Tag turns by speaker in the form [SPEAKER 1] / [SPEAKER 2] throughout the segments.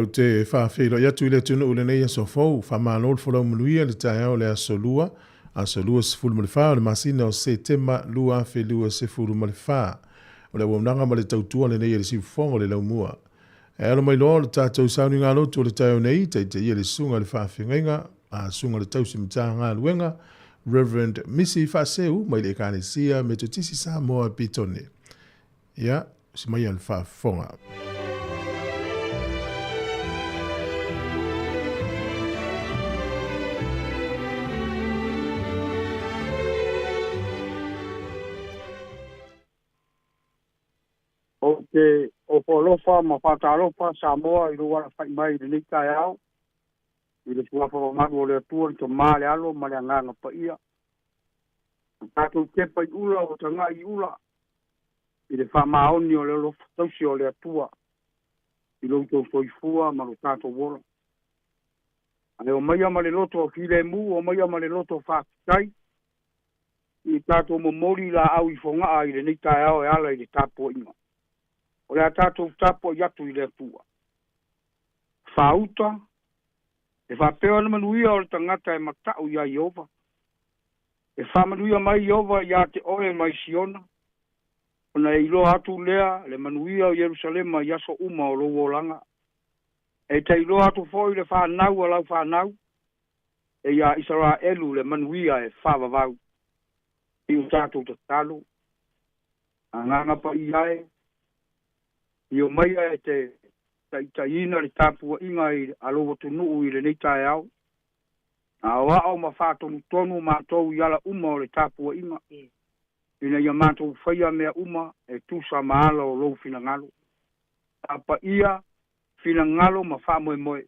[SPEAKER 1] au te whawhiro ia tu le tunu ule nei aso fau, whamano le whalau manuia le tae au le aso lua sifuru ma le wha, o le masina o se tema lua whelua sifuru ma le wha, o le waunanga ma le tautua le nei le sifufonga le laumua. E alo mai loa le tātou sauni ngā lotu o le tae au nei, te ia le sunga le whawhingainga, a sunga le tausi mta ngā luenga, Reverend Missy Faseu, mai le kānesia, me to tisi Samoa Pitone. Ia, si mai al whafonga.
[SPEAKER 2] o te o folofa ma whātālofa Samoa i rua whai mai le nei tai au. I le tua whamaru o le atua i to māle alo ma le anganga pa ia. Tātou kepa i ula o tanga i ula. I le whamaoni o le lofa tausi o le atua. I loutou soifua ma lo tātou wola. Ale o maia ma le loto o kile mu, o maia ma le loto whākitai. I tātou momori la au i whongaa i le nei tai au e ala i le tāpua inga. O le tātou tāpua i atu i le atua. Whauta, e whapeo na manuia o le tangata e matau i a Iova. E whamanuia mai Iova i a te oe mai Siona. Ona e ilo atu lea, le manuia o Jerusalema i aso uma o lou o langa. E te ilo atu foi le whanau a lau whanau. E ia Israelu le manuia e whavavau. I o tātou te talo. Anganga pa i ae. I o maia e te taitaina le tāpua inga i alowa tunuu i le neitai au. A o au ma whātonu tonu mātou i ala uma o le tāpua inga. Ina ia mātou whaia mea uma e tūsa maala o lou fina ngalo. Apa ia fina ngalo ma whamoe moe.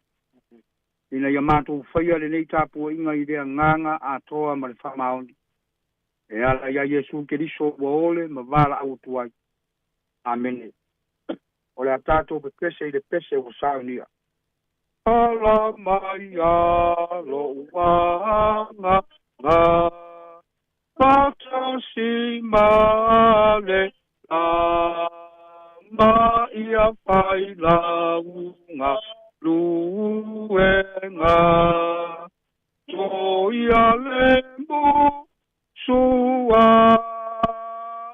[SPEAKER 2] Ina ia mātou whaia le nei tāpua inga i rea nganga a toa ma le whamaoni. E ala ia Yesu Keriso wa ole ma vala au tuai. Amen. Ole a tātou pe pese i le pese o saunia. Ala mai alo wanga ngā. Pata si male la ma ia pai la unga luenga to ia lembu sua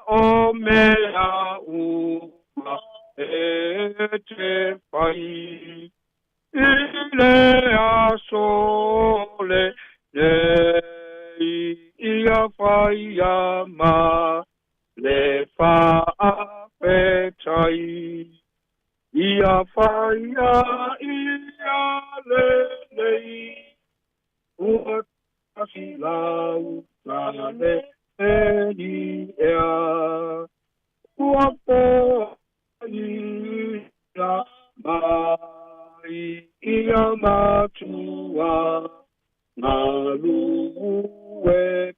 [SPEAKER 2] o mea ua e te pai ile a sole ia whaia ma le whaapetai. Ia whaia ia le nei. Ua tasi lau tale eni ea. Ua po ia mai ia matua. Ngā luwe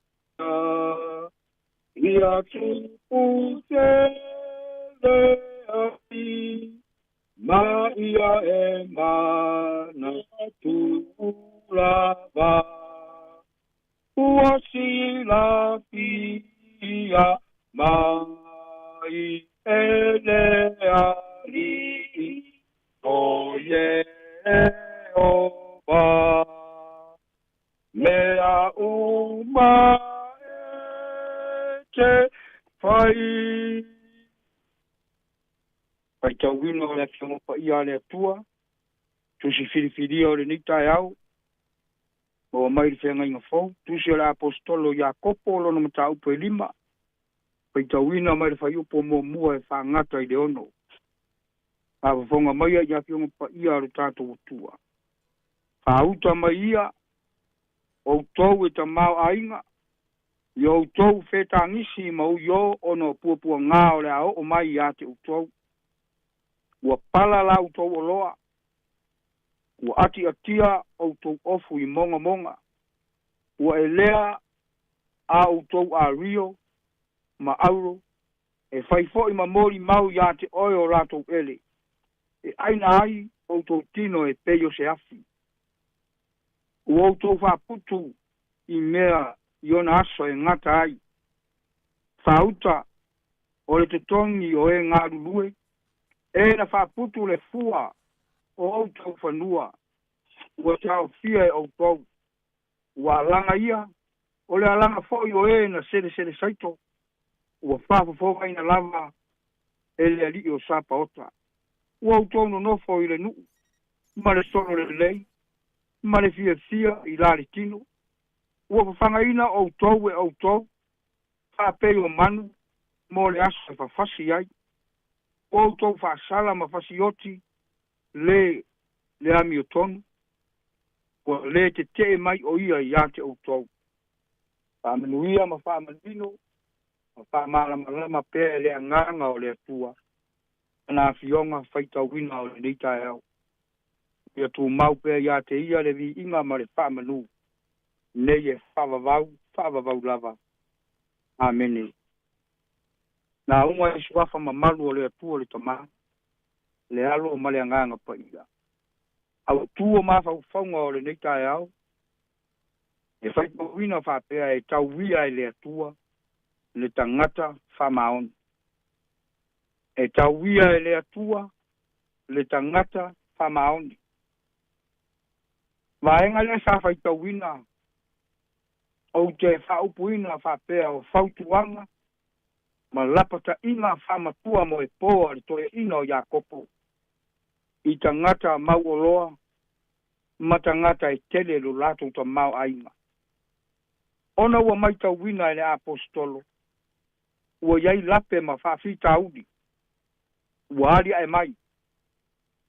[SPEAKER 2] ia tupu te le api, ma ia e mana tu lava. Ua si la pia mai e le ali, o ye o ba. Mea uma te whai. Pai tau wino le whiongo pa ia le atua. Tusi whiriwhiria o le nitai au. O mai le whenga inga fau. Tusi o le apostolo Iakopo lono mata upo e 5. Pai tau wino mai le whai upo mua e whangata i le ono. Awa whonga mai a ia whiongo pa ia le tātou atua. Whauta mai ia. O tau e ta mau ainga. Yo tau feta ngisi mau yo ono puapua ngā o le ao o mai ia te utau. Ua pala la utau o loa. Ua ati atia o tau ofu i monga monga. Ua elea a utau a rio ma auro. E whaifo i mamori mau ia te oi o ratou ele. E aina ai o tau tino e peyo se afi. Ua utau whaputu i mea iona aso e ngata ai. Whauta o le te tongi o e ngā rulue. E na whaputu le fua o autau whanua. Ua tau fia e autau. Ua alanga ia. O le alanga foi o e na sere saito. Ua whafafoka ina lava e le ali o sapa ota. Ua autau no nofo i le nuu. Ma le sono le lei. Ma le fia i lari tino. Ua whawhangaina o tau e o tau. Whapei o manu. Mo le aso e whawhasi ai. O tau whasala ma whasioti. Le ami o tonu. Ua le te te mai o ia i ate o tau. Whamanuia ma whamanino. Ma whamalama pēr le anganga o le atua. na fionga faita wina o le neita e au. Ia tu mau pe ia te ia le vi inga ma le wha manu. Nei e whavavau lava. Amene. Na unga e suafa ma malu o le atua le tama. Le alo o male anganga pa ia. Au tuo ma whaunga o le neita e au. E faita wina whapea e tau wia e le atua. Le tangata whamaon. E tau wia e le atua. Le tangata whamaoni. Vaenga le sa faita wina. O te whaupuina whapea o whautuanga. Ma lapata inga whamatua mo e poa le toe ina o Iakopo. I tangata mau o loa. Ma tangata e tele lo lato ta mau ainga. Ona ua mai tau wina e le apostolo. Ua iai lape ma whawhita audi. Ua alia e mai.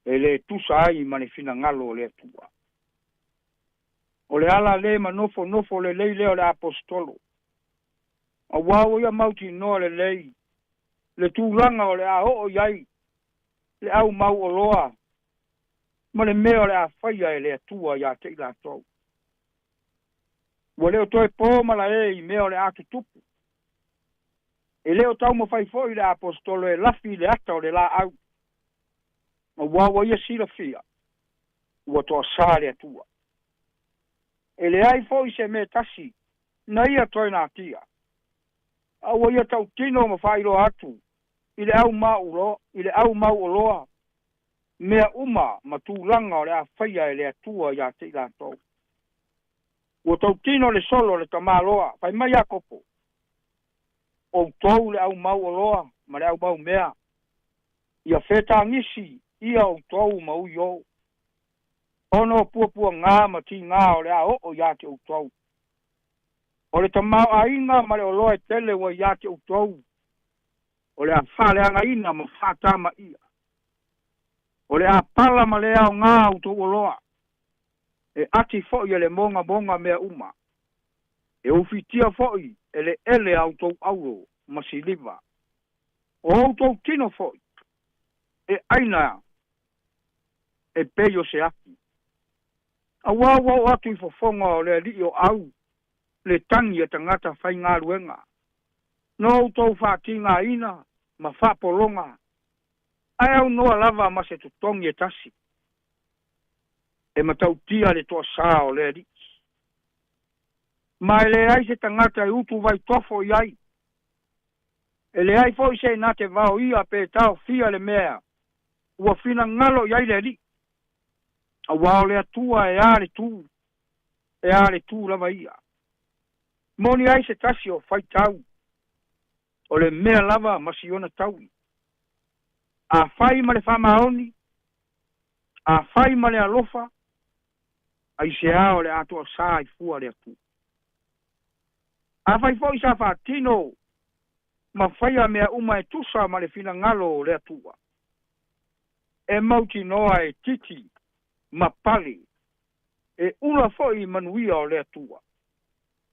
[SPEAKER 2] E le tusa ai ma ne fina ngalo o le atua. O le ala le ma nofo le lei leo le apostolo. A wau ia mauti noa le lei. Le tūlanga o le a o iai. Le au mau o loa. Ma le mea le a whaia e le atua ia te ila tau. Wa leo toi pō mala e i mea le atu tupu. E leo tau mo fai foi le apostolo e lafi le ata o le la au. Ma wau ia sila fia. Ua toa sa le atua. E le ai foi se me tasi. Na ia toi na tia. Aua ia tau tino ma fai lo atu. Ile au mau o loa. Mea uma ma tūlanga o le a whaia e le atua ia te ila tau. Ua tau tino le solo le tama loa. Fai mai a kopo. O tau le au mau o loa. Ma le au mau mea. Ia feta ngisi. Ia o tau ma ui o. Ono pua ngā ma ti ngā o le a o ia te o tau. O le tamau a inga ma le o loa e tele wa ia te o tau. O le a whale anga ina ma whatama ia. O le a pala ma le au ngā au tau o loa. E ati foi e le monga mea uma. E ufitia foi e le ele au tau auro ma siliva. O au tau tino foi. E aina e peyo se aki. A wau atu i fofonga o le li o au. Le tangi e tangata whai ngā ruenga. No au tau whātinga ina ma whapolonga. Ai au noa lava ma se tutongi e tasi. E matau tia le toa saa o le li. Ma e le ai se tangata e utu vai tofo i ai. E le ai foi se na te vau ia pe tau fia le mea. Ua fina ngalo i ai le li. A wao le atua e ale tu. E ale tu lava ia. Moni ai se tasi o fai tau. O le mea lava masiona taui. A fai ma le whamaoni. A fai ma le alofa. Ai se ao le atua sa i fua le atu. A fai foi sa whatino. Ma fai a mea uma e tusa ma le fina ngalo le atua. E mauti noa e titi. Ma pali. E ula foi manuia o le atua.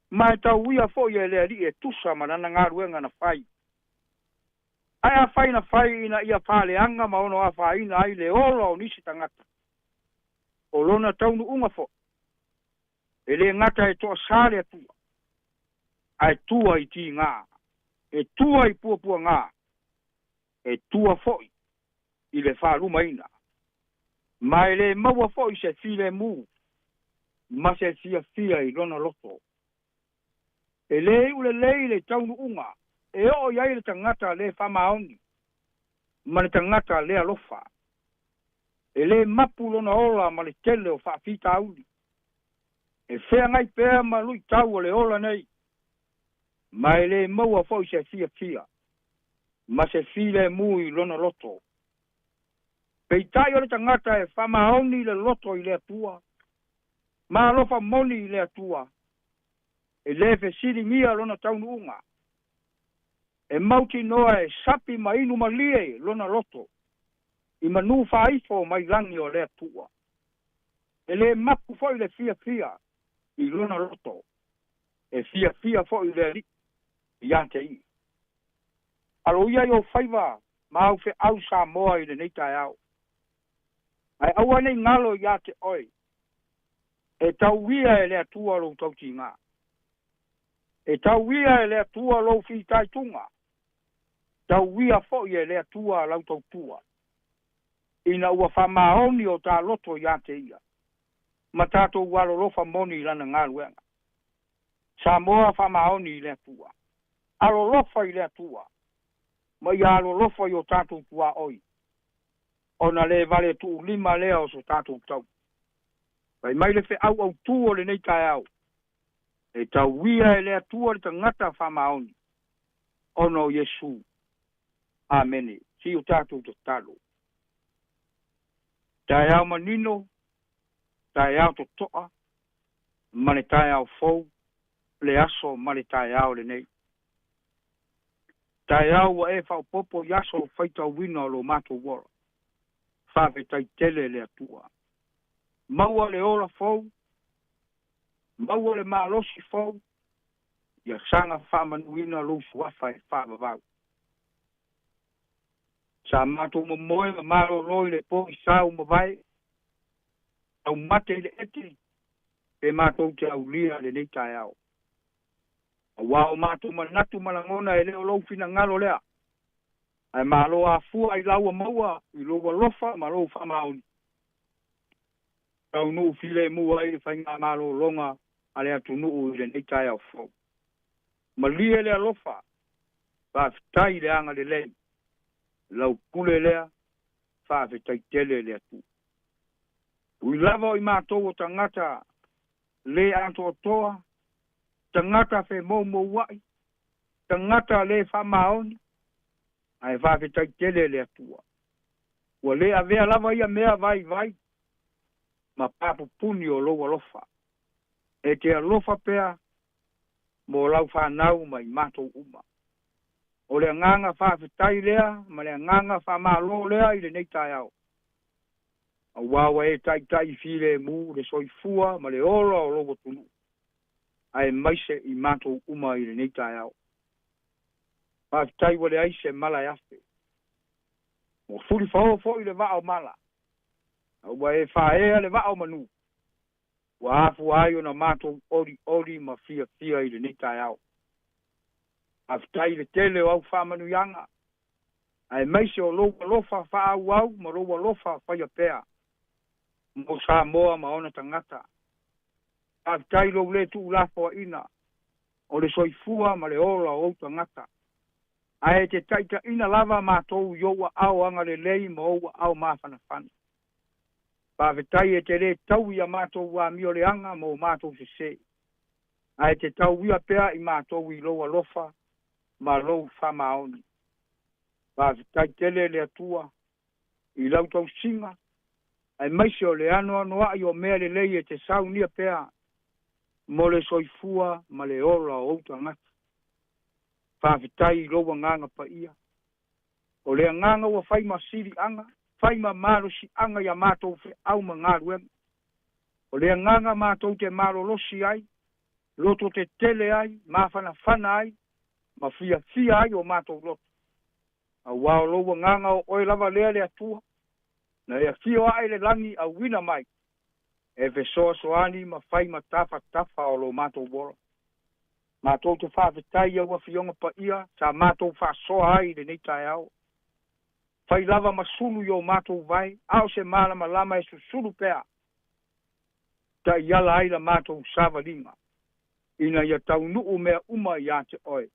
[SPEAKER 2] Ma e tau ia foi e le ali e tusa ma nana ngaruenga na fai. Ai a fai na fai ina ia pale anga ma ono a fai ina ai le ola o nisi tangata. O lona taunu unga fo. E le ngata e toa sale atua. Ai tua i ti ngā. E tua i pua ngā. E tua foi. I le whāruma ina. Ma e le maua foi se file mu. Ma se fia i lona loto. E le ule le taunu unga. E o iai le tangata le whamaoni. Ma le tangata le alofa. E le mapu lona ola ma le tele o whaafita auli. E whea ngai pēr ma lui tau o le ola nei. Ma e le maua foi se fia. Ma se file mui lona loto. Peitai o le tangata e whamaoni le loto i le atua. Ma alofa moni i le atua. E le fesiri ngia lona taunu unga. E mauti noa e sapi ma inu ma lie lona loto. I manu whaifo mai langi o le atua. E le mapu foi le fia i lona loto. E fia foi le ri. I ante i. Alo ia i o whaiva mau fe au Samoa i le nei tai au. Ai aua nei ngalo ia te oi. E tau wia e le atua lo tau tinga. E tau wia e le atua lo fi tai tunga. Tau wia fo i e le atua lau tau tua. Ina ua whamaoni o tā loto ia te ia. Ma tātou walo lofa moni i lana ngā luenga. Samoa whamaoni i le atua. Alo lofa i le atua. Ma i alo lofa i o tātou tua oi. Ona le vale tu lima lea o so tātou tau. Pai mai le fe au tuo le nei tai au. E tau wia e le atua le tangata whamaoni. Ono Yesu. Amene. Si o tātou te talo. Tai au manino. Tai au to toa. Mane tai au fou. Le aso mane tai au le nei. Tai au wa e whao popo yaso whaita wina lo mato wara. Whawe tai tele le atua. Maua le ora fou. Maua le maalosi fou. Ia sanga whamanuina lo suafa e whawa vau. Sa mato momoe ma maro roi le po i sau ma vai. Au mate le eti. E mato te au lia le nei tai au. Wao mato manatu malangona e leo lau fina ngalo lea. Ai malo a fua i laua maua i loa lofa ma lo whamaoni. Tau nuu file mua i whainga malo longa a lea tu nuu i le nei tai au fau. Ma lia lea lofa. Whaafitai le anga le lei. Lau kule lea. Whaafitai tele lea tu. Ui lava i mātou o tangata le anto toa. Tangata fe mo wai. Tangata le whamaoni. Ai whaafitai tele lea tua. Ua le avea lava ia mea vai. Ma papu puni o loa lofa. E te alofa pea. Mo lau whanau mai mātou uma. O le nganga whaafitai lea. Ma le nganga whamalo lea i le nei tai au. A wawa e tai file mu le soifua. Ma le ola o loa tunu. Ai maise i mātou uma i le nei tai au. Whaafitai wale aise mala yafe. Mo furi fo i le vao mala. Ua e whaea le vao manu. Ua afu ai o na mātou ori ma fia i le nei tai au. Whaafitai le tele o au whamanu yanga. Ai maise o loa lofa wha au ma loa lofa whaia pea. Mo Samoa ma ona tangata. Whaafitai lo le tu lafo ina. O le soifua ma le ola o tangata. Ai te taita ina lava mātou ioua au anga le lei ma oua au mawhana whana. Pāwetai e te re tau ia mātou wa mio le anga mo mātou se se. Ai te tau ia pea i mātou i loa lofa ma lou whamaoni. Pāwetai tele le atua i lau tau singa. Ai maise o le anoa i o mea le lei e te sau nia pea mo le soifua ma le ola o outangata. Whaafitai loa nganga pa ia. O lea nganga ua whai masiri anga. Whai ma maro si anga ia mātou fe au ma ngāru ema. O lea nganga mātou te maro losi ai. Loto te tele ai. Mawhana whana ai. Ma fia ai o mātou loto. A wao loa nganga o oe lava lea lea tua. Na ea fio ai le langi a wina mai. E fe soa soani ma whai ma tafa o lo mātou bora. Mātou te whaawetai au a whionga pa ia, sa mātou whaasoa ai le nei tai au. Whai lava masulu i o mātou vai, au se mālama lama e susulu pea. Ta iala ai la mātou savalinga. Ina ia tau nuu mea uma i ate oe.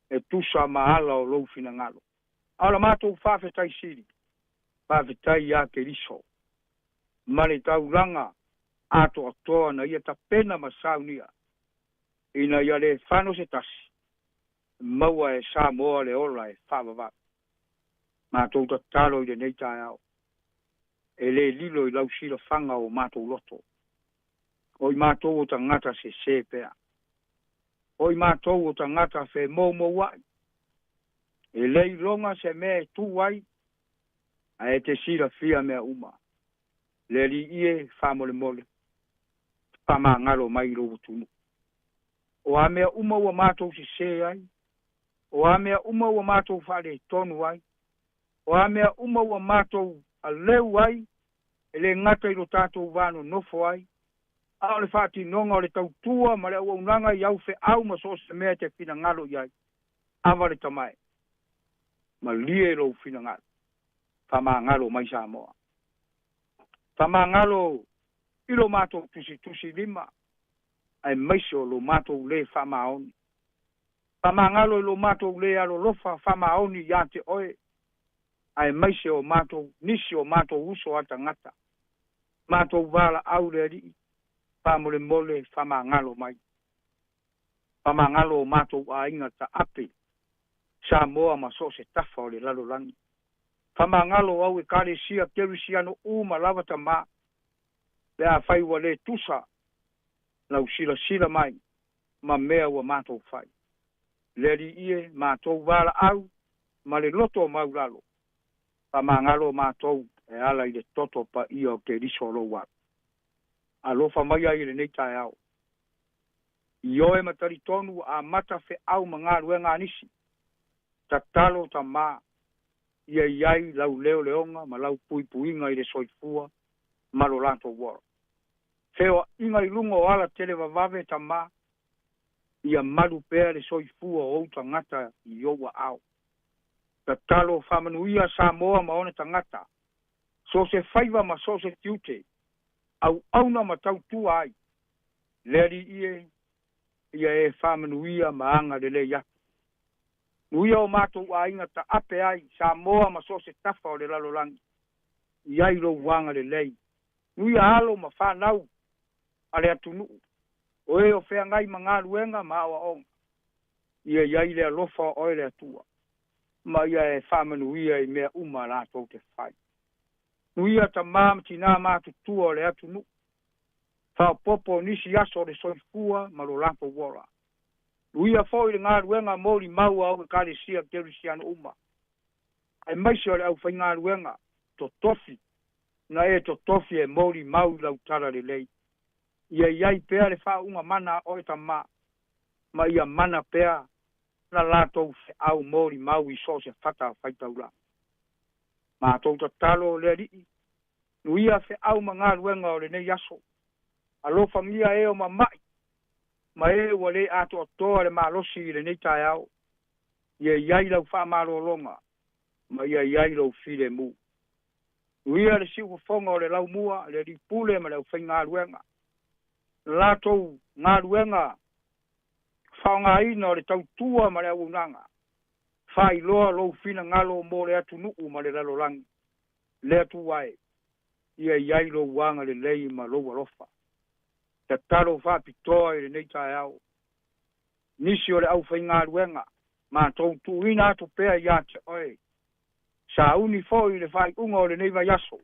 [SPEAKER 2] E tusa maala o lou fina ngalo. Au la mātou whaawetai siri. Whaawetai i ate riso. Mane tau langa ato atoa na ia ta pena masaunia. Ina ia le whano se tasi. Maua e Samoa le ola e whawawak. Mātou ta talo i le nei tai au. E le lilo i lau sila whanga o mātou loto. O i mātou o ta ngata se pea. O i mātou o ta ngata fe mo wai. E lei longa se me tu wai. A e te sila fia mea uma. Le li ie whamole mole. Whama ngalo mai rovo tunu. O a mea uma ua mātou se ai. O a mea uma ua mātou whare tonu ai. o a mea uma ua mātou a leu ai, e le ngata i lo tātou wāno nofo ai, a o le whātinonga o le tautua, ma le ua unanga i au fe au ma so se mea te whina ngalo i ai, awa le tamai, ma lie lo whina ngalo, whama ngalo mai sa moa. Whama ngalo i lo mātou tusi lima, ai maiso lo mātou le whama oni. Whama ngalo i lo mātou le alo lofa whama oni ia te oe, ai maise o mātou, nisi o mātou uso ata ngata. Mātou wala au le ri, whamole mole whama ngalo mai. Whama ngalo o mātou a inga ta ape, sa moa ma so se tafa o le lalo langi. Whama ngalo au e kare sia kerisi ano uma lava ta ma, le a whaiwa le tusa, lau sila mai, ma mea ua mātou whai. Le ri ie mātou wala au, ma le loto mau lalo. Whama ngalo mātou e ala i le toto pa ia o ke riso lo wak. Alofa mai ai le nei tae au. Io e matari tonu a mata fe au mangaru e ngā nisi. Ta talo ta mā. Ia iai lau leo leonga ma lau pui puinga i le soifua ma lo lanto waro. Feo inga i lungo o ala tele vavave ta mā. Ia malu pea le soifua o uta ngata i owa au. Ta talo whamanuia Samoa maone tangata. So se whaiva ma so se tiute. Au auna ma tautua ai. Leri ie, ia e whamanuia maanga le le yaki. Nuia o mātou a inga ta ape ai, Samoa ma so se tafa o le lalolangi. Iai lo wanga le lei. Nuia halo ma whanau, ale atunu. O e o whea ngai ma ngā ruenga ma awa onga. Ia iai le alofa o le atua. Ma ia e whamanuia i mea uma rātou te whai. Nuia ta mam tina mātu tua o le atunu. Whao popo nisi aso le soifua ma lo lampo wora. Nuia fo i le ngā ruenga mōri mau au e kare sia kerisiano uma. Ai maisi o le au whai ngā ruenga to tofi. Na e to tofi e mōri mau lau tara le lei. Ia iai pea le wha unga mana o e ta ma. Ma ia mana pea na lātou se au mōri mau i so se whata whaitaura. Ma tau ta talo le rii. Nuia se au ma ngā ruenga o le nei aso. Alofa mia e o ma mai. Ma e ua le ato atoa le malosi i le nei tae au. Ia iai lau wha marolonga. Ma ia iai lau file mu. Nuia le siu fonga o le lau mua, le ripule ma lau whai ngā ruenga. Lātou ngā ruenga whaonga ina o le tautua ma le au unanga. Whai loa lou fina ngalo mo le atu nuu ma le lalolangi. Le atu wae. Ia iai lo wanga le lei ma lo warofa. Te taro wha pitoa i le nei tae au. Nisi o le au whai ngā ruenga. Ma tau tu ina atu pea ia te oe. Sa uni fo i le whai unga o le nei vai aso.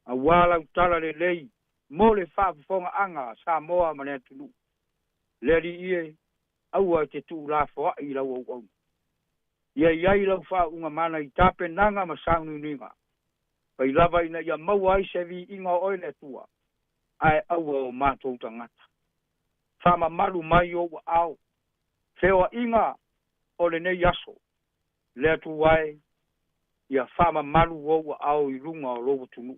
[SPEAKER 2] A wala utala le lei. Mo le wha fonga anga sa moa ma le atu nuu. Le ri ie. Aua te tu la foa i lau au au. Ia iai lau wha unga mana i tape nanga ma saunu ninga. Pai lava ina ia maua ai se vi inga oile tua. Ai aua o mātou tangata. Whama malu mai o au. Whewa inga o le nei aso. Le atu wae. Ia whama malu o au i runga o logo tunu.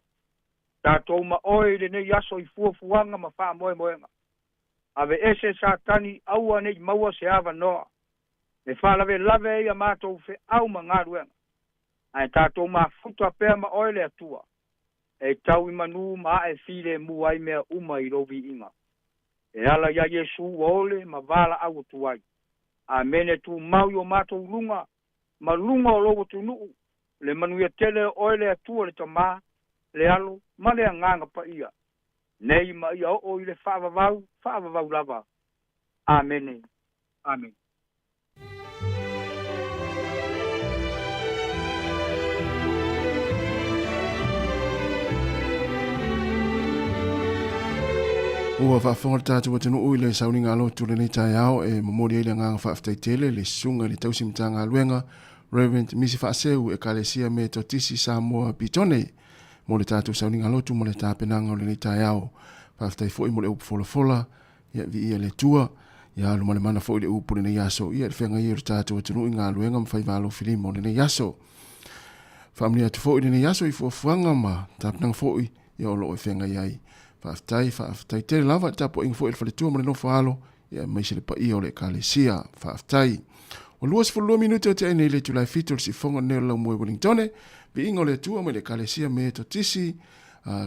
[SPEAKER 2] Tātou ma oe le nei aso i fuafuanga ma wha moe moenga. Ave ese sa tani aua nei maua se ava noa. Me whalave lave ia mātou fe au ma ngā ruenga. Ai tātou ma futa pēr ma oile atua. E tau i manu ma e file mu ai mea uma i rovi inga. E ala ia Yesu ole ma vala au tuai. A mene tu mau yo mātou lunga. Ma lunga o logo tu nuu. Le manu ia tele oile atua le tama. Le alo ma le anganga pa ia. Nei ma ia o i le whaavavau lava. Amene. Amen.
[SPEAKER 3] Ua whaafonga tātou atanu ui le sauninga alotu le nei tae ao e mamori eile nganga whaaftaitele le sunga le tausimtanga luenga Reverend Misi Whaaseu e kalesia me totisi Samoa Pitone mo le tātou sauninga alotu mo le tāpenanga o le nei tae ao whaaftai fwoi mo le upu fola ia vi ia le tua ia alu male mana fwoi le upu le nei aso ia le whenga ia le tātou atanu ui ngā luenga mwhai walo filimo le nei aso Whaamnia te fōi ni aso I fuafuanga ma tāpnang fōi I olo e whenga iai. Whaaftai tere lava tapo ing fōi le whaletua mo le no whaalo ia mai se le pa I o le kalesia whaaftai. O luas fulua minuto te ene le tulai fitul si fonga neo lau moe Wellingtone, vi ingo le tua mai le kalesia me to tisi,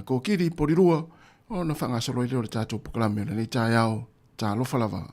[SPEAKER 3] ko kiri porirua, o na whanga solo I leo le tātou pokalame o le nei tai au, tā lofa lava.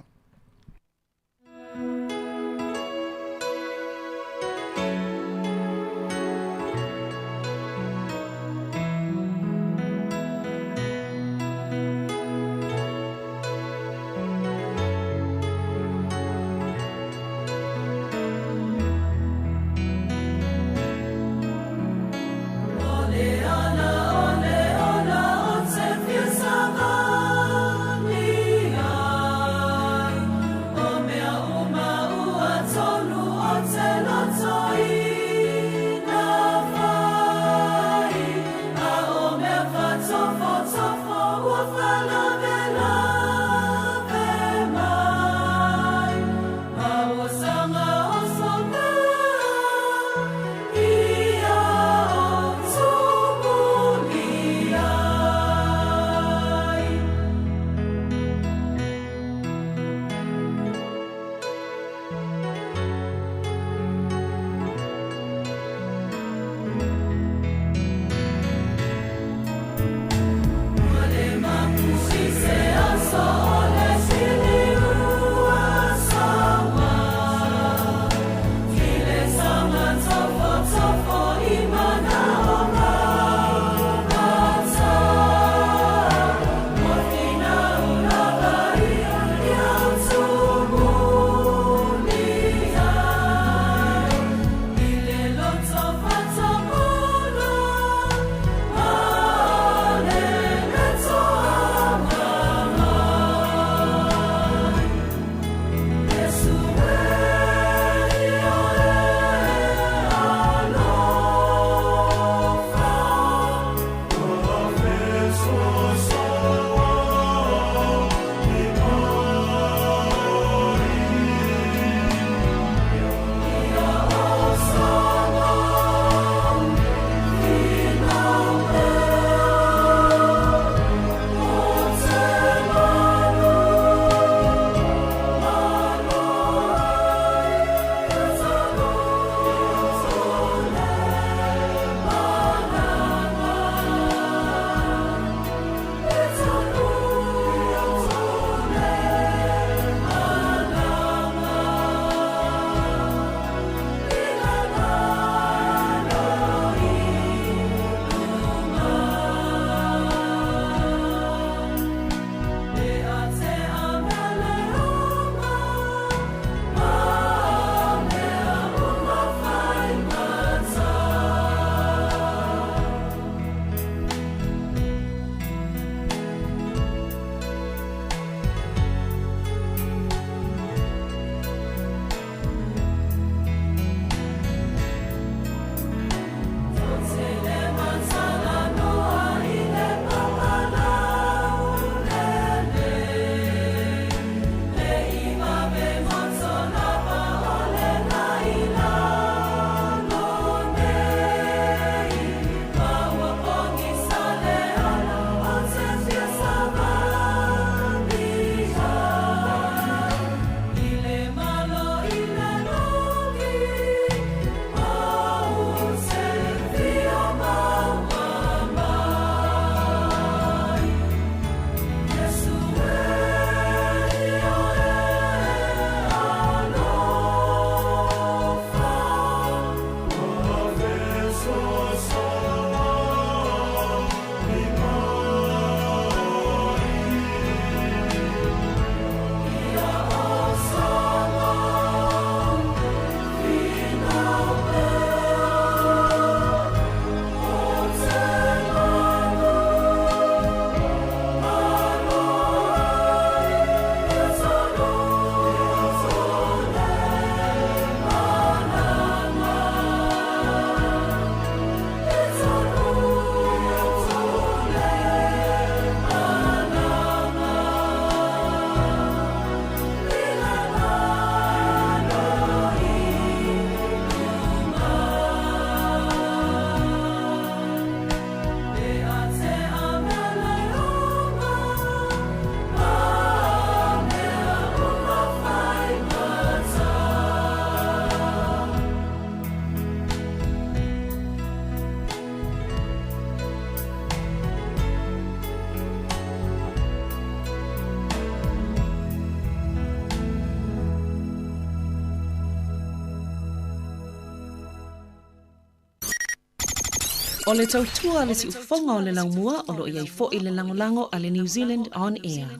[SPEAKER 4] O le tautua le si ufonga o le laumua o lo iai fo i le langolango a le New Zealand On Air.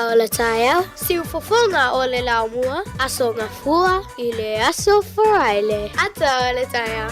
[SPEAKER 5] O le taia, si ufofonga o le laumua, aso ngafua i le aso faraile. Ata o le taia.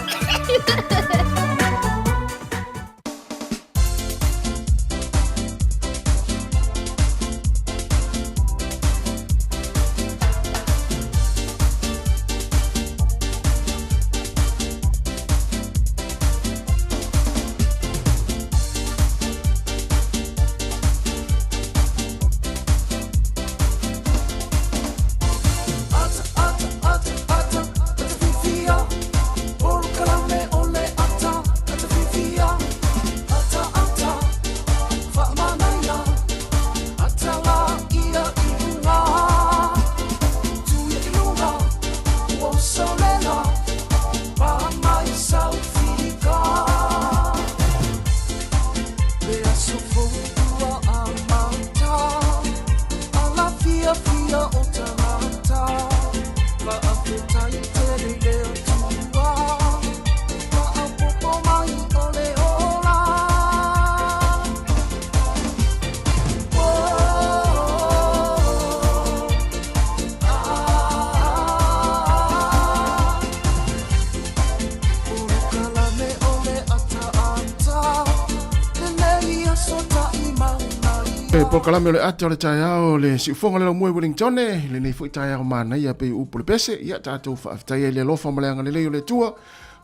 [SPEAKER 3] Po kalame le ata le tai ao le si ufonga le mo Wellington le nei foi tai ao mana ia pe u pese ia tatou fa tai le lofa maleanga le le tua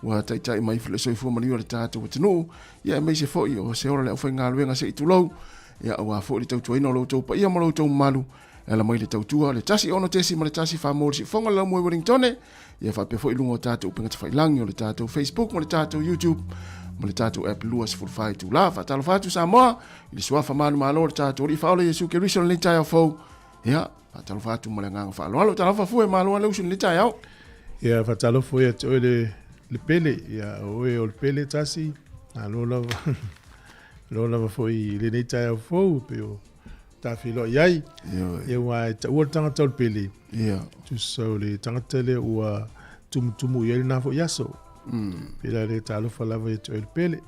[SPEAKER 3] wa tai tai mai fle so fu mali le tatou tenu ia me se foi o se ora le foi ngaluenga se itulou ia wa fo le tautua ino lo tau pa ia mo lo tau malu ela mai le tautua le tasi ono tesi ma le tasi fa mo si ufonga le mo Wellington ia fa pe foi lungo tatou penga fai langi o le tatou Facebook mo le tatou YouTube mo le tatou app luas fulfai tu lava talo fatu sa moa i le suafa manu malo le tatou li faole Yesu Keriso le tai au fou ia talo fatu mo le nganga fa alo talo fa fu e malo le usun le tai au
[SPEAKER 1] ia fa talo fu e le pele ia o le pele tasi Lo lava foi le nei tai au fou pe o ta filo iai e wa ta ua tanga tau pele tu so le tanga tele ua tumu iai na fo yaso pela le talo falava e tu pele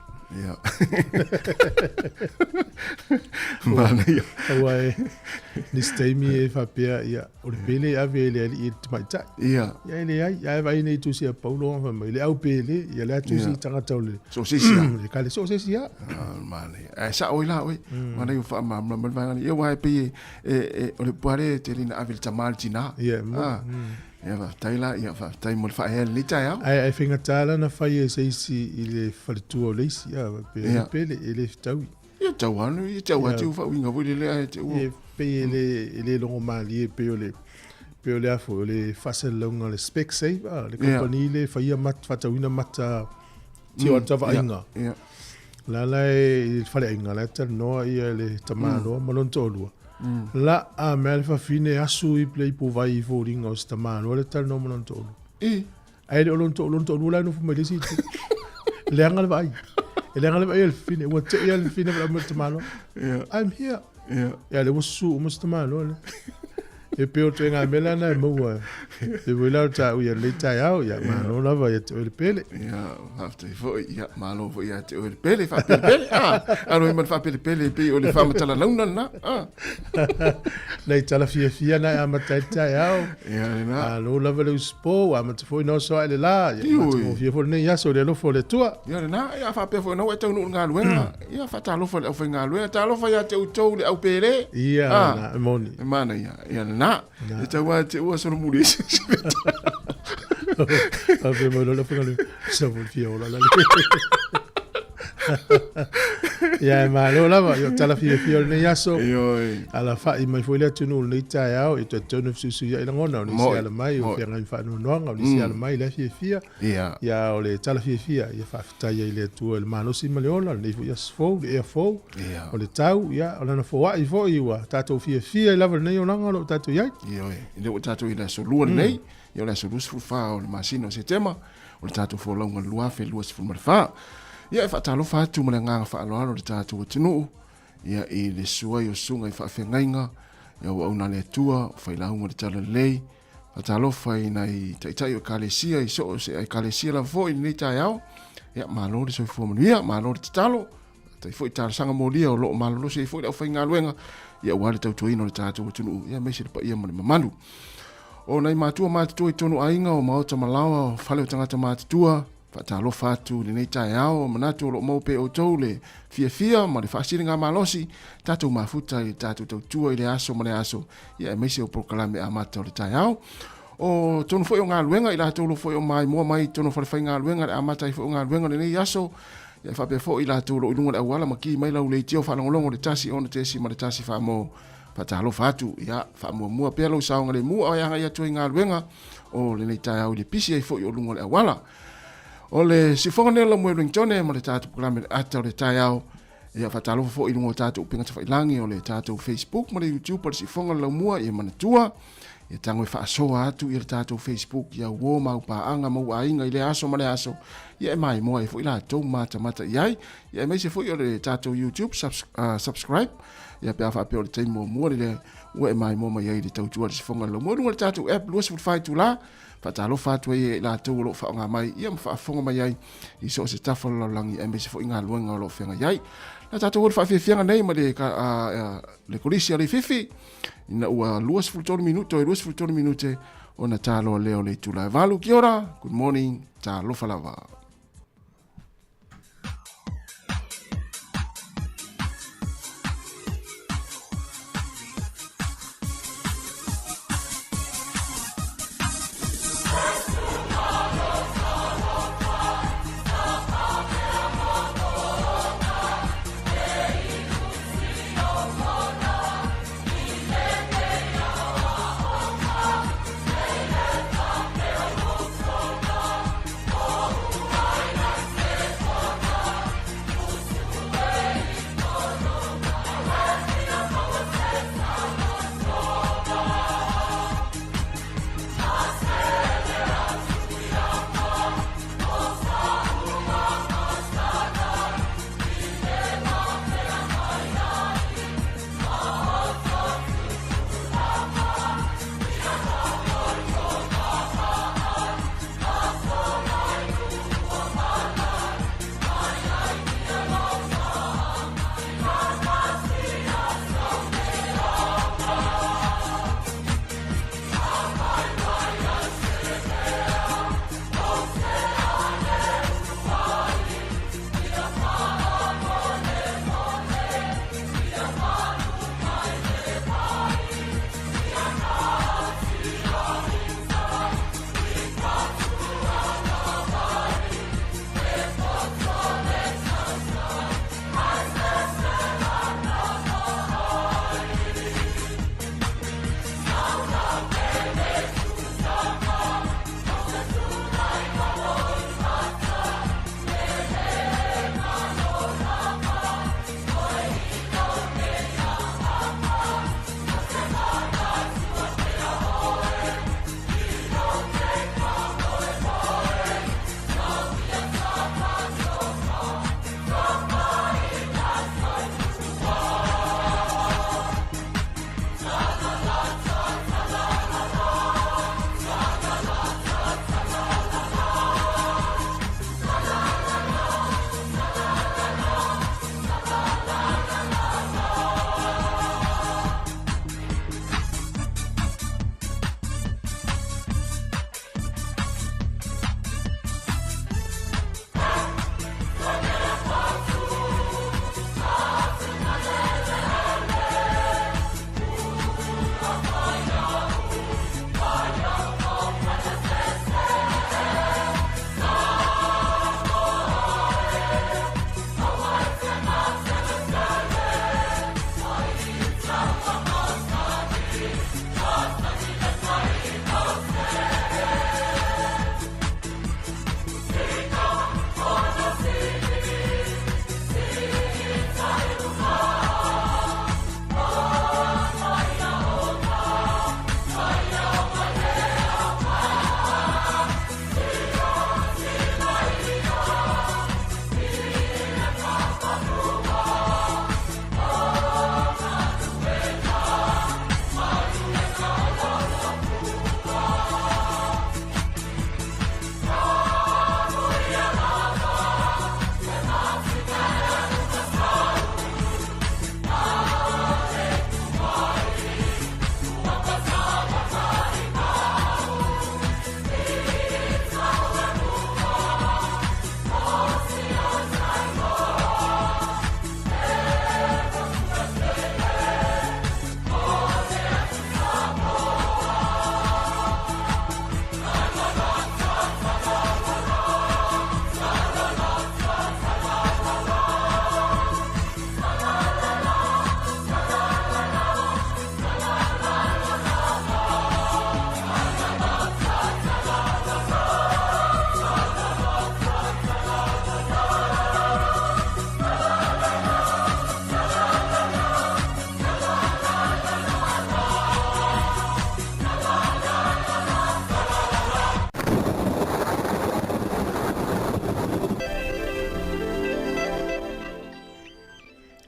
[SPEAKER 3] mana ia
[SPEAKER 1] wa ni staimi e fa pia ia o le pele ave le ali e mai ta ia le ai ia vai nei tu sia paulo fa mai le au pele ia le tu si tanga tau le
[SPEAKER 3] so si sia
[SPEAKER 1] le kale so si sia
[SPEAKER 3] mana ia sa oi la oi mana ia fa ma vai ia wa pe o le pare te lina ave tamal tina
[SPEAKER 1] ia
[SPEAKER 3] ia va taila ia va tai mo fa el ni tai
[SPEAKER 1] ai finga tala na fa ia sei si ile faltu o le sia pele ele tau
[SPEAKER 3] ia tau anu ia tau atu fa winga vole le te
[SPEAKER 1] o pe ele longo mali pe ole afo le fasel longa le spec save le compagnie le fa ia mat fa tawina mata ti o tava inga la e fale inga la tel no ia le tamalo malon tolua la a me fa fine asu I play po vai fo ringa o tamalo le tel no malon tolu ai le olon tolu la no fu me disi le anga vai ele anga vai el fine what el fine para tamalo I'm here le wasu o tamalo e pe o tenga mela na mo e voila ta ia le tai au ia malo lava ia te pele
[SPEAKER 3] ia hafte fo ia malo fo ia te pele fa pele alo man fa pele pe o le fa matala na
[SPEAKER 1] nei tala fia na a matai tai au
[SPEAKER 3] ia na
[SPEAKER 1] alo lava le spo a mat fo no so ele la ia mat fo nei ya so le lo fo le tua
[SPEAKER 3] ia na ia fa pe fo no e tau no nga luenga ia fa ta lo fo le nga luenga ta lo fa ia te utou le au pele
[SPEAKER 1] ia na moni
[SPEAKER 3] mana ia na e tau wa te ua sono muri
[SPEAKER 1] ave mo lo fa le sa vol fio la ia ma lo lava yo tala fio ne yaso ala fa I mai foi le tunu le tai au e tonu su ia ngona ni sia le mai o fia ngai fa no no ni sia le mai le fia ia o le tala fia ia fa fita ia le tu el mano si maleola le ia sfo le fo o le tau ia o na fo ai fo iwa tato fia lava nei o nanga lo tato ia
[SPEAKER 3] le tato ina so lua nei ia le so fu fa o le masino se tema o le tato fo longa lua fe lua se fu fa ia fa talo fa tu mena nga fa lo alo tatu tunu ia I le sua yo sunga I fa fengainga ia o una le tua fa ila unga le tala lei fa talo fa ina I tai o kalesia I so se ai kalesia la vo I ni tai au ia malo le so fo ia malo le talo tai foi tala sanga molia o lo malo se foi au fa nga luenga ia wale tau ino le tatu tunu ia me se pa ia malu o nai matua matu I tonu ainga o maota malawa fale o tangata matua fatalo fatu le nei tai ao manatu lo mo pe o tole fia ma le fasiringa malosi tatu mafuta I tatu tua I le aso ma le aso ia mesi o proclame amata o le tai ao o tonu foi o ngā luenga I la tolu foi o mai mua mai tonu foi ngā luenga le amata I foi o ngā luenga le nei aso ia fa pe fo I la tolu ilunga le awala ma ki mai lau le tio fa longolongo le tasi ona tesi ma le tasi fa mo fatalo fatu ia fa mua pe lo saunga le mua ia ia tu ngā luenga o le nei tai ao le pisi ai foi o lunga le awala o le sifonga nela mo Wellington ma le tatu programa ata le tai au ia fatalo fo I lungo tatu pinga te failangi o le tatu Facebook ma le YouTube o le sifonga la mua ia manatua ia tango fa so atu ia tatu Facebook ia wo ma pa anga mo ainga ile aso ma le aso ia mai mo ai fo ila to mata iai ia mai se fo o le tatu YouTube subscribe ia pe afa pe o le taimo mo le o mai mo mai le tau tua le sifonga la mo le tatu app lo se fai tu la fatalo fatu e la tu lo fa nga mai ia fa fonga mai ai I so se tafo lo langi e me se fo inga luenga lo fenga iai la tatu wo fa fianga nei ma le le polisi le fifi ina ua luas fultoni minute ona talo leo le tula valu kia ora good morning talo falava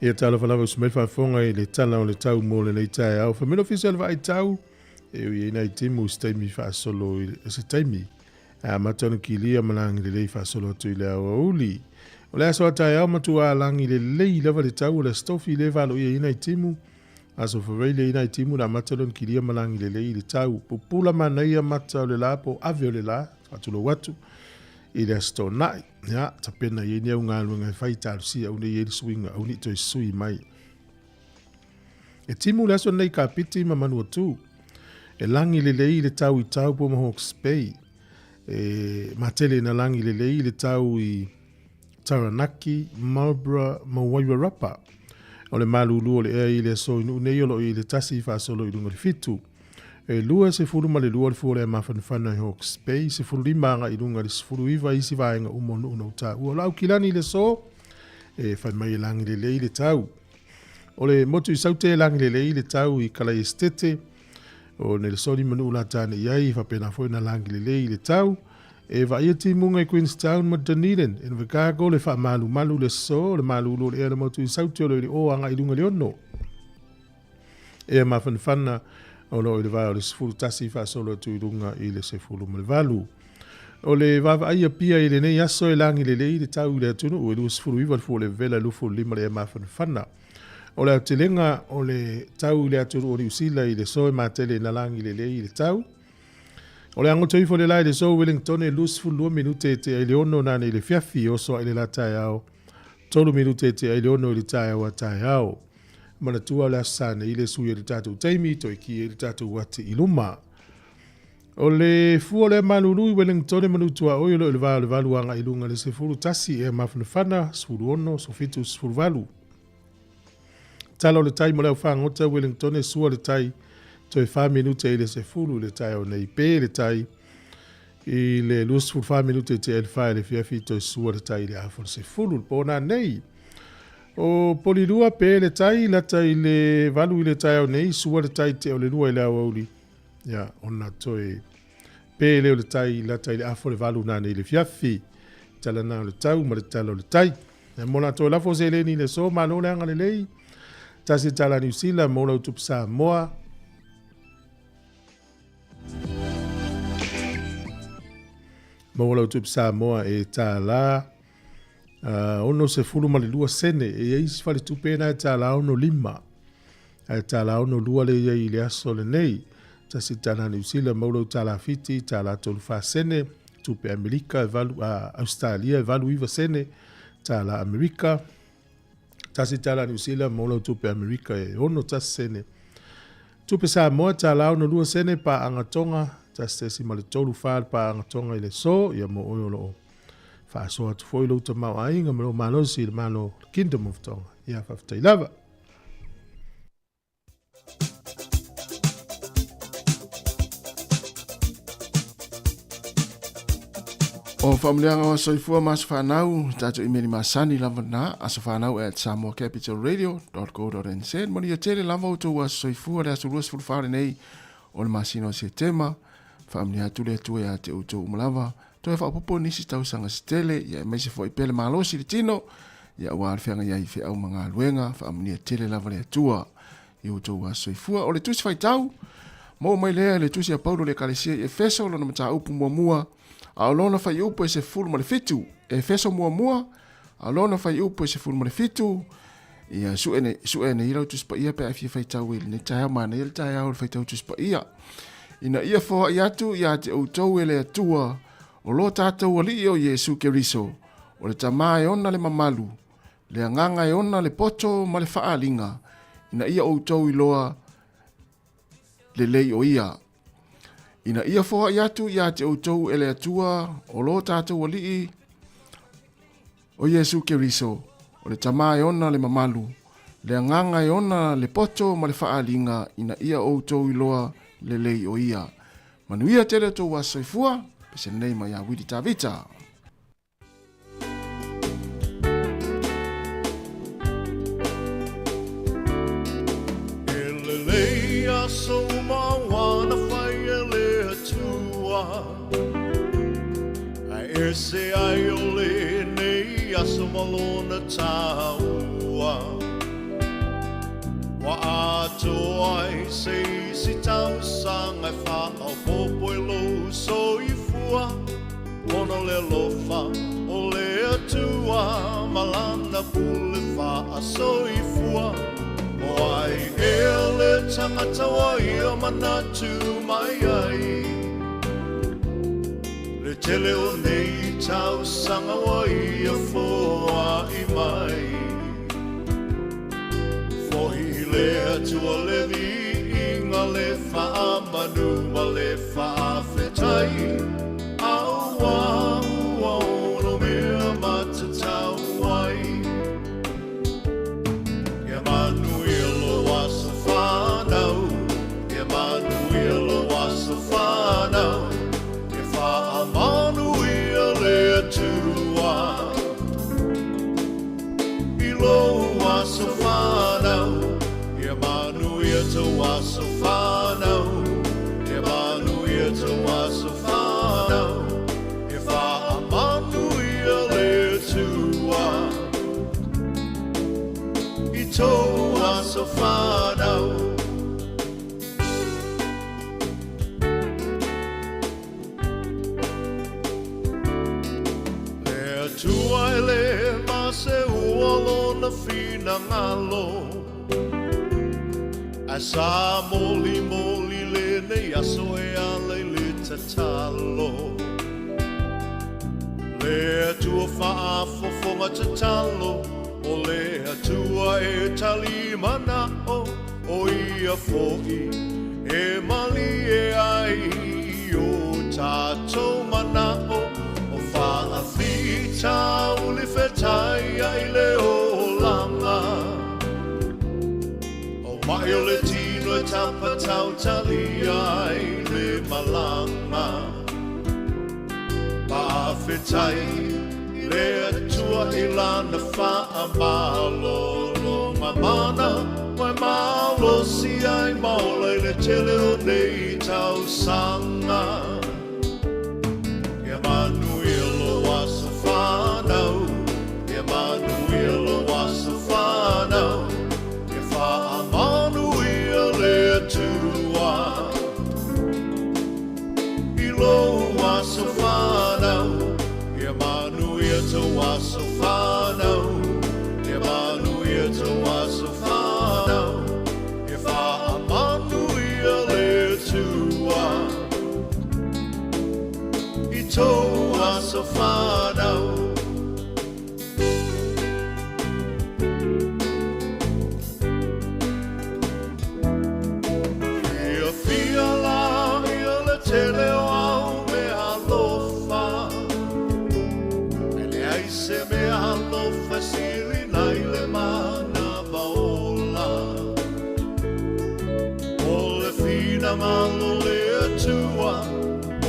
[SPEAKER 1] Ia tala whalawa usmel whaafonga i le tala o le tau mo le nei tae au. Whamelo fisel wa i tau, e ui nei timu staimi whaasolo i se taimi. A matana ki lia malangi le lei whaasolo atu i le au uli. O le aso a tae au matua langi le lei lava le tau o le stofi le valo i nei timu. Aso whawai le nei timu na matana ki lia malangi le lei le tau. Pupula manai a mata o le la po ave o le la, atulo watu. I le asto nai, ya, tapena i ni au ngā luenga whai tāru si au nei e swinga, au ni toi sui mai. E timu le aso nei ka piti ma manu atu. E langi le lei le tau i tau po ma Hawke's Bay. E matele na langi le lei le tau i Taranaki, Marlborough, ma Wairarapa. O le malulu o le ea i le so inu nei olo i le tasi fa solo i lunga le fitu. E lua se furu ma le lua le furu e mawhanwhana i Hawke's Bay, se furu limanga i lunga le se furu iwa isi vaenga umonu una uta. Ua lau kilani le so, e whai mai e langi le lei le tau. O le motu i saute langi le lei le tau i Kalai Estete, o ne le sori manu la tane iai, whapena foi na langi le lei le tau, e va ia timunga i Queenstown ma Dunedin, e na wikago le wha malu le so, le malu le ea le motu i saute o le o anga i lunga le ono. E mawhanwhana, o no i le vai o le sefulu tasi wha solo tu i runga i le sefulu ma le valu. O le vava aia pia i le nei aso e langi le lei le tau i le atunu o i lua sefulu iwa le fu le vela lufu lima le e mawhanwhana. O le atelenga o le tau i le atunu o ni usila i le soe matele na langi le lei le tau. O le angoto ifo le lai le so Wellington e lua sefulu lua minute te ai le ono nane i le fiafi o so i le la tae au. Tolu minute te ai le ono i le tae au a tae au. Mana tua le asane i le sui e le tātou taimi, to i ki e le tātou wate i luma. O le fua le malulu i Wellington e manu tua oi lo le valu anga i lunga le se furu tasi e mawhanawhana, sfuru ono, sofitu sfuru valu. Talo le tai mo leo whangota Wellington e sua le tai, to e 5 minute i le se furu le tai o nei pe le tai, i le lus furu 5 minute te elfa e le fiafi to e sua le tai le afon se furu, pona nei. O polirua pe le tai lata i le valu i le tai au nei sua le tai te o le lua i le au auli. Ya, ona toi pe le o le tai lata i le afo le valu nane i le fiafi. Tala na o le tau ma le tala o le tai. E mona toi lafo se le ni le so ma lo le anga le lei. Tasi tala New Zealand mo lau tupu Samoa. Mo lau tupu Samoa e tala. Ono se fulu ma le lua sene e eisi fale tupe na e tala ono lima. E tala ono lua le i le aso le nei. Tasi tana New Zealand maulau tala fiti, tala tolu fa sene, tupe Amerika, Australia, valu iwa sene, tala Amerika. Tasi tala New Zealand maulau tupe Amerika e ono tasi sene. Tupe Samoa tala ono lua sene pa angatonga, tasi tesi ma le tolu fa pa angatonga i le so, ia mo oyo loo. Faso atu foi lo tamau ainga malo malo si malo Kingdom of Tonga. Ia whaftai lava.
[SPEAKER 3] O whamleanga wa soifua masu whanau, tātou imeri masani lava na, aso whanau at samoacapitalradio.co.nz. Moni a tere lava uto wa soifua le aso ruas fulfare nei, o le masino se tema, whamlea tule atu e a te uto umalava, to e whapopo nisi tau sanga stele, ia mai se fwoi pele malosi le tino, ia ua alwhenga ia i au mga luenga, whamlea a tere lava le atua, i uto wa soifua, o le tusi whai tau, mo mai lea le tusi a paulo le kalesia i Efeso, lona mata upu mua, a lona fai upo e se fulu ma le fitu, e Efeso mua, a lona fai upo e se fulu ma le fitu, ia suene ila utuspa ia pe afia fai tau ili, ne taia mana ili taia au fai tau utuspa ia. Ina ia foha iatu, ia te utau ele atua, o lo tātou ali o Yesu Keriso, o le tamae ona le mamalu, le anganga e ona le poto ma le faalinga, ina ia utau iloa le lei o ia. Ina ia foha iatu, ia te utau ele atua, o lo tātou ali o Yesu Keriso, o le tamae ona le mamalu, le anganga e ona le poto ma le faalinga, ina ia utau iloa le lei o ia. Manuia tele tō wa soifua, pese nei mai a wiri tā vita.
[SPEAKER 6] Ele lei a so mawana whai ele atua. A ese ai o le nei a so malona tāua. se si tau sanga fa o popo e lo so I fua Ono le lofa o le atua Malana pule fa a so I fua O ai e le tangata wai o manatu mai ai Le tele o nei tau sanga wai o foa I mai Fohi le atua le vi inga le fa manu ma le fa fetai Aua ua ono mea matatau ai Ia manu ilo wasa whanau Ia manu ilo wasa whanau Ia wha manu ia le atua Ilo wasa whanau Ia manu ia te wasa whanau Ia manu ia te wasa whanau Ia wha manu ia le atua I tō wasa whanau Le atua e le mase ua lona fina ngalo A sa moli moli le nei aso e ale le tatalo Le atua whaafofonga tatalo O le atua e tali manao O ia fo'i e mali e ai O tātou manao O whaafita o le whetai ai le o langa O mai o le tino e tapa tau tali ai le malanga Pawhetai le atua I lana wha malolo mamana Mai malo si ai maula I le tele o nei tau sanga Ia manu ilo wasa whanau Ia manu ilo wasa whanau Ia wha manu ia le atua Ilo wasa whanau Ia manu ia te wasa whanau Ia manu ia te wasa whanau Ia wha manu ia le atua I tō wasa whanau Ia fia la ia le tele o au me alofa Ele ai se me alofa siri nai le mana baola O le fina malo le atua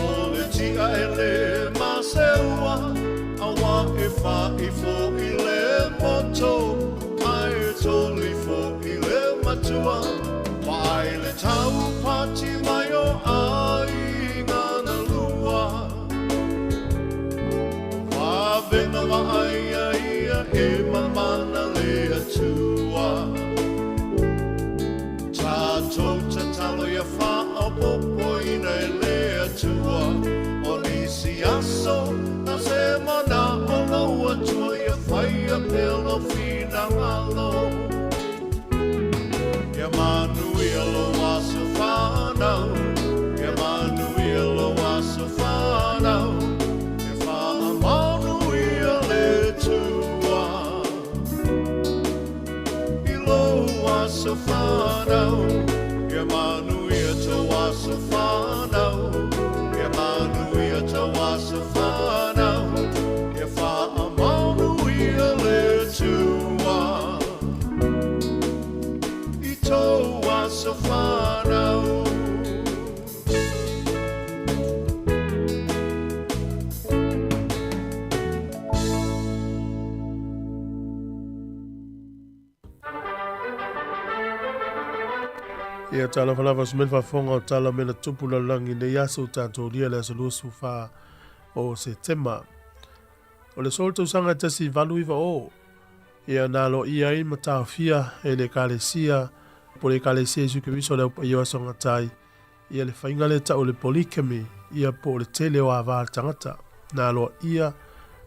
[SPEAKER 6] O le tia e le maseua Awa e wha I fo I le moto Ai e toli fo I le matua Wai le tau pati mai o ai ngana lua Wawena wa ai ia e mamana le atua Tātou tatalo ia wha o popo ina e le atua O nisi aso na se mana o lau atua ia whai a pelo fina ngalo Ia manu ia lo wasa whanau Ia manu ia lo wasa whanau Ia wha manu ia le tua I lo wasa whanau Ia manu ia te wasa whanau Ia manu ia te wasa whanau Ia wha manu ia le tua I tō wasa whanau
[SPEAKER 1] Ia tala whalawa sumel whafonga o tala mena tupula langi ne yaso tātou lia le asalua suwha o se tema. O le solta usanga tasi valu iwa o. Ia nalo ia i matawhia e le kālesia po le kale se su ke viso le pa yo songa tai ia le fainga le ta o le polygamy ia po le tele o ava tangata na lo ia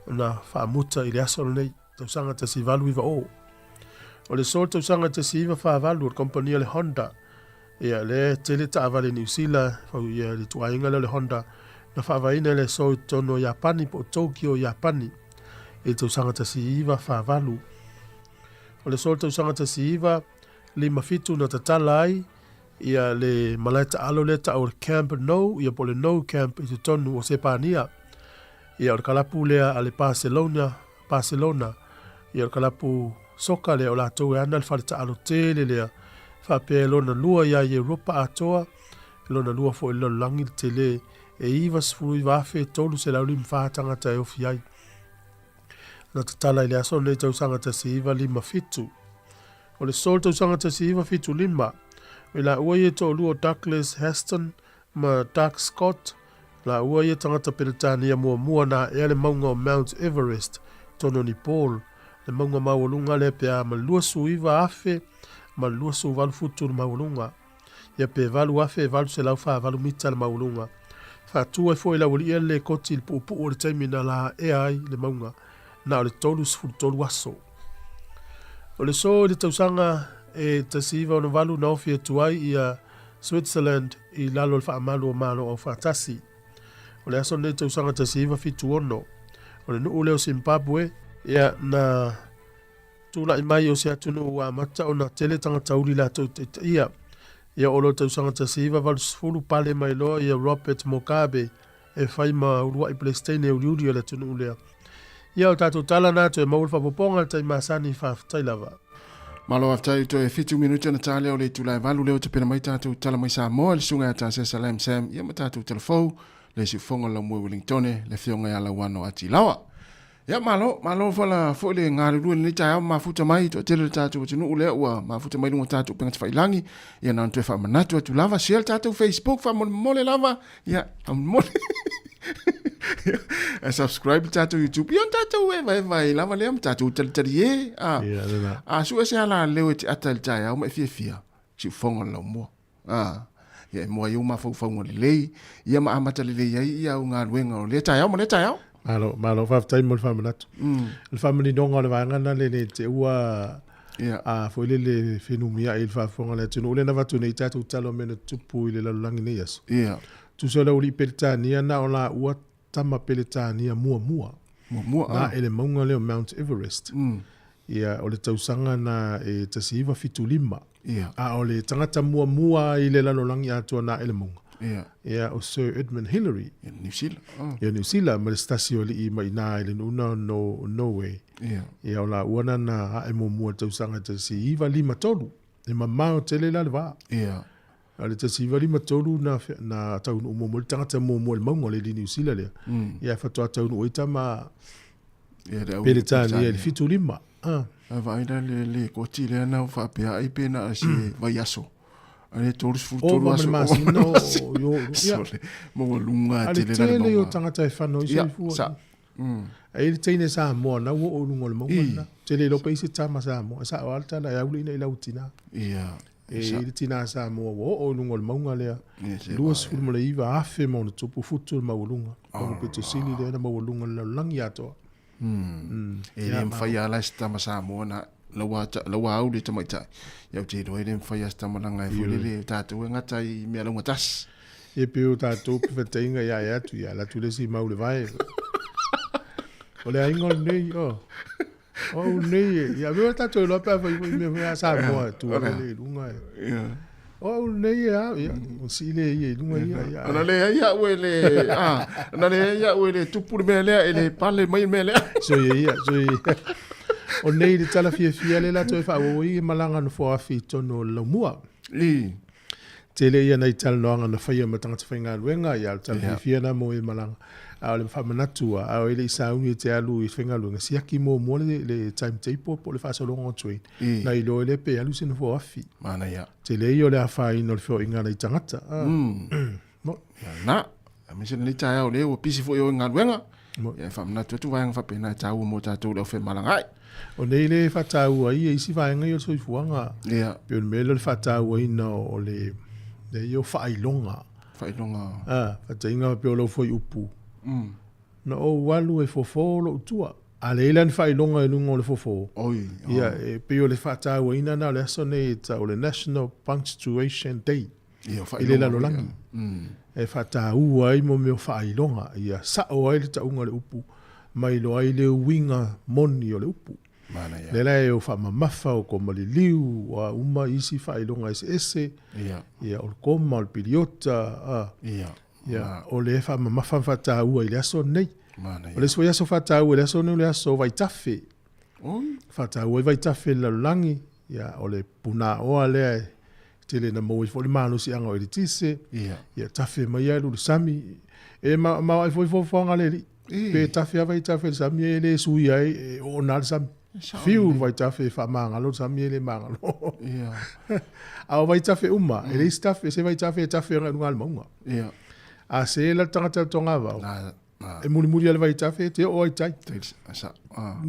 [SPEAKER 1] na whaamuta i le aso nei tausanga te si valu iwa o. O le sol tausanga te si iwa whaavalu o kompania le Honda ia le tele ta ava le New Zealand au ia le tuainga le Honda na whaavaina le so tono Japani po Tokyo Japani e tausanga te si iwa whaavalu. O le sol tausanga te si iwa lima fitu na tatala ai ia le malaita alo le ta o le Camp No ia po le No Camp i te tonu o Sepania. Ia o kalapu lea a le Barcelona. Ia o kalapu soka lea o la tau e ana le whaleta alo tele lea. Whapea lona lua ia i Europa atoa. Lona lua fo ilo langi tele e iwa sifuru i wafe tolu se lau lima whaatanga ta e ofi ai. Na tatala i lea so nei tau sangata si iwa lima fitu. O le sol tau sangata si iwa fitu lima. E la ua i to luo Douglas Heston ma Doug Scott. La ua ia tangata Peretania mua na e le maunga o Mount Everest, tono ni Paul. Le maunga mawalunga le pea ma lua suiva afe, ma lua su valu futu le mawalunga. Ia pe valu afe e valu se lau faa valu mita le mawalunga. Faa tua e fo ila wali le koti le pupu o le taimi na la e ai le maunga, na o le tolu sifuru tolu aso. O le so le tausanga e tasiva o na valu na ofi e tuai ia Switzerland i lalo le faa malu o malo o faa tasi. O le aso nei tausanga te siiva fitu ono. O le nuu leo Zimbabwe, ia na tula i mai o se atunu ua mata o na tele tanga tauri la tau te ia. Ia olo tausanga te siiva valu sifuru pale mai loa ia Robert Mugabe e whai ma urua i Palestine e uriuri o le tunu lea. Ia o tatou tala nato e maulfa poponga tai masani whaftai lava.
[SPEAKER 3] Malo aftai to e fitu minuta na tale o le tula e valu leo te pena mai tatou tala mai sa moa le sunga ata se Salam Sam ia ma tatou telefou le si fonga la mo Wellington le fionga ya la wano ati lawa ya malo fala fo le ngari lu ni ta mafuta mai to tele tatu tunu ule wa mafuta mai lu tatu penga tfailangi ya na ntwe fa manatu tu lava share tatu Facebook fa mole lava ya mole e subscribe tatu YouTube yon tatu we vai lava le tatu tele su ese ala le ti atal ta ya ma fia si fonga la mo ia mo ia ma fo le ia ma amata le ia nga luenga o le taia mo le taia
[SPEAKER 1] malo fa time mo fa manatu le family donga le vanga na le te ua a fo le fenumia il fa fonga le tunu le na va tunu ita tu talo mena tupu ile la langi ne yes tu so le uli Peretania na ola ua tama Peretania mua na ele maunga le Mount Everest ia o le tausanga na e tasiva fitulima a o le tangata mua i le lalolangi atua na ele maunga ia o Sir Edmund Hillary New Zealand ma le stasio li i mai na ele nuna no way ia o la uana na e mua tausanga tasiva lima tolu e mamao tele la le va ale tasiva lima tolu na taunu umo le tangata mua le maunga le New Zealand le ia fatua taunu oita ma Peretania le fitulima
[SPEAKER 3] vai le koti le na fa pe ai pe na si vai aso ale todos futuro
[SPEAKER 1] aso masino yo
[SPEAKER 3] mo lunga
[SPEAKER 1] tele na le yo tangata e fano i fu ai tene sa mo na wo lunga le mo na tele lo pe se tama sa mo sa alta na ya ulina ila utina e tina sa mo wo lunga le mo le luas fu mo le iva afe mo no tupu futu mo lunga mo pe te sili le na mo lunga le langi ato
[SPEAKER 3] ele mfaya la sta masamo na lawa au le tamaita ya te do ele mfaya sta malanga e fulele tatu ngata i me longa tas
[SPEAKER 1] e pe o tatu petenga ya tu ya la tu le si maule vai ole aingo nei nei ya veo tatu lo pa me me sa mo tu le lunga nei ya o si le ye lunga ya
[SPEAKER 3] ana le ya wele ana le ya wele tu pur mele ele pale mai mele
[SPEAKER 1] so o nei le tala fia le la to fa o i malanga no fo afi tono lo mua tele ia nei tal no nga fa ia matanga tfinga luenga ya tala fia na mo i malanga a le fa manatua a ele sa uni te alu i finga luenga sia ki mo le timetable po le fa so long train na i lo le pe alu se no fo afi
[SPEAKER 3] mana ya
[SPEAKER 1] tele io le afa i no fo inga nei tangata
[SPEAKER 3] mo na a me se ni ta ya o le o pisi fo yo nga luenga ya fa manatua tu va fa pena ta o mo ta tu le fe malanga
[SPEAKER 1] O nei le whatau ai e isi whaenga i o soifuanga.
[SPEAKER 3] Ia.
[SPEAKER 1] Pe o mele le whatau ai na o le i o whailonga.
[SPEAKER 3] Whailonga.
[SPEAKER 1] Whatainga pe o lau foi upu. Na o walu e fofolo utua. A le ilan whailonga e nunga o le fofo.
[SPEAKER 3] Oi.
[SPEAKER 1] Ia, pe o le whatau ai na le aso nei o le National Punctuation Day.
[SPEAKER 3] Ia,
[SPEAKER 1] I le lalolangi. E whatau ai mo me o whailonga. Ia, sa o ai le taunga le upu. Mai lo ai le winga moni o le upu. Le lai o whamamafa o ko maliliu wa uma isi whailonga ese. Ia, o le koma o le piriota. Ia, o le whamamafa whatau ai le aso nei. O le so ia so whatau le aso nei le aso vai tafe. Whatau ai vai tafe lalolangi. Ia, o le puna oa lea tele na mo i fo le manu si anga o le tise. Ia, tafe mai ai lu sami. E ma ai fo fonga le li. Pe tafe vai tafe sami e le sui ai o na sami. Fiu vai tafe fa manga lo sami le manga lo.
[SPEAKER 3] Ia.
[SPEAKER 1] A vai tafe uma, e le tafe se vai tafe nga ngal maunga.
[SPEAKER 3] Ia.
[SPEAKER 1] A se la tanga tonga va. E muri le vai tafe te o ai tai.
[SPEAKER 3] Asa.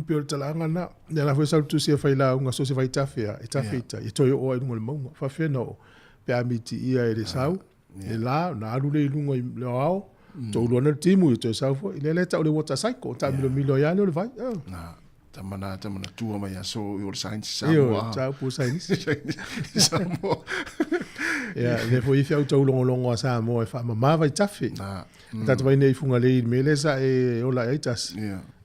[SPEAKER 1] Pe o talanga na. Na foi sa tu se fai la unga so se vai tafe e tafe ta. E to o ai ngal maunga. Fa fe no. Pe amiti ia e le sau. E la na alu le lunga le ao. To lo na timu to sa fo. Ile le ta o le water cycle ta milo ya le vai.
[SPEAKER 3] Tamana tua mai aso i o science
[SPEAKER 1] Samoa. Tau po science.
[SPEAKER 3] Samoa.
[SPEAKER 1] Ia, le foi fiau tau longo a Samoa e wha mama vai tafe. Tata vai nei funga lei mele sa e ola eitas.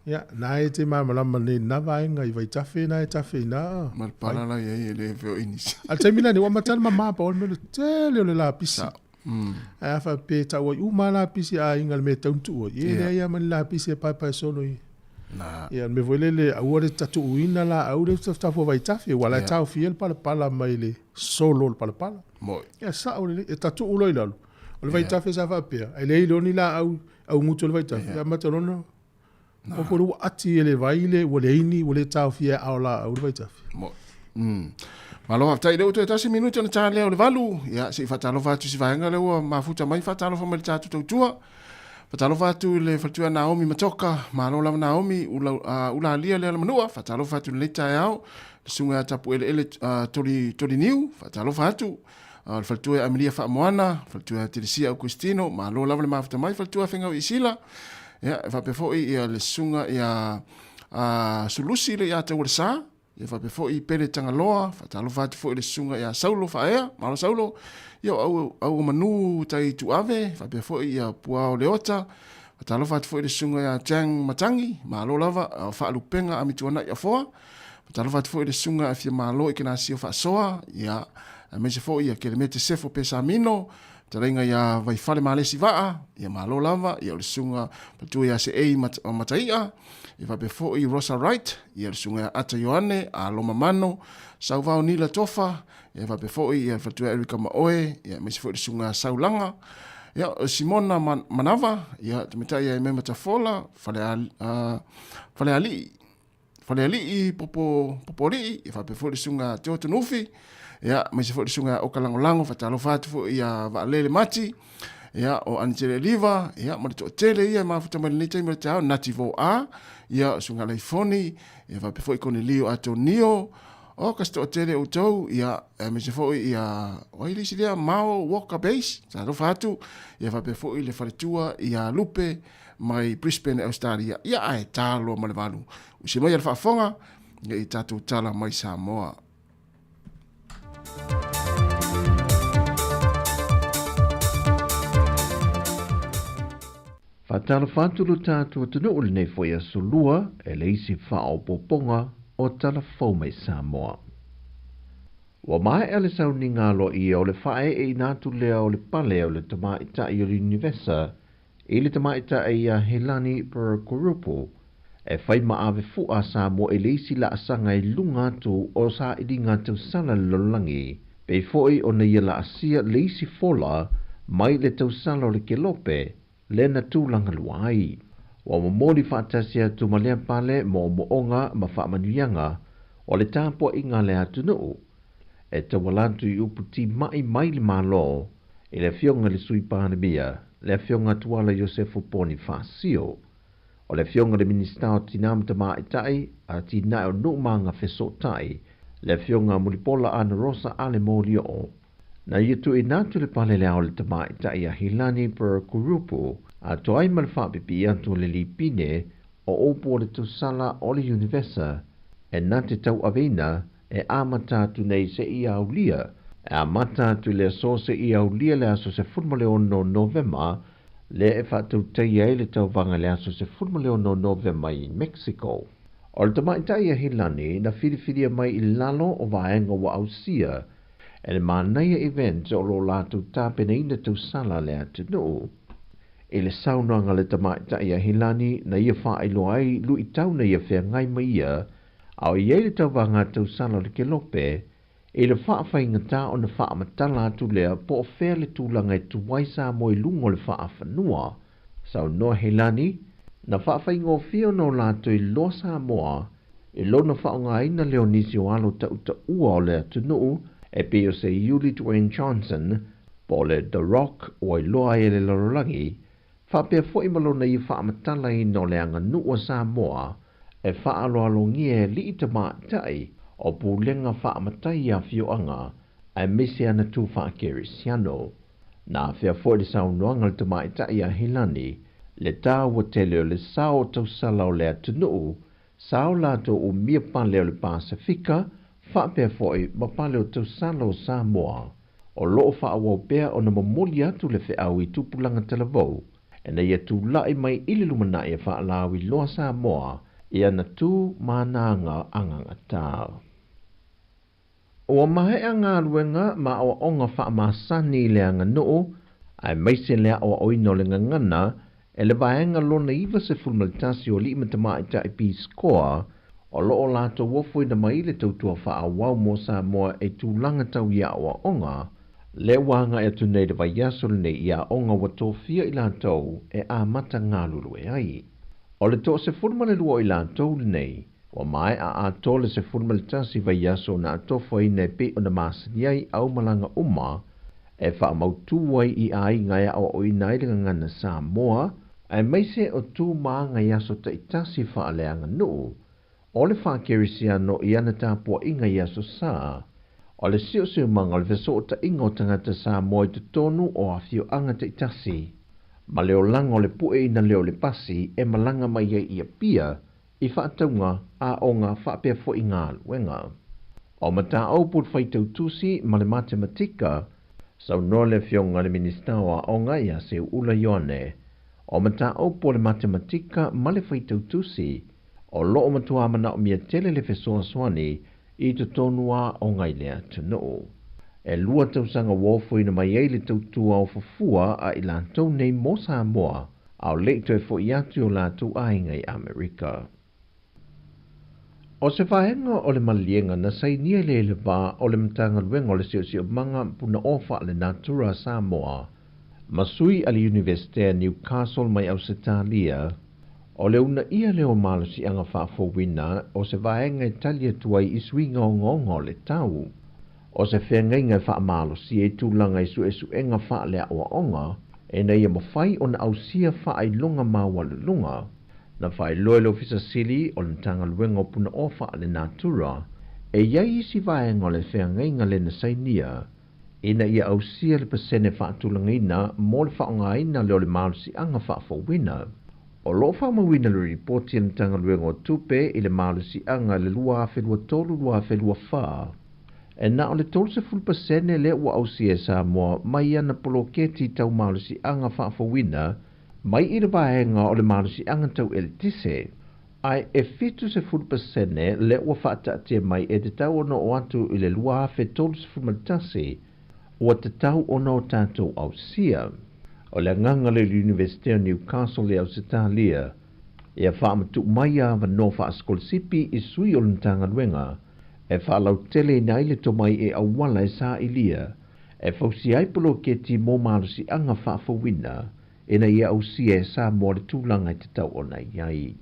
[SPEAKER 1] Ia, na e te malama ne na vaenga i vai tafe na e tafe na.
[SPEAKER 3] Mal palala e le veo inis.
[SPEAKER 1] Al te mila ni wa matana mama pa on mele tele le la pisi. A fa pe ta wa uma la pisi a ingal me tauntu. Ia ia man la pisi e pai solo i. Ia me voile le au le tatu uina la au le tafo vai tafe wala tau fiel pala mai le solo pala.
[SPEAKER 3] Moi.
[SPEAKER 1] Ia sa o le tatu ulo ilalu. O le vai tafe sa fa pe. Ai le iloni la au mutu le vai tafe. Ia matalona. O polu ati ele vaile wale ini wale tau fia au la au le vai tafe.
[SPEAKER 3] Moi. Malo aftai leo to tasi minuto na tale o le valu. Ia se fatalo fatu si vaenga leo mafuta mai fatalo fa mai tatu tua. Fatalo fatu le fatua Naomi Matoka, malo la Naomi ula lia le manua, fatalo fatu le taiao, le sunga tapu ele tori niu, fatalo fatu, le fatua Amelia Faamoana, fatua Teresia Augustino, malo la le mafuta mai fatua fenga isila. Ya, fa pefo ia le sunga ia sulusi le ia te sa. Ia fa pefo I pele tangaloa, fatalo fatu fo le sunga ia Saulo faea, malo Saulo. Ia au manu tai tuave, fa pefo ia puao leota. Fatalo fatu fo le sunga ia Jang Matangi, malo lava fa lupenga amituana ia foa. Fatalo fatu fo le sunga afia malo ikena sio fa soa, ia mese fo ia kelemete sefo pesa mino. Taringa ia vai fale malesi vaa, ia malo lava, ia le sunga patu ia se ei mataia. Ia fa pefo I Rosa Wright, ia le sunga ata Yohane, a loma mano, sauvao nila tofa, ia fa pefo ia fatua Erika Maoe, ia mese fo le sunga saulanga. Ia Simona Manava, ia tamita ia me matafola, fale ali popori, ia fa pefo le sunga Teotonufi. Ya, mese fo sunga o kalangolango fatalo fatu fo ia valele mati. Ya, o Angela Liva, ya mo to tele ia mafuta malite mo tao nativo a, ya sunga leifoni, ya va pefo ikonelio atonio. O kasto tele o tou, ya mese fo ia oili sidia Mao Walker Base, talo fatu, ya va pefo ile faletua ia Lupe mai Brisbane Australia. Ya ai talo mo le valu. Usimo ia fa fonga, ya tatu tala mai Samoa.
[SPEAKER 7] Fatalo fatulu tātua tunu uli nei foia sulua e leisi whao poponga o tala mai Samoa. Wa mai ele sau ni ngalo I o le whae e nātu lea o le pale o le tama ita I o le Univesa I le tama ita e a Helani Parakurupu e whai maawe fua Samoa e leisi la asanga I lunga tu o sa idi ngātu sala lolangi pe foi o nei la asia leisi fola mai le tau sala o le kelope lena tūlanga luai. Wa mamori whaatasia tu malea pale mo moonga ma whaamanuianga o le tāpua inga le atunuu. E tawalantu I uputi mai le malo I le fionga le sui pānebia le fionga tuala Josefo Bonifasio. O le fionga le minister o tina mtama itai, a tina o nuumanga fesotai, le fionga mulipola ana rosa ale molio o. Na yetu inatu le pale le le tama itai a Hilani per Kurupu, a toai malfa pipi antu le lipine o opo le tusala o le Univesa, e nate tau avena e amata tu nei se ia aulia, e amata tu le so se ia aulia le aso se fulma le ono Novema, le e whātou teia e le tau vanga le aso se fulma le ono Novema i Mexico. O le tama itai a Hilani na whiriwhiria mai i lalo o vaenga wa ausia, e le mānaia event o lo lātou tāpena ina tau sala le atu nuu. E le saunanga le tama itai a Hilani na ia whaelo ai lu i tau na ia whea ngai mai ia, au i le tau vanga tau sala le kelope, e le whaafai o na whaamatala atu lea po o whea le tūlanga e tuwaisa mo i lungo le whaafanua. Sau noa Hilani, na whaafai ngō whio no lātou i losa moa, e lona whaonga ina Leonisi o alo ta uta ua o le atu nuu, e pe o se Yuli Dwayne Johnson, po le The Rock o i loa e le lorolangi, whapea fwoi malona i whaamatala i no le anga nuu sa moa, e whaaloalongia li i tama tai, o pūlenga whaamatai a whioanga, ai mese ana tū whaakerisiano. Nā whia fwoi le saunoanga le tama itai a Hilani, le tāua tele o le sao tau sala o le atu nuu, sao lato o mia pale o le Pasifika, whapea fwoi ma pale o tau sala o Samoa, o loo whaawau pea o na mamoli atu le whiau i tupulanga televou, e na ia tū lai mai ili lumana e whaalawi loa Samoa, i ana tū mānanga anganga tā. O mahe anga luenga ma o onga whaamasani le anga noo, ai maise lea o oino le ngangana, e le vaenga lona iwa se fulmalitasi o li matama ita i Peace Corps, o loo lato wofoi na mai le tautua whaawau mo Samoa e tūlanga tau ia o onga, le wanga e tunei de vaiaso le nei ia onga watofia i latou e a mata ngalulu e ai. O le to se fulma le lua i latou le nei, wa mai a tole se fulma le tasi vaiaso na atofo i ne pe o na masaniai au malanga uma, e wha mautu wai i ai ngai o oi nai le ngana Samoa, ai meise o tū maa ngai aso ta i tasi wha aleanga nuu, o le wha kerisiano i ana tāpua i ngai aso saa, o le sio manga le veso o ta ingo tangata Samoa i te tonu o a fio anga ta i tasi, ma leo langa o le pue ina leo le pasi e malanga mai i a pia, i whaataunga a o ngā whaapea fo i ngā luenga. O mata au put whaitau tusi ma le matematika, sau noa le fionga le ministawa o ngai a se ula Ioane, o mata au po le matematika ma le whaitau tusi, o loo matua mana o mia tele le fesoa swani i te tonua o ngai lea tunu. E lua tausanga wofo ina mai eile tautua o fufua a i lantou nei mo Samoa, au leito e fo i atu o latu ai ngai Amerika. O se whaenga o le malienga na sainia le wā o le mtanga luenga o le sio manga puna ofa le Natura Samoa, masui ali Universitea Newcastle mai Ausitalia, o le una ia leo malusi anga whaafowina o se vaenga Italia tuai i swinga o ngongo le tau. O se whenga inga whaamalusi e tūlanga i su enga wha lea o onga, e na ia mawhai o na ausia wha ai lunga mawalu lunga, na whai loelo fisa sili o le tanga luenga o puna ofa le Natura, e iai isi vaenga o le whenga inga le na sainia, ina ia ausia le pasene whaatulanga ina mo le whaonga ina leo le malusi anga whaafowina. O lo whamawina le ripoti na tanga luenga o tupe i le malusi anga le lua awhelua tolu lua awhelua wha. E na o le 30% le ua ausia e Samoa mai ana poloketi tau malusi anga whaafowina, mai i le vaenga o le malusi anga tau elitise. Ai e 50% le ua whaatatia mai e te tau ono o atu i le lua awhe 30% ua te tau ono o tātou ausia. O le nganga le Universitea Newcastle le Ausitalia, e a whaamatu mai a wano whaaskolsipi i sui o lantanga luenga, e whaalau tele na ile to mai e awala e sa ilia, e fausi aipolo ke ti mō malusi anga whaafawina, e na ia ausia e sa mo le tūlanga i te tau o na iai.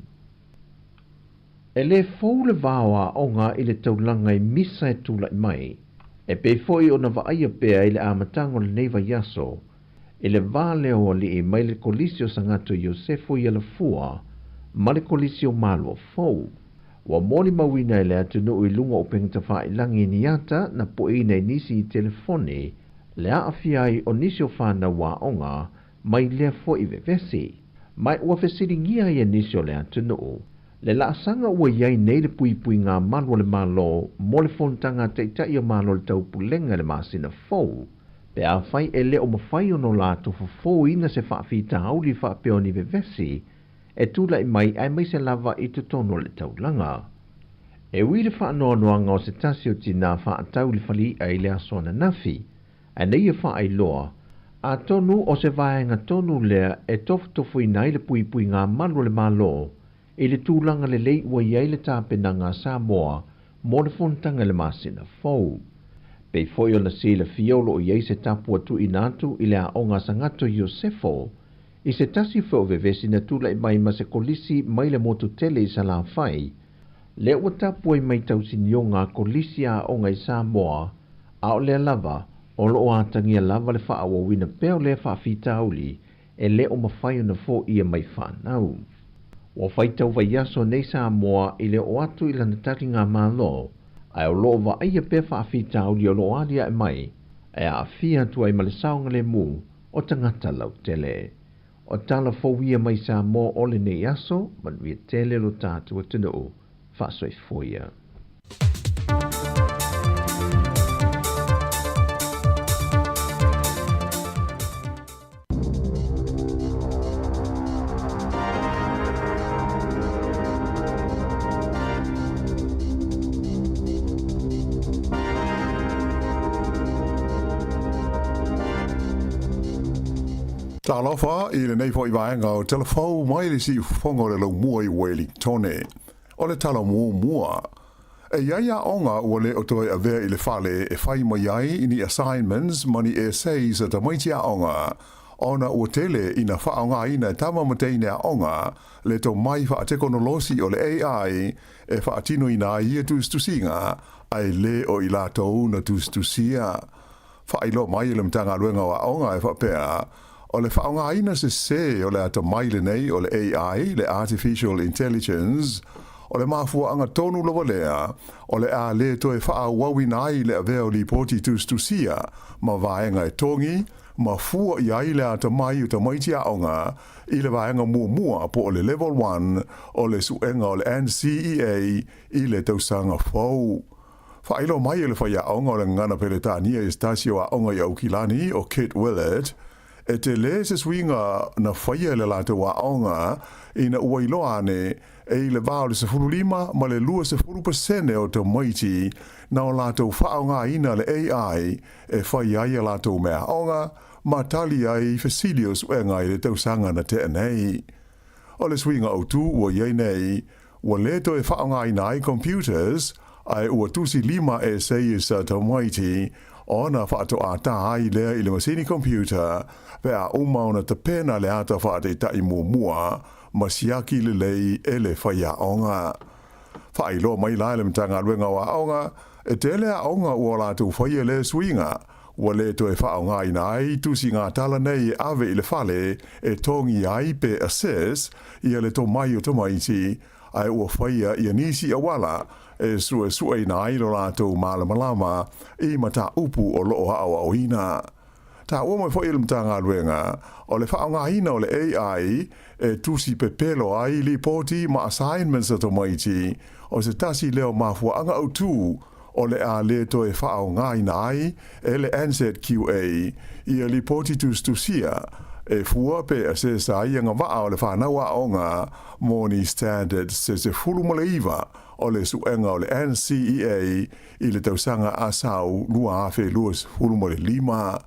[SPEAKER 7] E le fau le vāwa o ngā i le taulanga i misa e tūla i mai, e pe foi o na vaaia pea i le amatango le neiva yaso, e le vale o li e mai le kolisio sangato Iosefo i ala fua, ma le kolisi o malo fou. Wa moli mawina le atunu I lunga o pengtawha ilangi ni ata na po nei nisi I telefone le aafia I o nisi o whana wa onga mai lea fo I vevesi. Mai ua fesiringia I nisi o le atunu. Le laasanga ua iai nei le pui ngā malo le malo mo le fontanga teitai o malo le taupulenga le masina fou. Pe a fai ele o mawhai o no lato fo ina se whaafita hauli whaapeoni vevesi e tula I mai ai mai se lava I tutono le taulanga. E wile whaanoanoanga o se tasi o tina whaatau le whali ai le asona nafi, a nei e whaailoa, a tonu o se vaenga tonu lea e tofu I nai le pui ngā malo le malo, I le tūlanga le lei ua iai le tāpenanga Samoa, mo le fontanga le masina fou. Pei foi o na si le fiolo o iai se tapu atu I natu I le aonga sangato Iosefo, I se tasi fo vevesi na tula I mai ma se kolisi mai le motu tele I sala fai, le ua tapu I mai tausinio ngā kolisi a aonga I Samoa, a o le lava, o lo o atangia lava le faa wawina peo le faa fita auli, e le o mawhai na fo ia mai whanau. Wa whaitau vai aso nei Samoa I le o atu I lana taki ngā malo, ai o lo va ai pe fa fita auli o lo alia e mai, e a fia tu ai malesaunga le mu, o tangata lau tele. O tala fowia mai Samoa o le nei aso, man via tele lo tātua tunu, fa soi foia.
[SPEAKER 6] Tā lofa I le nei fo I vaenga o telefau mai le si fongo le lau mua I Wellingtone. O le tala mua. E iaia onga ua le otoi a vea I le fale e fai mai ai I ni assignments mani essays a tamaiti a onga. Ona ua tele I na whaonga ina e tama mateine a onga le to mai wha teknolosi o le AI e wha atino I na ia tustusinga ai le o I latou na tustusia. Wha ilo mai le mtanga luenga wa onga e wha pea o le whaonga ina se o le ata maile nei o le AI, le Artificial Intelligence, o le mafua anga tonu lawa lea, o le a le to e wha wawina ai le aveo li poti tustusia, ma vaenga e tongi, ma fua I ai le ata mai o ta maiti a onga, I le vaenga mua po o le level 1, o le suenga o le NCEA, I le tausanga fau. Whailo mai e le whaia onga o le ngana peletania e stasio a onga I Aukilani o Kit Willett, e te le se swinga na whaia le lata wa aonga I na ua iloa ane e I le vao le 15 ma le 2% o te maiti na o lata whaonga ina le AI e whaia ia lata o mea aonga ma tali ai Facilius uenga I le tausanga na te anei. O le swinga o tu ua iei nei, ua leto e whaonga ina ai computers ai ua tusi 5 e sei sa te maiti ona whaato a tā ai lea I le masini computer, pea umauna te pena le ata whaate tai mua, ma siaki le lei e le whaia onga. Whailo mai lai le mtanga luenga wa onga, e te lea onga ua lātou whaia le swinga, ua le to e whaonga ina ai, tusi ngā tala nei e ave I le fale, e tongi ai pe assess, ia le to mai o to maiti, ai ua whaia I nisi awala, e sue ina ai lo lātou malama I mata upu o loo hao o ina. Ta ua mai fo ilum tanga luenga, o le whaonga ina o le AI, e tusi pepelo ai li poti ma assignments ato maiti, o se tasi leo mafua anga au tu, o le a le to e whaonga ina ai, e le answer QA, ia li poti tustusia, e fua pe a se sa ia nga waa o le whanaua onga, moni standards se fulu mo le iwa, o le suenga o le NCEA I le tausanga asau lua afe luas fulu mo le 5.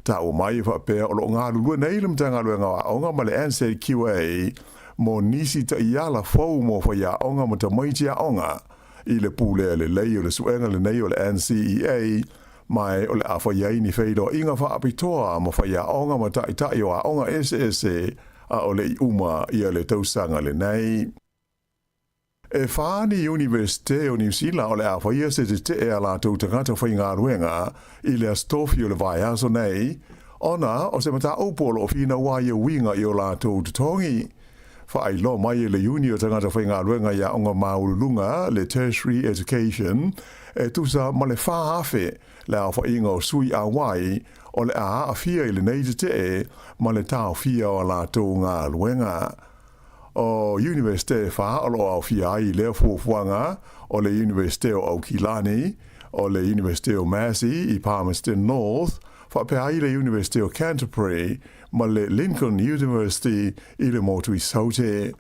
[SPEAKER 6] Ta o mai whapea o lo ngā lua nei le mtanga luenga wa onga ma le NCQA mo nisi ta iala fau mo whaia onga ma ta maiti a onga I le pule le lei o le suenga le nei o le NCEA mai o le a whaiai ni whaido inga whaapitoa ma whaia onga ma ta itai o a onga SSA a o le uma I le tausanga le nei. E whaani Universite o New Zealand o le a whaia se te e a lātou tangata whai ngā ruenga I le astofi o le vai aso nei, ona o se mata opolo o whina waia winga I o lātou tutongi. Wha ai lo mai le uni o tangata whainga luenga ia onga maulunga le tertiary education tu sa ma le wha awhi le a whainga o sui a wai o le a awhia i le neite te ma le tau whia o la tō ngā luenga. O Universite wha o lo a whia i lea fuafuanga o le Universite o Aukilani o le Universite o Massey i Palmerston North wha pēa i le University of Canterbury ma le Lincoln University i le motu i saute.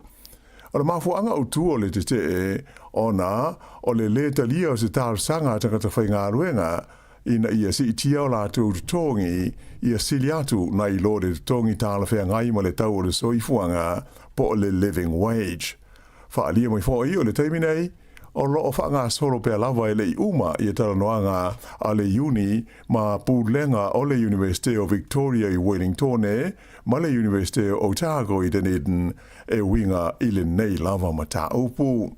[SPEAKER 6] O le mafuanga o tu o le te ona o le le talia o se tāru sanga tangata whainga ruenga ina ia si itia o la tu tongi ia sili atu na i lore tongi tāla whea ngai ma le tau o le soifuanga po o le living wage. Wha alia mai fōi o le teiminei o loo whaanga solo pēr lawa e le i uma i tala noanga a le uni ma pūlenga o le University of Victoria i Wellington ma le University of Otago i Dunedin e winga i le nei lava ma tā upu.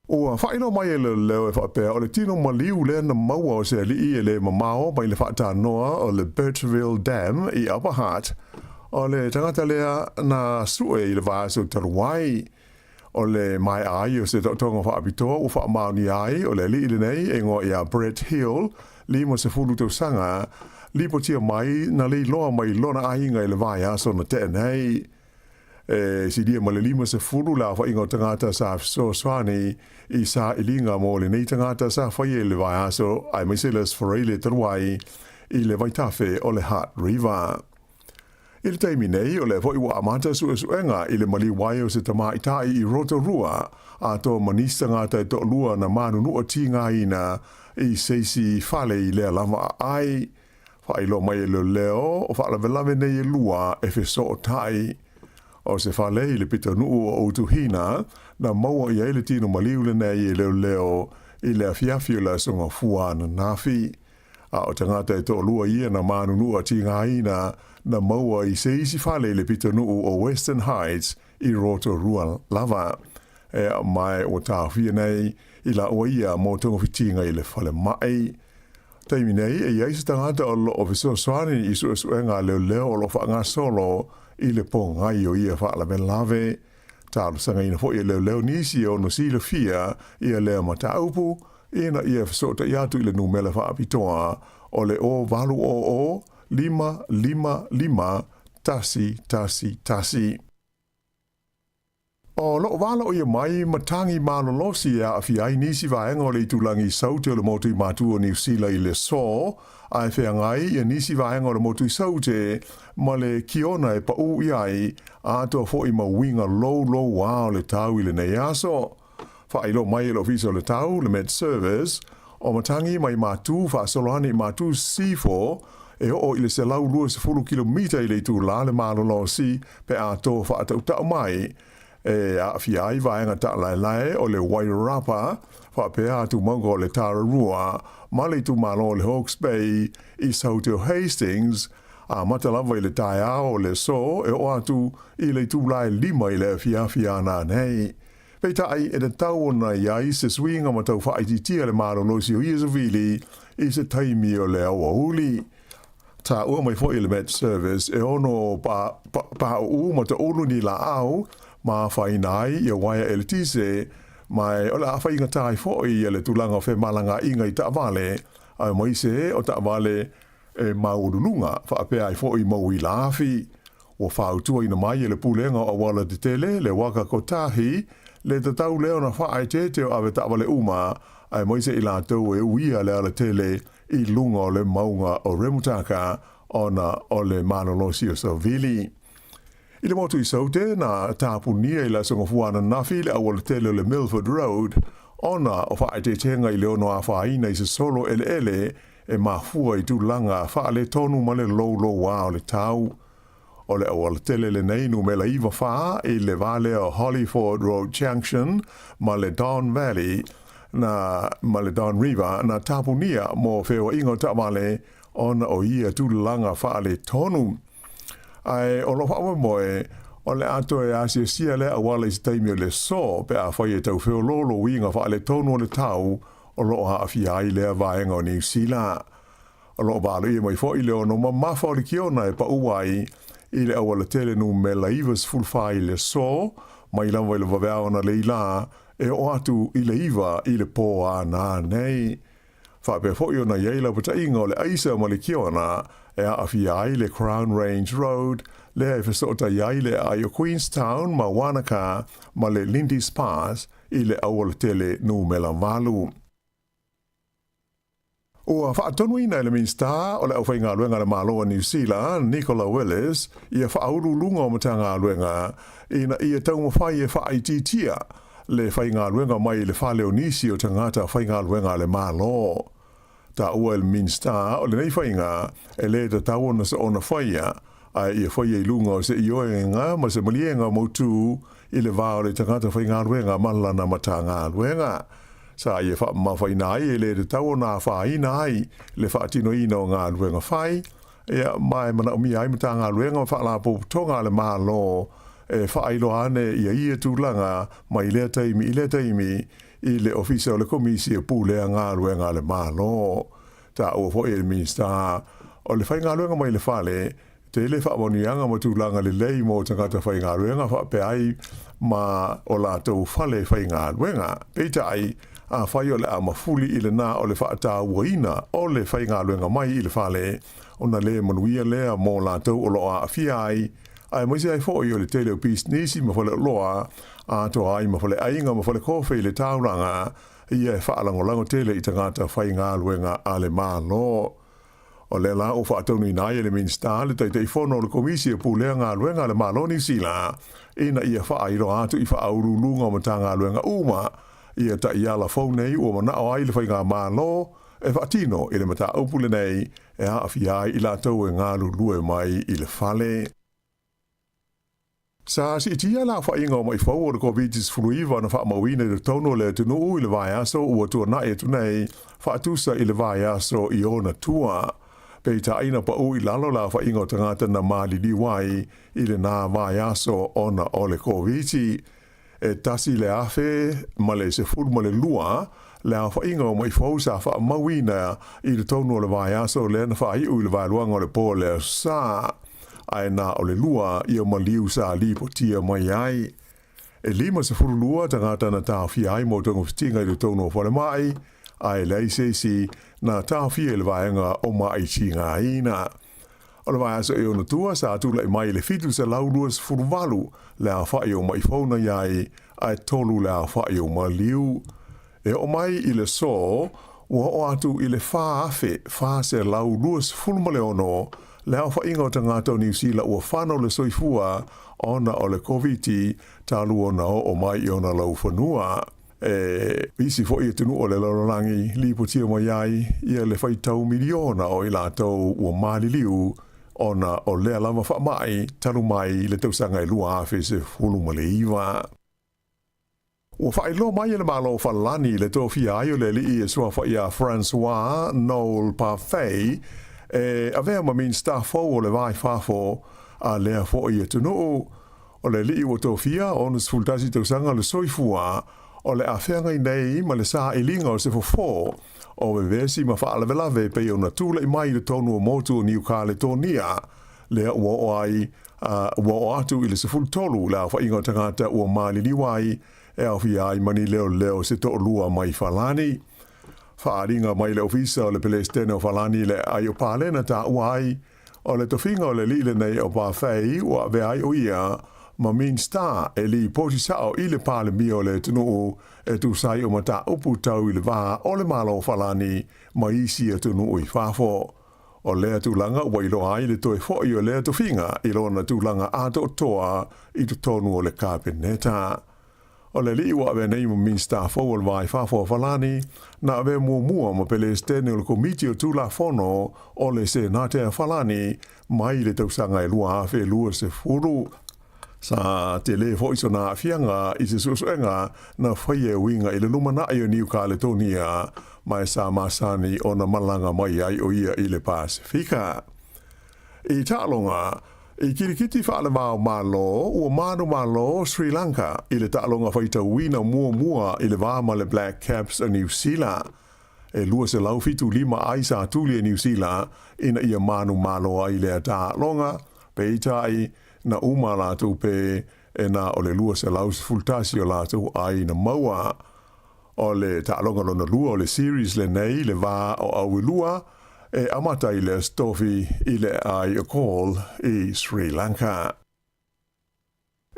[SPEAKER 6] O whaino mai e le leo e whapea o le tino maliu le na maua o se ali i e le mamao mai le whaata noa o le Berteville Dam i Upper Hutt o le tangata lea na sue i le vāsu taruai. O le mai ai o se tonga whaapitoa o whaamauni ai o le li ile nei e ngō ia Brett Hill li mo se fulu tau sanga li po tia mai na li loa mai lona ainga i le vai aso na te nei si dia ma le lima se fulu la wha ingo tangata sa so swani i sa ilinga mo le nei tangata sa whai e le vai aso ai Miselas Whareile taruai i le vaitafe o le Hutt River. I le taimi nei o le foi wa amata suenga i le mali wai o se tama itai i Rotorua a to manisa ngata to lua na manu nu o tinga ina i seisi fale i le lava ai fa ilo mai le leo o fa la velave nei lua e fe so tai o se fale i le pita nu o utuhina na maua i ele tino mali ule nei i le leo i le afiafi la songa fua na nafi a o tangata to lua i na manu nu o tinga ina na maua i seisi fale le pitanu o Western Heights i Rotorua lava. E mai o tāwhia nei i la oia mō tonga whitinga i le fale mai. Taimi nei e iaisa tangata o lo ofiso swani i suenga leo o lo whaanga solo i le pongai o ia whaala me lave. Tālu sanga ina fo i leo nisi o no sila fia i a leo mataupu ina ia fisota i atu i le numele whaapitoa o le o valu o 555 tasi. O lo wala o ia mai matangi malolosi a awhiai nisi vaenga o le tulangi saute o le motu i matu o New Zealand i le so, a e whengai i nisi vaenga o le motu i saute, ma le kiona e pa u iai, a toa fo i mawinga low wa o le tau i le nei aso. Fa ilo mai e lo viso le tau, le Med Service, o matangi mai matu fa solani matu C4, e o ile se lau lua se fulu kilomita i le tu la le malolo si pe a tō whaatau tau mai e a fiai vaenga ta lai o le Wairarapa wha pe a tu mongo le Tararua ma le tu malo le Hawke's Bay i Sauti o Hastings a matalawa i le taia o le so e o atu i le tu lai lima i le fia na nei. Peita ai e le tau na iai se swinga ma tau whaititia le malolo si o Iasavili i se taimi o le awa uli. Ta ua mai fo i le Met Service e ono pa u ma ta ulu ni la au ma whainai i a waia e le tise mai o le a whainga tai fo i le tulanga o whe malanga inga i ta vale a mai se o ta vale e maurulunga wha apea i fo i mau i la afi o whautua ina mai e le pulenga o wala te tele le waka kotahi le tatau leo na wha ai te o ave ta vale uma a mai se i la tau e uia le ala tele i lunga o le maunga o Remutaka ona o le malolosi o Savili. I le motu i saute na tāpunia i la songofuana nafi le awala tele o le Milford Road ona o whaetetenga i le ono a whaina i se solo ele e mafua i tūlanga wha le tonu ma le low wa o le tau. O le awala tele le neinu me la iwa wha i le vale o Hollyford Road Junction ma le Don Valley na male Don River na tapunia mo feo ingo tamale ona o ia tūlanga whaale tonu. Ai o lo whaama moe o le ato e asia sia le awala i taimi o le so pe a whaia tau feo lolo winga whaale tonu o le tau o lo ha awhiai lea vaenga o New Zealand. O lo balo i mai fo i leo no mamafa o le kiona e pa uai i le awala tele nu me laivas fulfai le so, mai lama le vavea na leila, e o atu i le iwa i le po a nā nei. Whapea fo i o na yeila pata inga o le aisa ma le kiona, e a awhi ai le Crown Range Road, le e whasota iai le ai o Queenstown ma Wanaka ma le Lindy's Pass i le awala tele nu me la malu. Ua whaatonu ina Elminster o le au whainga luenga le Maloa New Zealand, Nicola Willis, ia whaauru lunga o matanga luenga, ina ia tau mawhai e whaititia le whainga luenga mai le whaleo nisi o tangata whainga luenga le Malo. Ta ua Elminster o le nei whainga e le ta tau na sa ona whaia, a ia whaia i lunga o se ioenga ma se malienga mautu i le vao le tangata whainga luenga malana matanga luenga. Sa ia wha mawhaina ai e le te tau nā whaina ai le whaatino ina o ngā luenga whai. Ia mai mana umi ai mata ngā luenga wha la pōputonga le mālo e whailo ane ia tūlanga mai i le taimi i le ofisa o le komisi e pūlea ngā luenga le mālo. Ta ua fo e Elminster o le whai ngā luenga mai le whale te le whaamonianga ma tūlanga le lei mo tangata whai ngā luenga wha pe ai ma o la tau whale whai ngā luenga. Peita ai a whai o le a mafuli i le nā o le whaata uaina o le whai ngā luenga mai i le whale o na le manuia lea mō lātou o loa a whia ai ai maise ai fo i o le tele o pis nisi ma whale loa a to ai ma whale ainga ma whale kofe i le tauranga ia e whaalangolango tele i tangata whai ngā luenga a le mālo. O le la o whaataunu i nai Elminster le taitei whono le komisi e pūlea ngā luenga le Malo New Zealand ina ia whaairo atu i whaauru lunga o mata ngā luenga uma ia ta iala fau nei o mana o ai le whai ngā mālo e whaatino i le mata aupule nei e a awhiai i la tau e ngā lulue mai i le whale. Sa si tia la whainga o mai fau o le COVID-19 na whaamawina i le tono le tunu i le vai aso ua tua na e tunei whaatusa i le vai aso i ona tua. Pei ta aina pa ui lalo la whainga o tangata na maali liwai i le nā vai aso ona o le COVID-19. E tasi le afe ma le se fulu ma le lua le a whainga o mai fausa wha mawina i le tonu o le vai aso le na wha iu i le vai luanga o le po le sa ai na o le lua i o maliu sa lipo tia mai ai. E lima se fulu lua tangata na tawhi ai mo tongo fitinga i le tonu o whale mai ai le isesi na tawhi e le vaenga o mai tinga ina. O le vai aso e ona tua sa atula i mai le fitu se lauluas furuvalu le a whai o mai fauna iai ai tolu le a whai o maliu. E o mai i le so, ua o atu i le wha afe, wha se lauluas fulmale ono, le a whai inga o tangata o New Zealand ua whanau le soifua ona o le COVID talu ona o mai i ona lau whanua. E isi fo i tunu o le lalorangi lipo tia mai ai ia le whai tau miliona o i la tau ua maliliu ona o lea lama wha mai talu mai le tausanga i lua afe se hulu male iwa. Ua whai lo mai le malo whalani le tō fia ai o le li e sua whai a François Noel Parfait e avea ma min stafo o le vai whafo a lea fo i tunu o le li o tō fia o nus fultasi tausanga le soifua o le awhenga i nei ma le saa i linga o se fofo o we vesi ma whaalawelawe pe o na tūla i mai le tonu o motu o New Caledonia le ua o ai ua o atu i le sefulu tolu le a whainga o tangata ua maali liwai e au fi ai mani leo se to lua mai whalani. Whaaringa mai le ofisa o le Palestine o whalani le ai o pālena ta uai o le tofinga o le lile nei o pāwhei ua ve ai o ia ma min star e li poti sao i le pale mio le tunu e tu sai o mata upu tau i le vā o le malo whalani ma isi e tunu i whafo. O lea tūlanga ua ilo ai le toi fo i o lea tofinga i lona tūlanga ato toa i tu tonu o le kāpeneta. O le li ua ave nei mo min star fo o le vai whafo whalani na ave mua ma Palestine o le komiti o tūla fono o le se nate a whalani mai le tausanga e lua afe lua se furu. Sa te le fo iso na fianga i se susuenga na whaie winga i le lumana i o New Caledonia mai sa masani o na malanga mai ai o ia i le Pasifika. I tālonga, i kirikiti whaale mao malo, ua manu malo Sri Lanka i le tālonga whaita wina mua i le vāma le Black Caps a New Zealand. E lua se lau fitu lima ai sa tuli a New Zealand ina ia manu malo ai le tālonga, pe itai na uma lātou pe e na o le lua se laus fultasi o lātou ai na maua o le ta'alonga lona lua o le series le nei le vā o au lua e amata i le stofi i le ai o call i Sri Lanka.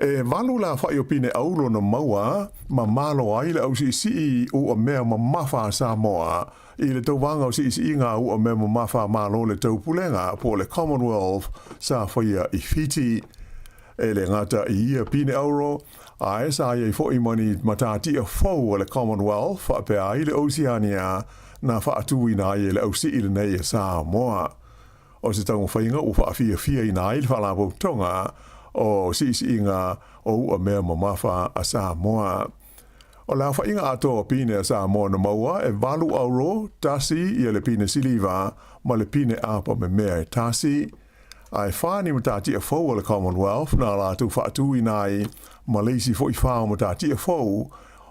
[SPEAKER 6] E walu la whai o pine aulo na maua ma malo ai le au si o a mea ma mawha Samoa i le tau wanga o si ngā o a mea ma mawha malo le tau pulenga po le Commonwealth sa whaia i Fiji. E le ngata i ia pine auro a e sa ia i fo i mani matati a fau o le Commonwealth wha pe ai le Oceania na wha atui na i le au si le nei e Samoa. O se tau whainga o wha fia i na i le whalabo tonga o si ngā o a mea ma mawha a Samoa. O la whainga ato pine a Samoa na maua e walu auro tasi i le pine siliva ma le pine apa me mea e tasi. Ai whāni matati a fau o le Commonwealth na rātou whaatui nai ma leisi fo i whāo matati a fau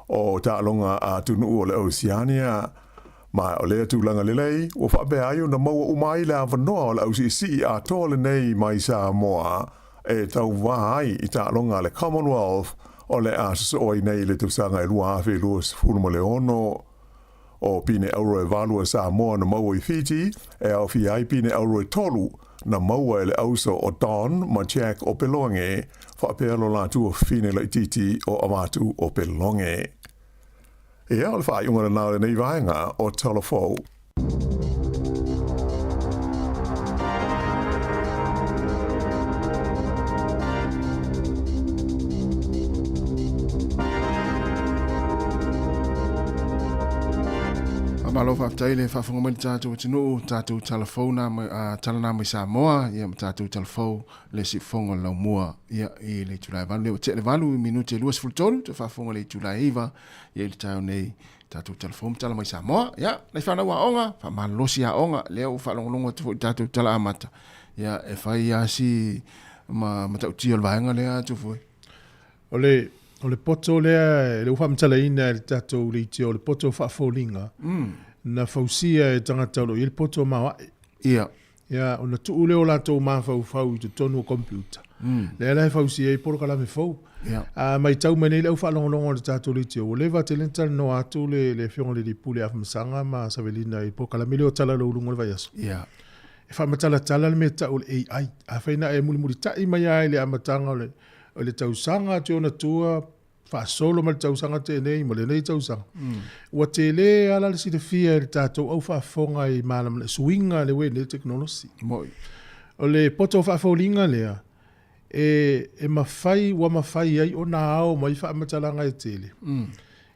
[SPEAKER 6] o tālonga a tunu o le Oceania. Mai o lea tūlanga lelei, o whape aio na maua umai la wanoa o le OCC a tōle nei mai Samoa e tau wāai i tālonga le Commonwealth o le asus oi nei le tūsanga e lua awhi luas fulma le ono. O pine auro e valua Samoa na maua i Fiji e au fi ai pine auro e tolu na maua e le auso o Don ma Jack o Pelonge whape alo la tua fine le titi o amatu o Pelonge. E au le whaai unga na nāre nei vaenga o Talafou.
[SPEAKER 3] Malo whaftai le whafunga mani tātou tinu, tātou Talafou talana mai Samoa, ia ma tātou Talafou le si whonga lau mua, ia i le tulai valu, leo te le valu minute luas fultolu, te whafunga le tulai iwa, ia i le tau nei tātou Talafou tala mai Samoa, ia, le whanau a onga, whamalosi a onga, leo whalongolonga tu tātou tala amata, ia e whai a si ma tau tia le vaenga lea tu fui.
[SPEAKER 1] O le poto lea, le ufa mtala ina le tatou le iti o le poto whaafolinga. Na fausia e tangata lo, i le poto mawai.
[SPEAKER 3] Ia.
[SPEAKER 1] Ia, o na tuu leo latou mawhau i te tonu o computer. Le ala e fausia i poro kalame fau.
[SPEAKER 3] Ia.
[SPEAKER 1] Mai tau mene le ufa longo le tatou le iti o. Leva te lentala no atu le fionga le lipu le afmasanga ma savelina i poro kalame leo tala lo ulungo le vaiaso.
[SPEAKER 3] Ia.
[SPEAKER 1] E whamatala tala le meta o le AI. A whaina e muli tai mai ai le amatanga o le tausanga te ona tua whaasolo ma le tausanga te nei, ma le nei tausanga. Ua te le ala le sida fia le tātou au whaafonga i mālam le swinga le wene teknolosi.
[SPEAKER 3] Moi.
[SPEAKER 1] O le poto whaafolinga lea, e mawhai, ua mawhai ai o nā ao mai whaamatalanga e tele.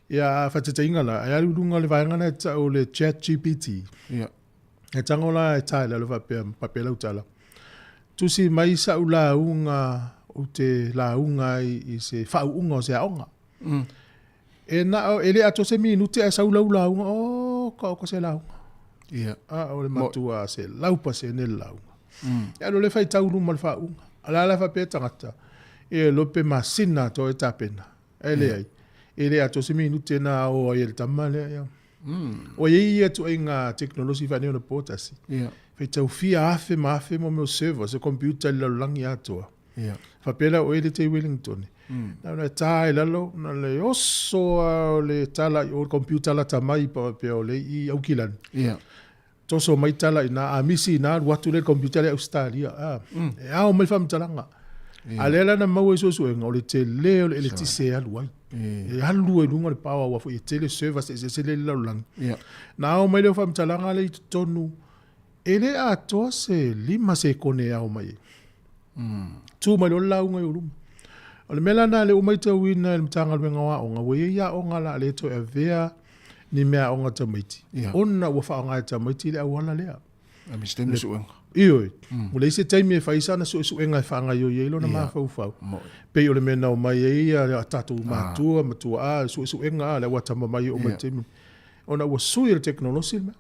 [SPEAKER 1] Ia whatetainga la, ai alurunga le vaengana e ta o le chat GPT.
[SPEAKER 3] Ia.
[SPEAKER 1] E tangola e taile le papela utala. Tusi mai sa ula unga o te launga i se whauunga o se aonga. E na o ele ato se minute a sa ula unga, o ka o se launga.
[SPEAKER 3] Ia.
[SPEAKER 1] O le matua se laupa se ne launga. E alo le fai tauru ma le whaunga. Ala la fa pe tangata. E lope masina to e tapena. Ele ai. Ele ato se minute na o e le tamale ia. O ye atu inga teknolosi fa ne ona potasi.
[SPEAKER 3] Ia.
[SPEAKER 1] Fai tau fia afe ma afe mo meu server se computer la langi atoa.
[SPEAKER 3] Ia.
[SPEAKER 1] Fa pela o ele te Wellington. Na tai lalo na le oso le tala o computer la tamai pa pe o le I aukilan.
[SPEAKER 3] Ia.
[SPEAKER 1] Toso mai tala ina amisi na watu le computer le Australia. E ao mai fam talanga. Alela na mau so so ngol te le o le tise aluai. E halu e lunga le pawa wa fo e tele service se le lang.
[SPEAKER 3] Ia.
[SPEAKER 1] Na o mai le fam talanga le tonu. Ele a to se lima se kone ao mai. Tu mai lo launga i uruma. O le mela na le umai te wina le mtanga le ngawa o ngawa ia o ngala le to e vea ni mea o ngata maiti. Ona ua wha o ngata maiti le awala lea.
[SPEAKER 3] A mi stemu suenga.
[SPEAKER 1] Ioi. Mo le ise taimi e whaisa na suenga e whanga yo yeilo na maa fau. Pei o le mena o mai e ia le atatu matua a suenga le watama mai o mai taimi. Ona ua sui le teknolosi le mea.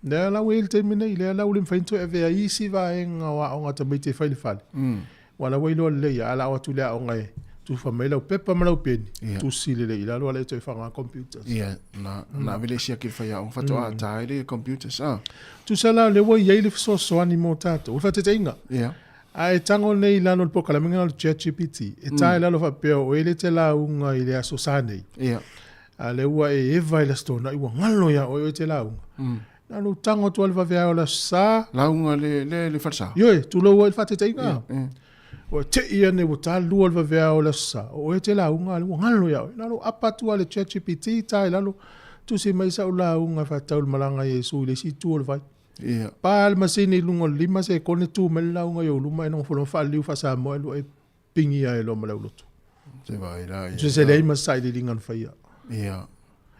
[SPEAKER 1] Lea lau e le taimi nei, lea lau le mwhainto e vea isi vaenga o ngata maiti e whaile whale. Wala wailo le ia ala o tu lea o ngai. Tu whamaila o pepa malau peni. Tu sile le ila wala e toi whanga computers.
[SPEAKER 3] Ia, na vile sia ki whai au. Whatoa tae le computers.
[SPEAKER 1] Tu sala le wai iei le so soani mō tātou. Uwha te teinga.
[SPEAKER 3] Ia.
[SPEAKER 1] Ai tango nei lano po kala minga ChatGPT. E tai lalo fa pe o ele te la unga ile aso sane.
[SPEAKER 3] Ia.
[SPEAKER 1] Ale ua e eva ile stona i ngalo ya o te la unga. Nalo tango tu alfa vea ola sa.
[SPEAKER 3] La unga le farsa.
[SPEAKER 1] Yo tu lo o fa te inga. O te ia ne o ta lu alfa vea ola sa. O te la unga le ngalo ya. Nalo apa tu ale ChatGPT tai lalo tu se mai sa la unga fa taul malanga Yesu ile si tu alfa.
[SPEAKER 3] Ia.
[SPEAKER 1] Pal masini lungo lima se kone tu mela unga yo luma ino folo fa liu fa sa mo e pingi ai lo mala lotu.
[SPEAKER 3] Se vai la.
[SPEAKER 1] Tu se lei masai di lingan fa ia.
[SPEAKER 3] Ia.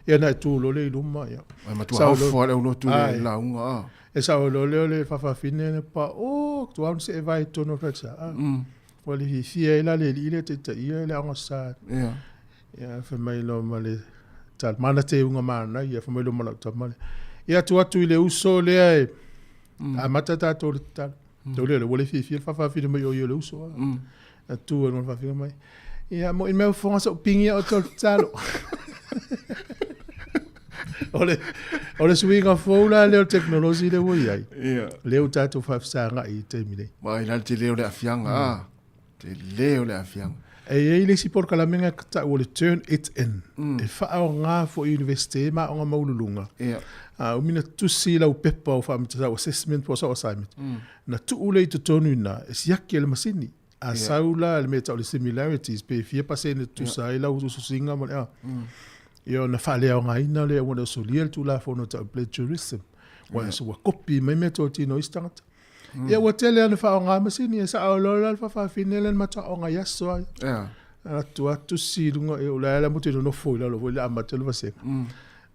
[SPEAKER 1] Ia na tu lo le luma ia.
[SPEAKER 3] Ai matua au fo le lotu le la unga.
[SPEAKER 1] E sa lo le fa fine ne pa o tu am se vai to no fa sa. Wali fi fi la le ile te ia le anga sa.
[SPEAKER 3] Ia.
[SPEAKER 1] Ia fa mai lo male tal mana te unga mana ia fa mai lo mala ta male. Ia tu atu ile uso le ai. A matata to le tal. To le wali fi fa fi mai yo le uso. A tu no fa fi mai. Ia mo in meu fonsa pingi o to talo. Ole swinga fola le technology le wo ai.
[SPEAKER 3] Ia.
[SPEAKER 1] Le tato fa sanga I te mine.
[SPEAKER 3] Mai la te leo le afianga. Te leo le afianga.
[SPEAKER 1] E ele si por kala menga ta o le turn it in. E fa o nga fo university ma o nga maululunga.
[SPEAKER 3] Ia.
[SPEAKER 1] O mina tu si la o pepa o fa mta assessment po sa assignment. Na tu ule to tonu na e si yake le masini. A saula le meta o le similarities pe fia pase ne tu sa ila o so singa mo ya. Yo na fa le o nga ina le o na so liel tu la fo no ta plagiarism. Wa so wa copy me meto tino istanga. Ia wa tele ana fa nga masini sa o lo la fa finelen mata o nga yaso.
[SPEAKER 3] Ia.
[SPEAKER 1] Tu si lunga e o la mo tino no fo la lo vo la mata lo se.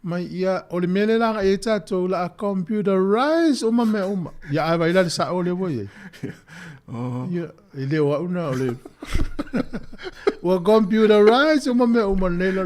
[SPEAKER 1] Mai ia o le mele la e tato la computerize o mame uma. Ia ai vai la sa o le vo ye. Ia ele o una o le. O computerize o mame uma le la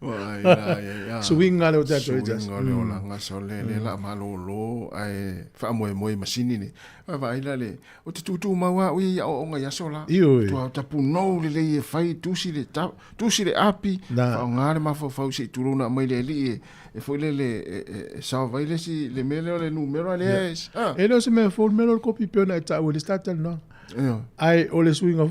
[SPEAKER 3] Wai la.
[SPEAKER 1] Swinga le o tato e just.
[SPEAKER 3] Swinga le o la nga so le la malolo ai fa mo masini ni. Vai la le. O te tutu mawa o ia o nga yaso la.
[SPEAKER 1] Io.
[SPEAKER 3] Tu ta puno le fai tu si le api. Fa nga le mafo fa si tu na mai le li e foi le sa vai le si le mele le numero le es.
[SPEAKER 1] E lo se me fo melo copy pe na ta o le startel no. Ai o le swinga.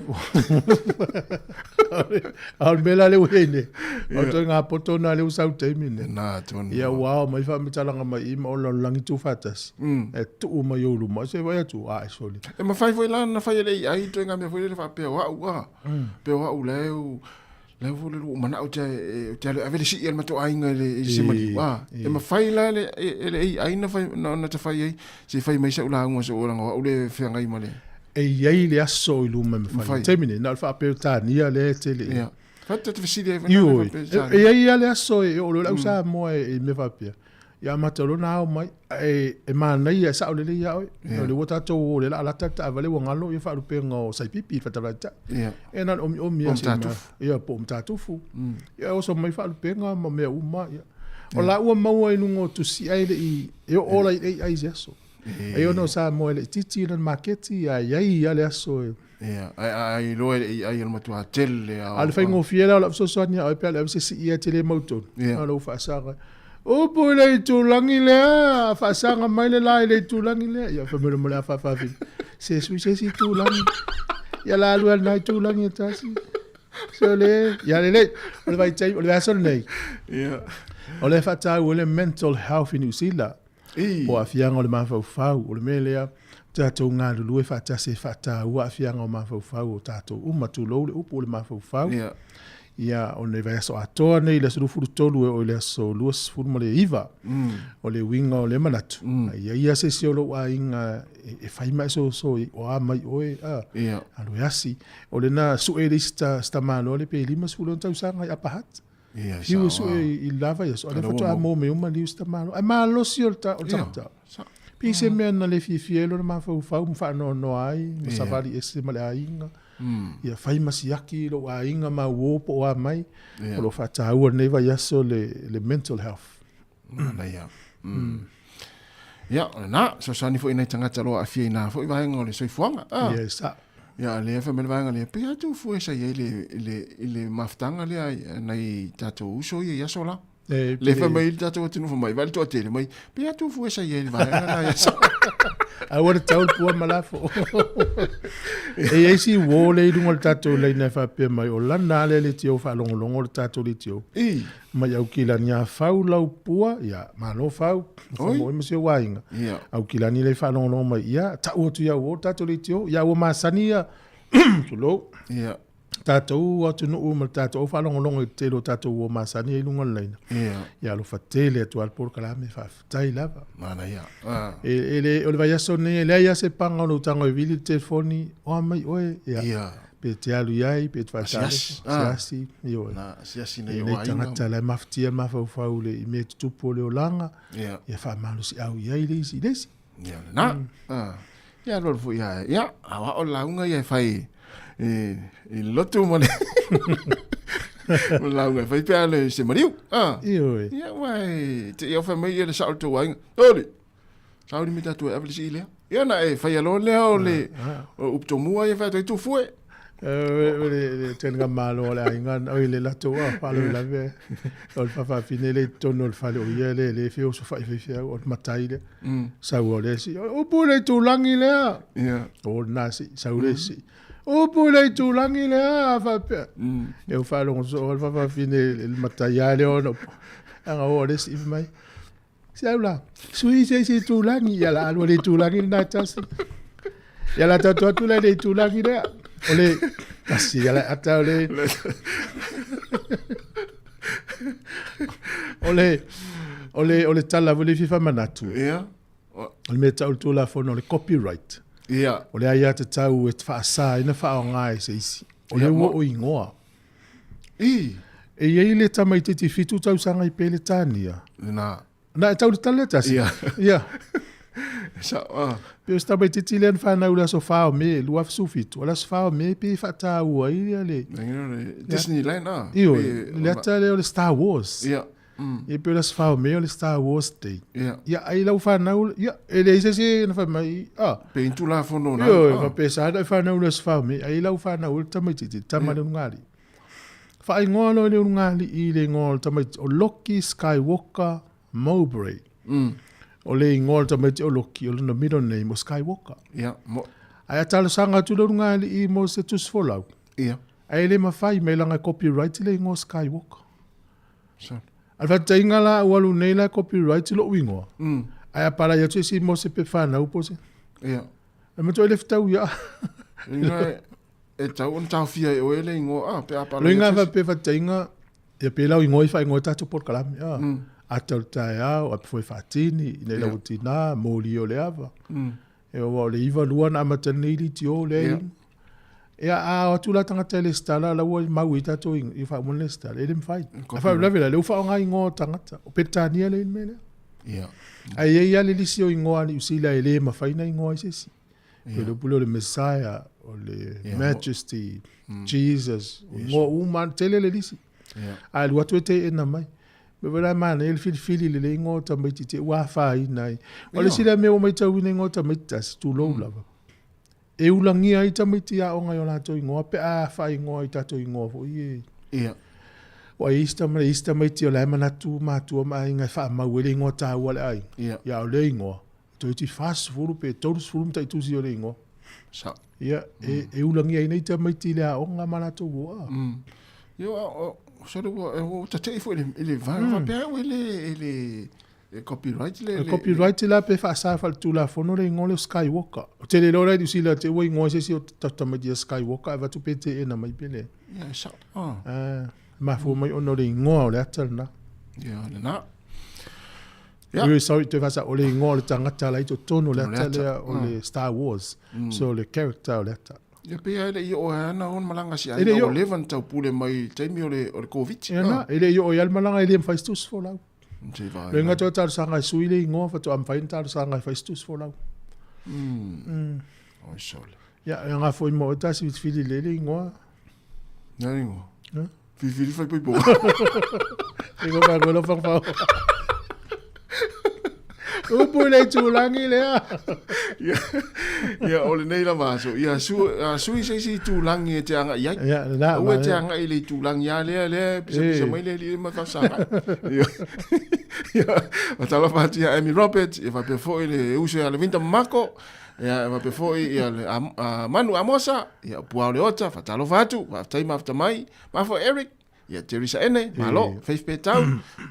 [SPEAKER 1] Al bela le wene. O to nga poto na le usau te mine.
[SPEAKER 3] Na ton.
[SPEAKER 1] Ia wow, mai fa mitalanga mai ima o langi tu fatas. E tu ma yo lu ma se vai tu ai soli.
[SPEAKER 3] E ma fai foi lá na fai le ai to nga me foi le fa pe wa. Pe wa u le vole lu mana o te ave si el mato ai nga le se mali wa. E ma fai la le ai na fai na te fai ai se fai mai sa ula nga so ora nga o le fe nga i male.
[SPEAKER 1] E iai le aso I luma me fai. Temine, na alfa apeo tānia le tele.
[SPEAKER 3] Ia. Fata te visiri e
[SPEAKER 1] Ioi. E iai le aso e o lo lau sa moa e me fapia. Ia matalo na au mai. E mana ia sa o le ia oi. O le wata o le la alata ta avale wa ngalo ia wha rupe ngā sai pipi fatarata.
[SPEAKER 3] Ia.
[SPEAKER 1] E na o mia se ma. Ia po mtatufu. Ia oso mai wha rupe ngā ma mea uma. O la ua maua inungo tu si ai le I. E o ola I ai se aso. E ono sa mo le titi na marketi ai ai le aso.
[SPEAKER 3] Ia, ai lo ai al matua tele.
[SPEAKER 1] Al fai ngo fiela la so so nia ai pele se si ia tele moto. Alo fa sanga. O po le tu langi le fa sanga mai le lai le tu langi le. Ia fa me la fa fi. Se si tu langi. Ia la lu na tu langi tasi. So le, ia le. O vai tai, o vai so nei.
[SPEAKER 3] Ia.
[SPEAKER 1] O le fa ta o le mental health in Usila. O a fianga o le mafau o le melea tatou ngā lulu e whatase whata ua a fianga o mafau o tatou umatu lou le upo o le mafau ia o ne vai aso atoa nei le suru furu tolu o le aso luas furu ma le iwa o le winga o le manatu ia se si o lo a inga e whaima so o a mai oe alo yasi o le na su e lista sta malo le pe lima sulu tau sanga ia pahat Hiu su I lava ia so ale foto a mo me uma liu sta malo ai malo si o ta pi se me na le fielo na mafau fau mfa no ai ma savali ese male ainga ia fai masiaki lo ainga ma wo po a mai o lo fata ua nei vai aso le mental health
[SPEAKER 3] na ia ia na so sani fo ina tangata lo a fiena fo vai ngole so fuanga
[SPEAKER 1] yes
[SPEAKER 3] ia le fa me vai ngale pe atu fo esa le maftanga le nai tato uso ia sola le fa mai tato tinu fo mai vai to tele mai pe atu fo esa ia vai na ia
[SPEAKER 1] Awa tau pua malafo. E si wo le dungo tato le na fa pe mai o lana le tio fa longo le tato le tio. Mai au kila nia fau lau pua ya malo fau. Mo e mse wainga. Au kila ni le fa longo mai ya ta o tu ya o tato le tio ya o masania. Tulo. Tato o tu no o tato o fa longo te lo tato o masania i lungo le. Ya lo fa tele tu al por kala me fa tai lava.
[SPEAKER 3] Mana ya.
[SPEAKER 1] Ele o le vai sone le ia se panga no tango vili telefoni o mai oe ya. Pe te alu iai pe te fa siasi yo.
[SPEAKER 3] Na siasi ne
[SPEAKER 1] yo ai. Tanga tala maftia mafau fau le i me tupu le olanga. Ya fa malu si au iai le si desi.
[SPEAKER 3] Ya na. Ya lo fu ya. Ya awa o launga ia fai lotu mo le. Launga fai pe ale se mariu.
[SPEAKER 1] Yo.
[SPEAKER 3] Ya wai te ia fa mai le sa tu wai. Oli. Saudi mita tu avli si le. Ya na fai lo le o le. O uptomua ia fa tu fue.
[SPEAKER 1] Le tenga malo la ingan o le la to fa lo la ve o fa fine le tono fa lo ye le fio so fa o matai le sa o le si o pole tu langi le
[SPEAKER 3] ya
[SPEAKER 1] o nasi sa o le si o pole tu langi le fa pe e o fa lo so fa fine le matai le o no anga o le si mai sa la sui se tu langi ya la o le tu langi na tasi ya la to tu le tu langi le ole kasi ala ata ole ole tala vole fifa manatu ole meta ul tula fono ole copyright ole aya te tau et fa sa ina fa ngai se isi ole wo o ingoa e ye le tamai te fitu tau sanga i pele tania na tau tala tasi
[SPEAKER 3] sa
[SPEAKER 1] pe sta be titilen fa na ula so fa me lua sufit wala so fa me pe fa ta wa ile
[SPEAKER 3] Disneyland
[SPEAKER 1] io le tale o Star Wars e pe las fa me o Star Wars day ai la fa na ula ele se na fa mai
[SPEAKER 3] pe tu la fono na
[SPEAKER 1] io pe sa da fa na ula so fa me ai la fa na ula tamai titi tamale ngali fa ngolo le ngali ile ngol tamai o Loki Skywalker Mowbray o le ingol ta meti o Loki o le middle name o Skywalker. Ai atala sanga tu le runga i mo se tu sfolau. Ai le mafai me langa copyright le ngo Skywalker. Alfa tainga la walu nei la copyright lo wingo. Ai apala ya tu si mo se pe fana upo se. E me to le ftau ya.
[SPEAKER 3] E tau on tau fia o ele ngo pe apala.
[SPEAKER 1] Lo inga pe fa tainga e pe la wingo fa ngo ta tu por kalam. Atal taia o foi fatini nei la utina moli o le ava e o le iva lua na maternity ti o le a tu la tanga tele stala la o mawita to i fa mon le stala e dem fai fa la vela le fa nga ngo tangata o petania le mele ai ia le lisi o ngo ani usila ele ma fa ina ngo isi le pulo le messiah o le majesty Jesus ngo man tele le lisi ai lu atu te na mai Bevela mana ele fili le ngota mai te wa fa nai. Ole sila me o mai tau ni ngota mai tas tu lo lava. E ulangi ai ta mai tia o ngai ola to ngo pe a fa ngo ai ta to ngo fo ye. Wa ista mai tia la mana tu ma tu mai ngai fa ma wele ngota wala ai. Ya ole ngo. To ti fast furu pe to furu ta tu si ole ngo.
[SPEAKER 3] Sa.
[SPEAKER 1] Ya e ulangi ai nei ta mai tia o nga mana to wa.
[SPEAKER 3] Yo so o ta te fo ele va pe o ele copyright le
[SPEAKER 1] copyright la pe fa sa fa tu la fono le ngolo Skywalker te le lora di sila te wo ngo se si ta ma di Skywalker va tu pete e na mai pele
[SPEAKER 3] sa
[SPEAKER 1] ma fo mai ono le ngo le atalna
[SPEAKER 3] na
[SPEAKER 1] yo sorry te fa sa o le ngo le tangata la to tono le atale o le Star Wars so le character le atal
[SPEAKER 3] ya pe ele yo ana on malanga si ai o levan tau pule mai taimi o le covid
[SPEAKER 1] ele yo ya malanga ele fa stus fo la le nga to tar sanga suile ngo fa to am fa tar sanga fa stus fo la
[SPEAKER 3] o sol
[SPEAKER 1] ya nga fo mo ta si fili le ngo
[SPEAKER 3] na ngo fili fa pe bo
[SPEAKER 1] ngo ba go fa o pule tu langi le
[SPEAKER 3] ya ole nei la maso ya su si tu langi te anga ya o te anga ile tu langi ya le pisa mai le ma fa sa Wa tala fati ya Amy Roberts, e va pe foi le uso ya le vinta mako, ya va pe foi ya le Manu Amosa, ya Puao le ota, fa talo fatu, fa taima after mai, ma fo Eric, ya Teresa Ene, malo, Faith Petau,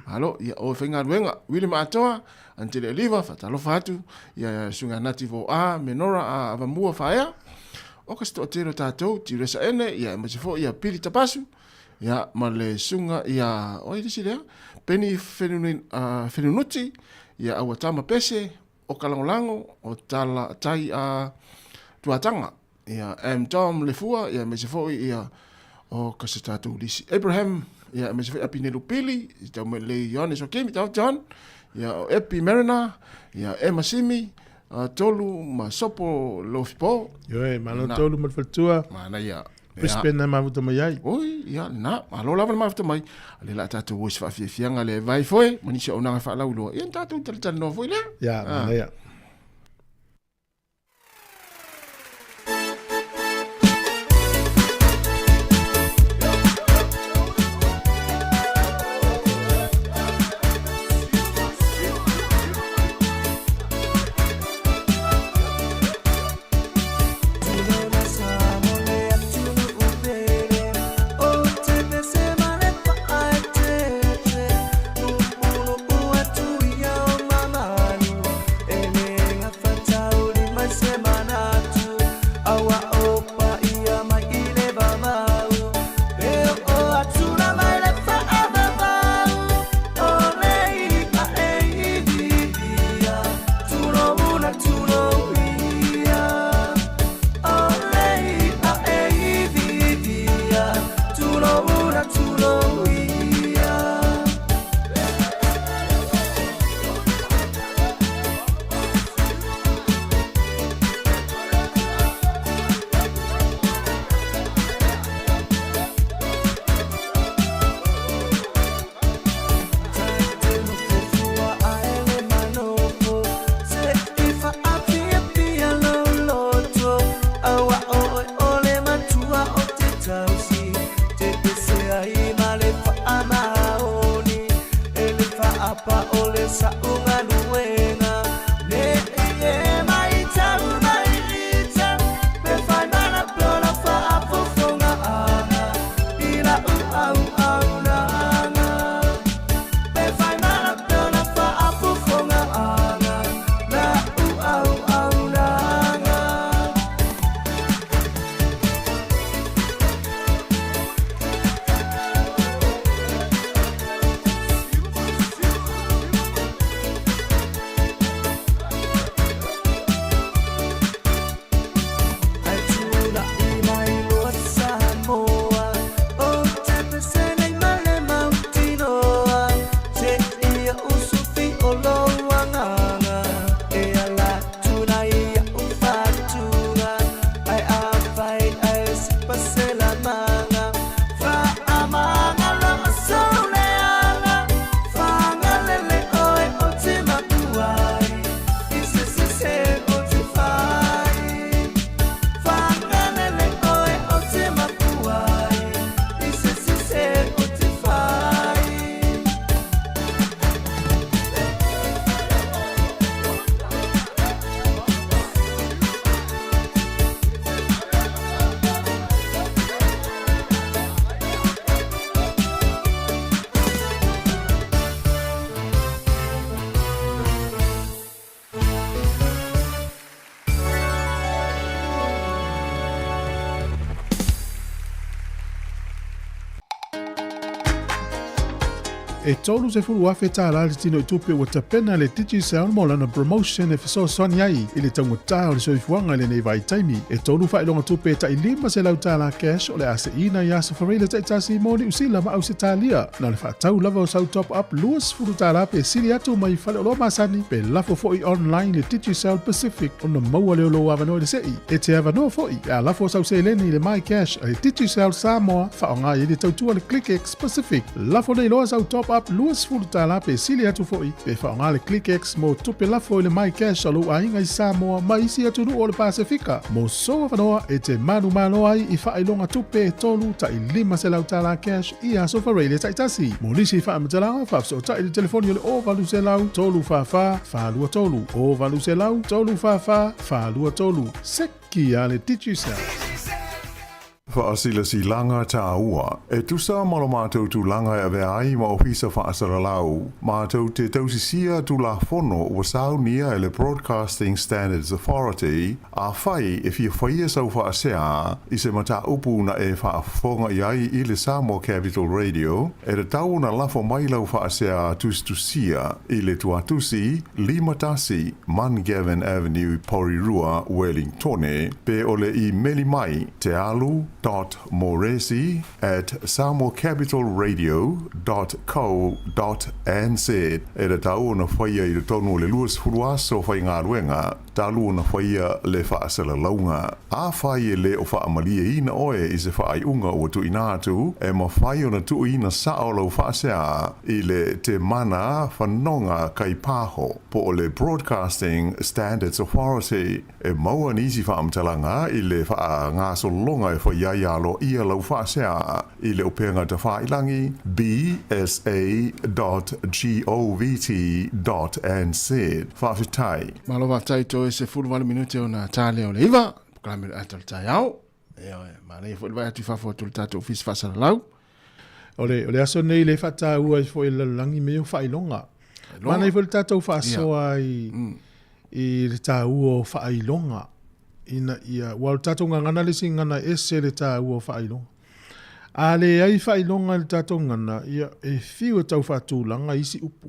[SPEAKER 3] malo, ya o fenga ruenga, William Atoa, Antele Oliva, fa talo fatu, ya sunga nativo a, Menora a Avamua Faea, o ka sto tero tatou, Teresa Ene, ya masifo ya Pili Tapasu, ya male sunga ya oi disi lea Penny Fenunuti ya awatama pese o kalangolango o tala tai a tuatanga ya Tom Lefua ya mesifo ya o kasitatu disi Abraham ya mesifo apinelu pili ya mele Yohanes Okemi tau John ya Epi Marina ya Emma Simi tolu masopo lofipo
[SPEAKER 1] yo malo tolu malfatua
[SPEAKER 3] mana ya
[SPEAKER 1] Brisbane na mafuta mai ai.
[SPEAKER 3] Oi, ya na, alo lava mafuta mai. Ale la tatu wos fa fianga le vai foi, manisi ona fa la ulo. Ia tatu tata no foi la.
[SPEAKER 1] Ya, mana ya. E tolu se fulu afe tāla le tino i tupe wa tapena le titi sound mo lana promotion e fiso soni ai i le tangu tā o le soifuanga le nei vai taimi. E tolu fa ilonga tupe ta i lima se lau tāla cash o le ase ina i asa whareila ta i tasi moni usila ma au se tālia. Na le wha tau lava o sau top up luas fulu tāla pe siri atu mai fale o lo masani pe lafo foi online le titi sound Pacific o na maua leo lo avano le sei. E te avano foi a lafo sau se leni le my cash le titi sound Samoa wha o ngai le tautua le ClickX Pacific. Lafo nei loa sau top up WhatsApp luas fulu tala pe sili atu foi pe whaongale ClickX mo tupe lafo i le mai cash alu ainga i Samoa ma isi atu nu o le Pasifika. Mo soa whanoa e te manu ai i whailonga tupe e tolu ta i 5 se lau tala cash i aso whareile taitasi. Mo nisi whaamatalanga whafso ta i le telefoni o le o valu se lau tolu whawha whalua tolu. O valu se lau tolu whawha whalua tolu. Seki a le DigiCell.
[SPEAKER 6] Whaasila si langa tā ua. E tusa malo mātou tu langa e vea ai ma ofisa whaasara lau. Mātou te tausisia tu la fono wa sau nia e le Broadcasting Standards Authority a whai e fia whaia sau whaasea i se mata upu na e whaafonga i ai i le Samoa Capital Radio e re tau na lafo mai lau whaasea tustusia i le tuatusi Limatasi Man Gavin Avenue Porirua Wellingtone pe ole i meli mai te alu .moresi@samoacapitalradio.co.nz e le tau na whaia i le tonu le luas furuaso whai ngā ruenga talu na whaia le whaasala launga. A whai e le o whaamalia ina oe i se whaai unga o tu inatu e ma whai o na tu ina sao lau whaasea i le te mana whanonga kai pāho po o le Broadcasting Standards Authority e maua nisi whaamtalanga i le wha ngā solonga e whaia ialo ia lau whaasea i le upenga ta whailangi bsa.govt.nz whawhitai.
[SPEAKER 3] Malova taito e se fulu minute o na tale o le iwa. Kalamir atal tai au. Ma le fulu vai atu fafo tu tatu office fasara lau.
[SPEAKER 1] Ole aso nei le fata ua i fo ile langi me o failonga. Mana i fo tatu fasoa i le tau o failonga. Ina ia wal tatu ngana le singana ese le tau o failonga. Ale ai failonga le tatu ngana ia e fiu tau fatu langa isi upu.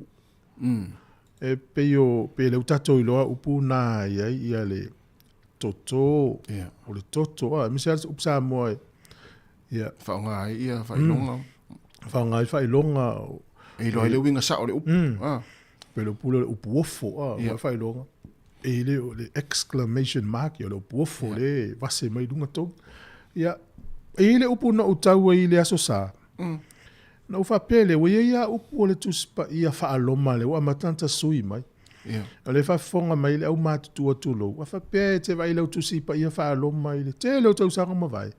[SPEAKER 1] E pe le utato iloa upu na ia le toto o le toto mi se upsa mo ia
[SPEAKER 3] whaonga ia whailonga
[SPEAKER 1] whailonga
[SPEAKER 3] e lo le winga sa o le upu
[SPEAKER 1] pe le upu le upu ofo whailonga e le exclamation mark le upu ofo le vase mai lunga tau ia e le upu na utau i le aso sa na ufa pele we ia upu le tuspa ia whaaloma le wa matanta sui mai le fa fonga mai le au matu atu lo wa fa pe te vai le tusi pa ia whaaloma le te le tau sanga ma vai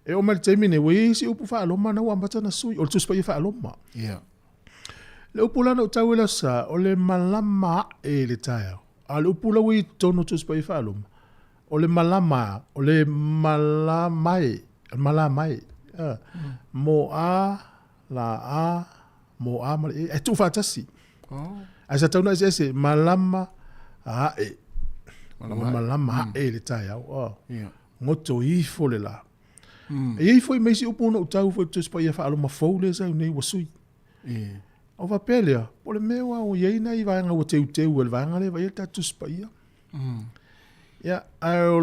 [SPEAKER 1] e o mal te mine we si upu whaaloma na wa matana sui o tuspa ia whaaloma le upu lana utau le sa o le malama e le taia a le upu la we tono tuspa ia whaaloma o le malama o le malamai mo a la mo a e tu fatasi asa tau na ese malama malama le tai au ngoto I fo le la e foi me si upo no tau fo tu spa ia fa aloma fole sa nei wasui o va pelea o le mewa o ye na I va nga o te o va nga le va ia tu spa ia ia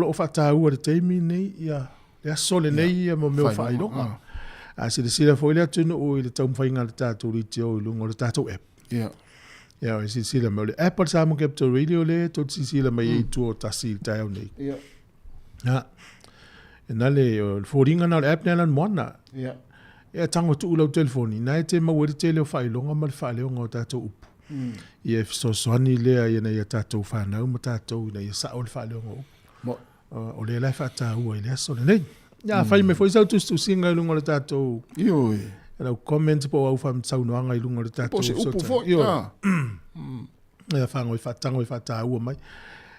[SPEAKER 1] o fa tau o te mi nei ia ya sole nei mo me fa ilo se le foi le tunu o le tau whainga le tātou rite o lungo le tātou app. Ia, se le mo le Apple Samoa Capital Radio le, tot se le mai e tu o tasi tai au nei. Ia. E na le fōringa na le app na lan moana. Ia, tango tu ulau telefoni. Na e te mau e te leo whailonga ma le whailonga o tātou upu. Ia so soani lea ia na ia tātou whanau ma tātou na ia sao le whailonga upu. O le lai whatau i le aso le nei. Ya fai me foi tu singa lungo le tato.
[SPEAKER 3] Yo.
[SPEAKER 1] Era comment po au fam tsau no anga lungo le tato. Yo. Ya fango fatango fata u mai.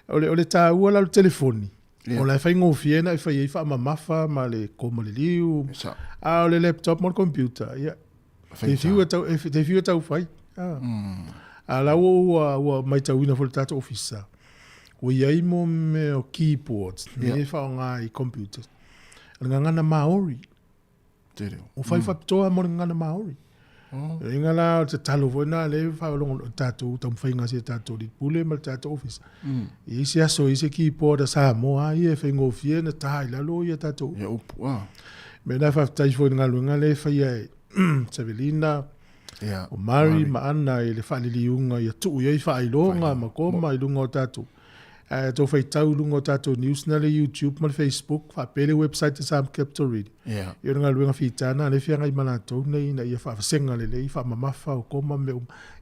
[SPEAKER 1] Ole ta u la telefoni. Ole fai ngo fiena fai fa mafa ma le como le liu. A le laptop mo computer. Ya. If you tau fai. A la o mai tau ina fo le tato officer. O ia mo me o keyboard. Ni fa nga I computer. Ngana Maori. O fai toa mo ngana Maori. Inga la te talo vona le fa longo tato tam fainga se tato di pule mal tato office. I se aso I se ki po sa mo ai e fengo fie na tai la lo ia tato.
[SPEAKER 3] Ya upu.
[SPEAKER 1] Me na fa tai fo nga le fa ia Sevelina. O Mari ma ana I le fa li unga ia tu ia fa ilonga ma ko mai lungo tato. Tō whai taulunga o tātou news na le YouTube ma le Facebook, wha pele website te Sam Capital Radio.
[SPEAKER 3] Yeah.
[SPEAKER 1] Ia runga luenga whitana, le whianga I mana tau nei, na ia wha whasenga le lei, wha mamafa o koma me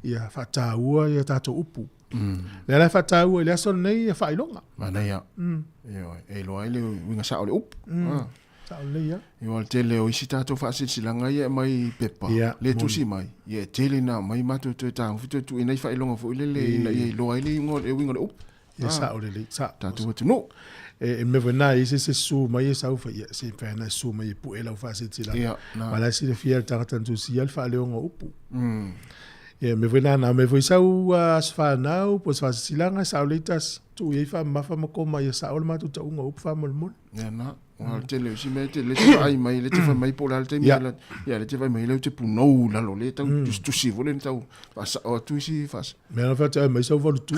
[SPEAKER 1] ia wha tāua, ia tātou upu. Le ala wha tāua, le aso nei, ia wha ilonga.
[SPEAKER 3] Mana ia. Ia, e loa ele winga sa ole up.
[SPEAKER 1] Sa ole ia.
[SPEAKER 3] Ia al tele o isi tātou wha silanga ia mai pepa. Le tusi mai. Ia tele na mai matu te tāng, fitu tu inai wha ilonga fu ile le, ina ia loa ele ingo e winga le up.
[SPEAKER 1] Ia sa ole le, sa.
[SPEAKER 3] Tātou atu no.
[SPEAKER 1] E me vena I se su mai e sau fa ia se fana su mai pu ela fa se tila.
[SPEAKER 3] Ia, na.
[SPEAKER 1] Mala si le fiel tangata tu si al fa le onga upu. Ia me vena na me voi sau as fa nau po fa silanga sa ole tas tu ia fa ma fa mo koma ia sa ole ma tu ta unga upu fa mo mo.
[SPEAKER 3] Ia na. Al tele si me te le te ai mai le te fa mai po la te mai la. Ia le te fa mai le te puno la lo le tau tu si volen tau. Fa sa o tu si fa.
[SPEAKER 1] Me na fa te mai sau vol tu.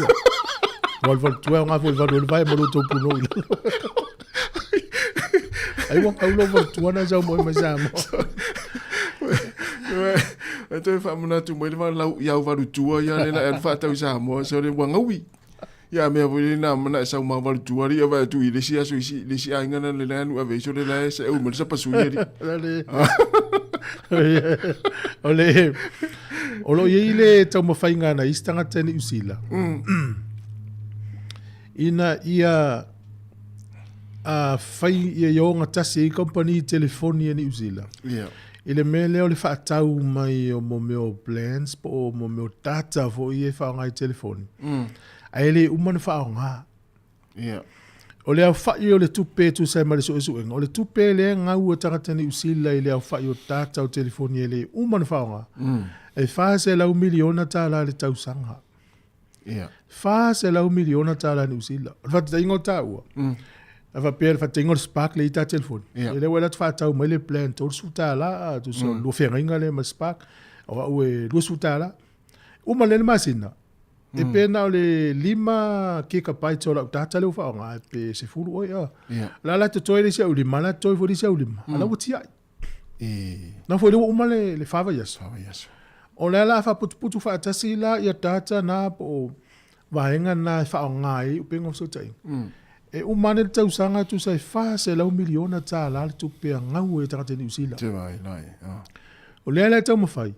[SPEAKER 1] Vol tu nga vol vai mo to puno. Ai wa ka lo vol tu na jau mo mai sa mo.
[SPEAKER 3] Então eu falo na tu mãe vai lá e eu vou tua e ela faz teu samo só de wangawi ya me vou na mana sa uma vou tua e vai tu ele se aso ele se ainda na lá no ave só de lá se eu me sapa suiri
[SPEAKER 1] ole olo ile tau mo fainga na istanga tani usila ina ia a fai ia yo nga tasi company telefonia ni usila Ile me leo le whaatau mai o mo meo plans po o mo meo data fo I e whaonga I telefoni. A ele umana whaonga. O le au whai o le tupe tu sai mare so esu enga. O le tupe le ngau o tangatani usila I le au whai o data o telefoni ele umana whaonga. E wha se lau miliona tāla le tau sanga. Wha se lau miliona tāla ni usila. O wha te ingo tāua. Ava per fa tengo spark le ita telefone. Ele wala fa tau mai le plan to suta la tu so lo feringa le ma spark. O e lo suta la. Uma le masina. E pena le 5 gigabyte o la data le fa nga pe se fulu o ya. La te toi le se o lima la toi fo le se o lima. Ala wuti ai. Na fo le uma le fava yes. O la fa putu fa tasi la ya data na po vaenga na fa nga I upengo so tai. E umane tau sanga tu sai fa se lau miliona ta la tu pe ngau e tata ni usila.
[SPEAKER 3] Te vai lai.
[SPEAKER 1] O le tau mafai.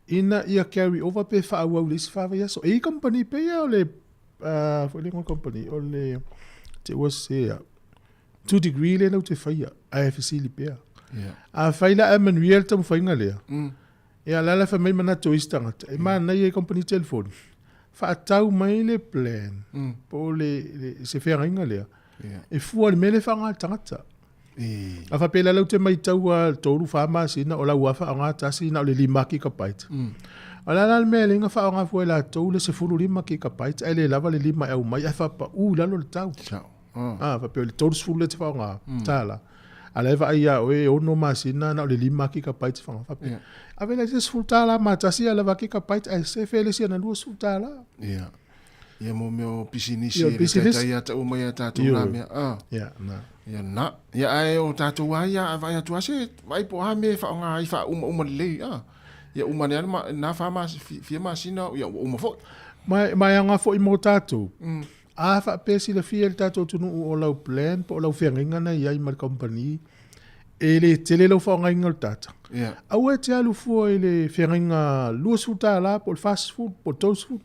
[SPEAKER 1] Ina ia carry over pe fa au le fa va so e company pe ya le for le company o le te was here 2 degree le no te fa ya IFC li pe. A fa ila am real tau fa ngale. E ala la fa mai mana to istanga. E mana ia company telephone. Fa tau mai le plan po le se fera inga lea e fua le mele fanga tangata a fa pela lau te mai tau a toru fa masina o la ua fa anga tasi na o le 5 gigabyte ala la mele inga fa anga fua la tau le se fulu 5 gigabyte ele lava le 5 au mai a fa pa lalo le tau fa pela le toru fulu le te fa anga tala ala eva ia oe ono masina na o le 5 gigabyte fanga fa pela Avela se sfruttala ma tasi ala va kika pait ai se fele si na lu sfruttala.
[SPEAKER 3] Ia mo meo pisinisi e ia ta o mai ta tu na me.
[SPEAKER 1] Na.
[SPEAKER 3] Ia na. Ia ai o ta tu vai ia tu ase vai po ha me fa nga fa uma le Ia uma na fa ma fi ma sina ia uma fo.
[SPEAKER 1] Mai anga fo I mo tatu. A fa pesi le fiel tatu tu no o lau plan po lau fenga na ia I mar company. Ele tele lo fa nga ingol tata. Au e te alu fua ele whenga lua suta la po fast food, po toast food.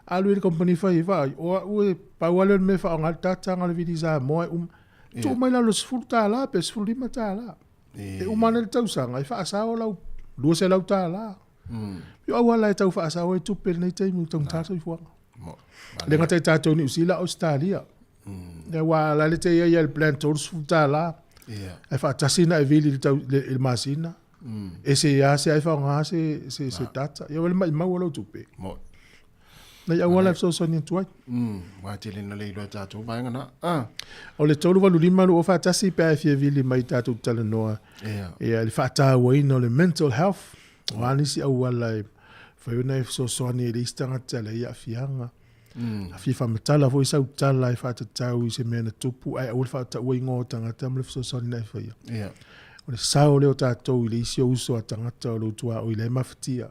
[SPEAKER 1] Alu ele company fai vai. O ue pauale me fa ngal tata ngal vidi za moe tu mai la lo suta la pe su lima ta la. E umane le tau sanga I fa asa o lau lua se lau ta la. Yo awala e tau fa asa o e tu pe nei te mu tong tata I fua. Le ngata tata ni usila Australia. Le wa la le te ia el plan toast food ta la. E fa tasina e vili il masina. E se ia se ai fa nga se tata. Ia wale mai wala tupe. Na ia wala so so ni tuai.
[SPEAKER 3] Wa te le na le lo tatu vai ngana.
[SPEAKER 1] O le tolu walu lima o fa tasi pe fie vili mai tatu tala noa. Ia le fa ta wai no le mental health. Wa ni si au wala fa una so so ni le istanga tala ia fianga. A fifa matala foi sa utala e fa tau I se mena tupu ai o fa ta wai ngotanga tamle so so ni fa ia. O le sao leo tātou I le isi o uso a tangata o loutua o I le mawhitia.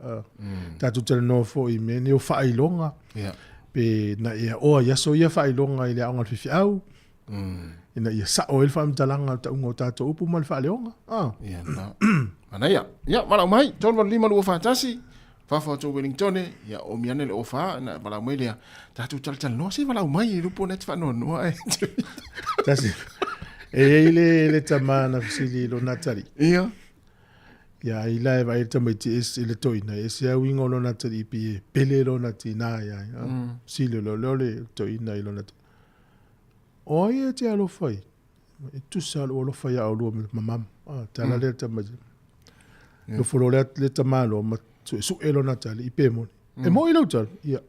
[SPEAKER 1] Tātou tala no fo I mene o whailonga. pe na ia ia so ia whailonga i le aonga whiwhi au. Ina ia sa o elfa mtalanga ta ungo tato upu mal whaaleonga.
[SPEAKER 3] Ia na. Mana ia mala mai, tonu lima lua whatasi. Fafa to Wellington ia o miane le ofa na mala mai le tatu tal no si mala mai rupo net fa no ai.
[SPEAKER 1] Tasi. Le tamana sili lo natari.
[SPEAKER 3] Ia.
[SPEAKER 1] Ya ila vai tamaiti es ile toina es ya wingo lo natari pi pele lo natina ya. Sili lo le toina lo nat. Oye te alo fai. Tu sal o lo fai au lo mamam. Tala le tamaiti. Lo folo le tamalo ma su elo natali ipe mo. E mo ilo tal. Ya.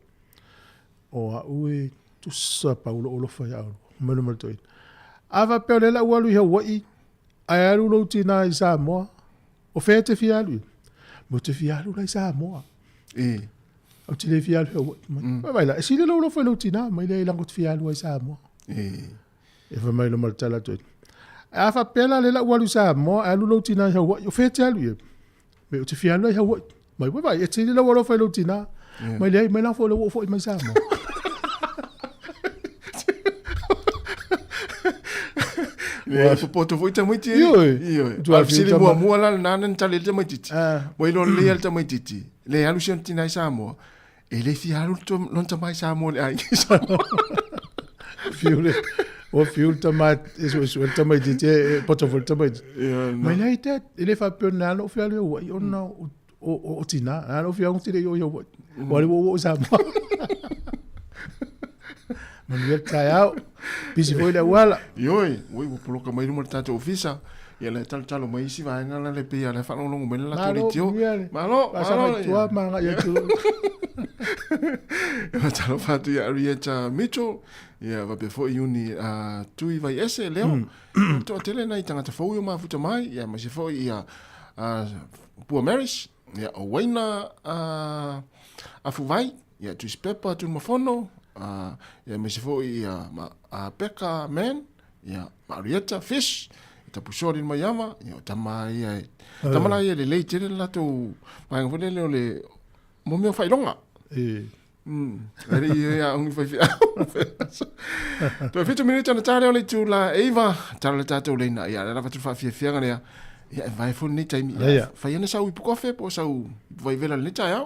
[SPEAKER 1] O ui tu sa paulo o lo fai au. Mano mal toina. Ava pele la walu he wai. Ai alu lo tina i Samoa. O fe te fialu. Mo te fialu la i Samoa. O te le fialu he wai. Vai la, si le lo fai lo tina, mai le ilango te fialu i Samoa. E fa mai lo maltala toi. Ava pele le la walu Samoa, alu lo tina he wai. O fe te alu. Me o te fialu he wai. Mai vai, e te le lo fai lo tina. Mai le mai la fo le wo fo mai Samoa.
[SPEAKER 3] Wa poto foi ta muiti. Io. Tu al fili mo la nanan tale te muiti. Mo ilo le al te muiti. Le alu senti na Samoa. E le fi alu to non ta mai Samoa le ai.
[SPEAKER 1] Fiule. O fiul ta mai eso ta muiti poto foi ta muiti. Mai le ite ele fa pena no fi alu o no o tina. No fi on tire yo. Wa Samoa. Manuel tayau. Bisi foi le wala.
[SPEAKER 3] Yoi, oi o poloka mai no tato ofisa. Ia le talo mai si vai ngala le pe le fa no mo la tolitio. Malo,
[SPEAKER 1] tua manga ia tu.
[SPEAKER 3] Ia talo fatu ia Arieta Mitchell. Ia va pe foi uni a tui vai ese leo. To tele na itanga te foi ma futa mai, ia ma se foi ia Pua Maris, ia o waina a fuvai, ia tu spepa tu mafono. Ia me se foi a Pekka Man, ia Marietta Fish, ta pusori mai ama, ia tamai ia. Tamala ia le leite le lato, mai ngone le mo me fai longa. Ari ia ongi fai. To fitu minute na tare ole tu la Eva, tare tato le na ia la fatu fa fia ngale ia vai fu ni time ia. Fai na sau ipu kofe po sau vai vela le taya.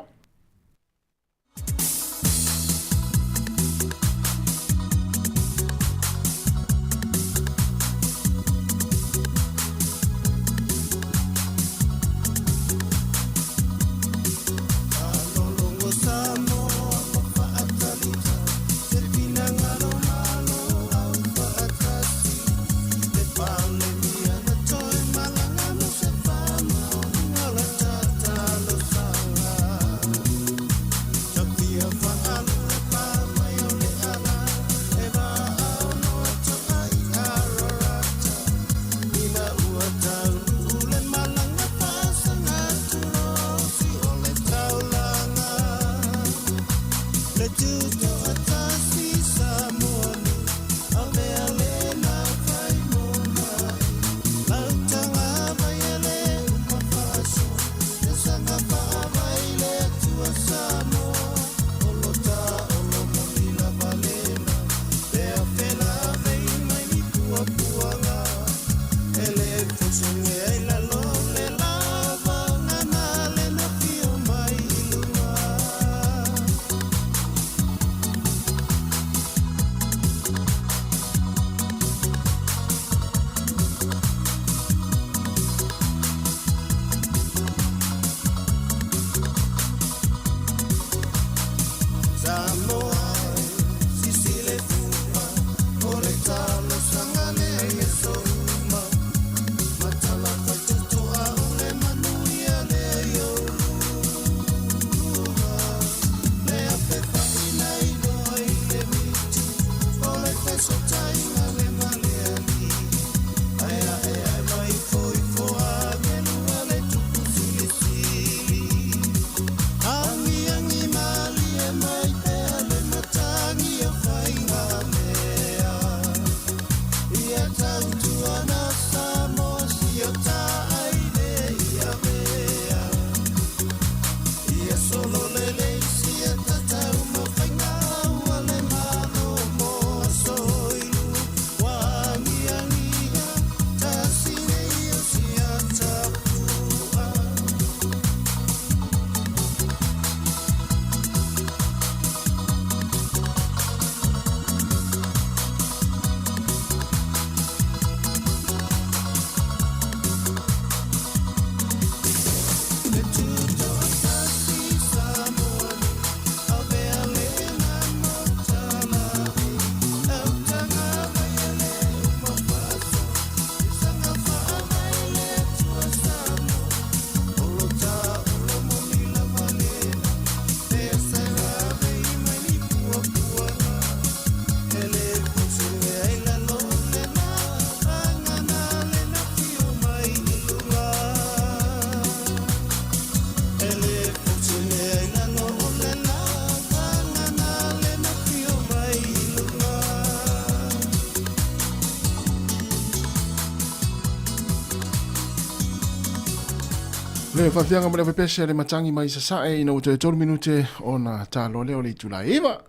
[SPEAKER 3] Le whawhianga mre pepese le matangi mai sa sae ina o te 3 minute o na talo leo le tula iwa.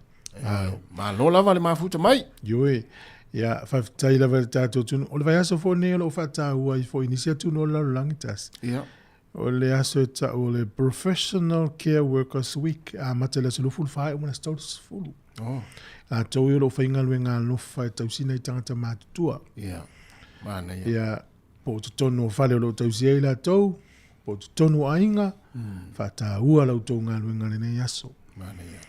[SPEAKER 3] Ma lo lava le mafuta mai.
[SPEAKER 1] Yoe. Ya, whawhitai lava le tātou tunu. O le vai aso fo ne o whata ua I fo inisia tunu o la langitas.
[SPEAKER 3] Ia.
[SPEAKER 1] O le aso ta o le Professional Care Workers Week. A mata le sulu fulu whae o mwana stautus fulu.
[SPEAKER 3] Oh.
[SPEAKER 1] A tau i lo whaingalwe ngā lofa e tausina I tangata mātutua.
[SPEAKER 3] Ia. Mana ia.
[SPEAKER 1] Ia, po tu tonu o whale o lo tausia I la tau. Po tu tonu ainga. Whata ua lau tau ngā luenga le nei aso.
[SPEAKER 3] Mana ia.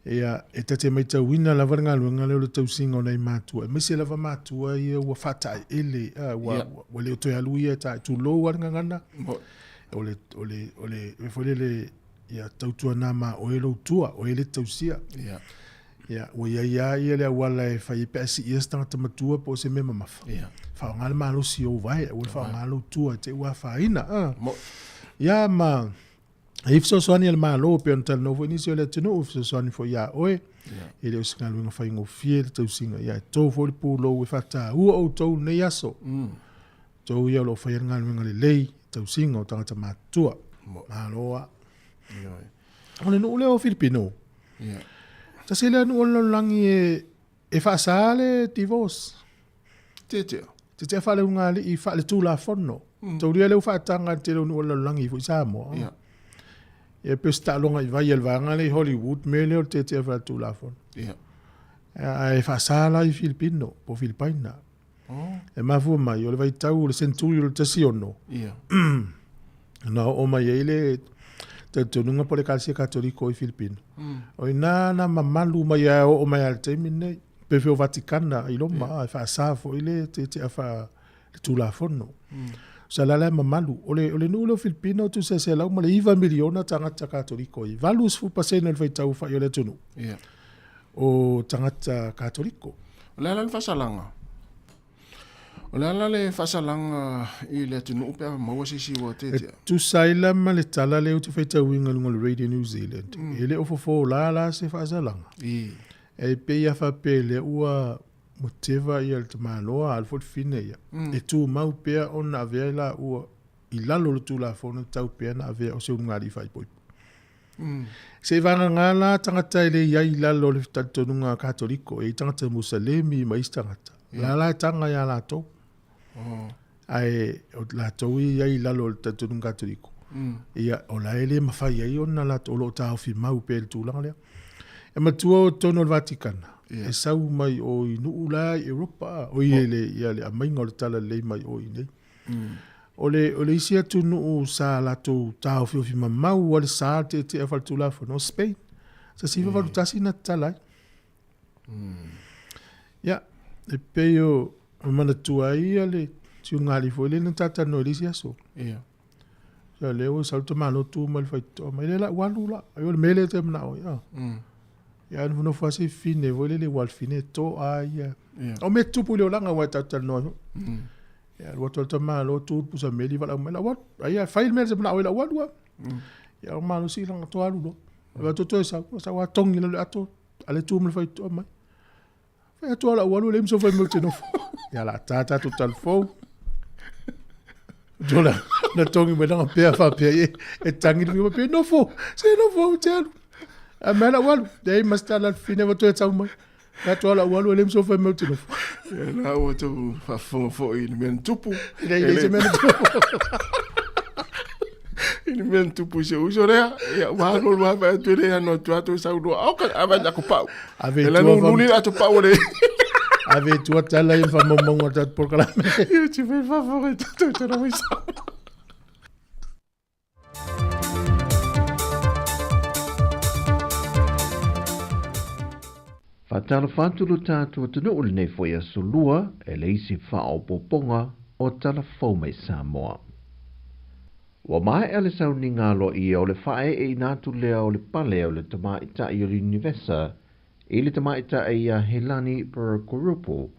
[SPEAKER 1] Ia, e tate mai tau wina lava ngā luenga leo lo tausinga o nei mātua. E mese lava mātua ia ua whata ele. Wa leo toi alu ia ta tu lou aranga ngana. Ole, e fole le ia tautua nā mā o e lau tua, o e le tausia.
[SPEAKER 3] Ia.
[SPEAKER 1] Ia, ua ia le awala e whai pēsi ia stangata matua po se me mamafa.
[SPEAKER 3] Ia.
[SPEAKER 1] Whao ngā le mālo si o vai, ua whao ngā lau tua te ua whaina. Ia ma, if so soani le mālo pe on tal novo inisio le tenu, if so soani fo ia oe, e le o singa luenga whai ngō fie le tausinga. Ia, tau fo le pūlo e whata ua o tau nei aso. Tau ia lo whai ngā luenga le lei, tausinga o tangata mātua. Māloa. Ole no leo Filipino.
[SPEAKER 3] Ia.
[SPEAKER 1] Ta se le anu ono langi e whaasale divorce.
[SPEAKER 3] Te.
[SPEAKER 1] Te whale unga li I whale tūla whono. Tau ria leo whaatanga te leo ono langi I fo Samoa.
[SPEAKER 3] Ia.
[SPEAKER 1] E pe stalonga I vai elvanga le Hollywood me leo te whale tūla whono.
[SPEAKER 3] Ia.
[SPEAKER 1] E whaasala I Filipino, po Filipaina. E mafu mai, o le vai tau le centuri o le tasi ono.
[SPEAKER 3] Ia.
[SPEAKER 1] Na o mai e le te tununga po le kalsia katoliko I Filipino. O ina mamalu mai o mai al te mine pe feo Vaticana I loma fa safo ile te fa tu la fono. Sa la mamalu ole no le Filipino tu se la uma le iva miliona tangata katoliko I valus fu pasena le tau fa yo le tunu.
[SPEAKER 3] Ia.
[SPEAKER 1] O tangata katoliko.
[SPEAKER 3] Ole ala le fasalanga. Ole ala le fasalanga I le tunu pe maua sisi wa te.
[SPEAKER 1] Tu saila ma le tala le tu feita winga lunga le Radio New Zealand. Ele ofofo la se fasalanga. E pe ia fa pe le ua moteva ia le tamanoa al fot fine ia. E tu mau pea ona avela ua I lalo le tu la fono tau pea na avea o se ungari fai poi. Se vanga ngala tangata ile ia I lalo le tatonunga katoliko e tangata musalemi ma istangata. La tanga ia la to. Ai o la to ia I lalo le tatonunga katoliko. Ia o la ele mafai ai ona la to lo tau fi mau pe le tu langa E matua o tono le Vaticana. E sau mai o inu ula Europa. O ile ia le amainga o le tala le mai o inei. O le isi atu nuu sa la to tau fio fi mamau o le sa te afal tu la no Spain. Sa sifa valu tasi na talai. Ia, e peo o mana tua ia le tiu ngali fo le na tata no le isi aso.
[SPEAKER 3] Ia.
[SPEAKER 1] Sa leo salto mano tu mal faito. Ma le la walula. Ayo le mele te mna o ia. Ia no fasi fine vole le wal fine to ai. O me tupu le langa wa tata no. Ia lo to malo tu pusa meli vala mela wat. Ia fail mel se bla o la wa. Ia malo si langa to alu lo. Va to sa wa tongi le ato ale tu me fai to mai. Fa to la walu le mso fai mo te no. Ia la tata to tal fo. Jola na tongi me langa pe fa pe e tangi ni pe no fo. Se no fo te alu. A mela walu, dei mastala fine va to tau mai. Na to la walu le mso fa mo tino.
[SPEAKER 3] Na o to fa fo I men tupu.
[SPEAKER 1] Dei se men tupu.
[SPEAKER 3] I men tupu se usorea. Ya wa no wa va to le no to to sa do. Au ka ava ja ko pau.
[SPEAKER 1] Ave
[SPEAKER 3] tu no ni a to pau le.
[SPEAKER 1] Ave tu tala in fa momong tat por kala.
[SPEAKER 3] Io ci fai favore to no mi sa.
[SPEAKER 7] Whatala whantulu tātua tunu uli nei foia solua e le isi whao poponga o tala whaumei Samoa. Wa mai ele sau ni ngalo I o le whae e nātu lea o le pale o le tamaita I o le Univesa I le tamaita e ia Helani Parakurupu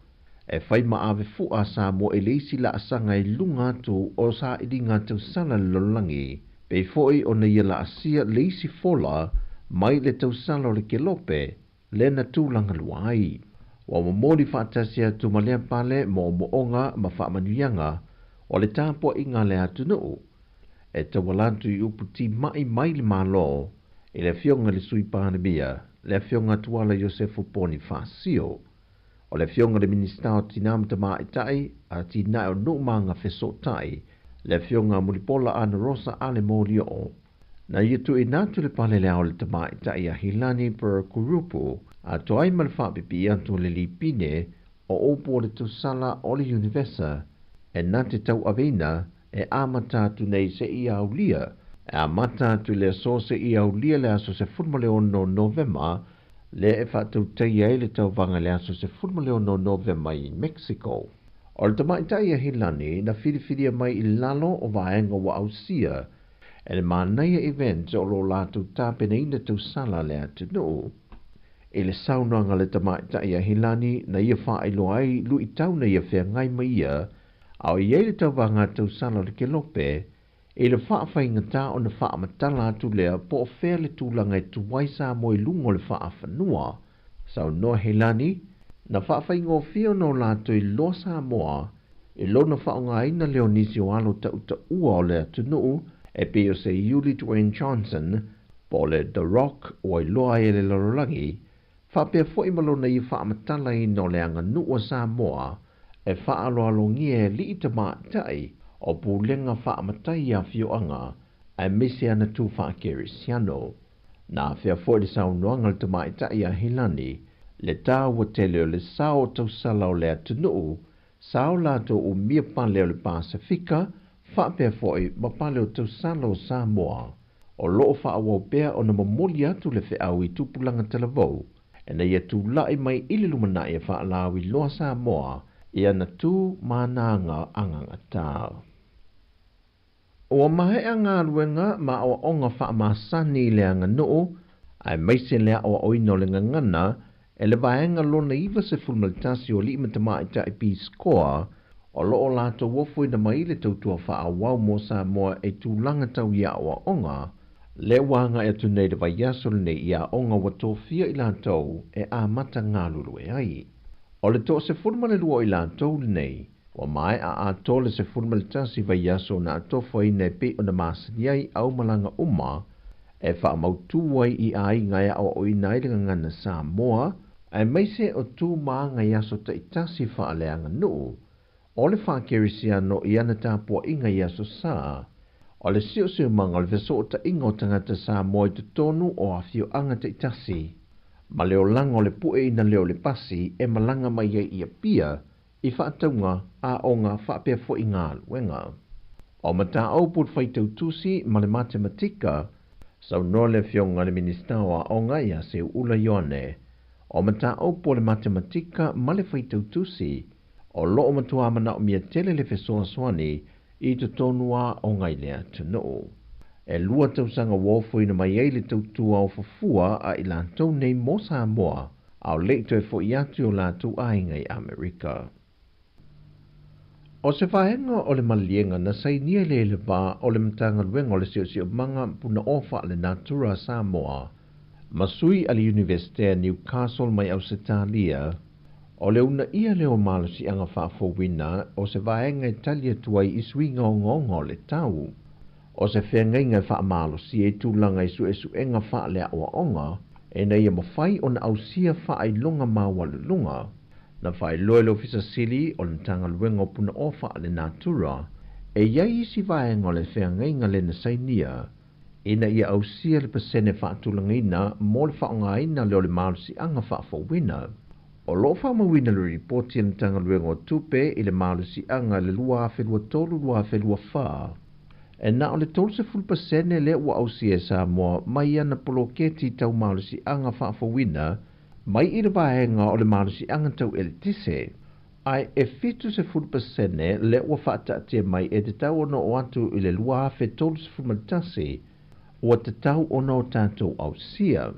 [SPEAKER 7] e whai maave fua Samoa e le isi la asanga I lunga tu o sa I ngā tau sala lolangi pe foi o ne ia la asia le isi fola mai le tau sala o le kelope lena tūlanga luai. Wa momoli whaatasia tu malea pale mo moonga ma whaamanuianga o le tāpua I ngā lea tunuu. e tawalantu I uputi mai le malo, e le fionga le sui Panebia, le fionga tuala Josefu Bonifacio, o le fionga le ministao tinam tama itai, a tina o numanga fesotai, le fionga mulipola ana rosa ale molio, na yetu inatu le pale le au le tama itai a hilani per kurupu, a toai malfapipi antu le lipine, o opo le tusala o le univesa, e nate tau avena, e amata tu nei se I aulia, e amata tu le so se I aulia le aso se funma le ono novema, le e fatau teia e le tau vanga le aso se funma le ono novema I Mexico. O le tamaitai a hilani na whiriwhiria mai I lalo o vaenga wa ausia, e le mānaia event o lo lātou tāpena ina tau sala le atu no. E le saunanga le tamaitai a hilani na ia whaelo ai lu I tau na ia whea ngai mai ia, au I le tau vanga tau sala le kelope, e le whaafai o na whaamatala atu lea po o whea le tūlanga e tuwaisa mo I lungo le whaafanua. Sau noa hilani, na whaafai ngō whio no lātou I losa moa, e lona whaonga ina Leonisi o alo ta ua o le atu nuu, e pe o se Yuli Dwayne Johnson, po le The Rock o I loa e le lorolangi, whapea fo I malona I whaamatala I no le anga nuu o Samoa, e whaaloalongi e li ita maatai, o pulenga whaamatai a whioanga, e mese ana tu whaakerisiano. Nā whea fo I le saunoanga le tamaitai a hilani, le tāua tele o le sao tau sala o le atu nuu, sao lato o mia pale o le Pasifika, whapea foi mapale o tau sala o Samoa, o loo whaawau pea o na mamoli atu le wheau I tupulanga talavou, e na ia tu lai mai ili lumana e whaalau I loa Samoa, ia na tu mananga anganga tāu. O mahea ngā ruenga ma o onga whaamasani le anga noo, ai maise lea o oino le ngangana, e le vaenga lona iwa se fulmalitasi o li imatama ita I Peace Corps, o loo lato wofoi na maile tautua whaawau mo Samoa e tūlanga tau ia o onga, le wanga e tunei de vaiaso le ia onga watofia I latou e a mata ngā lulu e ai. O le to se fulmale lua I latou le nei, wa mai a tole se fulmalitasi vaiaso na atofo I ne pe o na masani ai au malanga uma, e wha mautu wai I ai ngai o oinai le ngana Samoa, ai meise o tū maa ngai aso ta itasi wha aleanga nuu, o le whakerisiano I ana tāpua I ngai aso sā, o le sio manga le veso o ta inga o tangata Samoa I te tonu o a fio anga ta itasi, ma leo langa o le pue ina leo le pasi e malanga mai I a pia, I whaataunga a o ngā whaapea fo I ngā luenga. O mata au put whaitau tusi ma le matematika, sau no le fionga le ministawa o ngai a se ula Ioane, o mata au po le matematika ma le whaitau tusi, o loo matua mana o mia tele le fesoa swani I te tonua o ngai lea tano. E lua tausanga wofo ina mai eile tautua o fafua a I lantou nei mo Samoa, au leito e fo I atu o lantou ai ngai Amerika. O se whaenga o le malienga na sainia le wā o le mtanga luenga o le sio manga puna ofa le Natura Samoa, masui ali Universitea Newcastle mai au Setalia, o le una ia leo malusi anga whaafowina o se vaenga Italia tuai I swinga o ngongo le tau. O se whenga inga whaamalusi e tūlanga I su enga wha lea oa onga, e na ia mawhai o na ausia wha ai lunga mawalu lunga, na whai loelo fisa sili o le tanga luenga o puna ofa le Natura, e iai isi vaenga o le whenga inga le na sainia, ina ia ausia le pasene whaatulanga ina mo le whaonga ina leo le malusi anga whaafowina. O lo whamawina le reporti na tanga luenga o tupe I le malusi anga le lua whelua tolu lua whelua wha. E na o le tolu se fulpasene le ua ausia Samoa mai ana poloketi tau malusi anga whaafowina, mai I le vaenga o le malusi anga tau elitise. Ai e fitu se fulpasene le ua whaatatia mai e te tau ono o atu I le lua whetolu se fulmatasi, o te tau ono tātou ausia.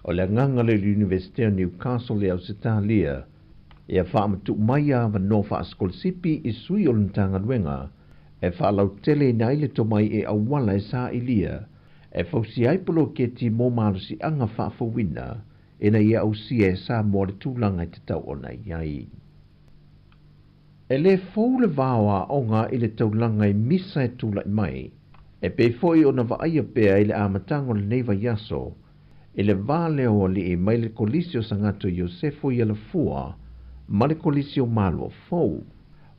[SPEAKER 7] O le nganga le Universitea Newcastle le Ausitalia, e a whaamatu mai a wano whaaskolsipi I sui o lintanga luenga, e whaalau tele na ile to mai e awala e sa ilia, e fausi aipolo ke ti mo malusi anga whaafawina, e na ia ausia e sa mo le tūlanga I te tau o na iai. E le fau le vawa onga I le taulanga I misa e tūlai mai, E pe foi o na vaia pea ile amatango le neiva yaso, ile vale o li e mai le kolisio sangato Iosefo i ala fua, ma le kolisio malo fau.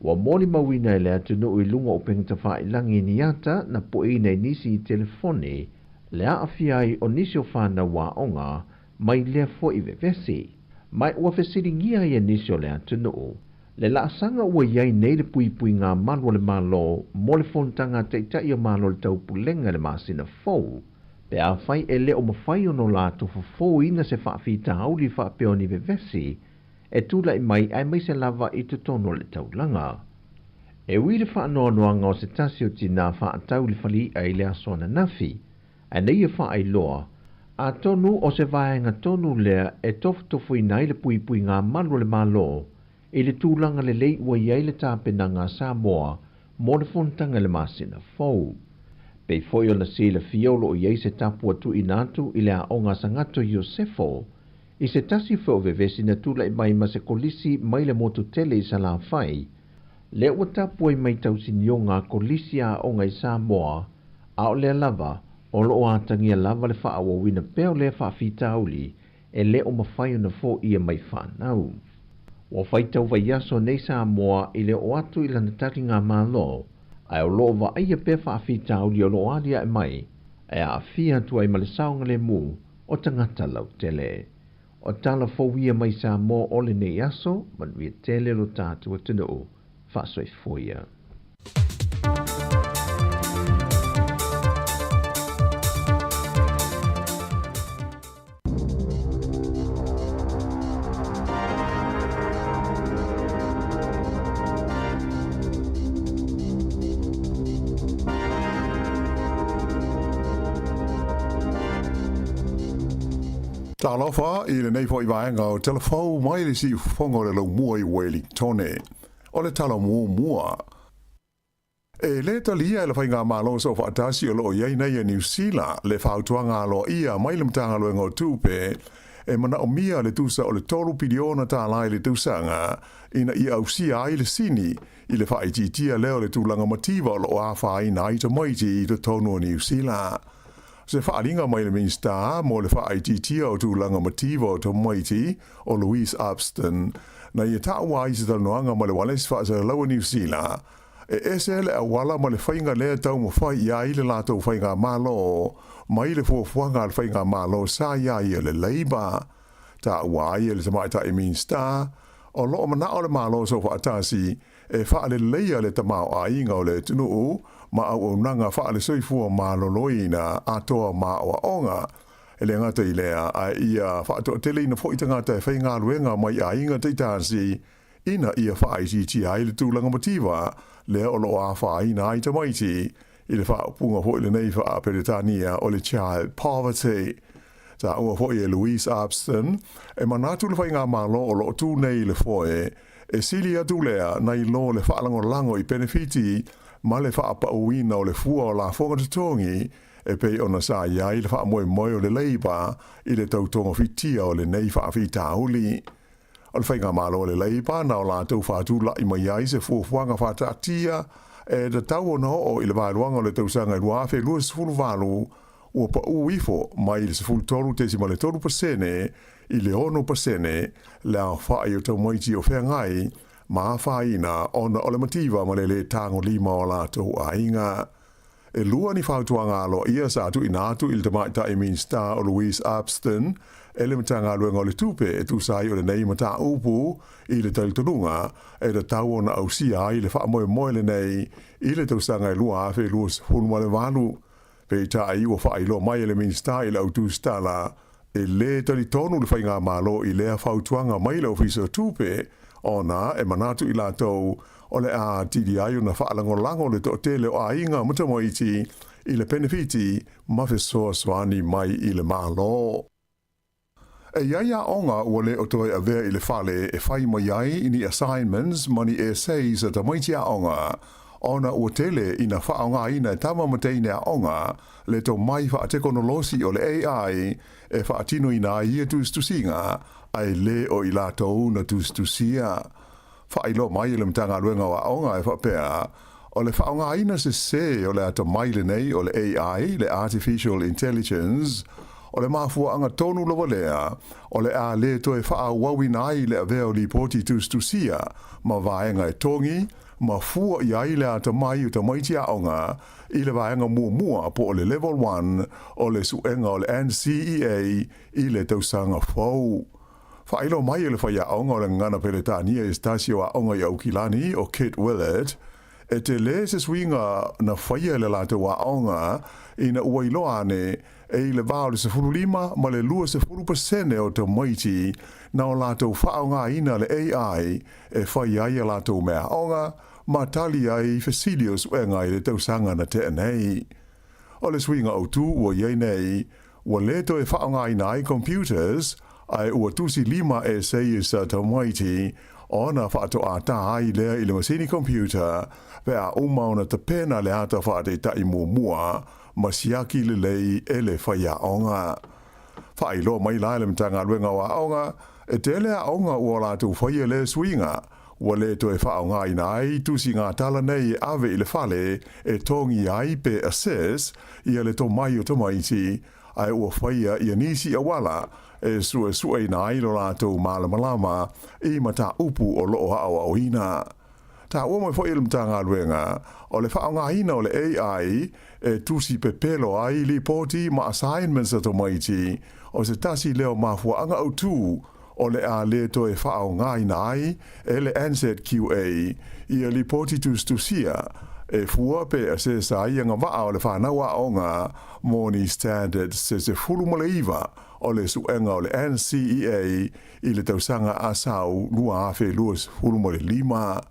[SPEAKER 7] Wa moli mawina ile atunu i lunga o pengtafa i langi niata na po i nei nisi i telefone, le a afiai o nisio whana wa onga, mai lea fo i vevesi. Mai ua fesiringia i nisio le atunu, le la sanga ua iai nei le pui ngā malo le malo, mo le fontanga te itai o malo le tau pulenga le masina fau. Pe a fai e le o mawhai o no la tofu fau ina se whaafita hauli whaapeoni vevesi, e tula i mai ai mai se lava i te tono le taulanga. E ui le whaanoanoanga o se tasi o tina whaatau le whali ai le asona nafi, a nei e whaai loa, a tonu o se vaenga tonu lea e tofu i nai le pui ngā malo le malo, e le tūlanga le lei ua iai le tāpenanga Samoa, mo le fontanga le masina fau. Pei foi o na si le fiolo o iai se tapu atu i natu i le aonga sangato Iosefo, i se tasi fo vevesi na tula i mai ma se kolisi mai le motu tele i sala fai, le ua tapu i mai tausinio ngā kolisi a aonga i Samoa, a o le lava, o lo o atangia lava le faa wa wina peo le faa fita auli, e le o mawhai o na fo ia mai whanau. Wa whaitau vai yaso nei Samoa i le o atu i lana taki ngā malo, ai o loo wa aia pe whaafita auli o loo alia e mai, e a fia tu ai male saunga le mu o tangata lau tele. O tala fowia mai Samoa o le nei aso, man via tele lo tātua tunu, whaasoi foia.
[SPEAKER 6] Talofa i le nei fo i vaenga o telefau mai le si fongo le lo mua i Wellingtone. O le talo mua. E le talia le whainga malo so fa atasi o lo iei nei a New Zealand le whautuanga lo ia mai le mtanga lo ngō tūpe e mana o mia le tusa o le tolu piliona tā lai le tusanga ina ia ausia ai le sini i le whaititia leo le tūlanga mativa o lo a whai na i ta maiti i te tonu o New Zealand. Se whaaringa mai le minsta mo le whaititia o tūlanga mativa o ta maiti o Louise Upston na ia tāua i se tanoanga ma le wales whaasa laua New Zealand e ese le awala ma le whainga lea tau mo whai ia i le lātou whainga malo mai le fuafuanga le whainga malo sa ia i le leiba tāua i le tamaita e minsta o loo mana o le malo so whaatasi e whaale leia le tamau a inga o le tunuu ma au nanga whaale soifua malo loina atoa ma o onga e le ngata i lea a ia whaato tele ina fo i tangata e whainga luenga mai a inga teitasi ina ia whaaiti ai le tūlanga motiva le o lo a whaina ai tamaiti i le whaapunga fo i le nei wha peritania o le child poverty. Ta ua fo i e Louise Upston e manatu le whainga malo o lo tū nei le foe e sili atu lea nai lo le whaalango lango i benefiti ma le whaapa uina o le fua o la fonga tutongi e pei ona sa iai le wha moe moe o le leiba i le tautonga fitia o le nei wha fita uli. O le whainga malo o le leiba na o la tau whaatula i mai ai se fuafuanga whaatatia e da tau ono o i le vailuanga o le tausanga i luafe lua sifuru valu ua pa uifo mai le sifuru toru tesi ma le toru pasene i le ono pasene le a whaai o tau maiti o whengai ma whaina ona o le mativa ma le tango lima o la tau a inga. E lua ni whautuanga alo ia sa atu inatu il tamaita e minsta o Louise Upston e le matanga luenga o le tupe e tu sai o le nei mata upu i le talitonunga e le tau ona ausia i le wha moe moe le nei i le tausanga i lua afe luas hunuma le walu pe ta ai ua wha ilo mai le minsta i le autu stala e le talitonu le whainga malo i lea whautuanga mai le ofisa tupe ona e manatu i la tau o le a tidi ai una whaalango le to tele o a inga mutamoiti i le benefiti mawhesoa swani mai i le malo. E iaia onga ua le o toi a vea i le whale e whai mai ai ini assignments mani essays at a maiti a onga ona ua tele ina whaonga ina tama mateine a onga le to mai wha teknolosi o le AI e whaatino ina ia tustusinga ai le o i la tau na tustusia. Whailo mai le mtanga luenga wa aonga e whapea o le whaonga ina se o le ata maile nei o le AI, le Artificial Intelligence, o le mafua anga tonu lawa lea, o le a le to e wha wawina ai le aveo li poti tusia, ma vaenga e tongi, ma fua i ai le ata mai uta maiti aonga, i le vaenga mua po o le level 1, o le suenga o le NCEA, i le tausanga fau. Whailo mai le whaia aonga o le ngana peletania e stasio a aonga i Aukilani o Kate Willett, e te le se swinga na whaia le lata wa aonga i na uailoane e i le vao le se furulima ma le lua se furupasene o te maiti na o lato whaonga ina le AI e whaia i lato mea aonga ma tali ai Facilios wenga i le tausanga na te anei. O le swinga o tu ua iei nei, ua leto e whaonga ina ai computers ai ua tusi lima e sei sa te maiti ona whaato a tā ai lea i le masini computer pe a umauna te pena le ata whaate ta i mua ma siaki le lei e le whaia onga. Whailo mai lai le mtanga luenga wa onga e te le a onga ua lātu whaia le swinga ua le to e whaonga ina ai tusi ngā tala nei ave i le whale e tongi ai pe assess i le to mai o to maiti ai ua whaia i anisi a wala e sua ina ai lo lātou malamalama i mata upu o loo hao au ina. Ta ua mai fwoi ilmtanga luenga, o le whaonga ina o le AI e tusi pepelo ai li poti ma assignments ato maiti, o se tasi leo mafua anga au tu o le a le to e whaonga ina ai e le NZQA i a li poti tusia e fua pe a se sa ianga waa o le whanawa onga Morning Standard se fulu maleiva o le suenga o le NCEA i le tausanga asau lua afe luas fulu lima.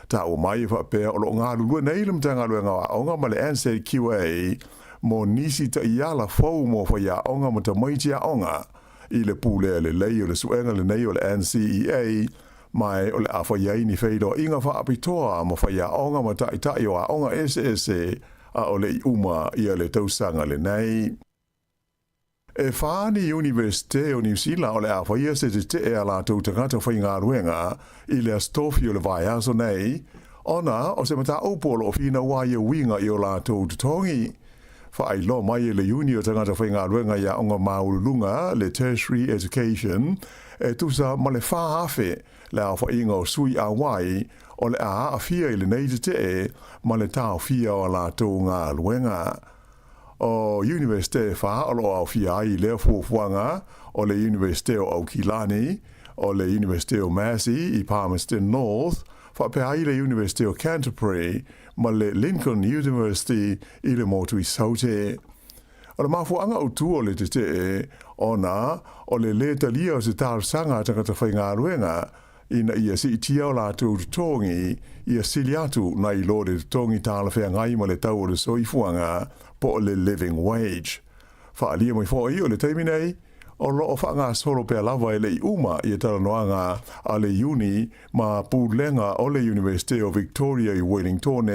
[SPEAKER 6] Ta o mai fa pe o lo ngā lua nei le mtanga luenga wa onga ma le NZQA mo nisi ta iala fau mo fa ya onga mo ta maiti a onga i le pule le lei o le suenga le nei o le NCEA mai o le afa iai ni feido inga fa apitoa mo fa ya onga mo ta itai o a onga SSA a o le uma i le tausanga le nei. E whaani Universite o New Zealand o le afa ia se te e ala tau tangata whai ngā ruenga i le astofi o le vai aso nei, ona o se mata opolo o whina waia winga i o la tau tutongi. Whaai lo mai le uni o tangata whai ngā ruenga ia onga maulunga le tertiary education e tusa ma le whaafe le afa inga o sui a wai o le a fia i le nei te e ma le tau fia o la tau ngā ruenga. O Universite wha alo au fia i lea fuafuanga o le Universite o Aukilani, o le Universite o Massey i Palmerston North, wha pe ai le Universite o Canterbury, ma le Lincoln University i le motu i saute. O le mafuanga o tu o le te e, ona o le talia o se tāru sanga tangata whai ngā ruenga, ina ia si itia o la tau tongi, ia sili atu na i lo le tongi tāla whea ngai ma le tau o le soifuanga, po le living wage. Whaalia mai fōi o le teiminei, o loo whaanga solo pia lava e le i uma i e taranoanga a le uni ma pūlenga o le University of Victoria i Wellington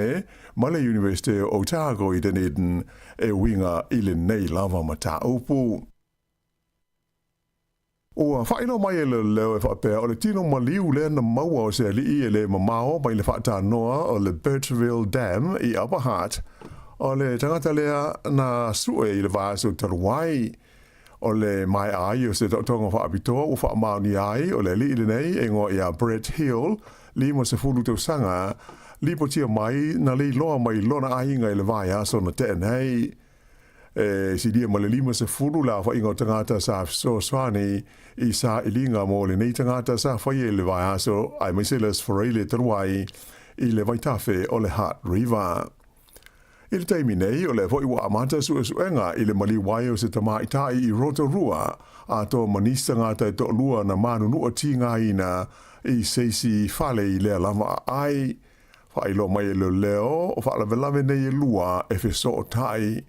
[SPEAKER 6] ma le University of Otago i Dunedin e winga i le nei lava ma tā upu. Ua whaino mai e le leo e whapea o le tino maliu le na maua o se li i e le mamao mai le whaata noa o le Bertreville Dam i Upper Hutt o le tangata lea na sue i le vāsu taruai o le mai ai o se tonga whaapitoa u whaamauni ai o le li i le nei e ngō i a Brett Hill li mo se fulu tau sanga li po tia mai na li loa mai lona ainga i le vai aso na te nei si dia ma le lima se fulu la wha ingo tangata sa so swani i sa ilinga mo le nei tangata sa whai e le vai aso ai maiselas whareile taruai i le vaitafe o le Hutt River. I le taimi nei o le foi wa amata suenga i le mali wai o se tamaitai i Rotorua a to manista ngata e to lua na manu nua tinga ina i seisi fale i lea lama ai. Whai lo mai e leo o whala velame nei e lua e feso o tai.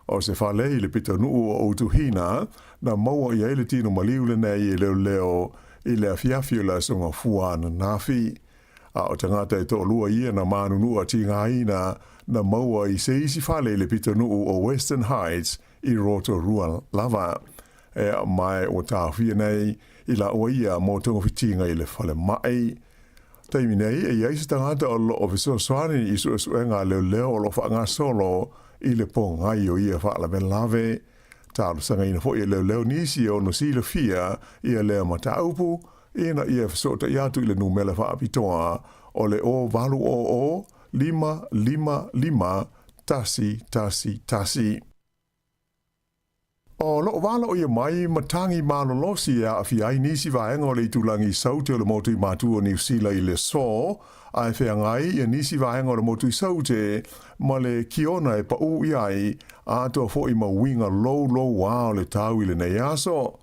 [SPEAKER 6] O se fale i le pita nuu o utuhina na maua i eile tino maliule nei e leo i le afiafio la songa fua na nafi. A o tangata e to lua ia na manu nua tinga ina na maua i seisi fale le pita nuu o Western Heights i Rotorua lava. E mai o tāwhia nei i la oia mō tonga whitinga i le fale mai. taimi nei e ia se tangata o lo o fesoasoani i suʻesuʻega leoleo o lo faagasolo i le pogai o ia faalavelaave talosagaina foʻi e leoleo nisi o no silafia ia lea mataupu ina ia fesootaʻi atu i le numele faapitoa o le o valu o 555 tasi. O loo wala o ia mai matangi malolosi a awhiai nisi vaenga o le itulangi saute o le motu i matu o New Zealand i le so, a e whengai ia nisi vaenga o le motu i saute, ma le kiona e pa u iai, a atua fo i mawinga low wa o le tau i le nei aso.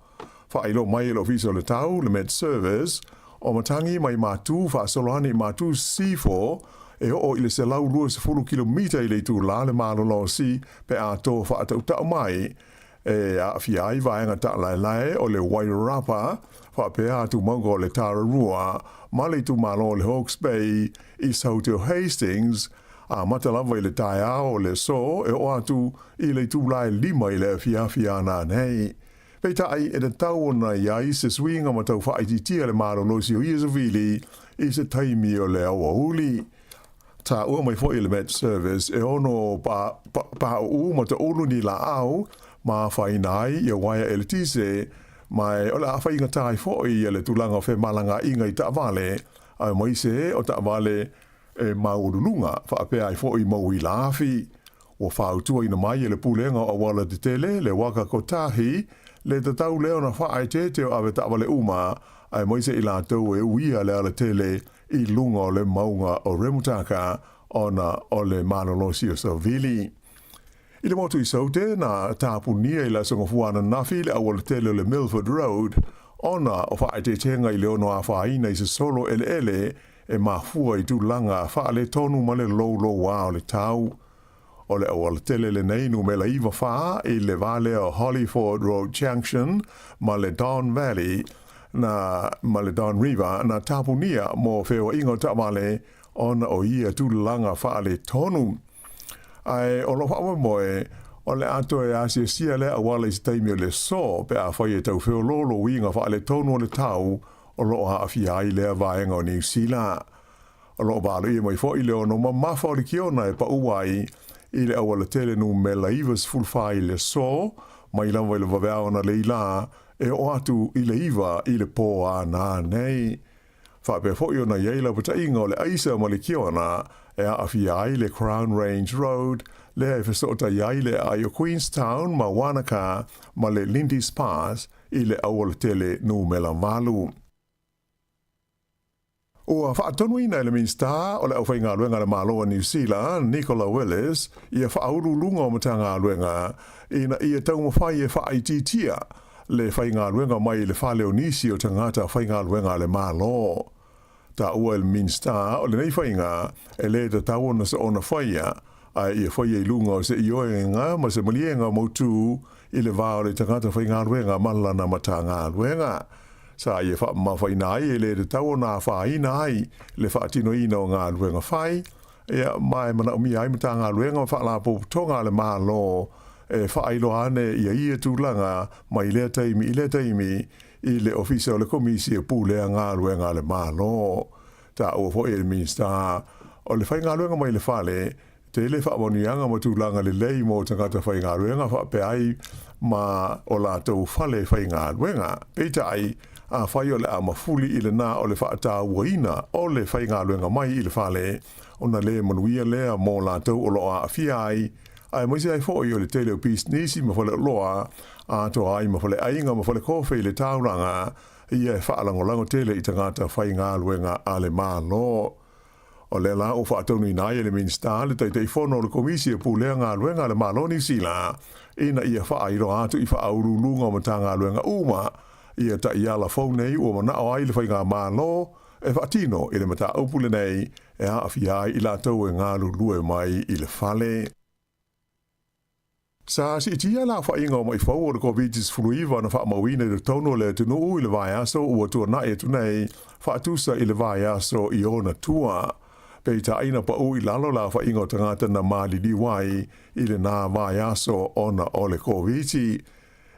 [SPEAKER 6] Wha ilo mai lo visa o le tau, le Med Service, o matangi mai matu, wha solani matu C4, e o i le se lau 20 kilomita i le itu la le malolosi, pe a to wha atau tau mai, e a fiai vaenga ta lai o le Wairarapa, wha pea atu mongo o le Tararua, ma le tu malo o le Hawke's Bay, i Sauti Hastings, a matalawa i le taia o le so, e o atu i le tu lai 5 i le fia na nei. Peita ai e le tau o na iai se swinga ma tau wha ititia le malolosi o Iesavili, i se taimi o le awa uli. Ta ua mai fo i le Met Service, e ono pa u ma ta ulu ni la au, ma whainai i a waia e le tise, mai o le a whainga tai fōi i le tulanga whe malanga inga i ta vale, a mai se o ta vale e maurulunga, whaapea i fōi mau i laafi, o whautua ina mai i le pulenga o wala te tele, le waka kotahi, le tatau leo na whaai te o awe ta vale uma, a mai se i la tau e uia le ala tele i lunga o le maunga o remutaka, ona o le manolosi o Savili. I le motu i saute na tāpunia i la songofuana nafi le awal tele le Milford Road, ona o whae te tenga i le ono a whaina i se solo ele e mafua i tu langa wha le tonu ma le low wa o le tau. O le awal tele le neinu me la iwa wha i le vale o Hollyford Road Junction ma le Don Valley ma le Don River na tāpunia mo wheo ingo ta vale ona o ia tu langa wha le tonu. Ai o lo whawa moe, o le ato e asia sia le awala i se taimi o le so, pe a whai e tau whio lolo winga wha le tonu o le tau, o lo a awhiai lea vaenga o New Zealand. O lo walo i mai fo i leo no mamafa o le kiona e pa uai, i le awala tele nu me laivas fulfai le so, mai lawa i le wawea na le ila, e o atu i le iwa i le po a nā nei. Wha pe fo i o na yeila pata inga o le aisa ma le kiona, e a awhiai le Crown Range Road, le e whesota iai le ai o Queenstown ma Wanaka ma le Lindy's Pass i le awala tele nu mela malu. O a whaatonu ina le minsta o le au whainga luenga le maloa New Zealand, Nicola Willis, i a whaauru lunga o matanga luenga, ina i a tau mawhai e whaititia le whainga luenga mai le whaleo nisi o tangata whainga luenga le malo. Ta ua el minsta o le nei whainga e le ta tau na sa ona whaia a i a whaia i lunga o se ioenga ma se malienga mautu i le vao le tangata whainga luenga malana matanga luenga. Sa i e wha ma whaina ai e le ta tau na whaina ai le whaatino ina o ngā luenga whai e mai mana umi ai matanga luenga wha la po tonga le malo e whaailo ane i a ia tūlanga mai le taimi i le ofisa o le komisi e pūlea ngā luenga le malo. Ta ua fo e le minsta o le whai ngā luenga mai le whale, te le whaamonianga ma tūlanga le lei mo tangata whai ngā luenga wha pe ai ma o la tau whale whai ngā luenga. Peita ai a whai o le a mafuli i le nā o le whaata uaina o le whai ngā luenga mai i le whale, o na le manuia lea mo la tau o loa a whia ai, ai moise ai fo i o le tele o pis nisi ma whale loa, a to ai ma whale ainga ma whale kofe i le tauranga, i e whaalangolango tele i tangata whai ngā luenga a le malo. O le la o whaatonu i nai e le minsta le taitei whono le komisi e pūlea ngā luenga le malo ni sila, ina i a whaairo atu i whaauru lunga o mata ngā luenga uma, i a ta i ala whaunei o mana o ai le whai ngā malo, e whaatino i le mata upule nei, e a awhiai i la tau e ngā lulue mai i le whale. Sa si tia la whainga o mai whau o le COVID-19 fuluiva na whaamawina i le tono le tunu i le vai aso ua tua na e tunei whaatusa i le vai aso i ona tua. Peita aina pa u i lalo la whainga o tangata na mali liwai i le nā vai aso ona o le COVID-19.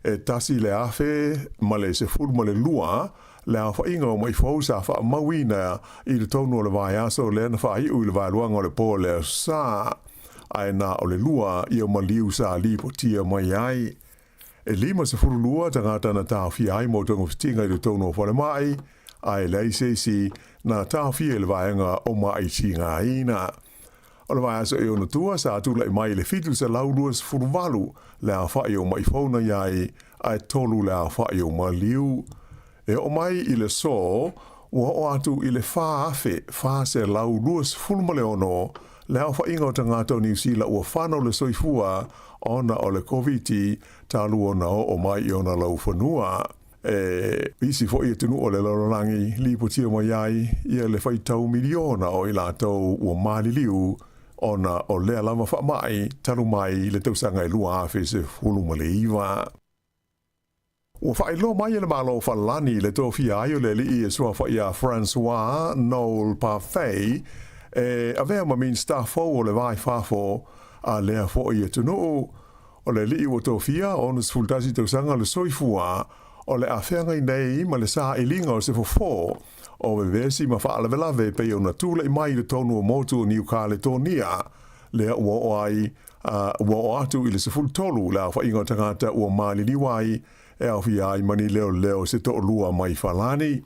[SPEAKER 6] E tasi le afe ma le se fulu ma le lua le fa inga o mai fo sa fa mawina I le tonu o le vai aso le na fa I u le vai luanga o le po le sa ai na o le lua I o maliu sa li po tia mai ai e lima se furu lua tangata na tawhi ai mo tongo fitinga I le tonu o fale mai ai lei seisi na tawhi e le vaenga o mai tinga ina o le vai aso e ona tua sa tu lai mai le fitu se laulua se furu valu le a wha I o mai fauna iai ai tolu le a wha I o maliu e o mai I le so ua o atu I le wha afe wha se laulua se furu male ono le a wha inga o tangata o New Zealand ua whanau le soifua ona o le COVID talu ona o mai I ona lau whanua isi fo I tunu o le lalorangi li potia mai ai ia le whaitau miliona o I lātou ua maliliu ona o lea lama wha mai talu mai le tausanga I lua afe se fulu ma le iwa. Ua whailo mai le malo whalani le tofi ai o le li e sua whaia François Noel Parfait a vea ma min staffo o le vai whafo a lea fo I tunu o le li o tofia ona sfultasi tausanga le soifua o le awhenga I nei ma le sa ilinga o se fofo o we vesi ma whaala velave pe o na tūle I mai le tonu o motu o New Caledonia lea ua o ai ua o atu I le se fultolu le a whainga o tangata ua maali liwai e au fi ai mani leo se to lua mai falani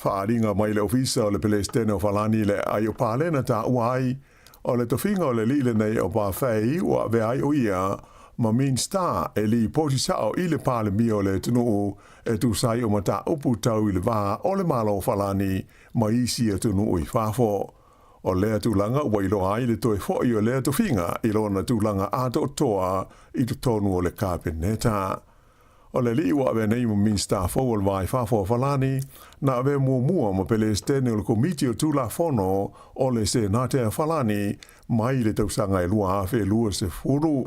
[SPEAKER 6] whaaringa mai le ofisa o le pelestene o falani le ai o pālena ta uai o le tofinga o le li le nei o pāwhai ua ve ai o ia ma min star e li poti sao I le pale mio le tunu e tu sai o mata upu tau I le vā o le malo falani ma isi e tunu I whafo. O lea tu langa ua I loa ai le toe fo I o lea tu finga I lona tu langa ato toa I tu tonu o le kāpeneta. O le li ua ave nei mo min star fo o le vai whafo falani na ave mua ma pele stene o le komiti o tu la fono o le se nate falani mai le tausanga I lua afe lua se furu.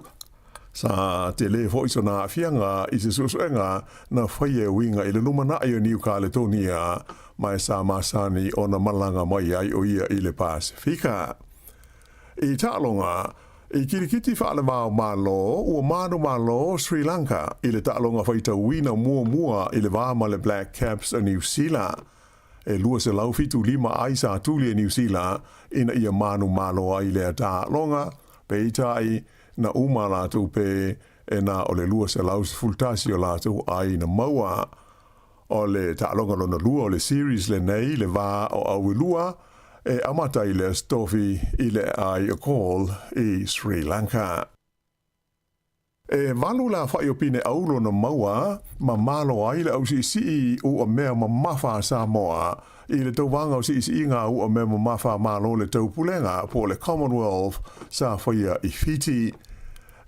[SPEAKER 6] Sa te le fo iso na fianga I se susuenga na whaie winga I le numana I o New Caledonia mai sa masani o na malanga mai ai o ia I le Pasifika. I ta'alonga, I kirikiti whaale mao malo ua manu malo Sri Lanka I le ta'alonga whaita wina mua I le vāma le Black Caps a New Zealand. E lua se lau fitu lima ai sa tuli New Zealand ina ia manu malo ai le ta'alonga pe itai na umala tu pe e na o le lua se lau fultasi o la tu ai na maua o le ta'alonga lona lua o le series le nei le vā o au lua e amata I le stofi I le ai o call I Sri Lanka. E malu la whai o pine aulo na maua ma malo ai le au si o mea ma mafa Samoa I le tau wanga o si ngā o mea ma mafa malo le tau pulenga po le Commonwealth sa whaia I Fiti.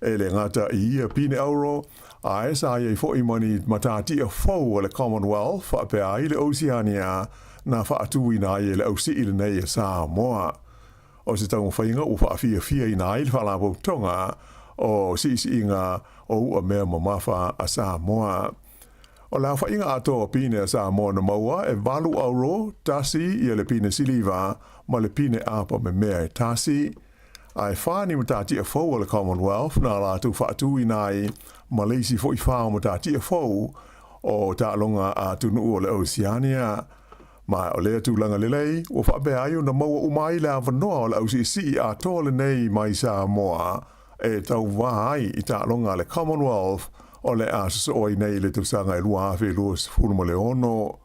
[SPEAKER 6] E le ngata I ia pine auro a esa ai fo I mani matati a fau o le Commonwealth wha pe ai le Oceania na wha atui na ai le au si le nei Samoa. O se tango whainga o wha fia I na ai le wha tonga o si ngā o a mea ma mafa a Samoa. O la whainga ato pine a Samoa na maua e valu auro tasi I le pine siliva ma le pine apa me mea tasi. Ai whāni matati a fau o le Commonwealth na la tu whaatui nai Malaysi fo I whao matati a fau o ta'alonga a tunu o le Oceania. Ma o lea tu langa lelei, o whape aio na maua umai le awanoa o le OCC a tole nei mai Samoa e tau wahai I ta'alonga le Commonwealth o le asaso oi nei le tusanga I lua afe lua sifuruma le ono.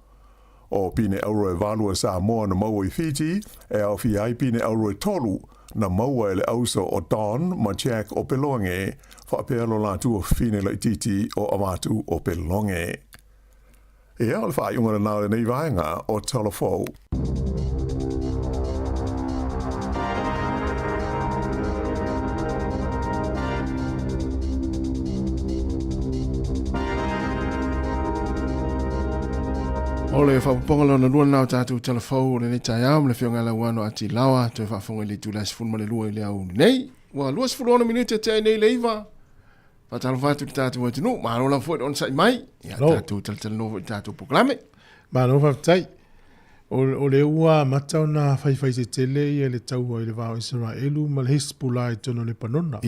[SPEAKER 6] O pine auro e valua Samoa na maua I Fiji e au fi ai pine auro e tolu na maua ele auso o Don ma Jack o Pelonge whaapelo la tu o fine la titi o amatu o Pelonge. E au le whaaiunga na nāre nei vaenga o Talafou.
[SPEAKER 3] O le whapaponga lona lua nao tātou Talafou le ne tai au, le whionga la wano ati lawa, toi whafonga le tu lasi fulma le lua I le au nei. Wa lua si fulona minute te nei le iwa. Patalo whatu ki tātou atinu, mahalo la fuet on sai mai. Ia tātou talanovo I tātou poklame.
[SPEAKER 1] Mahalo whaftai. O le ua matau na whaiwhai se tele I le tau I le vāo Israelu ma le Hezbollah I tono le panona.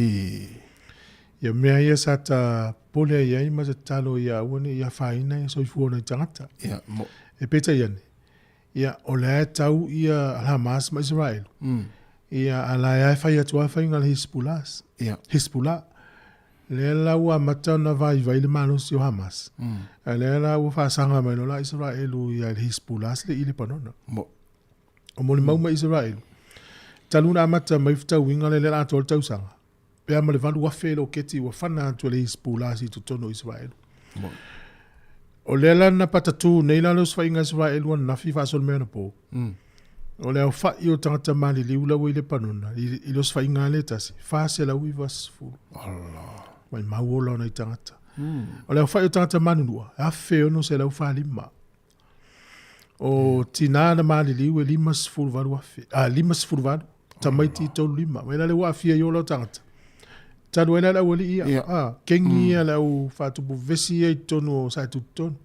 [SPEAKER 1] Ia mea ia sata pole ia I ma se talo ia uane ia whaina ia soifuona I tangata. e peta iane. Ia o le tau ia Hamas ma Israel. Ia ala ia fai atua fai ngal Hezbollah. Le la ua mata na vai le mano si o Hamas. Le la ua whaasanga mai no la Israel ia Hezbollah le ili panona. O moni mau ma Israel. Taluna mata mai fitau inga le la atol tau sanga. Pea ma le valu wafelo keti wa whana atu le Hezbollah si tutono Israel. O le la na patatu nei la los whainga Israel wan nafi whaasol mea na po. O le au whai o tangata mali li ula wai le panona. I los whainga le tasi. Whaase la ui was fu. Mai mau o lau nei tangata. O le au whai o tangata manunua. A feo no se lau whalima. O tina na mali li ue limas fulvaru wafe. Limas fulvaru. Tamaiti tolu lima. Wena le wafia yo lau tangata. Tadu ena la wali ia. Kengi ia lau whatupu vesi e tonu o sai tutonu.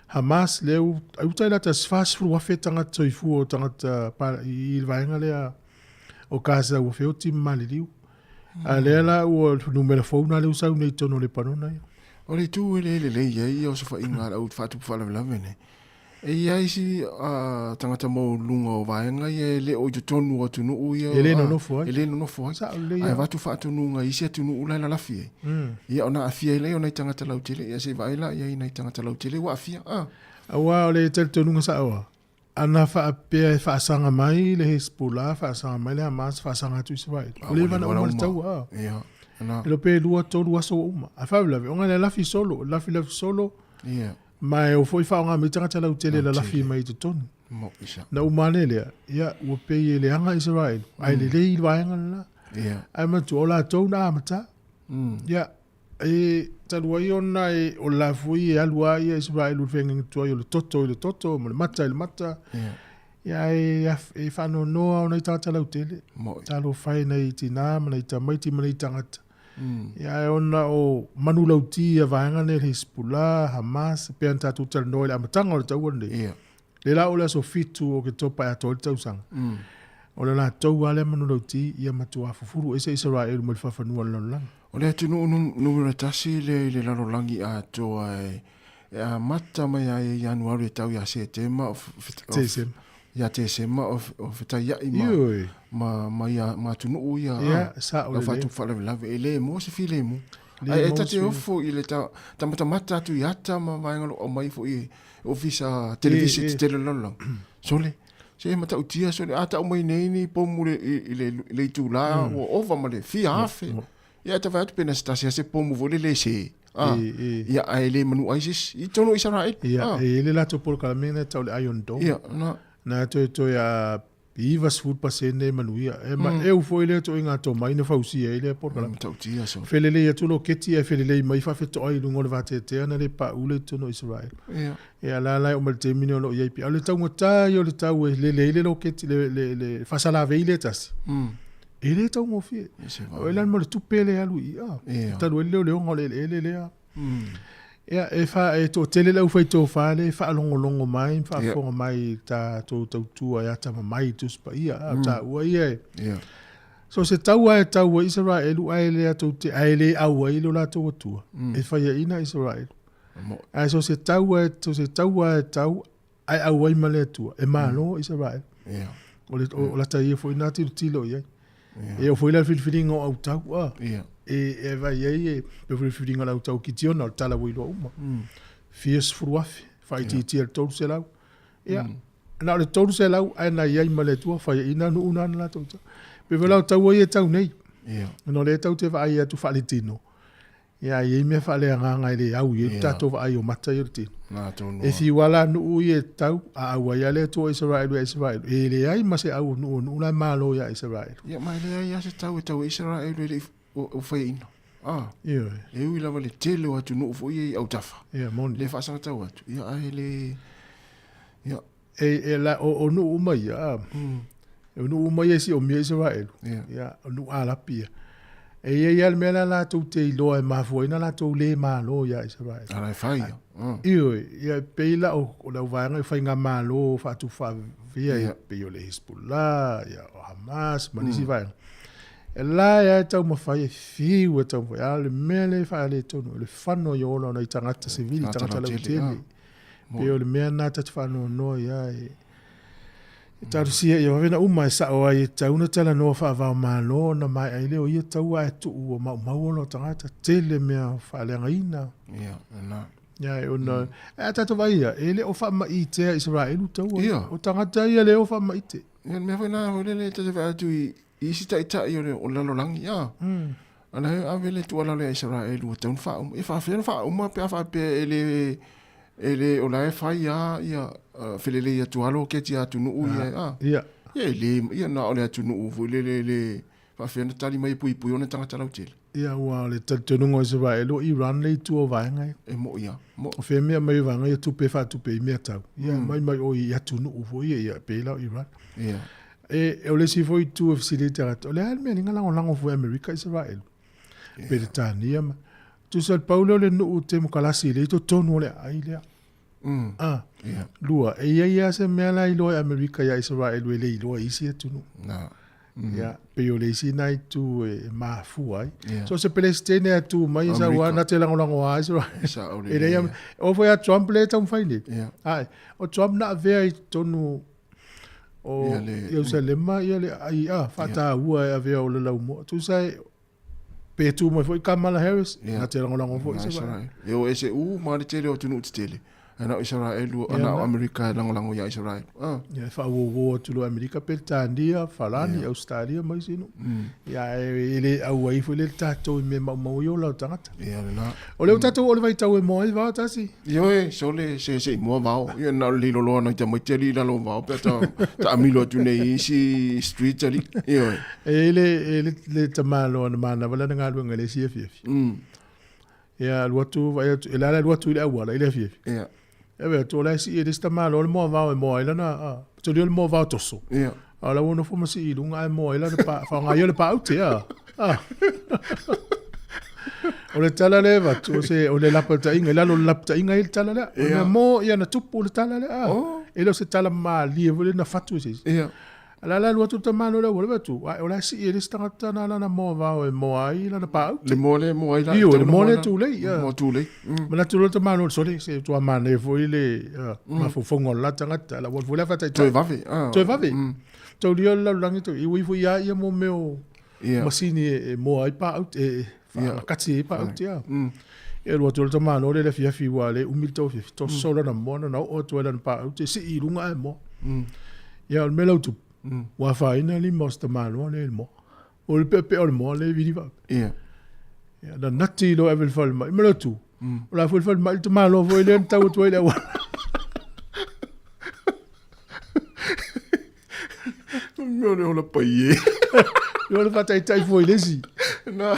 [SPEAKER 1] Hamas leu utai la tas fast food wafe tangata ifu o tangata i vaenga lea o casa o feo tim mali liu. A lea la o numera fauna leu sau nei tonu le panona ia.
[SPEAKER 3] O le tu le ia o sofa inga la ut fatu fala vene. E ia isi tangata mo lunga o vaenga ia le o tonu o tunu u ia.
[SPEAKER 1] Ele no fo.
[SPEAKER 3] Ele no fo. Ai vatu fatu nunga isi tunu u la lafi. Ia ona afia ile ona tangata lautele ia se vaila ia ina tangata lautele wa afia.
[SPEAKER 1] Awa o le tonu nga sa awa. Ana fa pe fa sanga mai le Hezbollah fa sanga mai le Hamas fa sanga tu Israel. O le vana o tau
[SPEAKER 3] Ia. Ana.
[SPEAKER 1] Lo pe lua tolu aso uma. Afa la onga le lafi solo solo.
[SPEAKER 3] Ia.
[SPEAKER 1] Mai o foi fa nga me tangata lautele la lafi mai te tonu.
[SPEAKER 3] Mo isa.
[SPEAKER 1] Na umane le ia o pe le anga Israel. Ai le i vaenga la.
[SPEAKER 3] Ia.
[SPEAKER 1] Ai ma tu ola tau na amata. Ia talua i ona o la fui e alua ia Israel u fenga tu ai le toto mo le mata. Ia e whano noa o nei tangata lautele. Talo whai nei tina ma nei tamaiti ma nei tangata. Ia e ona o manu lauti a vaenga ne Hezbollah, Hamas, pe an tatu tal noa le amatanga o le tau ane. Le la o le so fitu o ke topa e ato le tau sanga. O le la tau ale manu lauti ia matua fufuru ese Israel mo le whafanua lalolanga.
[SPEAKER 3] O le tunu numera tasi le larolangi a toa e mata mai ai Januari tau ia se tema ia te sema o fitai ia ma tunu u ia
[SPEAKER 1] sa o le
[SPEAKER 3] fatu fala lave ele mo se file mo ai eta te ofo ile ta mata tu iata ma vainga o mai fo i ofisa televisi te lolo sole se mata utia sole ata o mai nei ni pomule ile tu la o ova male fi afe ia ta vai pena stasia se pomu vole le se ia ele manu isis I tono Israel
[SPEAKER 1] ia ele la to por kalmena tau le iron dome
[SPEAKER 3] ia
[SPEAKER 1] na to ya Ivas food pasene manuia eu foi le to inga to mai na fausi ele por kala
[SPEAKER 3] tau tia so
[SPEAKER 1] felele ya tulo keti e felele mai fa feto ai lungo le vate te na le pa ule to no Israel ia la o mal termino lo ia pi ale tau ngota yo le tau le lo keti le fa sala veile tas ele tau mo fi o elan mo le tupele alu ia ta lo le ngole le ia e fa e to tele lau fai to fa le fa longo mai fa fo mai ta to tua ya ta mai tu spa ia ta ua ia so se taua Israel ai le to te ai le au ai lo la to tua e fa ia ina Israel ai so se taua ai au ai male tua e malo Israel o la ta ia fo ina tilo ia e o foi la filfilingo au tau e vai e pe filfilingo au tau ki tiona tala wi lo uma fies fruafi fai ti el tolu se lau ia na le tolu se lau ai na ia male tua fai ina no una na tau pe vela tau ia tau nei no le tau te vai tu falitino ia ia me fa le nga ile au ia tato vai o mata ia ti e si wala no ia tau a wa ia le to Israel e le ai ma se au no la malo ia Israel
[SPEAKER 3] ia mai le ia se tau Israel le o fai ina ia e ui lava le tele o atu no fo ia au tafa
[SPEAKER 1] ia mon
[SPEAKER 3] le fa sanga tau atu ia ai le ia
[SPEAKER 1] e la o no uma ia e no uma ia si o mi Israel ia no ala pia e ia al mela la tu te lo e ma fo ina la tu le ma lo ia Israel
[SPEAKER 3] ala fai
[SPEAKER 1] ia pe la o la vanga fai nga ma lo fa tu fa via pe o le Hezbollah ia o Hamas manisi vai la ya tau ma fai fi o tau ya le mele fa le tono le fano yo lo na tangata civil tangata la tele Pe o le mea nā tatu whanau noa ia e taru sia ia wawena uma e sao ai e tauna tala noa whaavao mālo na mai ai leo ia taua e tuu o mau ono tangata tele mea whaaleanga ina.
[SPEAKER 3] Ia, nā.
[SPEAKER 1] Ia e ona, e tatu vai ia, e le o whaama i tea Israelu taua. O tangata ia le o whaama i te.
[SPEAKER 3] Ia, mea whaina hoi le tatu wha atu i isi tai o lalolangi, ia. Ana he avele tu ala le Israelu o taun wha e whawhena wha uma pe a wha pe ele o la e whai ia whelele ia tualo ke ti atu nuu ia.
[SPEAKER 1] Ia.
[SPEAKER 3] Ia na ole atu nuu fu le whawhena tali mai pui ona tangata lau tele.
[SPEAKER 1] Ia ua le tatunungo Israelu Iran le tu o vaenga.
[SPEAKER 3] E mo ia.
[SPEAKER 1] O whea mea mai vanga ia tupe wha tupe i mea tau. Ia mai o i atu nuu fu ia pe lau Iran.
[SPEAKER 3] Ia.
[SPEAKER 1] E o le si foi tu o facilita rato. O le hal mea ninga lango fu Amerika Israelu. Britania ma tu sal Paulo le no te mo kalasi le to tonu le ai le lua e ia se me la ilo America ya Israel le ilo isi tu no ya pe yo le si nai tu ma fu ai so se Palestine tu mai sa wa na te lango ai Israel e le o foi a Trump le tam fai ai o Trump na ve tonu o Jerusalem ia le ai fata ua ave o le lau mo tu sai pe tu mo foi Kamala Harris na te lango foi Israel
[SPEAKER 3] eu ese ma le tele o tunu tele ana Israel ana America lango ya Israel
[SPEAKER 1] ya fa wo tu lo America peltandia falani Australia mai sino ya ele au ai foi le tato me mo yo la tangata
[SPEAKER 3] ya na
[SPEAKER 1] o le tato o le vai tau mo va tasi
[SPEAKER 3] yo so le se mo va yo na le lo na te mo tele la lo va ta amilo tu nei si street ali yo
[SPEAKER 1] ele tamalo na mana wala nga lu ngale si fi ya luatu vai ela luatu ile wala ile fi
[SPEAKER 3] ya
[SPEAKER 1] e to la si ele sta malo mo va mo ila na to le mo va toso
[SPEAKER 3] ya
[SPEAKER 1] ala uno fu masi ilu nga mo ila pa fa nga yo le pa uti o le tala le va to se o le lapta inga la lo lapta inga il tala la mo ya na tupu le tala le e lo se tala ma li vole na fatu se
[SPEAKER 3] ya
[SPEAKER 1] ala la luatu tamalo le wala tu o la si ele sta na na mo va o mo ai la pa
[SPEAKER 3] le mo ai la
[SPEAKER 1] le mo le tu le
[SPEAKER 3] mo tu le
[SPEAKER 1] ma tu lo tamalo so le se tu ma ne foi le ma fo fongo la tanga la wo la fata
[SPEAKER 3] tu va ve
[SPEAKER 1] tu li la langi tu i wi fu ya mo meo masini mo ai pa e kati pa ya e lo tu tamalo le fi wale umilto fi to solo na mo na o tu la pa si i lunga mo ya me lo tu wa faina li mosta malo le mo o le pepe o le mo le viva
[SPEAKER 3] ya
[SPEAKER 1] da natti lo evel fal ma me lo tu o la fal ma il malo vo le ta tu le wa
[SPEAKER 3] me le la paye
[SPEAKER 1] yo le fata tai vo le si
[SPEAKER 3] na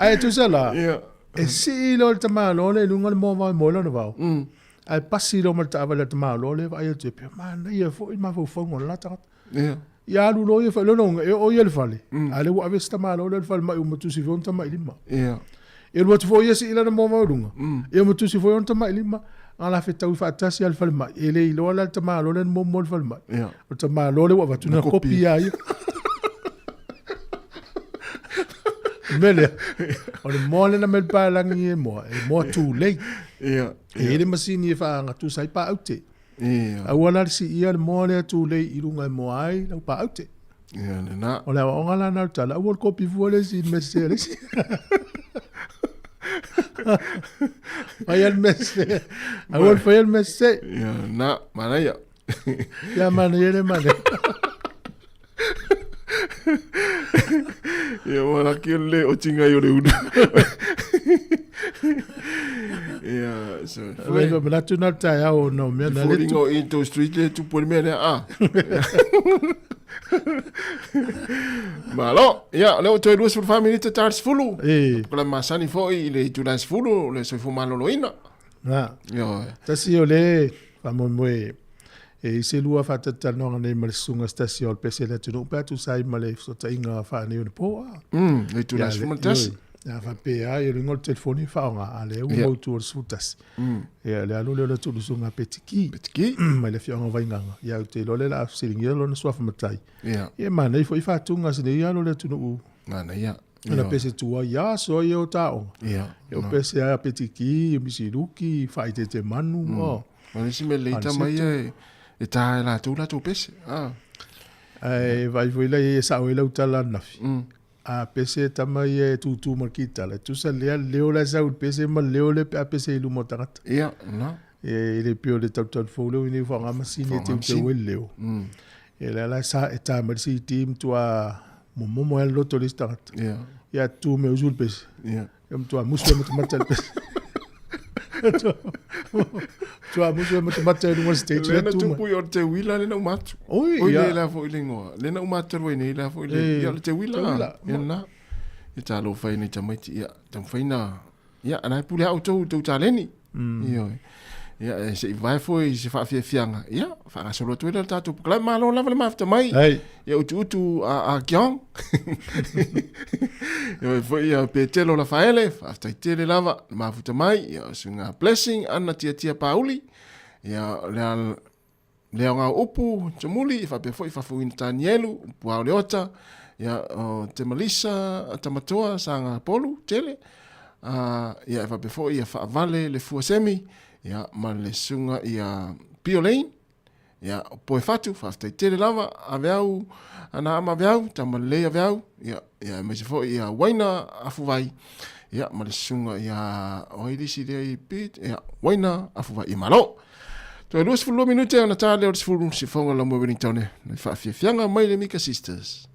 [SPEAKER 1] ai tu sala
[SPEAKER 3] ya
[SPEAKER 1] e si lo le malo le lunga mo va mo lo no va ai passi lo mal tava le malo le vai te pe ma na ia fo ma fo fongo la ta ya lu lo ia fa lo no o ia le fale ale wa vesta malo le fale ma u mutu si fonta ma lima e lo fo ia si ila mo va lunga e mutu si fonta ma lima ala fe tau fa tasi al fale ma ele lo la ta malo le mo mo fale ma o ta malo le wa va tu na copia ia mele o le mo le na mel pa langi e mo tu lei e le masini e fa nga tu sai pa aute a wala si ia le mo le tu lei i lunga mo ai la pa aute
[SPEAKER 3] na
[SPEAKER 1] o le o ngala na tala o ko pi vole si mesere si ai al messe a wol fa el messe
[SPEAKER 3] na mana
[SPEAKER 1] ya mana ele mana
[SPEAKER 3] ya wala kile o tinga yo le udu ya so
[SPEAKER 1] bueno me la tu na ta ya o no me na le
[SPEAKER 3] tu into street le tu por me malo ya le to duas por family te tars fulu la masani foi le tu las fulu le so fu malo loina
[SPEAKER 1] yo ta si o le vamos moi e se lua fata tano ne mal sunga station pese le tu no pa tu sai male so ta inga fa ne po
[SPEAKER 3] le tu las fumatas
[SPEAKER 1] ya fa pe ai le ngol telefoni fa nga ale u mo tu sutas e le alo le tu sunga petiki ma le fianga vai nga ya te lo le la silinga lo no so fa matai e ma nei foi fa tu nga se ya lo le tu no
[SPEAKER 3] na ya
[SPEAKER 1] na pese tu ya so yo ta o yo pese a petiki misiruki fa te manu
[SPEAKER 3] Mana si me leita mai e tā la tū pese.
[SPEAKER 1] Vai foi la e sa o ila utala nafi. A pese tamai e tu markita la. Tu sa leo la sa pese ma leo le a pese ilu motarat.
[SPEAKER 3] Ia, na.
[SPEAKER 1] E le pio le tau folo ini fa nga masini te leo. E la sa e ta marsi tim tua mo el loto listarat.
[SPEAKER 3] Ia.
[SPEAKER 1] Ia tu me uzul pese.
[SPEAKER 3] Ia.
[SPEAKER 1] Em tua muswe matamatal pese. Tua muswe matamatal no stage
[SPEAKER 3] le tu pu yo te wila le no matu.
[SPEAKER 1] Oi,
[SPEAKER 3] le la fo ile ngoa. Le no matu we ne la fo ile. Ia le te wila. Ia na. Ia ta lo fa ni tamaiti ia. Tam fa ina. Ia ana pu le auto tu taleni. Ia. Ia se vai foi se fa fianga. Ia fa solo tu le tatu. Kla malo la le mafta mai. Ia utu a kyong. Ia foi ia petelo la faele. After tele lava mafuta mai. Ia sunga blessing ana tia Pauli. Ia le nga upu chamuli fa pe foi fa fuin Danielu puao leota. Ia te Melissa tamatoa sanga polu tele. Ia fa pe foi ia fa vale le fuasemi. Ia ma le sunga ia Piolane. Ia poe fatu fa after tele lava aveau ana ama aveau tamale aveau. Ia me se foi ia waina afuvai. Ia ma le sunga ia oidisi dei bit. Ia waina afuvai malo. Toi luas 10 minute ana tale o sfulu si fonga la mo Wellington. Na fa fianga mai le Mika Sisters.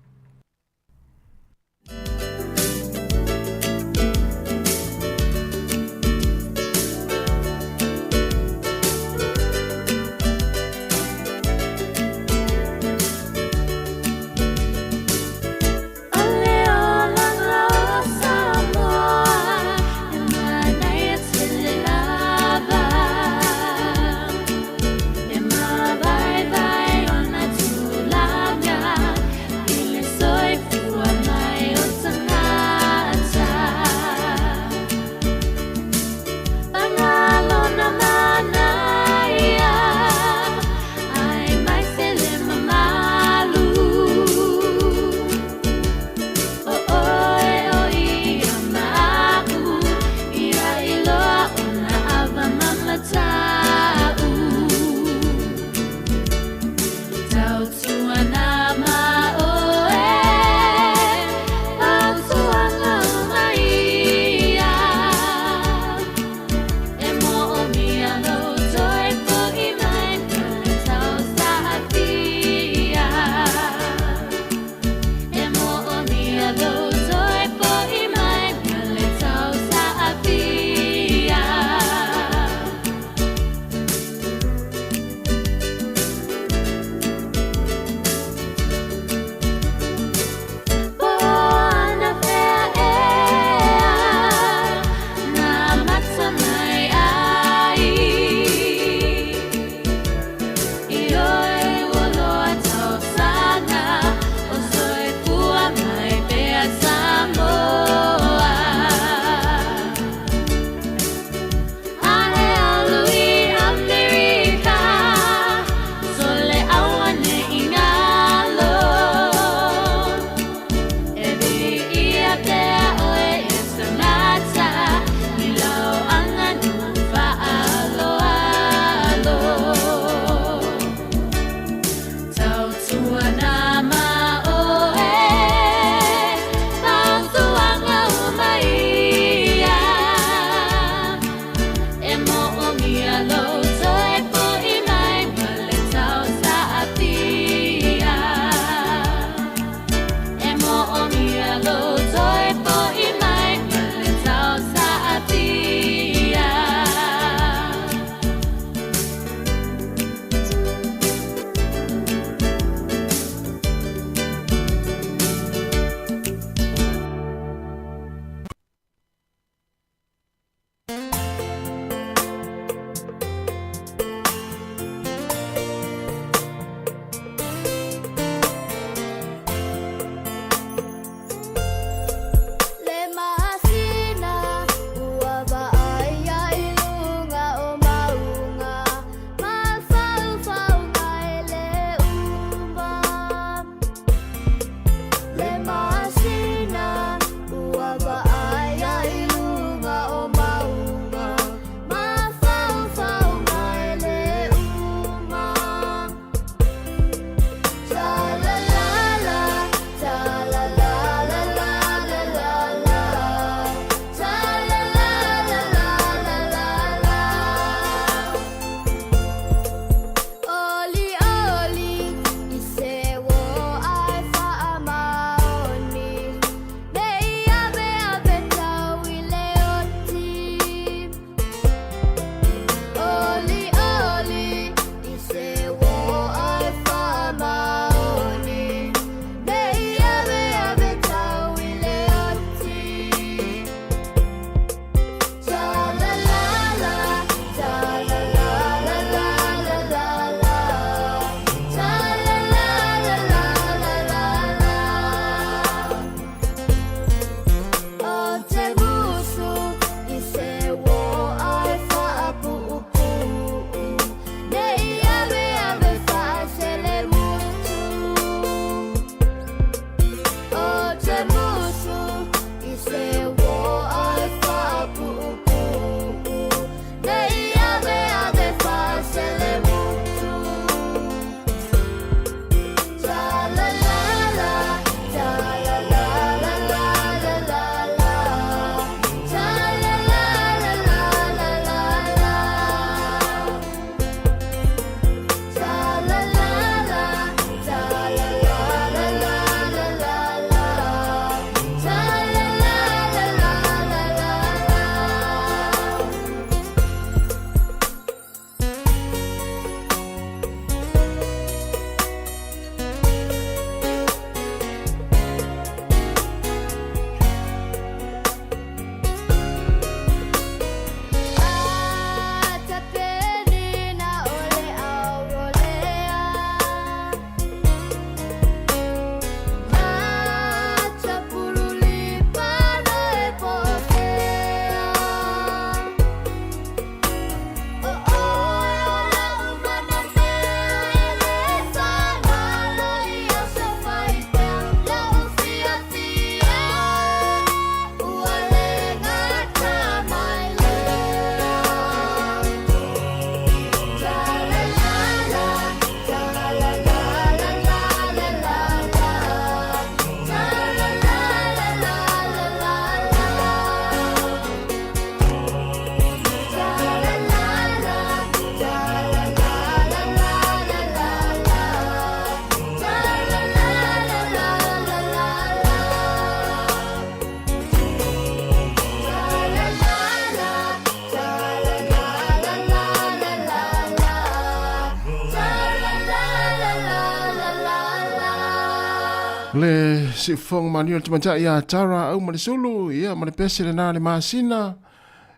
[SPEAKER 3] Le si fong mani o tumaja ia tara au mali sulu ia mali pese le na le masina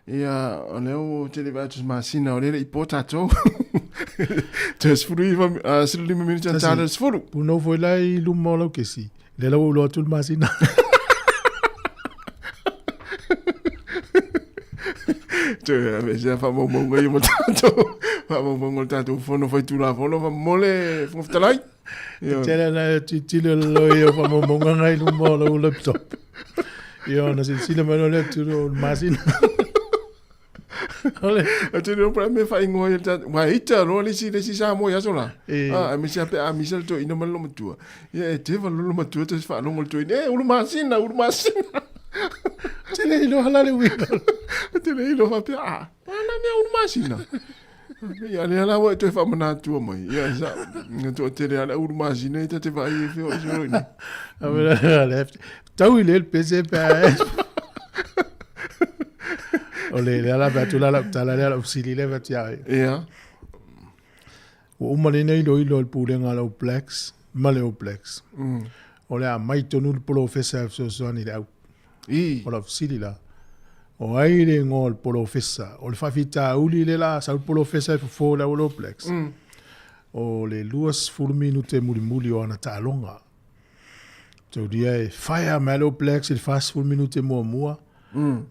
[SPEAKER 3] ia o leo te le vatus masina o le ipota to te sfuru iva silu lima minuta tara sfuru
[SPEAKER 1] Puno foi lai lumo lo kesi. Le lo lo tul masina.
[SPEAKER 3] te ave se fa mo mo ngai mo tato fa mo tato fono foi tu la fono fa mole fuftalai
[SPEAKER 1] Tela na titile lo yo fa mo monga ngai lumo lo laptop. Yo na sila mano le tu masina.
[SPEAKER 3] Ole, atu no pra me fa ingo ya wa ita ro le si sa mo ya sola. Mi se pe a mi se to ina malo matua. Ya te va lo matua te fa no to ine ulu masina.
[SPEAKER 1] Tele ilo halale wi.
[SPEAKER 3] Tele ilo fa pe a. Na me ulu masina. Ya le ala wa te fa mana tu mo. Ya sa. To tele ala ulu masina te va i fe o so ni.
[SPEAKER 1] A ver, left. Tau ile pese pe. Ole le ala batu la tala le ala usili le batu ya.
[SPEAKER 3] Ja.
[SPEAKER 1] O umale nei lo ilo el pulenga lo plex, male o plex. Ole a mai tonu le professor so ni le. Ola usili la. O aire ngol professor. O le fafita uli le la sa professor fo la lo plex. O le luas fulu minute muli o na talonga. So dia fire malo plex il fast fulu minute mo.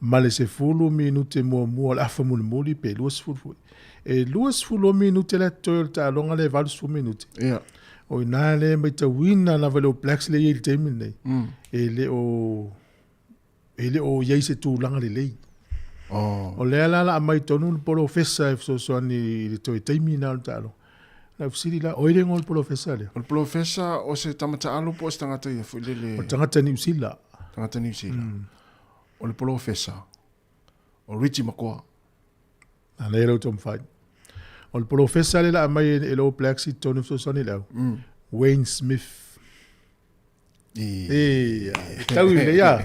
[SPEAKER 1] Male se fulu minute mo la fa muli pe luas fulu. E luas fulu minute la tol ta longa le val fulu minute.
[SPEAKER 3] Ja.
[SPEAKER 1] O na le me ta wina na velo plex le il temine. Ele o ye se tu langa le. O le la mai tonu professor so ni le to temina ta lo. La fsiri la oire ngol professor le.
[SPEAKER 3] O professor o se tamata alu po stangata ia fu le.
[SPEAKER 1] O tangata ni usila.
[SPEAKER 3] Tangata ni usila. O le professor. O Richie Makoa.
[SPEAKER 1] Ana ero tom fai. O le professor le la mai e lo plexi tonu so soni la. Wayne Smith. Tau ile ya.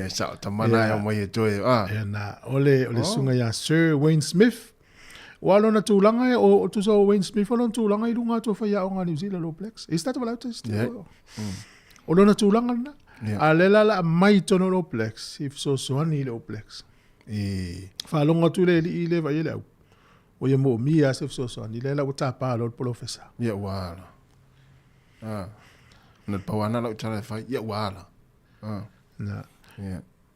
[SPEAKER 3] Sa tamana ya mai toe.
[SPEAKER 1] Na ole sunga ya Sir Wayne Smith. Walo na tulanga o tu so Wayne Smith o tu langa i lunga to fa ya o New Zealand lo plex. Is that about it? O lo na tulanga na. Alela la mai tono lo plex. If so ani lo plex. Fa longa tu le ile va ile. O ye mo mi as if so ani le la uta pa lo professor.
[SPEAKER 3] Ya wala. Na pawana la uta fa ya wala.
[SPEAKER 1] Na.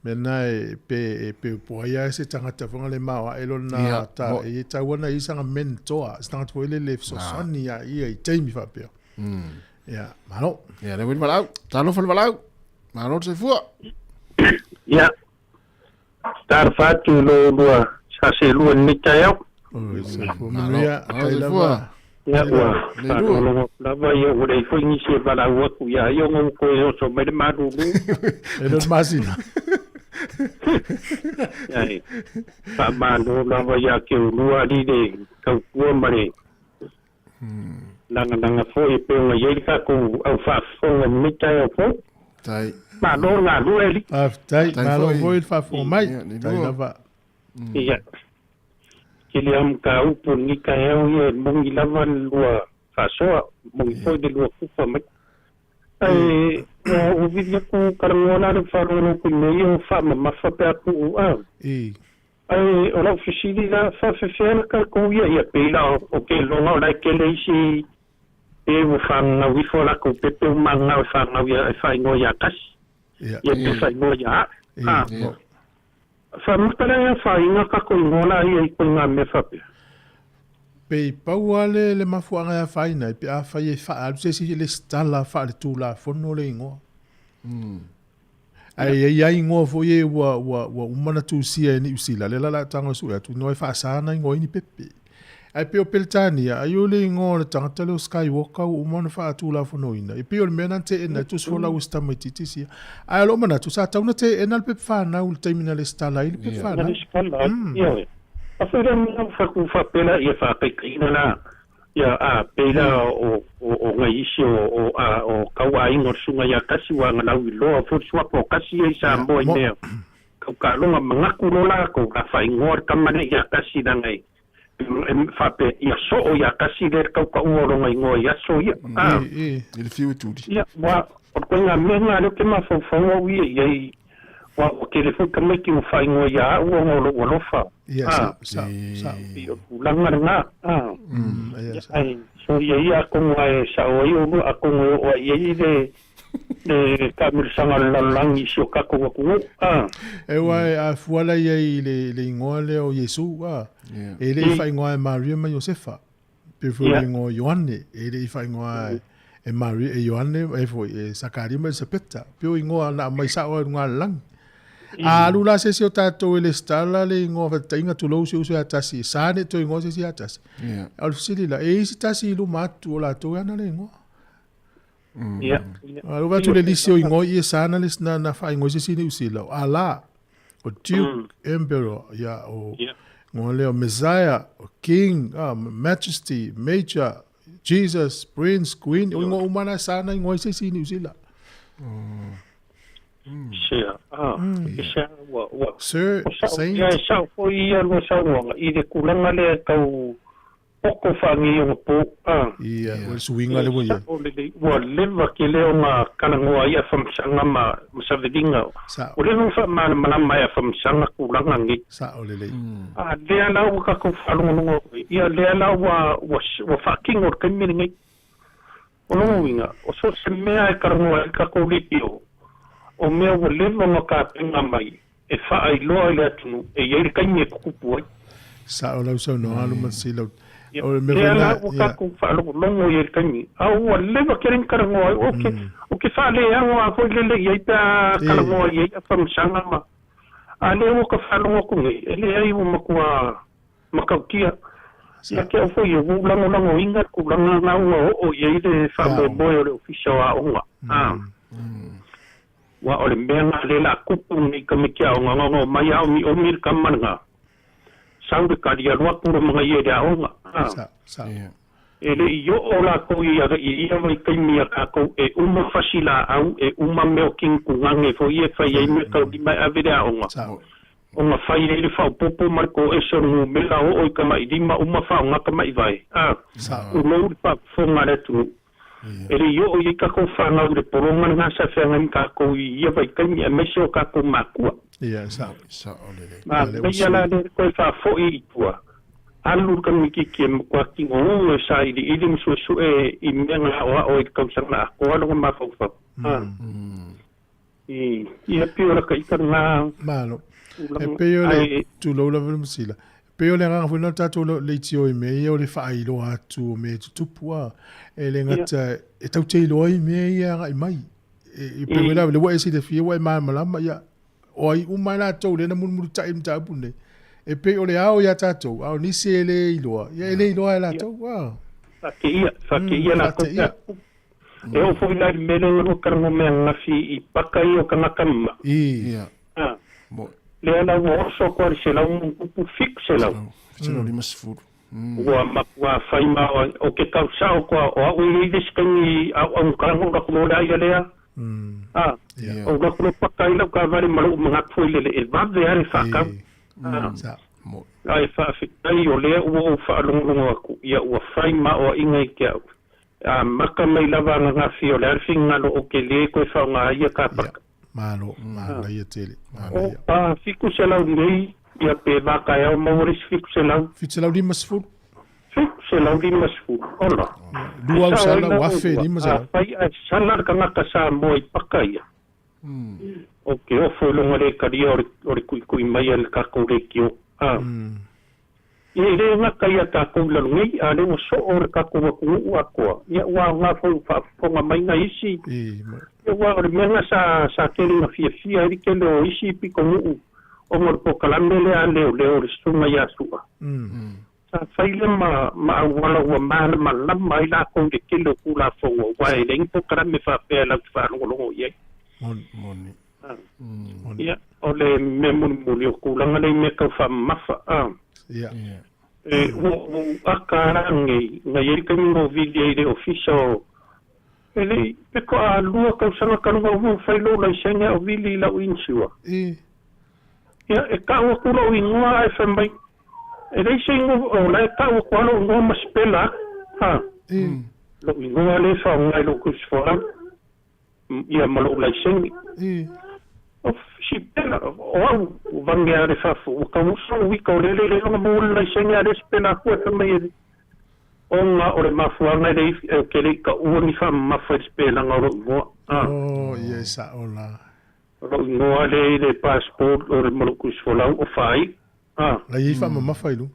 [SPEAKER 1] Mena pe poia se tangata fonga le mawa elo na ta e ta wana isanga mentor stanga to ile le so ani ya i taimi fa pe. Ja, malo.
[SPEAKER 3] Ja, le wil malau. Talo fal malau. Malo se fu.
[SPEAKER 8] Ja. Star fatu lo sa se lu ni tayo.
[SPEAKER 1] Se fu malia taila fu.
[SPEAKER 8] Ja, la va yo o le foi ni se bala wo ku ya yo ngo ko yo so me ma du.
[SPEAKER 1] Elo masina.
[SPEAKER 8] Ai. Pa ma no la va ya ke lu ali de ka ku mare. Nanga foi pe o ye ka ku au fa fo ni tayo fo.
[SPEAKER 3] Tai.
[SPEAKER 8] Ma no la lu eli.
[SPEAKER 1] Tai, ma lo voi fa fo mai. Tai la va.
[SPEAKER 8] Ja. Kiliam ka upu ni ka ye mongi lavan lua fa so mongi foi de lua ku fa mai. Ai, o vídeo com Carolina falou com ele, fa ma fa pe ku Ai, o la oficina da fa ka ku ia pela o ke lo la ke le si e o fa na wi fo la ku pe pe manga fa na ia fa no ya kas. Ya pe fa no ya. Fa mutala fa inga ka ko ngola ia ko nga me fa pe.
[SPEAKER 1] Pe pauale le mafuanga ya faina pe a fa ye fa al se si le stala fa le tula fono le ngo. Ai ngo fo ye wa umana tu sia ni usila le la tanga su ya tu no fa sana ngo ni pepe. Ai pe o peltania ai o le ngo le tanga le Skywalker umana fa tula fono ina. E pe o menante na tu so la usta metitisia. Ai lo mana tu sa tauna te enal pe fa na ul termina le stala il pe fa na.
[SPEAKER 8] Afera no fa ku fa pela ia fa pe kina na ia a pela o ngai isi o kawa ingo sunga ia kasi wa ngana wilo fo swa ko kasi ia sa mo ine ka longa mangaku lola ko ka fa ingor kamane ia kasi da ngai fa pe ia so ia kasi der ka uo ngai ngo ia so ia
[SPEAKER 3] il fiu tudi
[SPEAKER 8] ia wa o ko nga me nga le ke ma fo wi ye wa ke le fo ka me ki fa ngo ya o ngo lo fa
[SPEAKER 1] sa
[SPEAKER 8] langa nga ai so ye ya ko nga sa o yo ko ngo ye de kamil sanga langi so ka ko
[SPEAKER 1] e wai a fuala ye le ngole o Yesu e le fa ngoa Maria ma Josefa pe fu ngo Ioanne e le fa ngoa e Maria e Ioanne e fo e Sakari ma sepeta pe ngoa na mai sa o ngoa lang a lula se o tato le stala le ngo fa tainga tu lo se atasi sane to ngo se atasi al sili la e si tasi lu matu la to ana le ngo lo va tu le lisio ngo e sana le na fa ngo se sini usila ala o Duke Emperor ya o ngo le o Messiah o King Majesty Major Jesus Prince Queen ngo umana sana ngo se sini usila
[SPEAKER 8] Sir, saint. Ya sa ko iya lo sa wa I de kulanga le kau poko fangi o po
[SPEAKER 1] Iya, o swinga le boya.
[SPEAKER 8] Wa le va ke le ma kana ngwa ya fam sanga ma sa vedinga. O le no fa ma ma ya fam sanga kulanga ngi.
[SPEAKER 1] Sa o le le.
[SPEAKER 8] De ala o ka ko fa lo no ia le ala wa fucking o kemi ngi. O no winga, o so se mea e karangwa ka ko lipio. O mea o lewa nga ka penga mai, e wha ai loa le atunu, e ieri kainge kukupu ai.
[SPEAKER 1] Sa o lau sau no alu masila.
[SPEAKER 8] O me vena o ka ku wha alo longo ieri kainge. A ua lewa kering karangoa, o ke wha le ango a koi lele iei pia karangoa iei a whamsanga ma. A le o ka wha longo kunge, e le ai o makua makautia. Ia ke au foi o lango inga ku langa nga ua o iei le wha moe o le ofisio a onga. Wa ole menga le la kupu ni kamikia o nganga mai au mi o mir kamanga saudi kadia lo ku mga ye da o
[SPEAKER 1] sa
[SPEAKER 8] ele yo ola ko ia mai kai mi ka ko e uma fasila au e uma meo king ku ngange fo ye fa ye me ka di mai avida o o ma fa ile le fa popo marco e so no me la o ka mai di ma uma fa nga ka mai vai o no pa fo ngare tu Ele yo o ka ko fa na de poronga nga sa fa nga ka ko ia vai kan ia me so ka ko makua.
[SPEAKER 1] Ia sa
[SPEAKER 3] o le.
[SPEAKER 8] Ma ia la de ko fa fo I tua. Alu kan mi ki mo kwa ki ngo sa I di idim so e menga o ka sa na ko lo ma fo fa. Ia pio ka I na
[SPEAKER 1] malo. E pio le tu lo la vimsila. Peo le nganga funa tato le tio I me o le wha ilo atu me tutupua e le ngata e tau te ilo I me ia ngai mai e peo la le wa esi te fia wa mai malama ia o ai umai la tau le na munu tai mta pune e peo le ao ia tato ao nisi e le iloa ia e le iloa e la tau
[SPEAKER 8] Fake ia na kota e o fo ila mele o karango mea ngafi I pakai o kanakama
[SPEAKER 1] Ia
[SPEAKER 8] le ala wo so ko se la un kupu fixe la
[SPEAKER 3] se lo limas furu
[SPEAKER 8] wa faima o ke ka sa ko o I diskani au karango ka ko da ia le o ga ko pakai la ka vari malu mga foi le e va de ari fa ka ai fa fitai o le o fa longo ku ia o faima o ingai ke maka mai lava nga fi o le finga o ke le ko fa nga ia ka
[SPEAKER 1] Malo ia tele.
[SPEAKER 8] Fiku selau nei, ia pe vaka e o mauris fiku selau.
[SPEAKER 1] Fiku selau di masfur?
[SPEAKER 8] Fiku selau di masfur, ola.
[SPEAKER 1] Dua usala, wafe di masala.
[SPEAKER 8] Pai a salar ka ngaka sa mo I pakai. Ok, o foi longa le karia ori kui mai al ka kore kio. Ia re ngaka ia ta koula lungi, a le mo so ori ka kua kuu akoa. Ia ua ngā fonga mai nga isi. Wa o menga sa kele na fia ri kele o isi piko mu o mo po kalambe le ale o sunga ya suwa sa faile ma wala wa ma lama ila ko de kele kula fo wa ile po kalambe fa pe la fa lo ye
[SPEAKER 1] moni
[SPEAKER 8] ya o le memun mulio kula ngale me ka fa mafa
[SPEAKER 1] ya
[SPEAKER 8] wo akara ngai ka mi video de official ele peko a lua ka sanga ka no vo failo la senga o vili la winsiwa ya e ka o kulo winwa e fambai ele sengo o la ka o kwalo no mas pela lo winwa le fa ngai lo kus fora ia malo laiseni si pena o vangia re fafu o ka muso wika o lele le longa mo laiseni a respena ku e mai onga o le mafuanga le ke le ka uni fa mafa spela ngoro mo
[SPEAKER 1] yes ola
[SPEAKER 8] no le passport o le molukus fola o fai
[SPEAKER 1] la ifa mafa ilu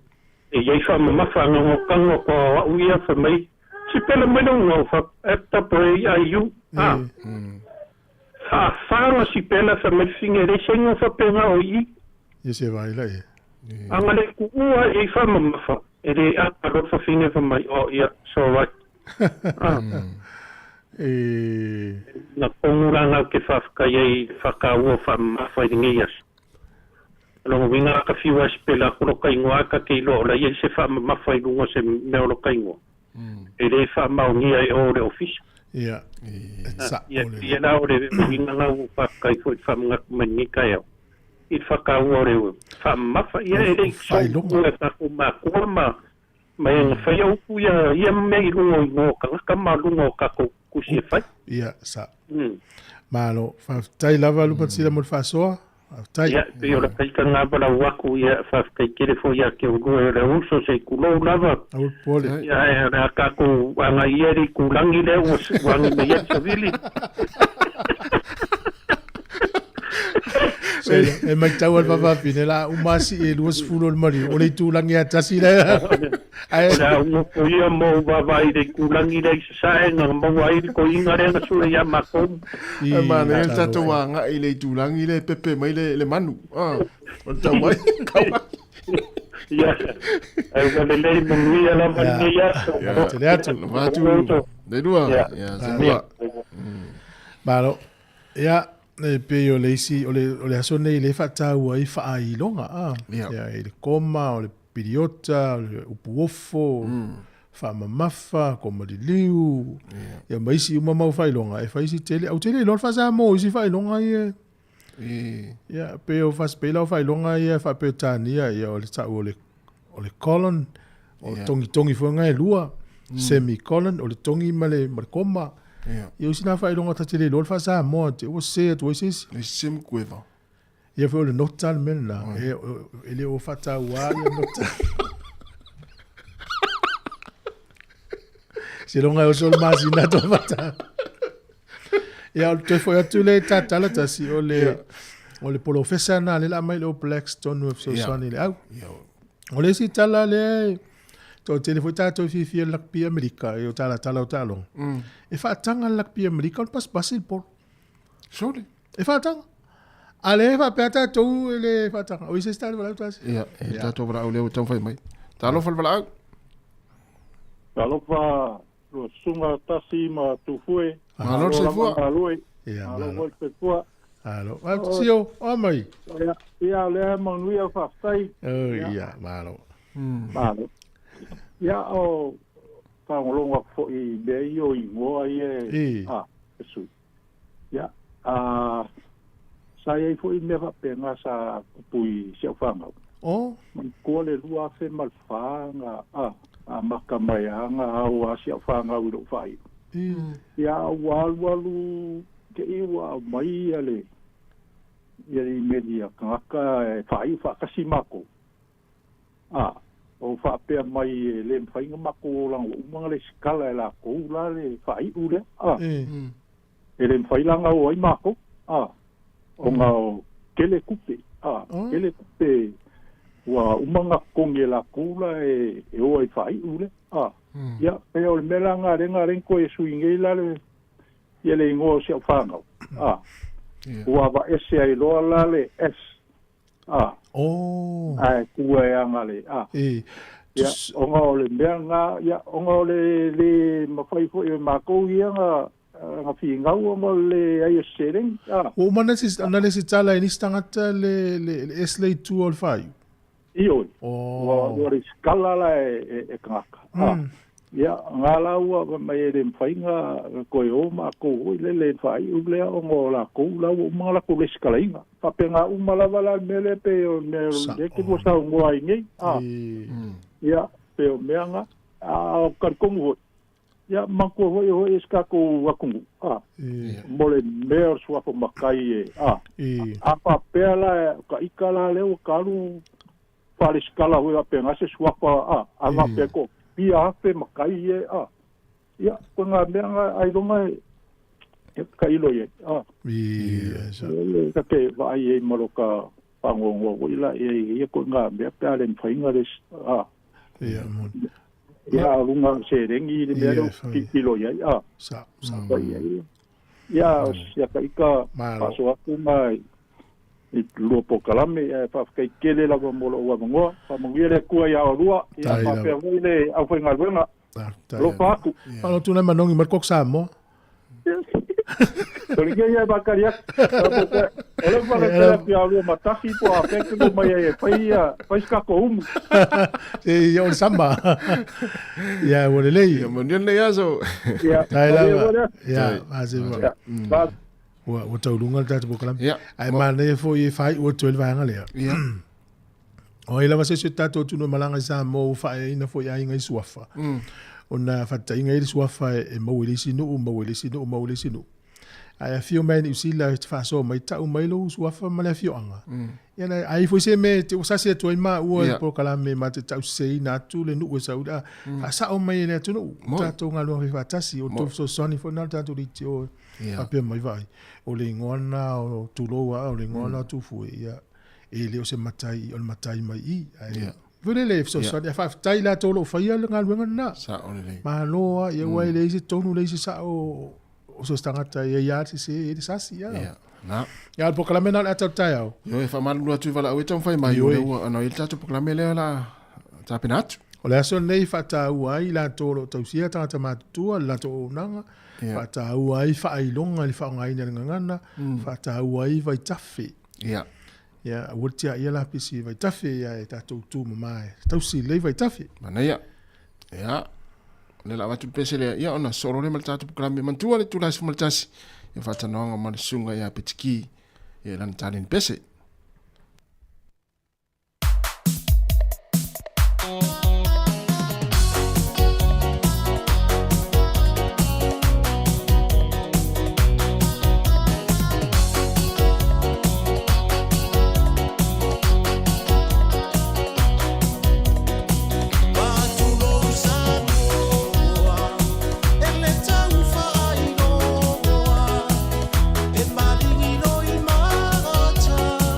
[SPEAKER 8] e ifa mafa no kango ko uia fa mai si pela mai no fa eta pre ayu fa si pela fa mai finge re sengo fa pena o i
[SPEAKER 1] yes e vai la
[SPEAKER 8] anga le ku ua ifa mafa ele a ro fa finge fa mai o ia so right na ponguranga ke whafkai whakaua whamawhai ngias. Longo winga ka whiwa spela kuro kai ngoa ka ke ilo la i se whamawhai lunga se meo lo kai ngoa. E le whamau ngia e o le office.
[SPEAKER 1] Ia.
[SPEAKER 8] Ia na o le winga ngau whakai fo whamunga mani kai au. I whakaua o le whamawhai ia e le whailunga e whakumā ma mai nga whai au puia ia mei lungo i ngō ka ma lungo ka kusi e whai.
[SPEAKER 1] Ia, sa. Malo, tai lava lupa tira mo fasoa.
[SPEAKER 8] Ia, pe ora kai ka ngā para waku ia kai kere fo ia ke ugo e re uso se kulo lava.
[SPEAKER 1] Au pole.
[SPEAKER 8] Ia, e ra kako anga ieri kulangi le wangi me ia savili.
[SPEAKER 1] E mai tau al papapi ne la umasi e luas fulo al mari. O le tūlangi a tasi le.
[SPEAKER 8] Ora uko ia mo wawai de kulangi le sae nga mawai ko inga renga sura ia makom.
[SPEAKER 3] E mana e tato wanga i le tūlangi le pepe mai le manu. O tau mai.
[SPEAKER 8] Ia. E wale le mungui ala mani ia.
[SPEAKER 1] Te le atu.
[SPEAKER 3] Matu. Le dua. Ia, se dua.
[SPEAKER 1] Malo. Ia. E pe o le isi, o le aso nei le whatau ai whaai longa. Ia, e le koma, o le piriota, o le upuofo, whamamafa, koma li liu. Ia maisi uma mau whai longa. E whaisi tele, au tele lor whasa mo, isi whai longa ia. Ia, pe o whaspela o whai longa ia, whapeo tānia, ia o le tau o le colon, o tongi fuanga e lua, semi-colon, o le tongi ma le koma. Ia usina whai longa ta tele lor whasa mo, te o se atu o isi.
[SPEAKER 3] Le sim kueva.
[SPEAKER 1] Ia whai o le notal mena, e le o whatau a ia notal. Se longa o sol masi na to whatau. Ia o te whai atu le tatala tasi o le polofesa na le la mai le o Blackstone with Sosani le au. O le si tala le to tele foi tato fi lakpi Amerika e o tala o talong. E fa tanga lakpi Amerika on pas basil por.
[SPEAKER 3] Sole.
[SPEAKER 1] E fa tanga. Ale fa peta to le fa tanga. O se sta le tas.
[SPEAKER 3] Ia, e tato bra o le o tau fai mai. Talo fal au.
[SPEAKER 9] Talo fa lo sunga tasi ma tu fue.
[SPEAKER 3] Malo se fua.
[SPEAKER 1] Ia,
[SPEAKER 9] malo se fua.
[SPEAKER 1] Alo, sio, o mai.
[SPEAKER 9] Ia le manuia fa stai.
[SPEAKER 1] Ia, malo.
[SPEAKER 9] Malo. Ia o ka ngolonga fo I be o I mo ai esu. Ia sai fo I me va pena sa pui se fanga.
[SPEAKER 1] Oh,
[SPEAKER 9] ko le lua fe malfanga makamaianga au a se fanga u do fai. Ia walu ke iwa mai ale. Ia I media kaka fai fa kasimako. O whapea mai le mwhainga mako lang umanga le skala la ko la le whai ule. E le mwhailanga o ai mako. O ngā kele kupe. Kele kupe wa umanga konge la kula e o ai whai ule. Ia, e o le melanga renga renko e suingei la le ia le ingo se whangau. Ua wa ese ai loa la le S. Ai kua e anga le. Ia, onga o le meanga, ia, onga o le mawhai fo e mako ia nga whingau onga le ai sereng.
[SPEAKER 1] O mana si tala ni stangata le eslei tu o whai?
[SPEAKER 9] Ioi. Wa re skala la e kangaka. Ia, ngā laua mai e le mwhainga koe o mako hoi le whai ulea onga la kou lau o mga la kou le skala inga. Pape ngā umalawala mele pe o me leke mo sa ungoa ingei. Ia, pe o meanga, o karkongu hoi. ya mako hoi ska ko wakungu mole mer swa fo makai apa pela ka ikala le kalu pare skala ho ape ngase swa pa anga pe ko pia pe makai ya ko nga menga ai donga ka ilo ye ka ke va ai moroka pangongo ila ye ko nga be pale mfainga des ya lunga serengi de mero kilo ya
[SPEAKER 1] sa
[SPEAKER 9] ya ka ika paso aku mai lo pokalame fa ka kele la molo wa ngo fa mongile ku ya orua ya pa pe ngile au fa ngalwenga lo pa ku
[SPEAKER 1] alo tuna manongi markok samo
[SPEAKER 9] Porque ya bakaria ele vai ter que algo matasi po afeto do mai pai ska ko
[SPEAKER 1] yo samba ya wolele
[SPEAKER 3] Mundial ya so
[SPEAKER 9] ya
[SPEAKER 1] ya azima wa taulunga tatu bokalam ai mane fo ye fai o 12 vanga le
[SPEAKER 3] ya
[SPEAKER 1] o ila vase se tatu tu no malanga sa mo fa ina fo ya inga suafa ona fata inga ile suafa e mawelisi no ai fio mai ni sila fa so mai ta mai lo suafa mala fio anga yana ai fo se me te usase to ima o bokalam me mate ta se na tu le no sauda asa o mai le tu no tatu ngalo fa tasi o to so soni fo na tatu ri o ape mai vai o le ngona o tuloa o le ngona tu fu ia e le o se matai mai i ai vele le so so fa tai la tolo fa ia le ngal na
[SPEAKER 3] sa o le
[SPEAKER 1] ma lo ia wai le se tonu le se sa o so stangata ia se e sa si ia
[SPEAKER 3] na
[SPEAKER 1] ya al proclamena la tata
[SPEAKER 3] yo fa mal lu tu vala o tom fa mai o no il tatu proclamele la ta penat
[SPEAKER 1] o le so nei fa ta wai la tolo to sia ta ma tu la to nanga fa ta wai fa ai longa le fa ngai na ngana fa ta wai vai tafe ya wotia ia la pisi vai tafe ya ta tu mai ta si le vai tafe
[SPEAKER 3] mana ya le la watu pesele ya ona soro le mal tatu proclame man tu ale tu la mal tasi ya fa ta no mal sunga ya petiki ya lan talin pese
[SPEAKER 6] Marata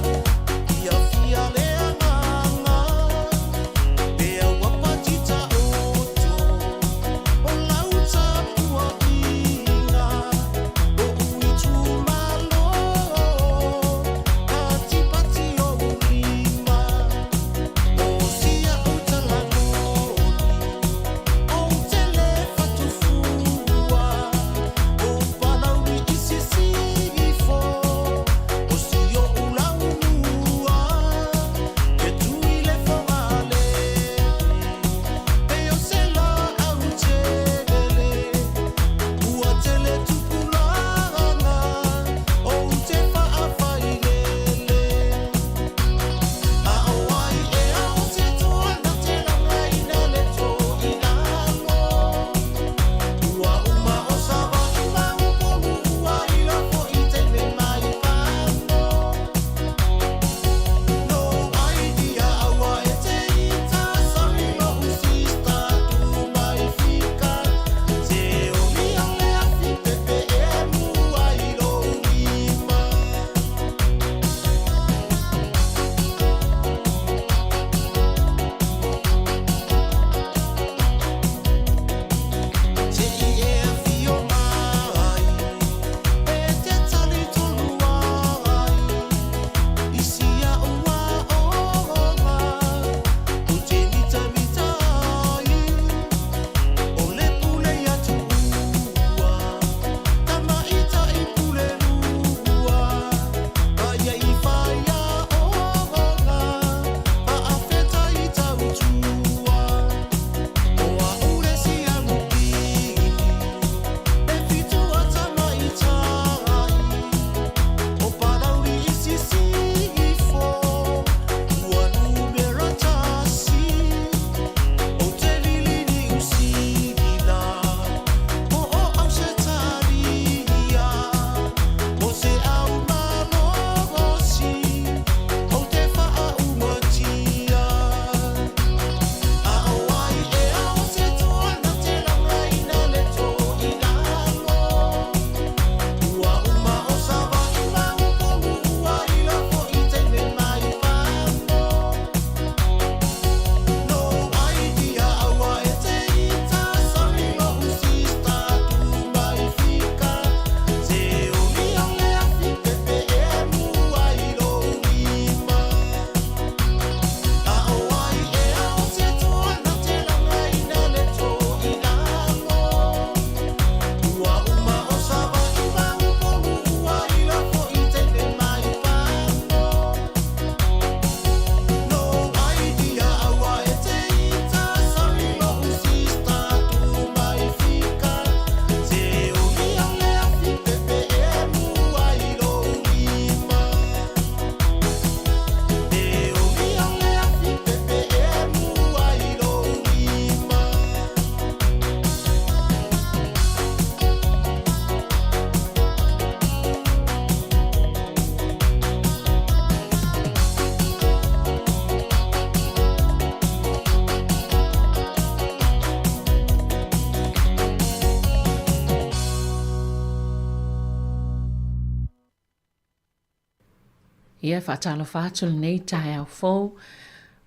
[SPEAKER 4] Ia whaatalo whātul nei tae au fōu.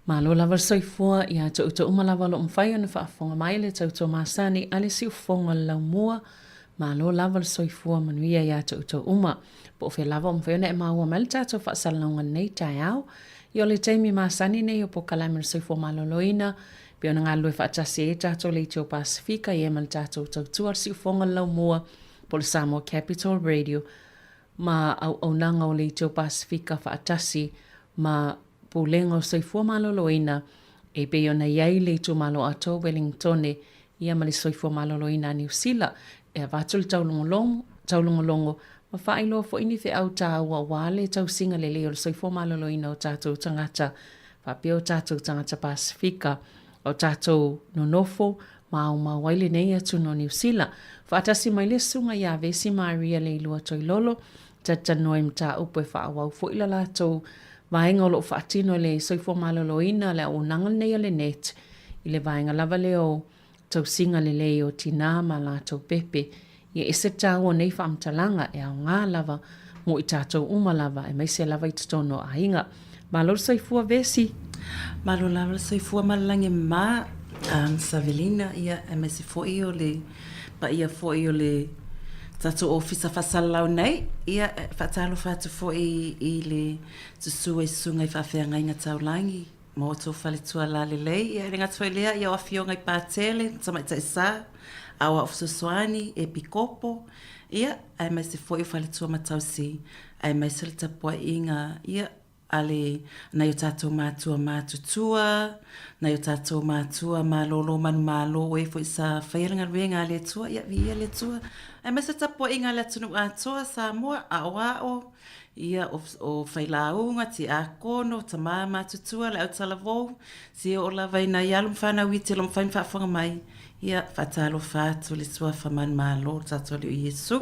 [SPEAKER 4] Ma lo lava soifua ia tau umalava lo mwhai anu whaafonga mai le tau masani ale si ufonga lau mua. Ma lo lava soifua manuia ia tau uma. Po fe lava mwhai na e maua mele tātou whaasalaunga nei tae au. Io le teimi masani nei o po kalamir soifua maloloina. Pio na ngā lue whaatasi e tātou le teo Pasifika i e mele tātou tuar si ufonga lau mua po le Samoa Capital Radio. Ma au nanga o le teo Pasifika whaatasi ma pulenga o soifua maloloina e pe ona iai le tu malo ato Wellingtone ia mali soifua maloloina New Zealand e vatul taulongolongo ma whailo fo ini fe au ta ua wale tau singa le o soifua maloloina o tātou tangata whapeo tātou tangata Pasifika o tātou nonofo ma au mawaile nei atu no New Zealand whaatasi mai le sunga ia vesi Maria le ilua toi lolo tatanoe mta upo e whaawau fo ila lātou vaenga o lo whaatino le soifua maloloina le o nangal nei le net i le vaenga lava leo tau singa le leo tina ma la tau pepe i ese tāua nei whaamtalanga e au ngā lava mo i tātou uma lava e maise lava i tatono a inga. Malo soifua vesi?
[SPEAKER 10] Malo lava soifua malalange ma Savelina ia e maise foi o le pa ia foi o le Tato ofisa whasalau nei, ia whatalo whatu fo i le tusu e sunga i whawhea inga taulangi, mo tō whalitua la le lei, ia ringa tō lea, ia whawhio ngai pātele, tamaita i sā, awa ofsuswani e pikopo, ia ai mai se fo i whalitua matausi, ai mai se le tapua inga, ia ale na yo tātou mātua mātutua, na yo tātou mātua mālolo manu mālo e fo i sa whairinga ruenga le tua, ia vi le tua, ai mai se tapua inga le tunu atoa sa mua a o ia o whailaunga ti a kono, ta mā mātutua le au talavou, si o la vaina i alum whanau i te lom whain whaafonga mai, ia whatalo whātu le tua whaman mālo, tātou le o Iesu.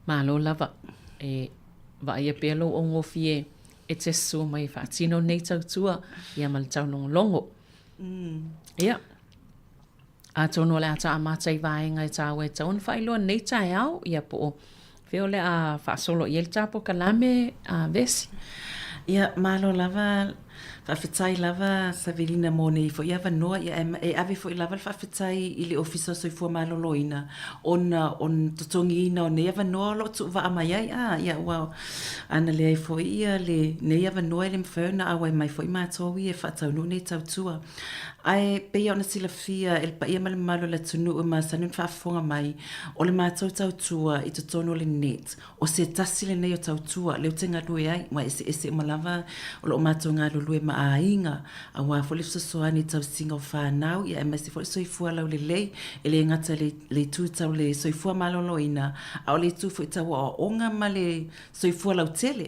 [SPEAKER 4] Mālo lava, va ia pelo o ngofie e te su mai whaatino nei tautua ia mal tau longo. Ia. A tono le ata amatai vaenga i tau e tau whailoa nei tai au ia po feo le a whaasolo i el tapo kalame a vesi.
[SPEAKER 10] Ia malo lava whawhitai lava Savelina mo nei fo ia wanoa ia e awe fo i lava whawhitai i le ofisa soifua maloloina on totongi ina o nei wanoa lo tu wa amaiai ia wow ana le fo ia le nei wanoa le mwhana awa mai fo i mātowi e whatau no nei tautua ai peia ona sila fia el pa ia male malo le tunu o masanun whaafonga mai o le mātou tautua i totono le net o se tasi le nei o tautua leo te ngadue ai wa ese umalava o lo mātou ngadue ma a inga a wa fo le sosoani tau singa o whanau ia e masi fo le soifua lau le lei e le ngata le tu tau le soifua maloloina a o le tu fo i tau o onga ma le soifua lau tele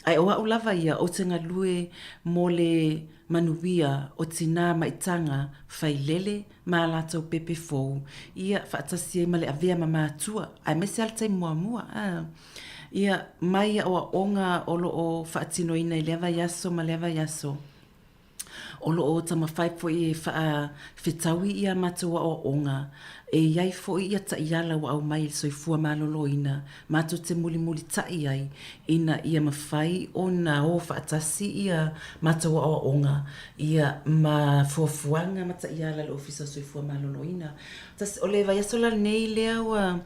[SPEAKER 10] ai o au lava ia o te ngadue mo le manuia o tina maitanga whailele ma lātou pepe fōu. Ia whaatasi e male avea ma mātua. Ai mese altai mua mua. Ia mai o onga o lo o whaatino ina i lewa yaso ma lewa yaso. O lo o tama whaifo i whetaui ia matua o onga. E iai fo ia ta iala wa au mai soifua maloloina. Mato te muli muli ta iai. Ina ia mawhai o na o whaatasi ia matua o onga. Ia ma fuafuanga mata iala le ofisa soifua maloloina. O le vai aso la nei lea wa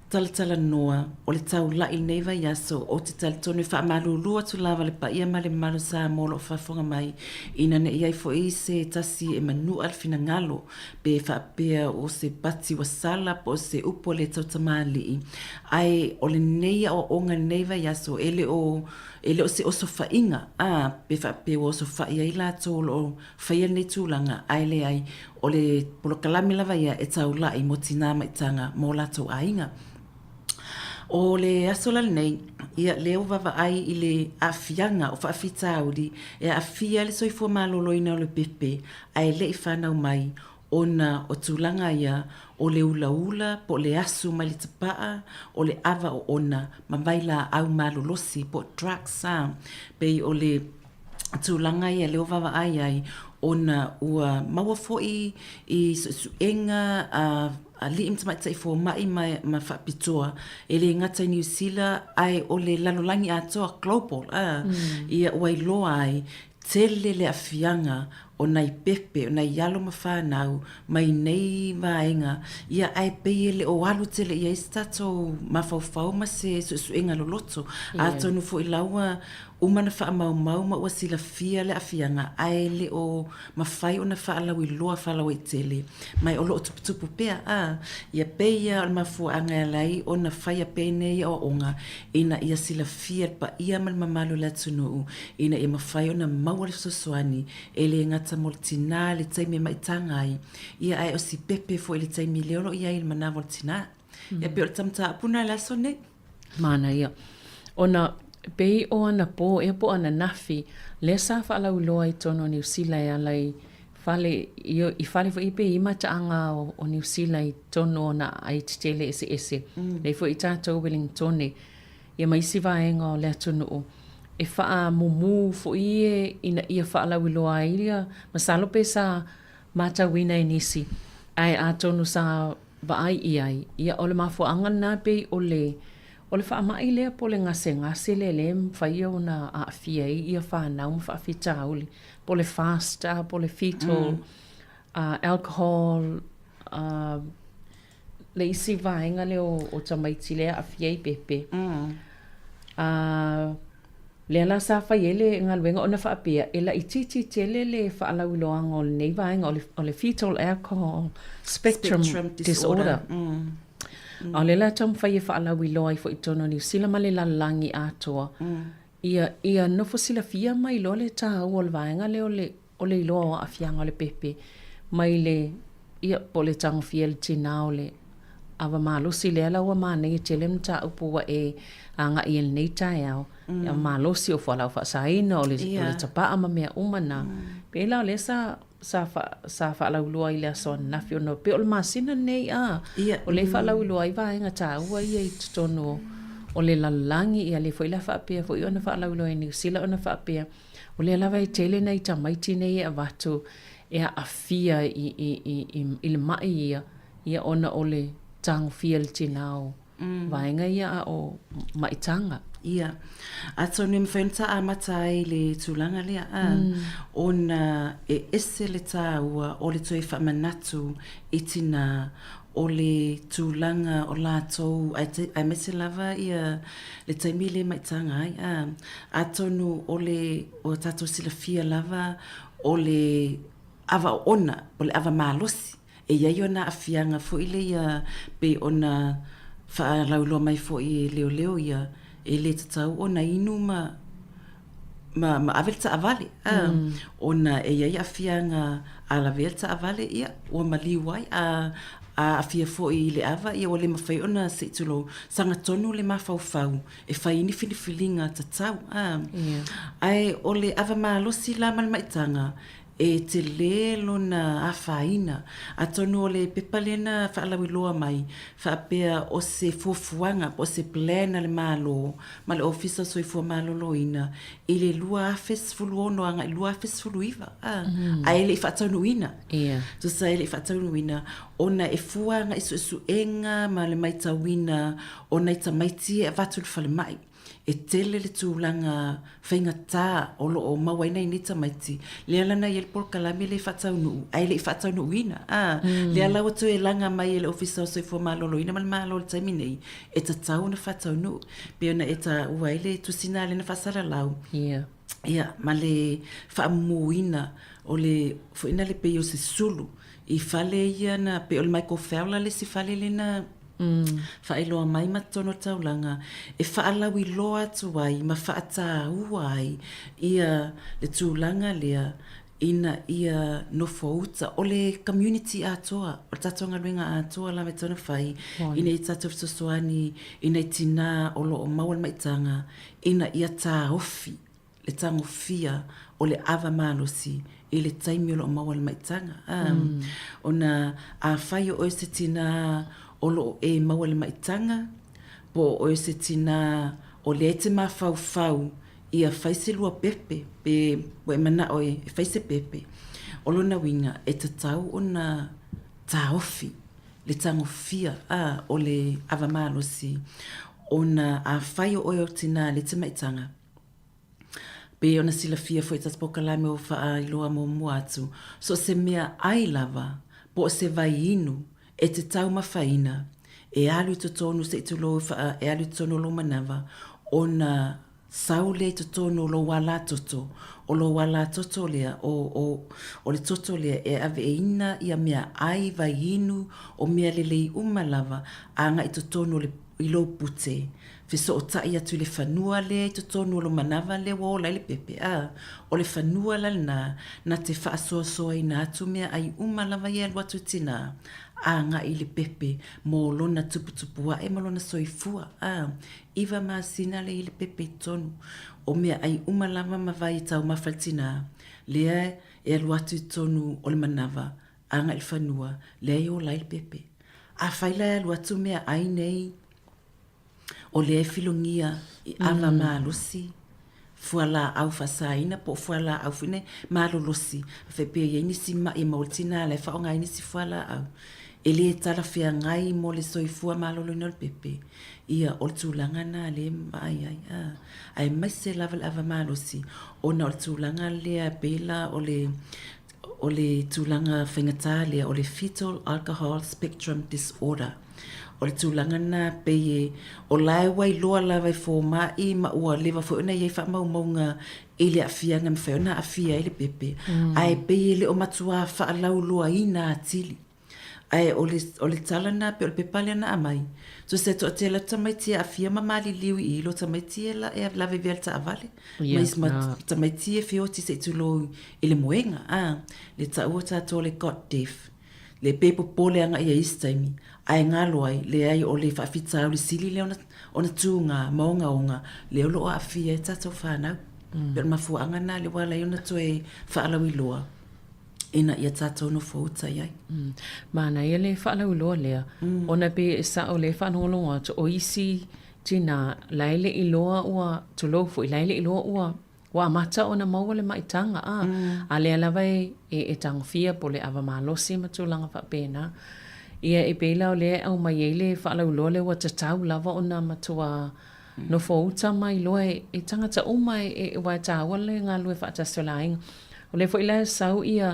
[SPEAKER 10] talatala noa o le tau lai nei vai aso o te talitone wha malulua tu lava le pa ia male malo sa molo whafonga mai ina ne iai fo i se tasi e manu alfina ngalo pe wha pea o se pati wa sala po se upo le tau tamali ai o le nei o onga nei vai aso ele o se oso whainga pe wha pea o oso wha ia ila tōlo o whaia nei tūlanga ai le ai o le polo kalami lava ia e tau lai mo tina maitanga mo lato ainga o le asola nei ia leo vava ai i le afianga o whaafita auri e afia le soifua maloloina o le pepe ai le i whanau mai ona o tūlanga ia o le ula po le asu mai le tapaa o le ava o ona ma maila au malolosi po drugs pei o le tūlanga ia leo vava ai ona ua maua foi i suenga li im tama tai fo mai ma fa pitoa ele ngata New Zealand ai o le lalolangi atoa global ia wailoa ai tele le afianga o nai pepe o nai yalo mawhanau mai nei vaenga ia ai pele o alu tele ia istato mawhauwhau ma se suenga loloto atonu fo ilaua umana wha mau ma ua sila fia le afianga ai le o mawhai o na wha alawi loa wha alawi tele mai o lo tupu pea ia peia o mafu anga lai o na whaia pene ia o onga ina ia sila fia pa ia mal mamalu la tunu ina ia mawhai o na maua le sosoani ele ngata moltina le taimi maitanga ai ia ai o si pepe fo ele taimi leolo ia il mana moltina ia pe o tamta apuna la sone
[SPEAKER 4] mana ia ona pei o ana po e po ana nafi le sa fa la uloa I tono New Zealand ya lai fale I fale fo ipe I mataanga o New Zealand I tono na ai tele ese le fo I tato Wellington ia mai si vaenga le tono e fa mumu fo ie ina ia fa la uloa ia masalo pe sa mata wina inisi ai a tono sa va ai ia ole mafo anga na pe ole fa mai le po le ngase le mfaia ona a fia ia fa na fa fita uli po le fasta po le fetal alcohol le isi vaenga le o tamaiti le a fia I pepe le la sa fa yele ngalwenga ona fa apia ela ititi tele le fa ala uloanga o le vaenga o le fetal alcohol spectrum disorder a le la tam fa fa ala wi loi fo itono New Zealand ma le la langi atoa ia no fo sila fia mai lo le ta o le vaenga le o le lo a fianga le pepe mai le ia po le tang fiel tina o le ava malo si le ala wa ma nei tele mta upu wa anga I el nei ta yao ia malo si o fa la fa saina o le tapa ama mea umana pe la le sa fa la ulua I le son na fio no pe o le masina nei o le fa la ulua I vaenga ta ua ia I tono o le lalangi ia le foi la fa pe foi ona fa la ulua I New Zealand ona fa pe o le lava I tele nei tamaiti nei e watu e a fia I le mai ia ona o le tang fiel tinao vaenga ia o maitanga
[SPEAKER 10] ia atonu mfenta amatai le tulanga le ona ese le taua o le toi fa manatu itina o le tulanga o la tou ai mese lava ia le taimi le maitanga ai atonu o tato sila fia lava o le ava ona o le ava malosi e ia ona afianga fo ile ia pe ona fa laulo mai fo I leo ia e le tatau ona inu ma avelta avale ona e ia afianga ala velta avale ia o maliwai a afia fo I le ava ia o le mafai ona se tulo sanga tonu le mafau e fai ni filifilinga tatau ai o le ava malosi la malmaitanga e te lelo na afaina atonu o le pepalena faalawiloa mai faapea o se fuafuanga o se plana le malo ma le ofisa soifua maloloina I le lua afesfulu ono anga I lua afesfulu iva a ele I faataunuina so sa ele I faataunuina ona e fuanga isu enga ma le maitawina ona I tamaiti e vatu le fale mai e tele le tūlanga whainga tā o lo o mawaina I nita maiti. Le alana I el por kalami le whataunu, ai le whataunu ina. Le ala watu e langa mai le ofisa o soifua malolo ina mal malo le taimi nei. E ta tau na whataunu. Pe ona e ta uaile tusina le na whasara lau. Ia, ma le whaamuina o le fuina le peo se sulu. I whale ia na pe o le Michael Fowler le si whale le na whaeloa mai matono taulanga e whaalawi loa tuai ma whaata uai ia le tūlanga lea ina ia nofo uta o le community atoa o tatonga luenga atoa la me tona whai ina I tato fitosoani ina I tina o lo o mawal maitanga ina ia tā ofi le tangofia o le ava malosi I le taimi o lo o mawal maitanga ona a whai o se tina o lo e maua le maitanga, po o se tina o le te mawhau ia whaise lua pepe, pe e mana oe e whaise pepe. O lo na winga e te tau o na taofi, le tango fia o le ava malosi ona a whai o oio tina le te maitanga. Pe ona sila fia fo i taspoka lame o wha i loa mo muatu. So se mea ai lava po se vai inu e te tau mawhaina e alu i tonu se i tulo wha e alu i tonu lo manawa ona saule te tono lo wala toto o lo wala toto lea o le toto lea e ave e ina ia mea ai vai inu o mea lelei umalava anga i te tono le i lo pute fiso o tai atu le fanua lea i te tono lo manawa le wo la le pepe o le fanua la na te whaasoa soa ina atu mea ai umalava ia lu atu tina anga i le pepe mo lona tupu e malona soifua iwa maasina le i le pepe tonu o mea ai umalava mawai tau mawhaltina lea e aluatu tonu o le manawa anga i le fanua lea i o lai le pepe a whaila e aluatu mea ai nei o lea filongia i awa maalosi fuala au fasaina po fuala au fine malolosi fepe ye nisi ma e maultina le fa nga nisi fuala au ele tala fia ngai mo le soifua malolo no pepe ia o tulanga na le mai ai mai se level ava malosi ona o tulanga le bela o le tulanga fingatale o le fetal alcohol spectrum disorder o le tulanga na pe o lai wai loa lava fo ma I ma ua leva fo na ye fa mau maunga ile afia ngam fe na afia ile pepe ai pe le o matua fa lau loa ina atili ai o le tala na pe o le pepale na amai so se to tela tamaiti afia mamali liu I lo tamaiti la e la vevelta avale mas ma tamaiti fe o ti se tulo ile moenga le ta o ta to le got deaf le pepo pole anga ia istaimi ai ngalo ai le ai o le fafita o le sili le ona tunga maonga onga le lo afia e tato fana per mafu anga na le wala ona to e faala wiloa ina ia tato no fouta ai
[SPEAKER 4] mana ia le faala wiloa le ona pe sa o le fa no lo o isi tina laile iloa ua tolofu laile iloa ua mata ona maua le maitanga a le alawai e tangfia po le ava malosi matulanga fa pena ia e pela o le au mai ele fa la lo le wa tatau lava ona matua no fouta mai lo e tangata o mai e wa tawa le nga lo fa tasolaing o le fo ila sau ia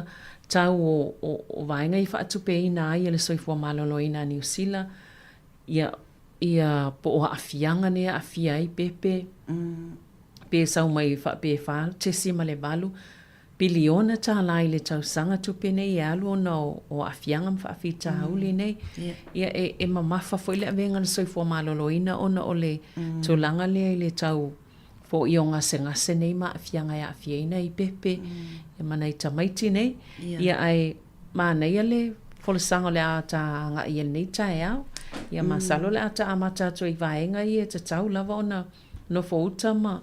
[SPEAKER 4] tau o vainga I fa tu pe ina ia le soifua malolo ina New Zealand ia po o afianga ne afia I pepe pe sau mai fa pe fa tesi male balu biliona ta lai le tau sanga tu pene I alu ona o afianga fa fita hauli nei ia e mamafa foi le venga le soifua maloloina ona o le tulanga le tau fo ionga se nei ma afianga ia afiaina I pepe e mana I tamaiti nei ia ai mana ia le folosanga le ata nga ia nei tai au ia masalo le ata amata tu I vaenga ia te tau lava ona no fo utama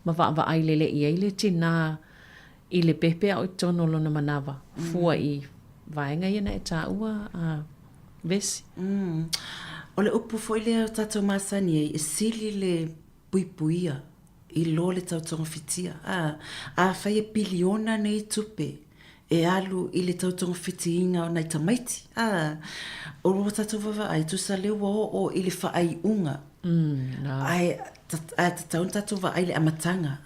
[SPEAKER 4] ma va ai le ia le tina I le pepe au tono lona manawa fua I vaenga ia na e taua vesi
[SPEAKER 10] o le upu foi le tato masani e sili le puipuia I lo le tautonga fitia a fai e biliona nei tupe e alu I le tautonga fitiinga o nai tamaiti o lo tato vava ai tu sa lewa o I le faai unga ai tatau tato va ai le amatanga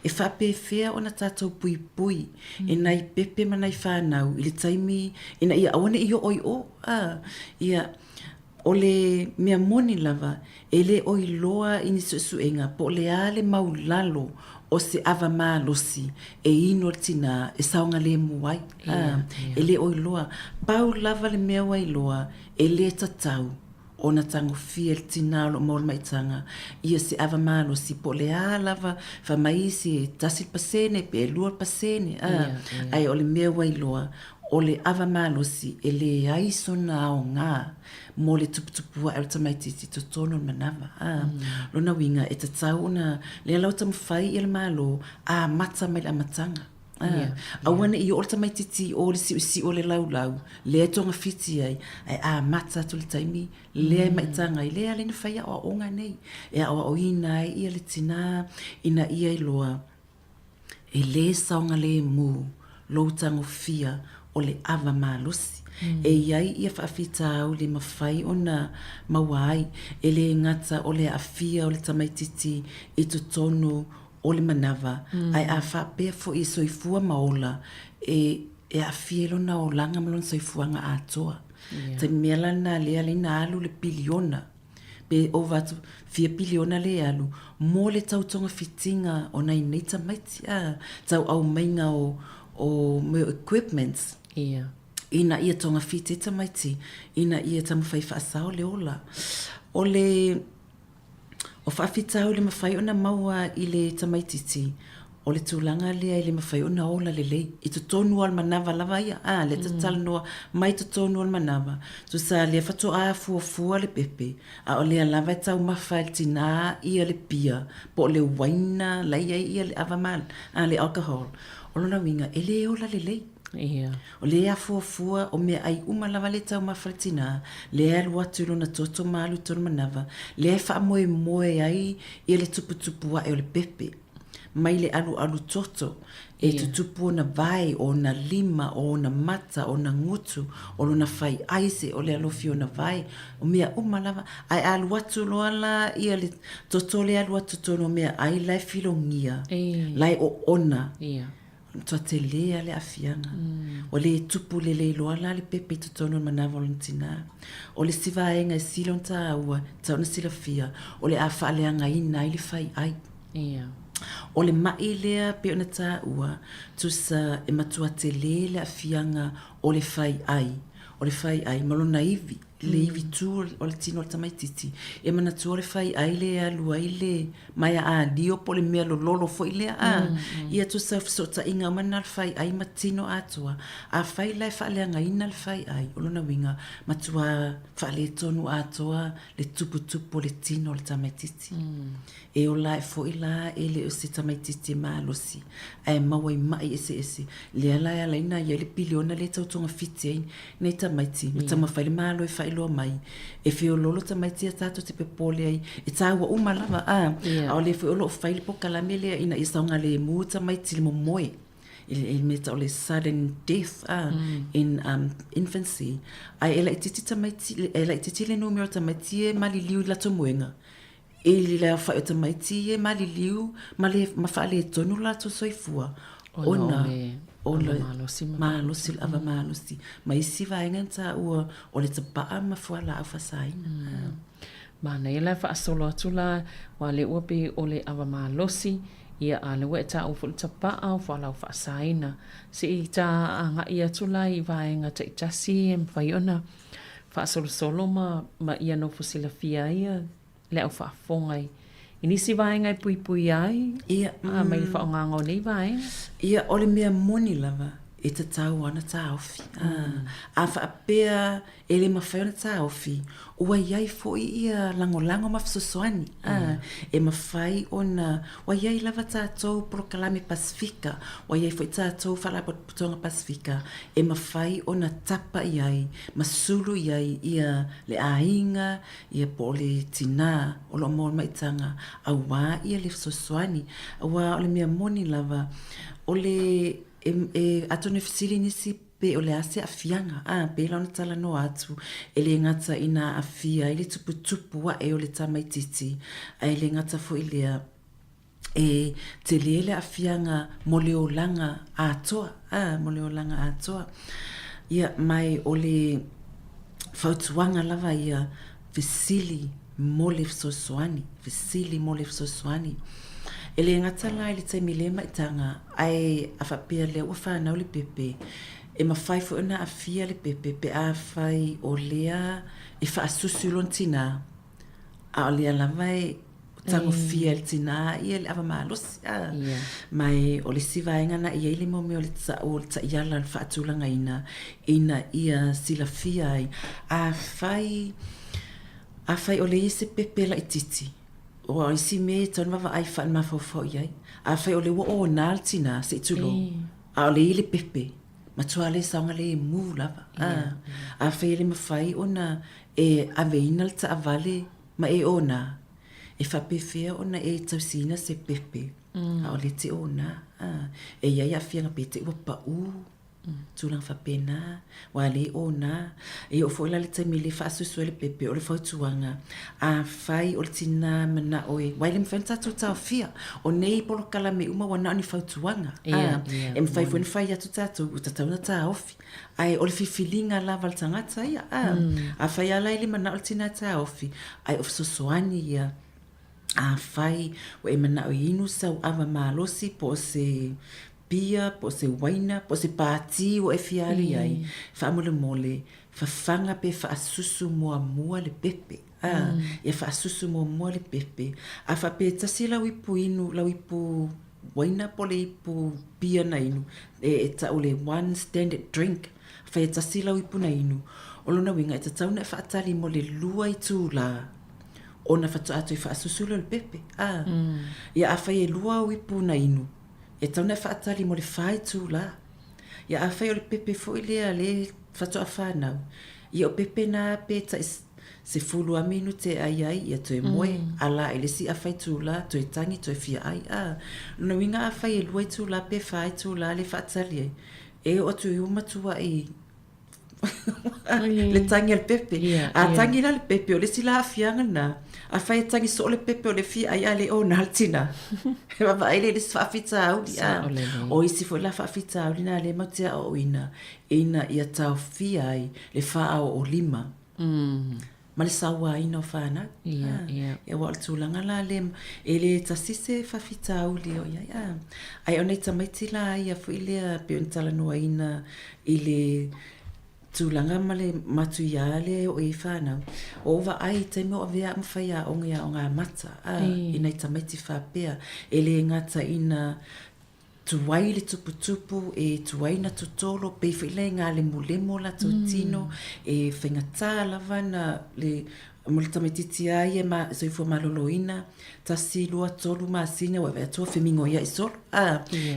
[SPEAKER 10] e fa pe fea ona tato pui pui e nai pepe manai whanau I le taimi ina ia awane I o ia o le mea moni lava e le oi loa ini suenga po le ale maulalo o se ava malosi e ino tina e saunga le muai e le oi loa pau lava le mea wai loa e le tatau ona tango fiel tina lo mol maitanga ia se ava malosi po le lava fa maisi tasi pasene pe lua pasene ai o le mea wai loa o le ava malosi e le aiso na o ngā mo le tuputupua e tamaititi to tono manawa lona winga e tatau na le lau tamawhai i le malo mata mai le amatanga awana I o le tamaititi o le si o le lau le tonga fiti ai mata to le taimi le maitanga I le ale na whaia o onga nei e o ina I le tina ina ia I loa e le saunga le mu lo tango fia o le ava malosi e iai ia whaafitau le mawhai o na mawai, e le ngata o le afia o le tamaititi e to tono o le manava, ai a whapea fo i soifua maola, e afia lo na o langa malon soifuanga atoa. Te mela na lea le na alu le biliona, pe o vatu 4 biliona le alu, mo le tautonga fitinga o nei nei tamaiti, tau au mainga o equipments. Ina ia tonga fiti tamaiti, ina ia tamawhai whaasao le ola. O whaafitau le mawhai o na maua i le tamaititi, o le tūlanga lea i le mawhai o na ola le lei. I tu tonu al manava lava ia, le tatala noa mai tu tonu al manava. Tu sa lea whatu a fua le pepe, a o lea lava e tau mawhai le tina ia le pia, po le waina lai ia le avamal, le alcohol. O lona winga, e le ola le lei. O le a fua o mea ai lava le tau mawhalitina, le a lua tulu na toto malu tonu manava, le a wha moe ai ia le tupu wa e o le pepe. Mai le alu toto, e tutupu o na vai, o na lima, o na mata, o na ngutu, o na whai aise, o le alofi o na vai, o mea lava, ai alu atu loala ia le toto le alu atu tono mea ai lai filongia, lai o ona. Tua te lea le afianga. O le tupu le loala le pepe tutono manava tina. O le siva enga e silon ta aua, tauna sila fia, o le afa leanga ina i le whai ai. O le mai lea pe ona ta ua, tu sa e matua te le afianga o le whai ai. O le whai ai, malona ivi, le ivi tu o le tino o le tamaititi. E mana tu o le whai ai le alua i le maia a dio po le mea lolo fo i lea a. Ia tu sa fisota inga mana le whai ai matino atua. A whai lai whale anga ina le whai ai. O lona winga matua whale tonu atua le tupu le tino o le tamaititi. E o la e fo i la e le o se tamaititi maa losi. E maua i mai ese. Le ala e ala ina ia le biliona le tautonga fiti ai. Nei tamaiti, ma tamawhai maa lo e whai loa mai. E whio lolo tamaiti a tato te pepole ai. E tāua lava a le whio lo whai po kalame lea ina i saunga le mua tamaiti le momoe. Il meta o le sudden death in infancy. Ai ela ititi tamaiti, ela ititi le numero tamaiti e mali liu la tomuenga. E li lea whai o tamaiti e mali liu, ma whaale e tonu la to soifua. Ona malosi ava malosi. Ma isi vaenga ta ua o le tapaa ma fuala au fasaina.
[SPEAKER 4] Mana ela whaasolo atu la wa le ua pe o le ava malosi. Ia a le wea ta o fulu tapaa o fuala au fasaina. Se i ta anga i atu la i vaenga ta itasi e mwhaiona. Whaasolo solo ma ia no fusila fia ia le au whaafongai. Inisi vaenga i pui ai.
[SPEAKER 10] Ia.
[SPEAKER 4] Mai whaongango nei vaenga.
[SPEAKER 10] Ia ole mea moni lava. E te tau ana ta ofi. A whaapea e le mawhaiona ta ofi. Ua iai foi ia lango mafsosoani. E mawhai ona. Ua iai lava tātou Prokalame Pasifika. Ua iai foi tātou Whalaputonga Pasifika. E mawhai ona tapa iai. Masulu iai ia le ainga. Ia po le tina. O lo mo maitanga. Awa ia le sosoani. Awa ole mea moni lava. Ole atone fisili nisi pe o le ase afianga. Pe launa tala no atu. E le ngata ina afia. E le tupu wa e o le tamaititi. E le ngata fo ilea. E te lele afianga mo le o langa atoa. Mo le o langa atoa. Ia mai o le fautuanga lava ia fisili mo le sosoani. Fisili mo le sosoani. E le ngata la le taimi le maitanga ai a whapea le ua whanau le pepe. E mawhai fo ina a fia le pepe pe a whai o lea e whaasusulon tina. A o lea lavai tango fia le tina ia le awa maalos. Mai o le sivaenga na ia le momi o le ta iala le whaatulanga ina ia sila fia ai. A whai o le ise pepe la ititi. O isi me tonu wawa ai whaan mawhau iai. A whai o le ua o nal tina se itulo. A o le ile pepe. Matua le saunga le mu lava. A whai le mawhai ona e aveina le ta avale ma e ona. E whapewhea ona e tausina se pepe. A o le te ona. E iai a whianga pe te ua pa u. tulang whapena, wa le o na, e o foila le taimi le whaasusu le pepe o le whautuanga, a whai o le tina mana oe, wai le mwhain tatu tau fia, o nei polo kala me uma wana ni whautuanga, e mwhai fwene whai atu tatu, utatauna ta ofi, ai o le fifilinga lava le tangata ia, a whai ala ili mana o le tina ta ofi, ai o fisosoani ia, a whai o e mana o inu sau awa malosi po se pia, po se waina, po se pāti o e fiari ai, whaamole mole, whawhanga pe whaasusu mua le pepe, ia whaasusu mua le pepe, a whape tasi lau ipu inu, lau ipu waina po le ipu pia na inu, e ta o le one standard drink, whae tasi lau ipu na inu, o lona winga e ta tauna e whaatali mo le lua i tū la, ona whatu atu i whaasusu le pepe, ia a whae lua o ipu na inu, e tauna whaatali mo le whai tū la. Ia a whai o le pepe fo i lea le whatoa whanau. Ia o pepe na pe ta se fulu a minu te ai ia toe moe. Ala e le si a whai tū la, toe tangi, toe fia ai. Luna winga a whai e luai tū la, pe whai tū la le whaatali ai. E o tu i umatua i le tangi al pepe. A tangi la le pepe o le sila a fianga na. A whai tangi so le pepe o le fia ai ale o naltina. He wawa ele le whaafita auli. O isi fo la whaafita auli na le matia o ina. Ina ia tau fia ai le wha o lima. Ma le sawa ina o whana. Ia wa le tūlanga la le e le tasise whaafita auli o ia. Ai o nei tamaiti la ia fo ilea pe o ntala noa ina i le tūlanga ma le matu ia le o i whanau. O wa ai taimi o avea mwhai o ngā mata. Ina i tamaiti whapea. E le ngata ina tuwai le tuputupu, e tuwai na tutolo, pe whaile ngā le mulemo la tautino, e whaingatā lava na le mole tamaititi ai e ma soifua maloloina, tasi lua tolu masina wa vea toa whemingo ia i solo.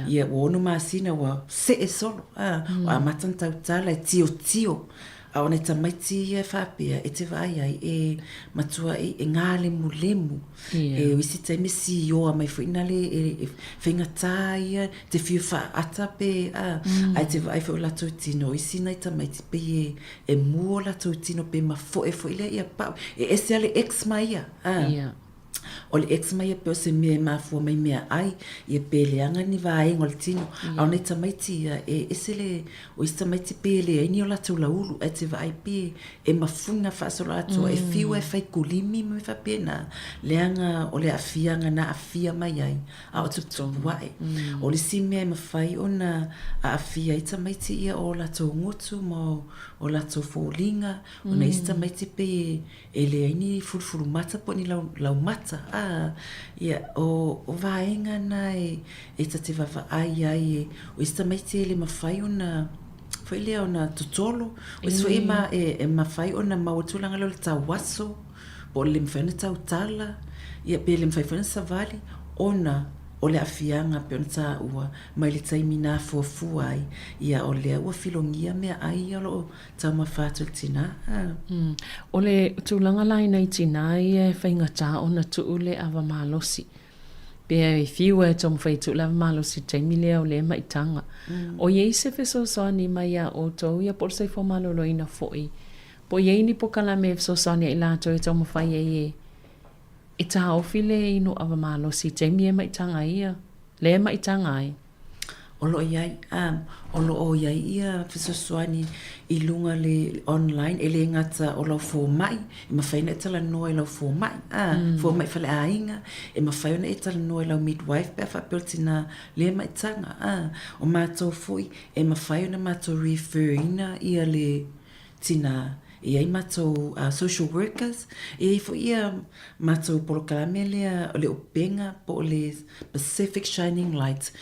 [SPEAKER 10] Ia ono masina wa se e solo. Wa matan tautala e tio. A ona tamaiti ia whapea e te vai ai e matua e ngā le mulemu. E wisi taime si ioa mai whaina le e whaingatā ia te whiu wha ata pe ai te vai wha o lato tino. Isi nei tamaiti pe e mua lato tino pe ma fo e whaile ia pau. E ese ale ex mai ia. O le ex mai pe o se mea mafua mai mea ai ia pe leanga ni vaenga o le tino. Au nei tamaiti ia e ese le o isi tamaiti pe le aini o lato laulu e te vai pe e mafunga whaasolo atua e fiu e whai kulimi me whapena leanga o le afianga na afia mai ai a o tupu wae. O le si mea mawhai o na a afia i tamaiti ia o lato ngutu mo o lato fōlinga o na isi tamaiti pe e le aini furufuru mata po ni lau mata. Ia o vaenga na e tate wawa ai o ista maiti ele mawhai o na whaile o na tutolo o isi wha e mawhai o na mawatulanga lo le tau waso o le mwhaina tau tala ia pe le mwhaifana savali o na o le afianga pe ona tā ua mai le taimi nā fuafua ai ia o le ua filongia mea ai alo tau mawhātua tina.
[SPEAKER 4] O le tūlanga lai nei tina ia whaingatā o na tuu le awa malosi. Pea e whiu e tom whai tuu le awa malosi taimi lea o le maitanga. O iei se wheso soani mai a o tau ia por se fo malolo ina foi. Po iei ni po kalame wheso soani i lato e tom whai e e tā ofile ino awa malosi taimi e maitanga ia. Le maitanga ai.
[SPEAKER 10] Olo iai, olo o iai ia whesosoani i lunga le online, e le ngata o lau fō mai, e mawhaina e tala noa i lau fō mai, fō mai whale a inga, e mawhaina e tala noa i lau midwife, pia whapeltina le maitanga, o mātou fui, e mawhaina mātou refer ina ia le tina, e ai mātou social workers, e fo ia mātou polokalame lea, o le openga, po le Pacific Shining Light,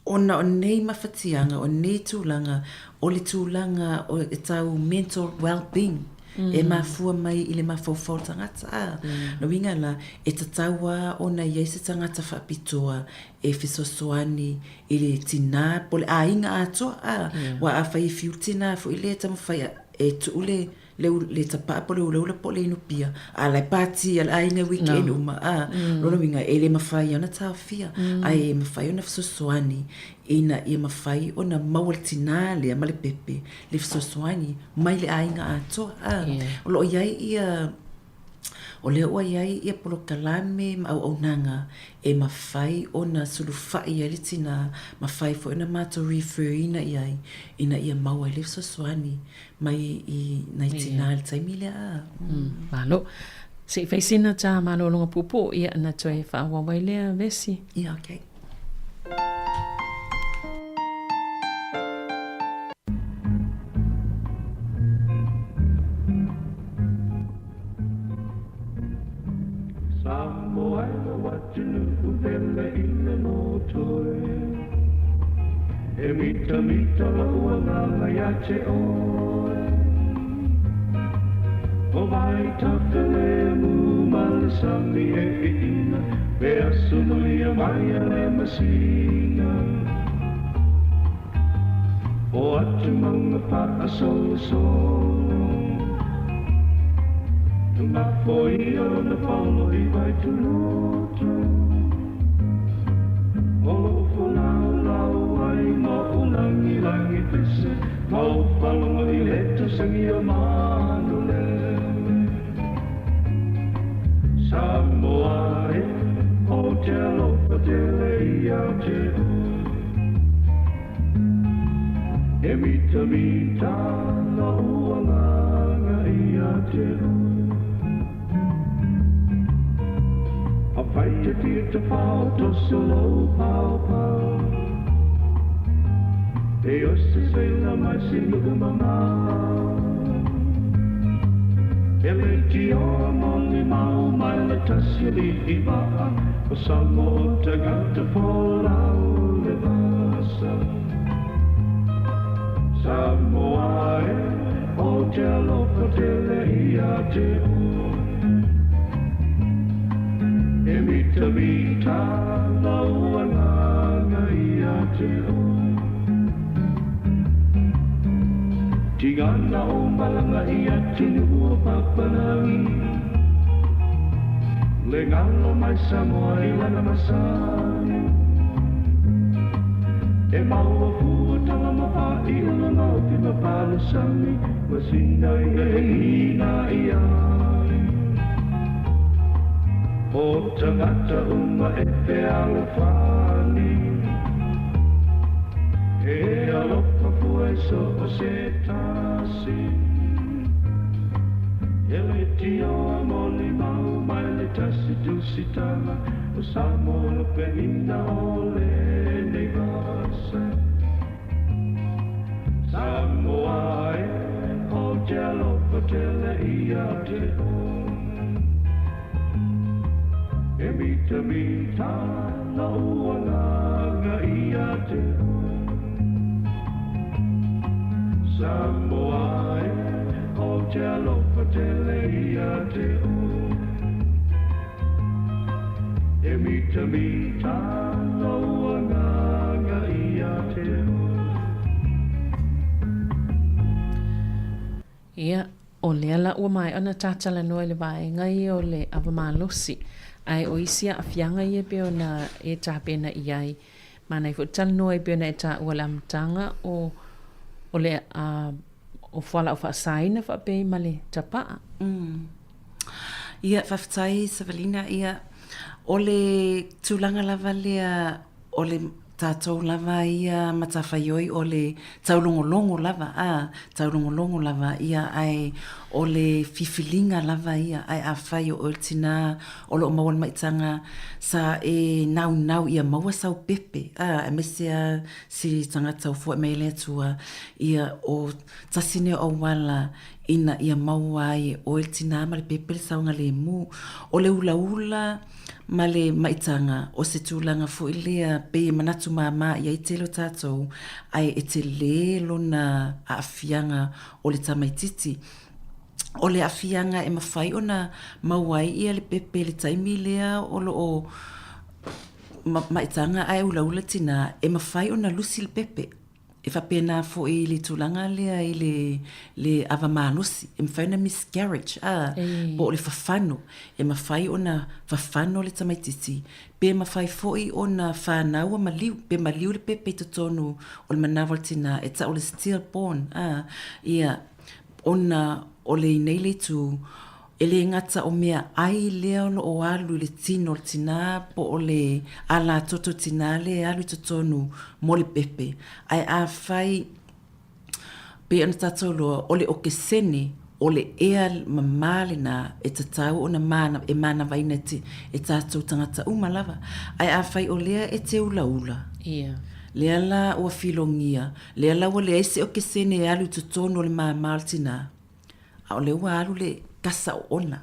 [SPEAKER 10] ona o nei mawhatianga, o nei tūlanga, o le tūlanga o e tau mental well-being, e mafua mai i le mawhauwhau tangata. No winga la, e tataua o na iei se tangata whapitoa, e whisosoani i le tina, po le ainga atoa, wa a whai fiu tina, fo i le tamu whai e tuule le tapa po le po le inupia a le party al aina weekend uma lolo winga ele mafai ona tafia ai mafai ona fsosoani ina ia mafai ona mawaltina le male pepe le fsosoani mai le ainga ato lo iai ia o le ua iai ia polo kalame ma au nanga e mafai ona sulufai ia litina mafai fo ona mato referina iai ina ia maua le fsosoani mai i naitina le taimile
[SPEAKER 4] malo se faisina ta malo longa pupu ia na toe fa wa wailea vesi
[SPEAKER 10] ia okay.
[SPEAKER 6] Mita mita la uanga ya te oe O vai tafele mu malisami e ina Be asunu ia mai ale masina O atu manga pa asolo solo Tunga foi o na paulo i vai tu luto Olo fulau lau ai mo ulangi langi pese Mau palunga i leto sangi o manule Samoa e o te alofa te leia te o E mita mita la ualanga ia te o A fight to fear to fall to solo pau pau Deus se svela mais sem mamá Ele te ama li mau mai la tasili iba O samo te gata fora le basa Samoa e o te alofa te leia te o E mita mita la ualanga ia te o Tigana o malanga ia tinu o papanangi Le ngalo mai Samoa i lana masani E maua fua tala maha i una nau ki mapala sami Masina i ina ia O tangata uma e te alofani E alofa fue so o se tasi Ele ti o amoli mau mai le tasi dusitala O samo lo penina o le negasa Samoa e o te alofa te le ia te o E mita mita la ualanga ia te o Samoa e o te alofa te leia te o E mita mita la ualanga ia te o
[SPEAKER 4] ia o le ala ua mai ona tatala noa le vai ngai o le avamalosi ai o isia afianga ia pe ona e tapena iai mana i futal noa pe ona e ta ua la mtanga o le o fala o fasaina fa pe male tapa
[SPEAKER 10] ia faftai Savelina ia o le tulanga lava lea o le tātou lava ia matawhaioi o le taulongolongo lava taulongolongo lava ia ai o le fifilinga lava ia ai a whai o tina o lo mawal maitanga sa e nau ia maua sau pepe a mesia si tangata o fua meile atua ia o tasine o wala ina ia maua ai o tina ma le pepe saunga le mu o le ula ma le maitanga o se tūlanga fu ilea pe manatu mama ia i telo tātou ai e te lelo na afianga o le tamaititi. O le afianga e mawhai o na mawai ia le pepe le taimi lea o lo o maitanga ai ula tina e mawhai o na lusi le pepe. e whapena fo i le tūlanga lea i le awamanosi, e mwhaina miscarriage, po le whawhano, e mawhai o na whawhano le tamaititi, pe mawhai fo i o na whanaua maliu, pe maliu le pepe to tonu o le manawal tina, e ta o le stillborn, ia o le nei le tū, e le ngata o mea ai leo o alu le tino le tina po o le ala toto tina le alu to tonu mo le pepe. Ai a fai pe ana tatou loa o le o ke sene o le ea mamale na e tatau o na mana e mana vaina e tatou tangata umalava. Ai a fai o lea e te ula ula.
[SPEAKER 4] Ia.
[SPEAKER 10] Lea la o filongia. Lea la o le ese o ke sene e alu to tonu o le mamale tina. A o le ua alu le kasa o ona.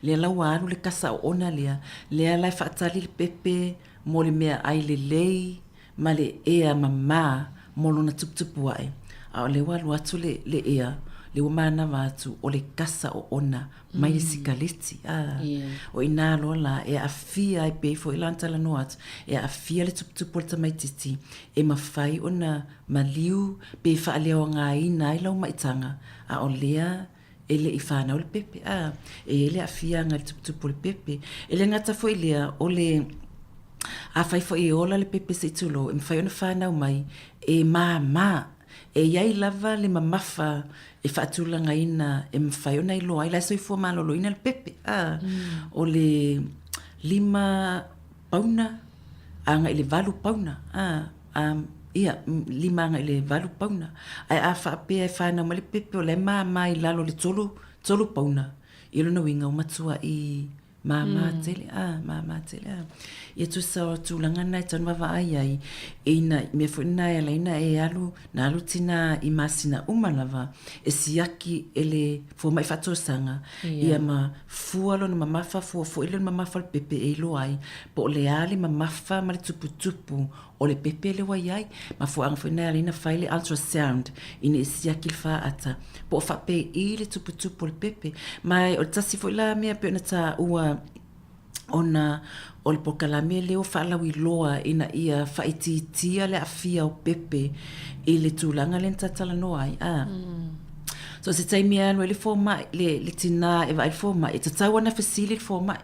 [SPEAKER 10] Lea lau aru le kasa o ona lea. Lea lai whaatali le pepe, mo le mea ai le lei, ma le ea mama, mo lona tuputupu ai. A o le walu atu le ea, le umana watu o le kasa o ona, mai le sikaleti. O ina lola, e afia ai peifo ilantala no atu, e afia le tuputupu le tamaititi, e mawhai ona maliu, pe whaaleo ngā ina ai lau maitanga, a o lea, ele i whanau le pepe, ele a fia ngā tuputupu le pepe. Ele ngata fo i lea, o le a whai fo i ola le pepe se tulo, e mwhai ona whanau mai, e mā, e iai lava le mamafa, e whaatula ngā ina, e mwhai ona i loa, i lai soi fua malolo ina le pepe, o le 5 pauna, anga i le 8 pauna, ia, 5 anga i le 8 pauna. Ai a whaapea e whanau ma le pepe o le mai lalo le tolu pauna. I lona winga o matua i mama tele, Ia tu sa tūlanga nai tanu wawa ai, ina me fo ina e laina e alu, na alu tina i masina umalava, e siaki ele fo mai whatosanga, ia ma fualo na mamafa, fo ile na mamafa le pepe e ilo ai, po le ali mamafa ma le tupu o le pepe le wai ai, ma fo anga fo ina e laina faile ultrasound, ina e siaki le wha ata, po whape i le tupu le pepe, mai o le tasi fo ila mea pe ona ta ua, ona o le pokalame leo whaalawi loa ina ia whaititia le afia o pepe i le tūlanga le ntatala noa ai. So se taimi anu e le fōmai, le tina e vai fōmai, e tatau ana fasili le fōmai.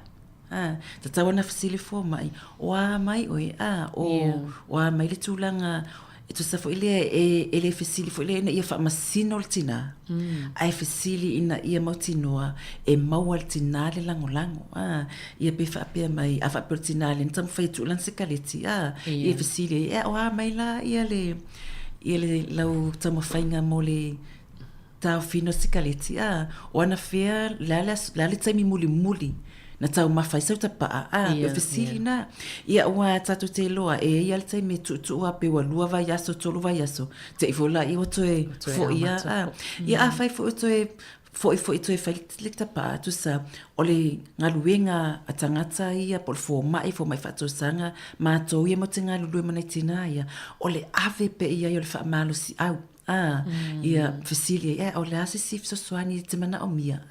[SPEAKER 10] Tatau ana fasili le fōmai. O a mai oe, o a mai le tūlanga, e tu sa fo ile e le fasili fo ile ina ia whaamasino le tina. Ai fasili ina ia mautinoa e maua le tina le lango. Ia pe whaapea mai, a whaapea le tina le ntamu whaitu ulan se kaleti. Ia fasili, o a mai la ia le lau tamu whainga mo le tau fino se kaleti. O ana whea lale taimi muli. Na tau mawhai sau tapaa, e fasili na. Ia ua tatu te loa, e ia le taimi tuua pe wa lua vai aso, tolu vai aso. Te i fola i o toe fo ia. Ia a whai fo i toe fo i toe whai le tapaa, tu sa o le ngaluenga a tangata ia, po le fo mai whatosanga, mātou ia mo te ngalulue manai tina ia, o le ave pe ia i o le whaamalo si au. Ia fasili o le ase sif so swani e te mana o mia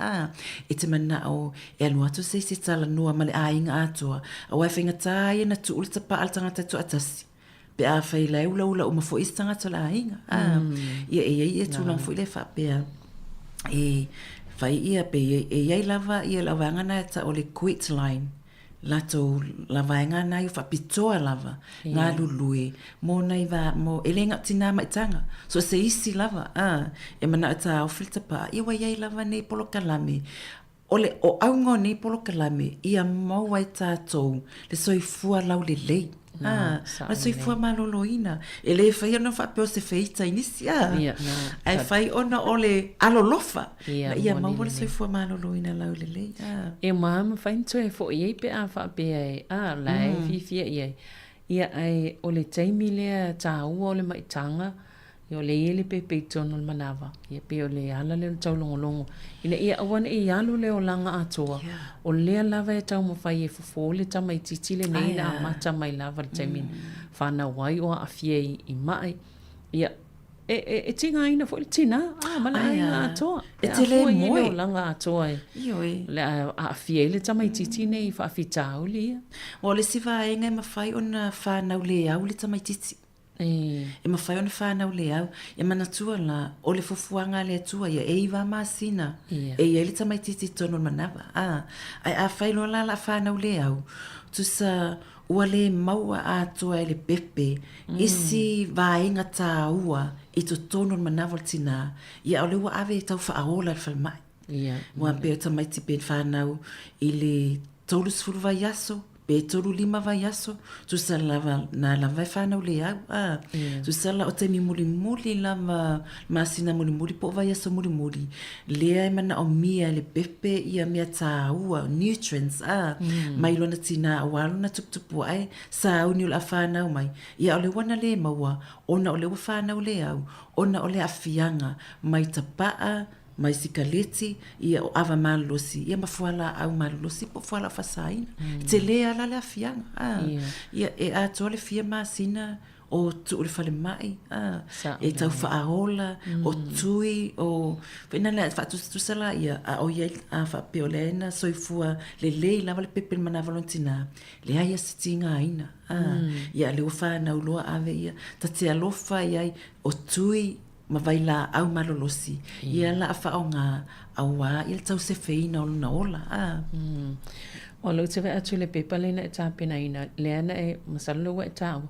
[SPEAKER 10] e te mana o e anu atu se tala noa ma le ainga atua a wai whainga tai na tu uli tapa al tangata tu atasi pe a whai lai ula o mafo isi tangata la ainga ia e tulang fo i le whapea e whai ia pe e iai lava ia lava angana ta o le quit line lato lava ngana i whapitoa lava ngā lulue mo nei wa mo elenga tina maitanga so se isi lava e mana ata o filta pa iwa iai lava nei polo kalame ole o aungo nei polo kalame ia mau ai tātou le soifua lau le lei ma soifua maloloina e le whai ana whapeo se feita inisi ai whai ona ole alolofa ia mau le soifua maloloina lau le lei
[SPEAKER 4] e mama whainto e fo iei pe a whapea e lai fifia iei ia ai ole taimi lea tā ua ole maitanga i o le ele pe peitono le manawa ia pe o le ala le tau longolongo ina ia awana i alu le o langa atoa o lea lava e tau mawhai e fufo le tamai titile nei na amata mai lava le taimi whana wai o a fiei i mai ia e tinga ina fo le tina mala inga atoa
[SPEAKER 10] e te le moe
[SPEAKER 4] o langa atoa le a fiei le tamai titi nei whaafitau lia
[SPEAKER 10] o le siva e ngai mawhai o na whanau le au le tamai titi E mawhai ona whanau le au. Ia manatua la, o le fufuanga le atua, ia e iwa masina. E ia le tamaititi tono manawa. Ai a whailo la whanau le au. Tusa ua le maua atua e le pepe. Isi vaenga tā ua i to tono manawa tina. Ia o le ua ave tau whaaola le whalmai. Mua peo tamaiti pe whanau i le tolu sifuru vai aso. Pe tolu lima vai aso, tu sa lava na lava whanau le au. Tu sa la o te mi muli lava masina muli po vai aso muli. Lea e mana o mia le pepe ia mea tā ua, nutrients. Mai lona tina awalo na tuputupu ai, sa au ni o la whanau mai. Ia o le wana le maua, ona o le whanau le au, ona o le afianga, mai tapaa, mai sikaleti ia o ava malolosi ia mafuala au malolosi po fuala fasaina te lea la la fianga ia e ato le fia masina o tu le fale mai e tau faaola o tui o pena le fa tu sala ia o ia a fa peolena soifua le lava le pepe mana volontina le ai sitinga aina ia le ufa na uloa ave ia tati alofa ia o tui ma vai la au malolosi ia la faonga awa ia tau se feina o na ola
[SPEAKER 4] o lo te atu le pepa lena e tapena ina leana e masalo wa tau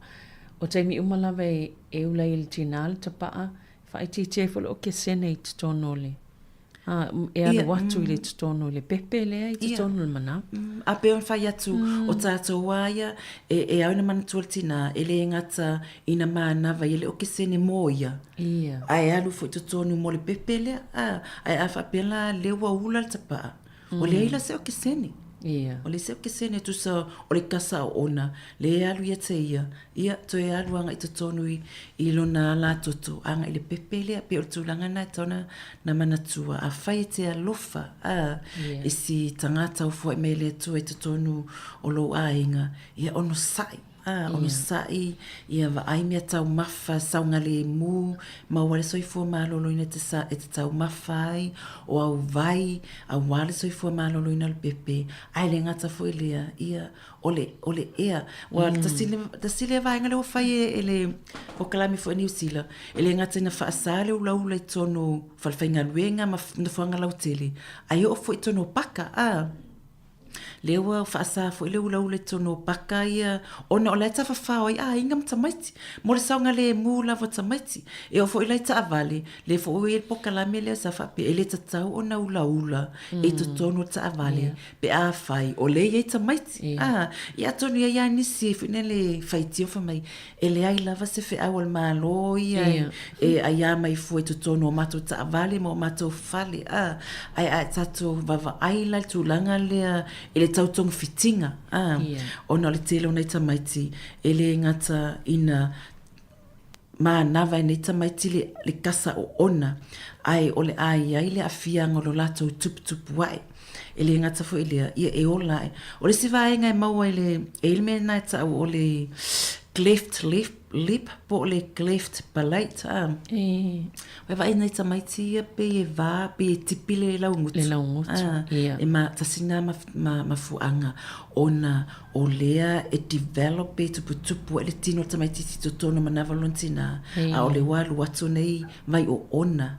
[SPEAKER 4] o te mi umala ve e ula il tinal tapa fa ti te fo o ke senate tonole e ana watu ile tono le pepe le i tono mana
[SPEAKER 10] a pe on fa yatu o tato waya e au na man tultina ele ngata ina mana va ile o ke sene moia ai alu fo tono mo le pepe le ai a fa pela le wa ula tapa o le ila se o ke sene o le se o ke sene tu sa o le kasa ona le alu ia te ia to e alu anga i tono i lona la toto anga ile pepe le pe o tulanga na tona na manatua a fai te alofa e si tangata o fo e mele tu e tono o lo ainga ia ono sai ono sai ia va ai mea tau mafa saunga le mu ma wale soifua malolo ina te sa e te tau mafai o au vai a wale soifua malolo ina le pepe ai le ngata fo ilea ia ole ea wa tasile vai ngale o fai ele o kalami fo New Zealand ele ngata ina fa asale ula ula i tono falfainga luenga ma fuanga lautele ai o fo i tono paka lewa fa fo le ula tono paka ia ona ola ta fa inga mtamaiti mo le saunga le mula vo tamaiti e o fo ile ta avale le fo e poka la mele sa fa pe ele tau ona ula e to tono ta avale pe a fai o le ye tamaiti ia tono ia ni si finele faitio fa mai ele ai lava se fe awal malo ia e ai mai fo to tono mato ta avale mo mato fale ai tato vava ai la tulanga le ele tautong fitinga ona le tele nei tamaiti ele ngata ina ma nava nei tamaiti le kasa o ona ai ole ai le afia ngolo lato tup wai ele ngata fo ele ia e ola ole se vai ngai mau ele elme na ta ole cleft lip po le cleft palate we vai nei tamaiti pe e va pe tipile la ungut e ma tasina ma fuanga ona o lea e develop e tupu ele tino tamaiti to tono mana volontina a ole walu watu nei vai o ona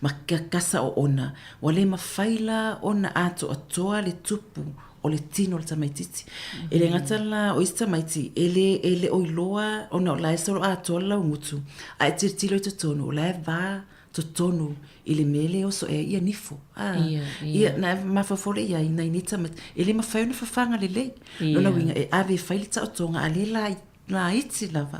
[SPEAKER 10] ma kasa o ona wale ma faila ona ato atoa le tupu o le tino le tamaititi. Ele ngatala o isi tamaiti, ele o iloa, ona o lae solo a tola o ngutu, a e tiritilo i totonu, o lae va totonu, ile mele o so e ia nifo. Ia na mafafole ia ina ini tamaiti, ele mawhai ona fafanga le lei. Lona winga e ave whailita o tonga, a le lai na iti lava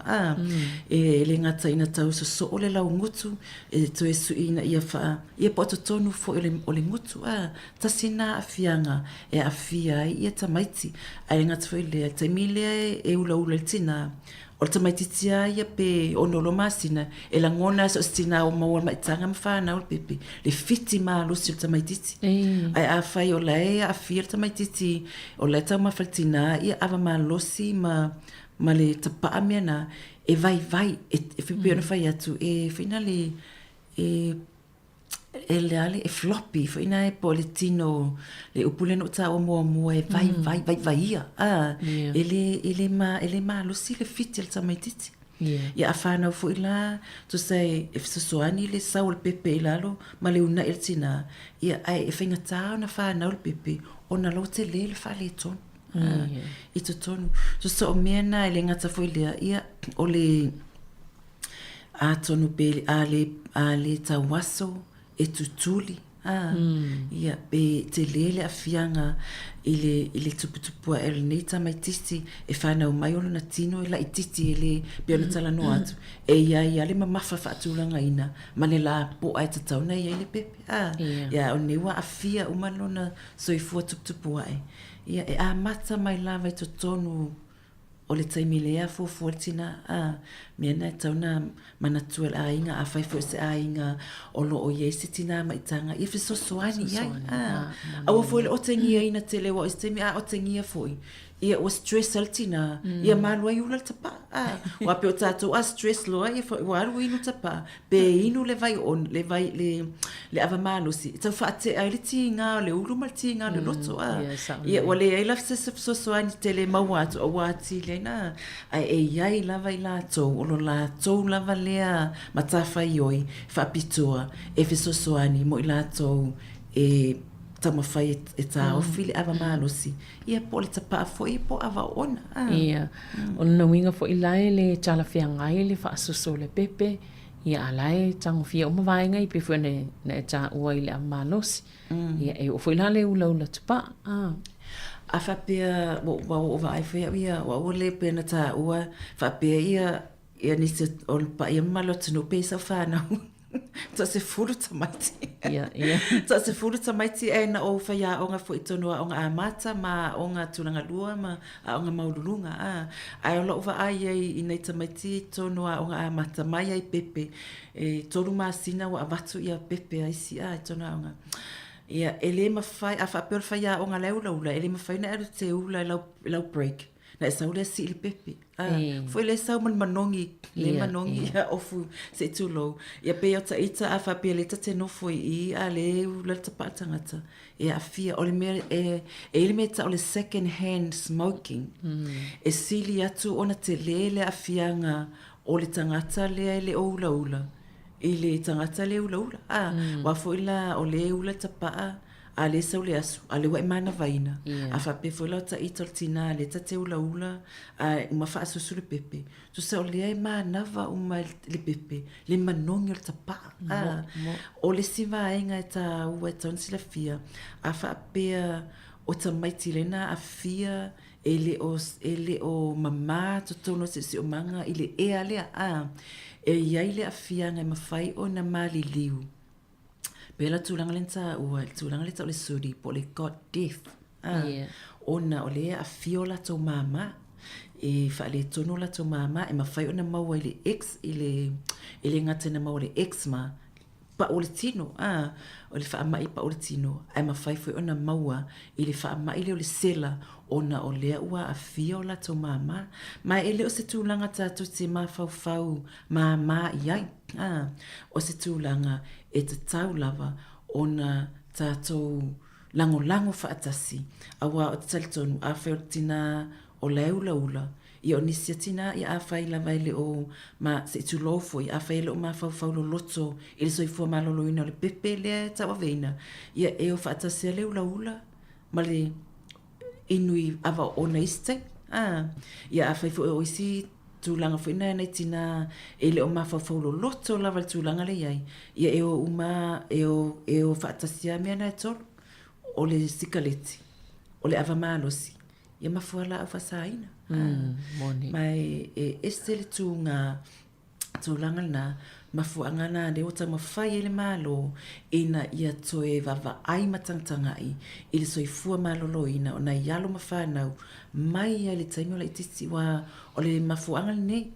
[SPEAKER 10] e le ngata ina tau so ole la ngutu e to esu ina ia fa ia poto tonu fo ole ngutu tasina afianga e afia ia tamaiti ai ngata fo ile temile e ula tina o tamaiti tia ia pe onolo masina e la ngona so stina o mo ma tanga mfana o pepe le fiti ma lo sil tamaiti ai afai o la e afia tamaiti o la tama faltina ia ava ma losi ma le tapa mena e vai e fipi ona fai atu e finale e le ale e floppy fina e politino le upule no ta o mo e vai ia ele ma lo si le fiti el tamaititi Ia afana fo ila to say if so ani le sa o pepe ilalo ma le una el tina ia ai e finga ta na fa na o pepe ona lo te le fa le ton i to ton to so mena le ngata fo ia o le a tonu pe a le ta waso e tutuli ia pe te lele a fianga ile tuputupu el neta mai tisi e whanau mai ono na tino ila i titi ele pe ona tala no atu e ia le mamafa whaatulanga ina ma le la po ai tatauna ia ile pepe ia o newa a fia umalona soifua tuputupu ai ia e a mata mai lava i totonu o le taimi lea fuafuatina mena tauna manatua le ainga a fai se ainga o lo o iesi tina maitanga ia fesosoani ai aua foi le o tengia ina te lewa o stemi o tengia foi ia o stress altina ia malua i ula tapa wa pe o tatou a stress loa ia foi wa alu inu tapa pe inu le vai on le vai le ava malusi tau faate ai le tinga le ulu mal tinga le loto ia wa le ai la fesosoani te le mawatu o wati le na ai ai lava i latou o lo latou lava lea matawhai oi whapitoa e fesosoani mo i latou e tamawhai e tā ofili ava malosi ia po le tapa fo i po ava ona
[SPEAKER 4] ia o na winga fo i lai le tala fia ngai le whaasoso le pepe ia alai tango fia uma vaenga i pefu ne tā ua i le ava malosi ia e o fo i la le ula tapa
[SPEAKER 10] a whapea o vai whea ia o le pena tā ua whapea ia nisi o pa ia malo tino pesa whanau ta se furu tamaiti ta se furu tamaiti e na o whaia o ngā fo i tonua o ngā amata ma o ngā tunanga lua ma o ngā maululunga ai o lova ai i nei tamaiti tonua o ngā amata mai ai pepe e tonu maa sina o avatu ia pepe ai si ai tonua o ngā ia ele mawhai a whapea o whaia o ngā leulaula ele mawhai na eru te ula lau break na e sau le si ili pepe foi le sau manongi le manongi ia ofu se tulo ia pe o ta ita a whapea le tate no foi i a le ula tapa tangata e a fia o le mea ele me ta o le second hand smoking e sili atu ona te lele a fianga o le tangata lea le oula ula i le tangata le ula ula wa foi la o le ula tapa a le sau le asu, a le wai mana vaina. A whape foi lau ta itol tina, le ta te ula ula, a uma wha asusu le pepe. Tu sa o le ai manava uma le pepe, le manongi o le tapa. O le siva ainga e ta ua e taun sila fia, a whapea o ta maiti lena a fia, ele o mama, to tono se o manga, ile ea lea e iai le a fia ngai mawhai o na mali liu. Pela tulanga lenta tulanga lenta le suri po le got death ona o le a fiola to mama e fa le tono la to mama e mawhai ona maua ile ex ile ngate na maua le ex ma pa o le tino o le wha mai pa o le tino ai mawhai foi ona maua ile wha mai le o le sela ona o lea ua a fiola to mama ma ele o se tulanga tatu te mawhau mama iai o se tūlanga e te tau lava ona tātou lango whaatasi. Awa o te talitonu a wheo tina o leula ula. I o nisia tina i a whai lava ele o ma se tu lofo i a whai ele o ma whau lo loto i le soifua malolo ina o le pepe lea tawa veina. Ia e o whaatasi a leula ula ma le inui awa o na iste. Ia a whai fo o isi tūlanga whaina nei tina e le o mawhawhau lo loto lava le tūlanga le iai. Ia e o uma e o whaatasia mea na e tolu o le sikaleti, o le avamalosi. Ia mafuala au whasaina. Mai e este le tūlanga na mafuanga na le ota mawhai ele malo ina ia toe vava ai matangtangai i le soifua malolo ina o na ialo mawhanau mai a le taimi o le itisi wa o le mafuanga ne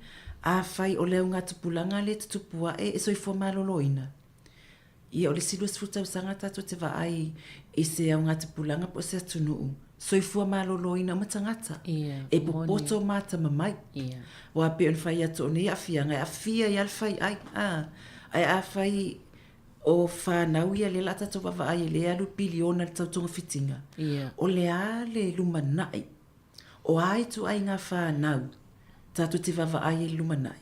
[SPEAKER 10] a whai o leo ngā tupulanga le tutupua e soifua malolo ina. Ia o le silus futau sanga tatu te va ai e se au ngā tupulanga po se atunuu. Soifua malolo ina o matangata. E popoto mata mamai. Wa pe on whai atu o ne a fia i al whai ai. Ai a whai o whanau ia le lata to vava ai le alu piliona le tautonga fitinga. O le a le lumanai. O ai tu ai ngā whanau. Tatu te vava ai le lumanai.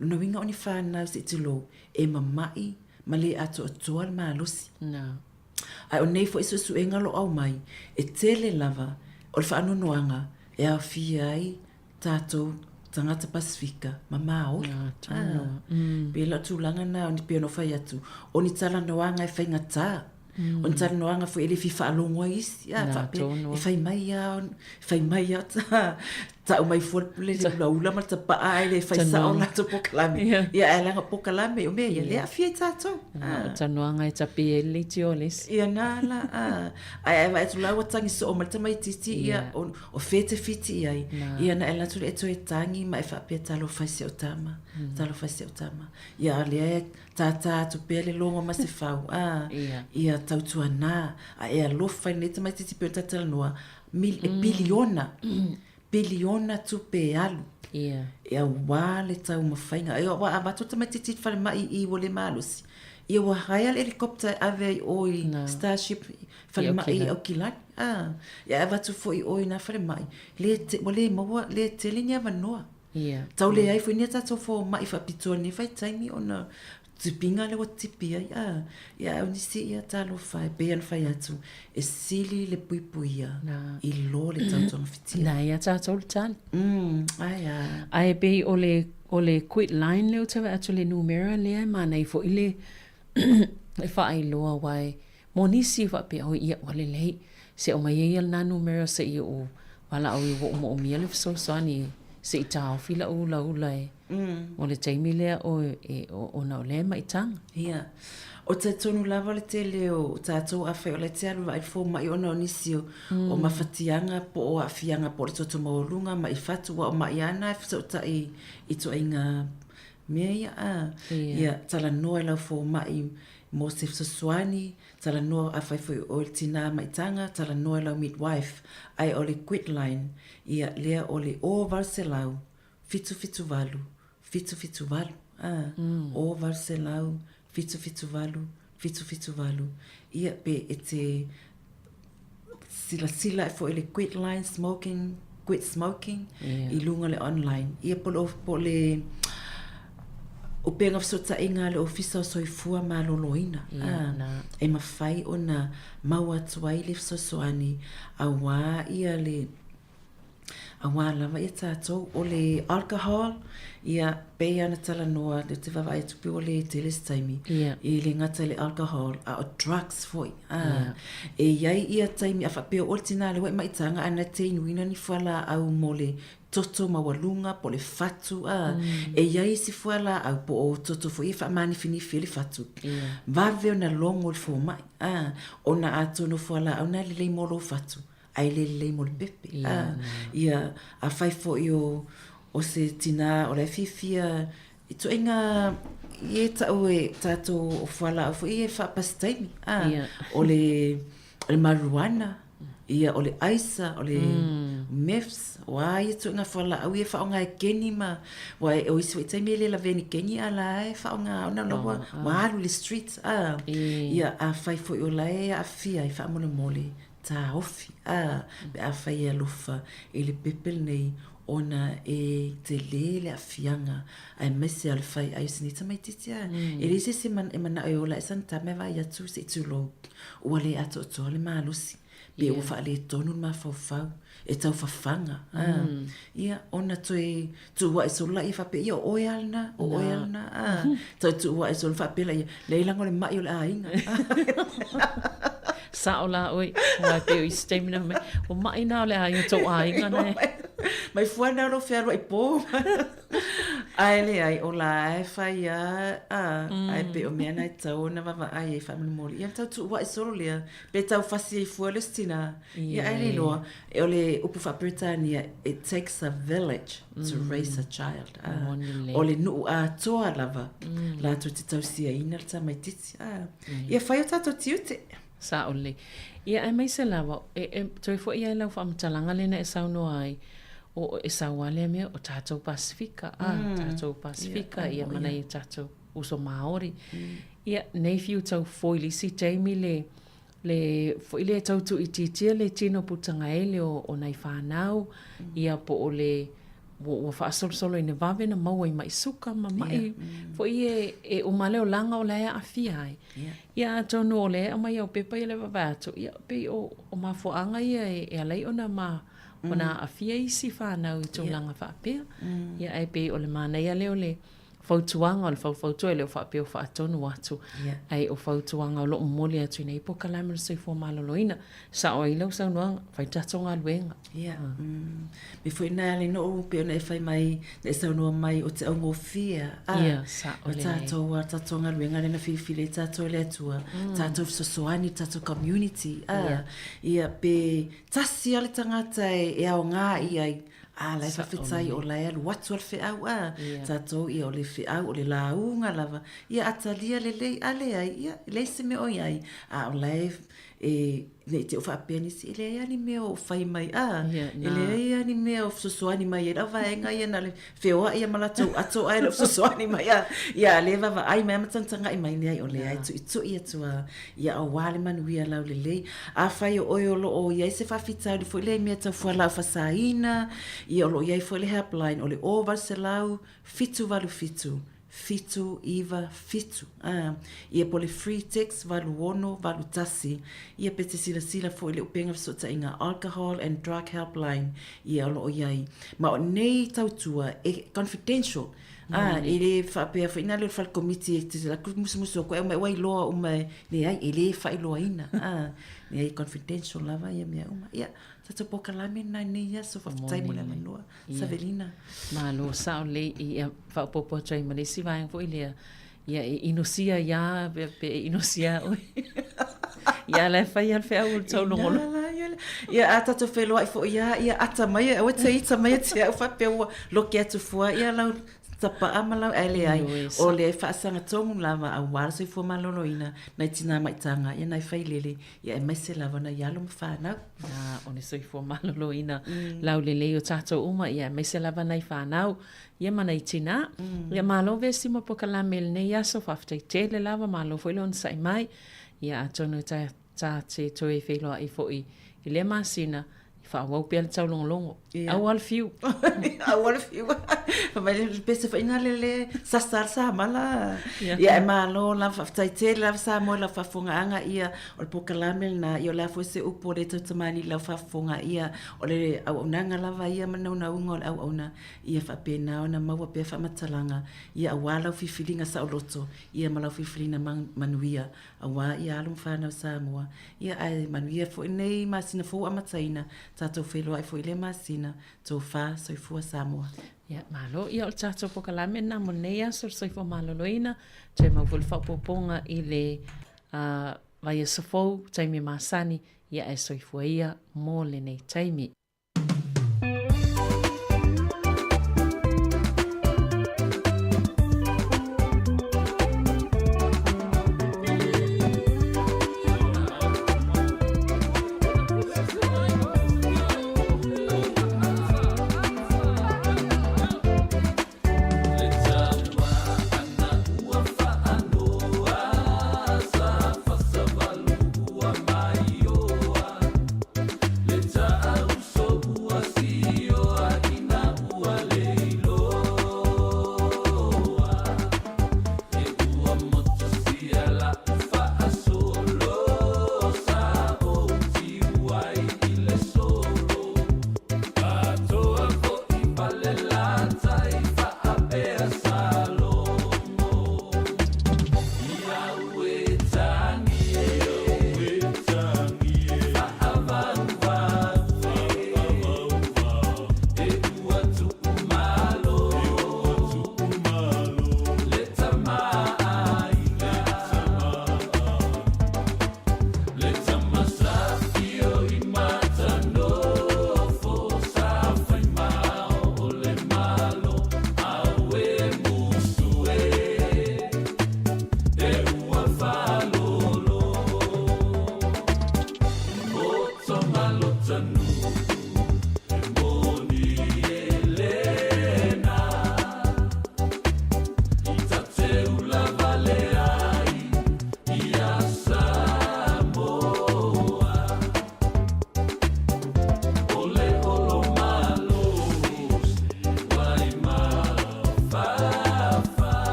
[SPEAKER 10] lona winga o ni whanau se tilo e mamai ma le ato atoa le malosi. Ai o nei fo iso su engalo au mai e tele lava o le whaanonoanga e a fia ai tātou tangata Pasifika ma mao. Pela tūlanga na o ni pia no whai atu o ni tala noanga e whainga tā. O ni tala noanga fo ele fi whaalongoa isi. E whai mai a ta o mai fuat pule le ula ma ta pa ai le fai sa o na to pokalame ia ala nga pokalame o me ia le afia tato
[SPEAKER 4] ta noanga e ta pe le tioles
[SPEAKER 10] ia na la ai vai tu la watangi so o malta mai titi ia o fete fiti ai ia na ela tu e to e tangi mai fa pe talo fai se otama talo fai se otama ia le ta tu pe le longo ma se fau ia tau tu ana ai lo fai le mai titi pe tala noa biliona tu pe alu. Ia wale tau mawhainga. Ia wa abatota mai titit whare mai i wole malusi. Ia wa haya helicopter ave oi Starship whare mai au kilani. Ia abatu fo i oi na whare mai. Wale maua le telingi ava noa. Tau le ai fo nia tato fo mai whapitoa ni whai taimi ona tupinga le watipi ai. Ia au nisi ia talo whai. Bean whai atu. E sili le puipuia. I lo le tautonga fitia.
[SPEAKER 4] Na ia tātou le tali. Ai bei o le quit line leo tawa atu le numera lea mana i fo i le whai loa wai. Mo nisi whape au ia wale lei. Se o mai ia na numera se ia o wala au i wo o mia le fisosoani se i tau fila ula e. O le taimi lea o na o lea mai tanga.
[SPEAKER 10] Ia. O te tonu lava le te leo, tātou a whai o le te alu vai fō mai ona o nisio o mawhatianga po o awhianga po le toto maolunga mai whatua o mai ana e whasota i to inga mea ia. Ia, tala noa lau fō mai mo se whasasuani, tala noa a whai fō o le tina mai tanga, tala noa lau midwife, ai o le quit line, ia lea o le o varse lau, fitu valu, o varse lau, fitu valu. Ia pe e te sila e fo ele quit line quit smoking, i lunga le online. Ia po le o penga fsota inga le ofisa o soifua ma loloina. E mawhai o na maua tuai le fsosoani a wā ia le awa lava ia tātou o le alcohol ia pe ana tala noa le te wawai tupi o le teles taimi i le ngata le alcohol a o drugs foi e iai ia taimi a whapea o le tina le wai maitanga ana te inuina ni whala au mo le toto mawalunga po le fatu e iai si whala au po o toto foi e whamani finifi le fatu vave o na longo le fo mai o na ato no whala au na le molo fatu ai le mo le pepe ia a fai fo o se tina o le fifia i to inga i ta o tato o fala fo i fa pastaimi o le marijuana ia o le aisa o le mefs wa i to inga fala au i fa nga keni ma wa o i so taimi le la veni keni ala e fa nga ona lo wa le streets ia a fai fo o la e a fia i fa mo le mole ta ofi be a fai e lufa e le pepel nei ona e te lele a fianga ai mese al fai ai sinita mai titia e rese se man e mana e ola e santa me vai atu se tulo o le ato to le malusi be o fa le tonu ma fau e tau fafanga ia ona tu wa so la i fa pe io oialna tu wa so fa pe le lango le mai o le ainga
[SPEAKER 4] sa ola oi wa pe o stamina me o mai na le ai to ai ngana
[SPEAKER 10] mai fuana no ferro e po ai le ai ola e fai ai pe o mena e tau na va ai e family mol ia tau tu wa solo le pe tau fasi e fuele stina ia ai le lo e ole upu fa Britannia it takes a village to raise a child ole nu a toa lava la tu ti tau sia ina ta mai titi ia fai o tato tiute
[SPEAKER 4] sa ole ia ai mai se lava e toi fo ia lau fa mtalanga lena e sauno ai o e sauale me o tatou Pasifika tatou Pasifika ia mana i tatou uso Maori ia nei fiu tau foili si taimi le foile tau tu ititia le tino putanga ele o nai whanau ia po o le Ua whaasolo i ne wawe na maua i mai suka ma mai. Fo i e o maleo langa o lea a fia ai. Ia tonu o lea mai au pepa i le wawatu. Ia pe o mafuanga ia e alai ona ma ona a fia isi whanau i tō langa whaapea. Ia e pe o le mana ia leo le fautuanga o le fautua leo whaapea o whaatonu atu. Ai o fautuanga o lo umoli atu ina ipo kalamera sei fua maloloina. Sa o ilau sa unuanga, whai tatonga luenga.
[SPEAKER 10] Me fo ina le no pe ona e fai mai le sa unua mai o te au ngofia.
[SPEAKER 4] Sa o le
[SPEAKER 10] tatou a tatonga luenga le na whiwhile tatou le atua. Tatou fisosoani, tatou community. Ia pe tasi ale tangata e ao ngā iai. Lai whawhitai o lai alu watu al whiau tatou ia o le whiau o le launga lava. Ia atalia le lei ale ai, ia lei se me oi ai. O lai le te o whaapea nisi, ele ai ani mea o whai mai ele ai ani mea o fisosoani mai e rawa e ngai ana le whioa ia malatou ato ai le fisosoani mai ia le wawa ai mea matantanga i mai nei o le ai tu i tu i atua ia o wale manuia lau le lei a whai o oi o lo o iai se whawhitau li fo le mea tau fualau whasaina ia o lo iai fo le helpline o le oval se lau fitu walu fitu fitu iwa fitu ia po le free text valu ono valu tasi ia pete sila fo le upenga sota inga alcohol and drug helpline ia lo iai ma o nei tautua e confidential ele fa pe fa ina le fa committee te la musu ko e mai lo o mai le ai ele fa lo ina nei confidential lava ia me uma ia tato poka lame na nei ia so fa tai mo le manua Savelina
[SPEAKER 4] ma lo sa le ia fa popo trai ma le si vai fo ile ia inosia ia pe inosia ia le fa ia fe au tau longo
[SPEAKER 10] ia ata to felo ai fo ia ata mai o te ita mai te fa pe lo ke tu fo ia la tapa amala ele ai o le fa sanga tongu lava a war se fo maloloina na tina mai tanga ia nai fai lele ia e mese lava na yalo fa na
[SPEAKER 4] oni se fo maloloina lau lele o tato uma ia mese lava nai fa na ia mana tina ia malo vesi mo pokala mel ne ia so fafte tele lava malo fo lon sai mai ia tonu ta te toi felo ai fo i le masina fa wau pe tau longo awal fiu
[SPEAKER 10] fa mai pese fa ina le sa mala ia malo la fa tai la sa mo la fa fonga anga ia o pokalamel na ia la fo se upo le tamani la fa fonga ia o le au nanga la va ia mana una ungo au ona ia fa pena ona maua pe fa matalanga ia wala fi filinga sa loto ia mala fi filina manuia awa ia alum fa na sa mo ia ai manuia fo nei masina fo amataina tato felo ai fo ile masina to fa so fu Samoa
[SPEAKER 4] ia malo ia o tato pokalame na monea so fo maloloina te mau vol fa poponga ile vai sofo taimi masani ia e so fu ia mo le nei taimi
[SPEAKER 11] Let's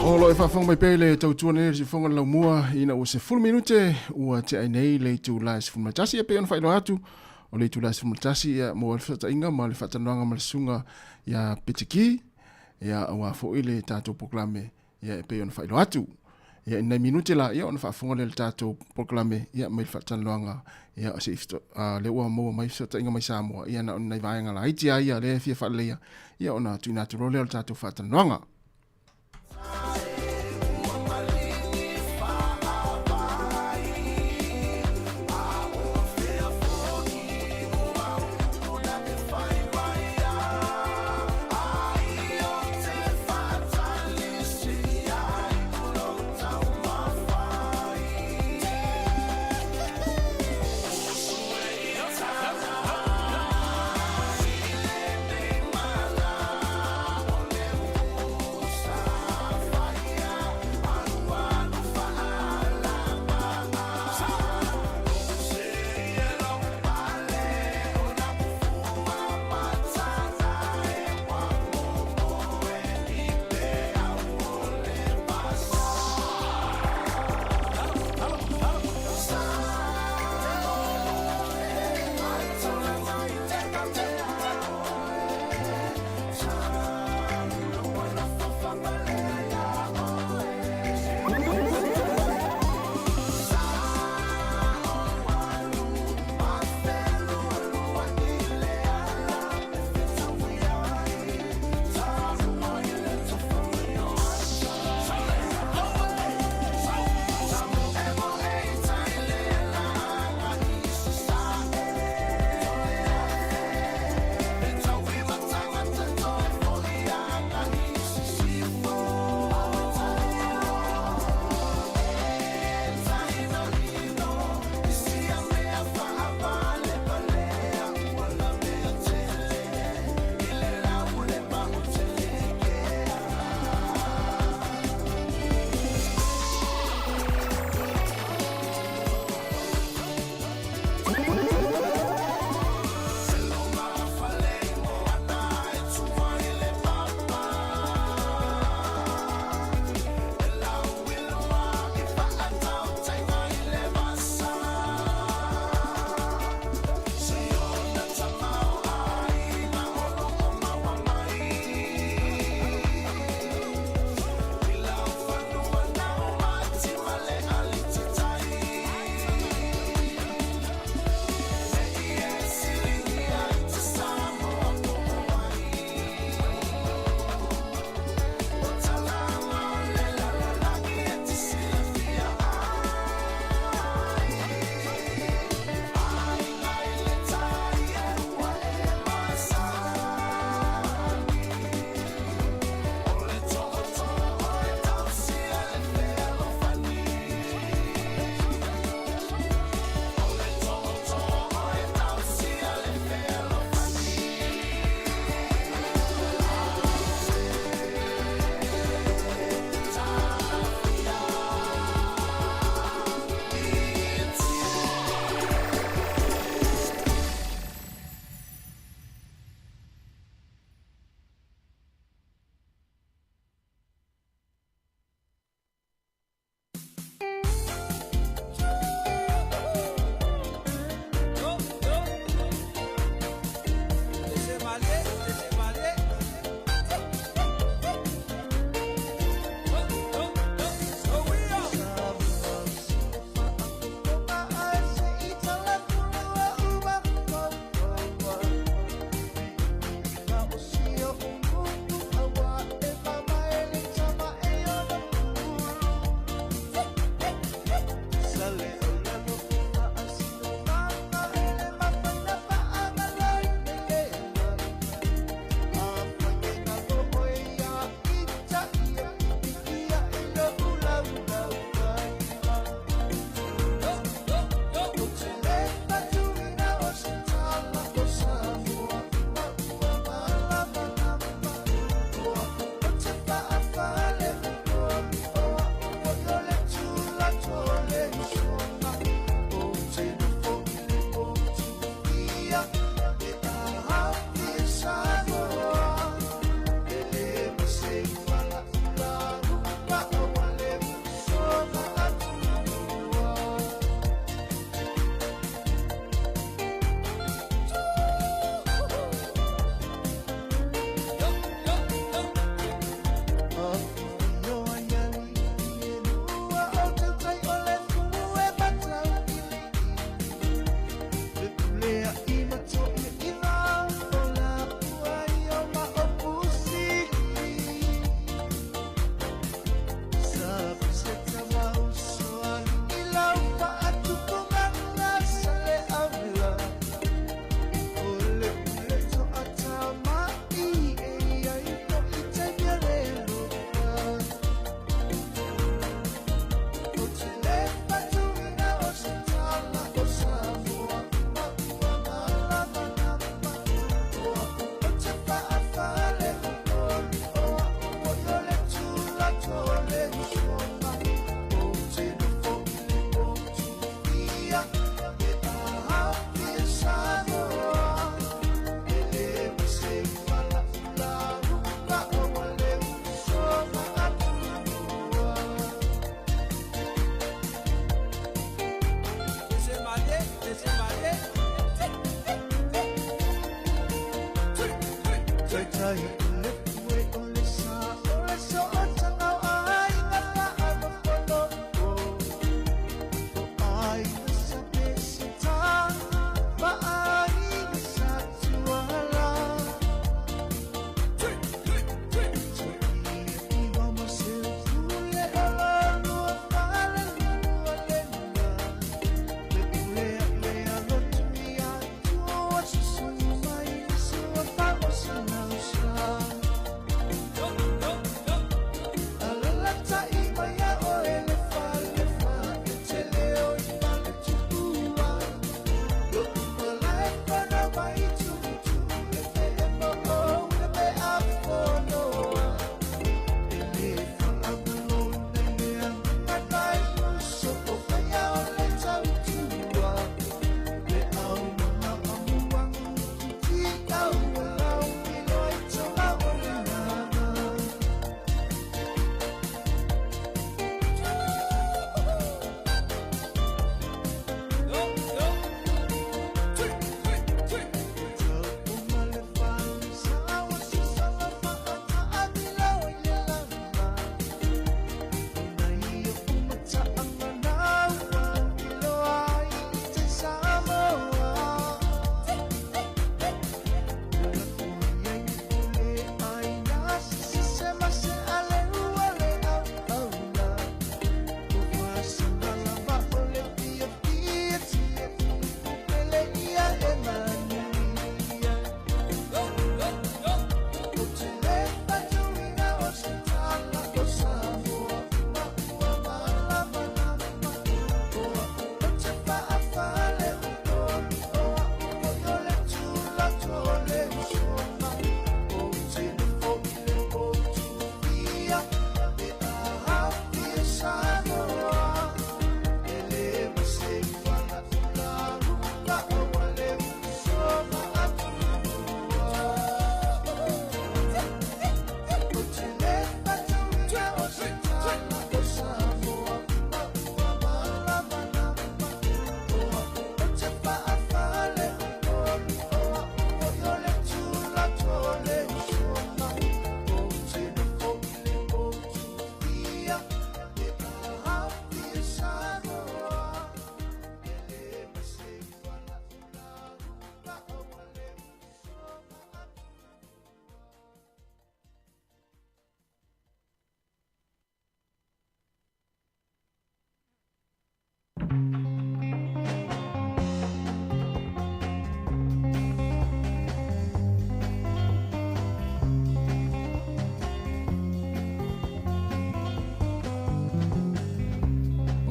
[SPEAKER 3] O lo e whawhonga mai pele tau tua nere si whonga lau mua ina o se full minute ua te ai nei le tu la se fulma tasi e pe ona whailo atu o le tu la se fulma tasi ia mo alfata inga ma le whatanuanga ma le sunga ia petiki ia ua fo ile tātou proklame ia e pe ona whailo atu ia inai minute la ia ona whawhonga le tātou proklame ia mai whatanuanga ia o se ifto le ua moa mai whata inga mai Samoa ia na ona vaenga la iti a ia le fia whalea ia ona tuina tu role le tātou whatanuanga.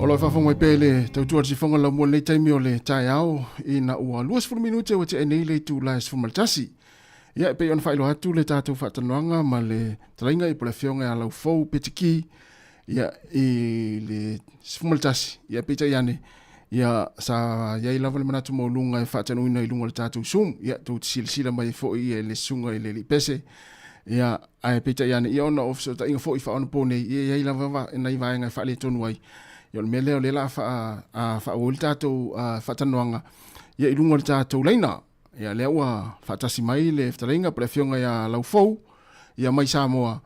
[SPEAKER 3] O lo fa fonga pele tau tua si fonga la mo le taimi o le tai au ina ua luas furu minute o te enei le tu la esfu maltasi. Ia pe on failo hatu le tātou whatanuanga ma le trainga i pula fionga a lau fau petiki ia i le esfu maltasi. Ia pe tai ane ia sa ia i lava le manatu mo lunga e whatanuina i lunga le tātou sum. Ia tau sila mai fo i le sunga i le li pese. Ia ai pe tai ane ia ona ofso ta inga fo i whaona pone ia i lava na i vaenga i whaale tonu ai. Ia le mele o le la fa o le tātou whatanoanga. Ia i lunga le tātou leina. Ia le ua whatasi mai le whataringa pere fionga ia lau fau. Ia mai Samoa.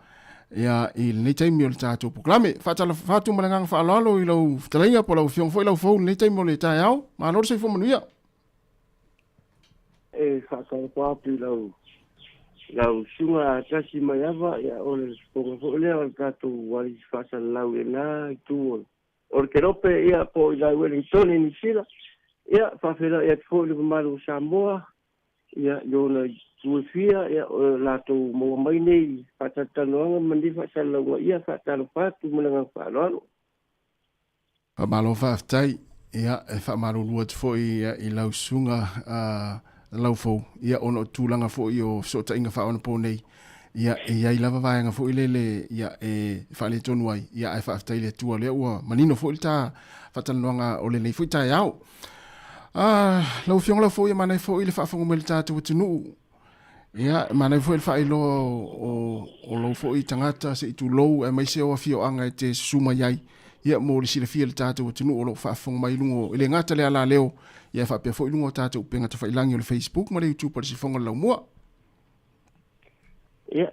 [SPEAKER 3] Ia i le neitaimi o le tātou poklame. Whatu malanganga whaalalo i lau whataringa po lau fionga fo i lau fau le neitaimi o le tai au. Ma lor sei fo manuia.
[SPEAKER 11] E whatau papi lau sunga tasi mai ava. Ia o le sponga fo le o le tātou wali whasal lau e nā i tūo. O le kerope ia po i lai Wellington i Nisila. Ia whawhera ia tfo i le maru Samoa. Ia iona tuefia ia o lātou mua mai nei. Whatatanoanga mandi whasalaunga ia whatalo pātu mananga whaaloalo.
[SPEAKER 3] Whamalo whaftai ia e whamalo lua tfo i lau sunga lau fau. Ia ono tūlanga fo i o sota inga whaona po nei. Ia i lava vaenga fo i lele ia e whale tonu ai. Ia e whaftai le tua lea ua manino fo i tā whatanoanga o le nei fo i tai au. Lau fionga lau fo i manai fo i le whaafonga me le tātou atinu. Ia manai fo i le whaelo o lau fo i tangata se i tu lou e mai se o fio anga e te suma iai. Ia mo le sila fia le tātou atinu o lau whaafonga mai lungo. Ile ngata lea la leo. Ia whapea fo i lungo tātou penga ta whailangi o le Facebook ma le YouTube pa le sifonga lau mua.
[SPEAKER 11] ia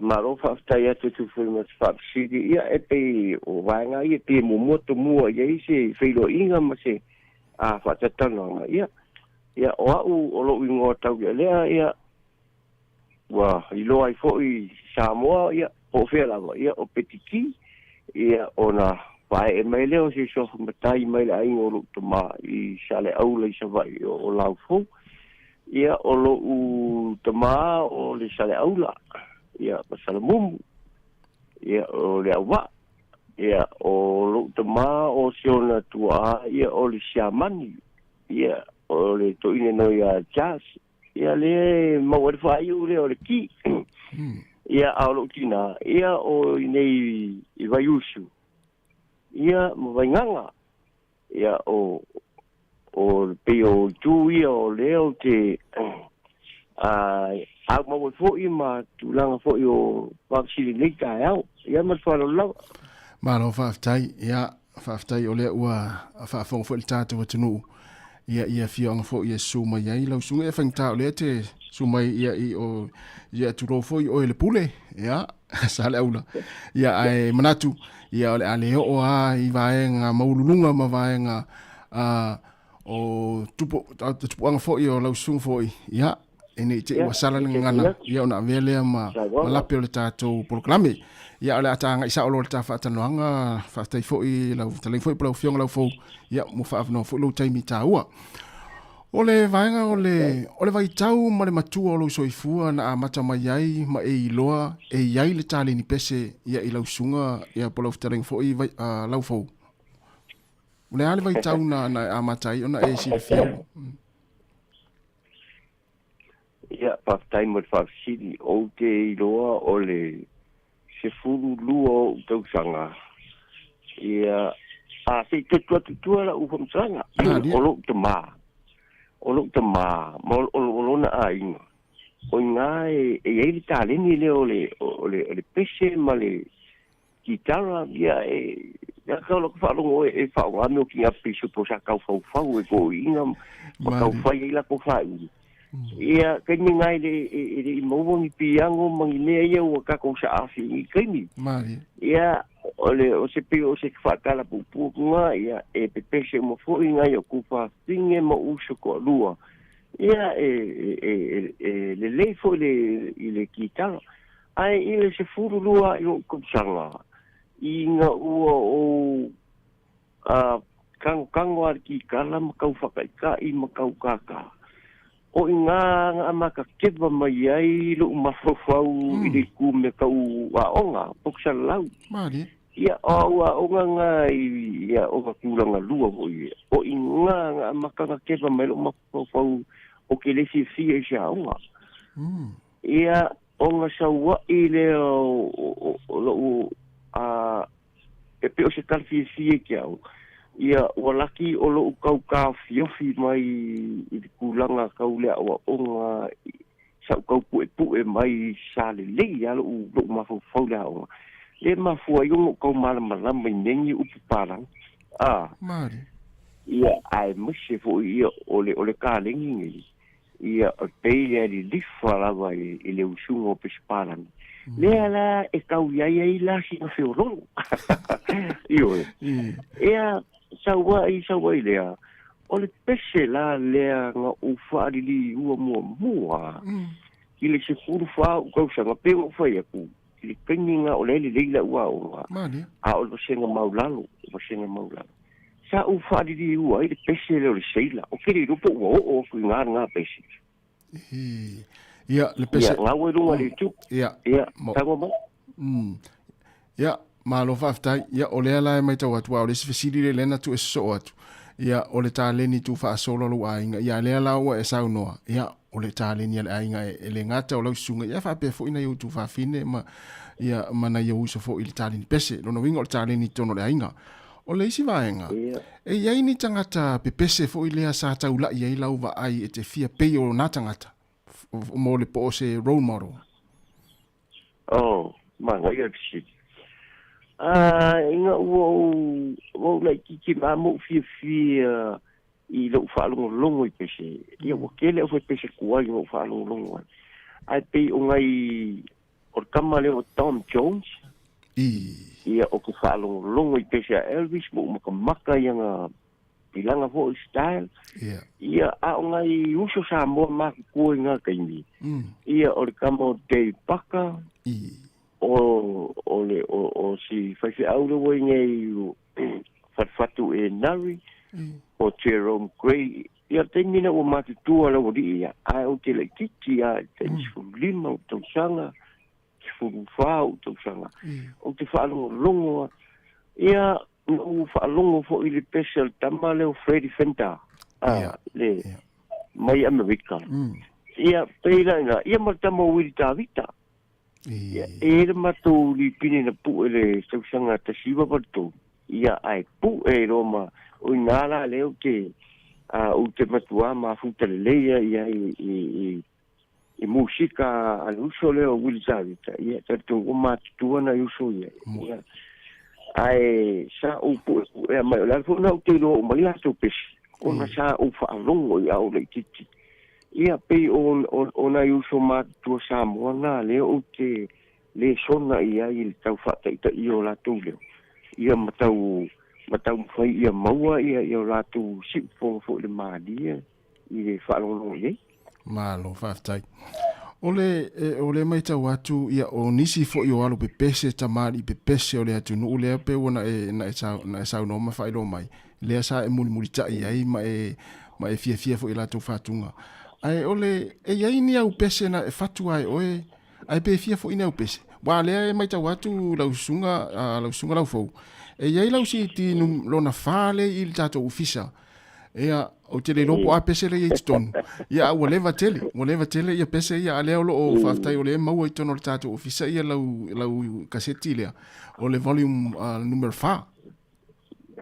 [SPEAKER 11] maro whaftai atu tu whai whapsiri ia e pe o waenga ia pe momoto mua ia i se whilo inga ma se a whatatana ia o au o lo ingo tau ia lea ia wa ilo ai fo i Samoa ia o whelama ia o petiki ia o na pae e mai leo se sofa matai mai la ingo lo tama i sale aula i savai o lau fo ia o lo u tama o le sale aula ia pasal mumu ia o le awa ia o lo tama o siona tua ia o le siamani ia o le to ine no ia jazz ia le mawar fai u le o le ki ia a lo tina ia o nei i vaiusu ia mawanganga ia o peo tu ia o leo te a mo fo i ma tu langa fo o vaccine nei ka ia ma fa lo
[SPEAKER 3] ma lo faftai ia faftai o le ua fa fo fo le tatu tunu ia fianga fo ia suma ia i lau sunga e fangta o le te suma ia i o ia tu ro fo o le pule ia sale aula ia ai manatu ia o le ale o i vaenga maululunga ma vaenga o tupo anga fo i o lau sunga fo ia ene te wa sala ngana ia ona vele ma lape o le tatou programe ia ole atanga isa o le tafa tanoanga fa tai fo i lau tale fo i plau fiong lau fo ia mo fa no fo lo taimi taua ole vaenga ole vai tau ma le matua o lo soifua na mata mai ai ma e iloa e iai le tale ni pese ia i lau sunga ia polo tale fo i lau fo ole ale vai tau na amata i ona e si fio
[SPEAKER 11] ia paftai mo fafsiri o te iloa ole se furu lua o tau sanga ia se tutua la ufam sanga o lo tama mo o na ainga o nga e ele taleni le ole pese male kitara ia ya ka lo fa lo e fa wa no ki a pisu po sa ka fa e go inga ka fa ia ko fa ia ke ni ngai le mo ni piango mangine ia o ka ko sa afi ni kemi
[SPEAKER 3] mari
[SPEAKER 11] ia ole o se pio se fa kala pupu nga ia e pepese mo fo inga yo ku fa tinge mo uso ko lua ia le le fo le kitalo ai ile se furu lua yo ku sanga inga o kang war ki kala ma ka fa ka i ma ka o inga amaka keba mai ai lu mafofau i ku me ka u aonga poksalau
[SPEAKER 3] mari
[SPEAKER 11] ia o nga ia o kulanga lua o inga amaka keba mai lu mafofau o ke le fi jaunga ia o nga sawa ile o e pe o se talfi fi ke au ia walaki o lo kau ka fiofi mai i kulanga kaule o nga sa kau pu mai sale le ya lo ma fo la o le ma fo yo ko mala mai nengi u parang
[SPEAKER 3] mari
[SPEAKER 11] ia ai mushi fo ia ole ka lengi ia pe ia di difala vai ile usungo pesparan le ala e kau ia la si no fioro io ia sawa lea o le pese la lea nga ufa li ua mua ile se furu fa u kau sanga pe o fa ia ku ile keninga o le leila ua o a o lo senga maulalo sa ufa li ua ile pese le o le seila o kere rupo o ku nga pese
[SPEAKER 3] ia le pese
[SPEAKER 11] nga we runga le tu
[SPEAKER 3] ia
[SPEAKER 11] tango ma
[SPEAKER 3] ia malo faftai ia ole ala mai tau atu o le sifisiri le lena tu e so atu ia ole taleni tu fa solo lo ainga ia le ala o e saunoa ia ole taleni le ainga e le ngata o lo sunga ia fa pe fo ina tu fa fine ma ia mana ia uso fo il taleni pese lo no wingo le taleni tono le ainga ole isi vaenga e ia ini tangata pe pese fo ile sa taula ia ila uva ai e te fia pe o na tangata mo le po se role model
[SPEAKER 11] manga ia kisi inga o lai ki ma mo fi i lo fa longo i pese ia o kele o pese kuai o fa longo ai pe o ngai o kama le o Tom Jones ia o ke whaalongo I pese a Elvis mo ka maka ianga pilanga fo style ia a o ngai uso sa mo maki kua ngā kaimi ia o le kama o Dave Parker o si whaiwhi aure woi ngai whatwhatu e nari o Jerome Gray ia te mina o matutua la wadi ia ai o te le titi a te lima o tausanga fa o tausanga o te whaalongo ia o whaalongo fo I le special tama le o Freddie Fender le mai Amerika ia peila ia matama o Willie Tavita ia e le matou li pine na pu le tausanga ta siwa pato ia ai pu e roma o inala le o te o te matua ma futa le leia ia I musika aluso le o Willie Tavita ia tato o matutua na uso ia ai sa o pu e mai la fo na o te lo mai ato pesi ona sa o whaalongo ia o le titi ia pe o na uso matua sa moana le o te le sona ia I le tau whataita I o la tūleo ia matau whai ia maua ia o la tū sipfo fo le maadia I le whaalongo ia
[SPEAKER 3] Malo whaftai. O le mai tau atu ia o nisi fo I o alo pepese tamari pepese o le atu no lea pe ona na e sau no ma whailo mai. Lea sa e muli tai ai ma e fia fo I la tau whatunga. Ai ole e iai ni au pese na e whatu ai oe ai pe fia fo ina au pese. Wa lea e mai tau atu lausunga lau fau. E iai lau si ti lona whale I le tato ufisa. Ea o te le lopo a pese le I tonu. Ia o leva tele ia pese ia alea lo o whaftai o le maua I tono le tato ofisa ia lau kaseti lea o le volume number 4.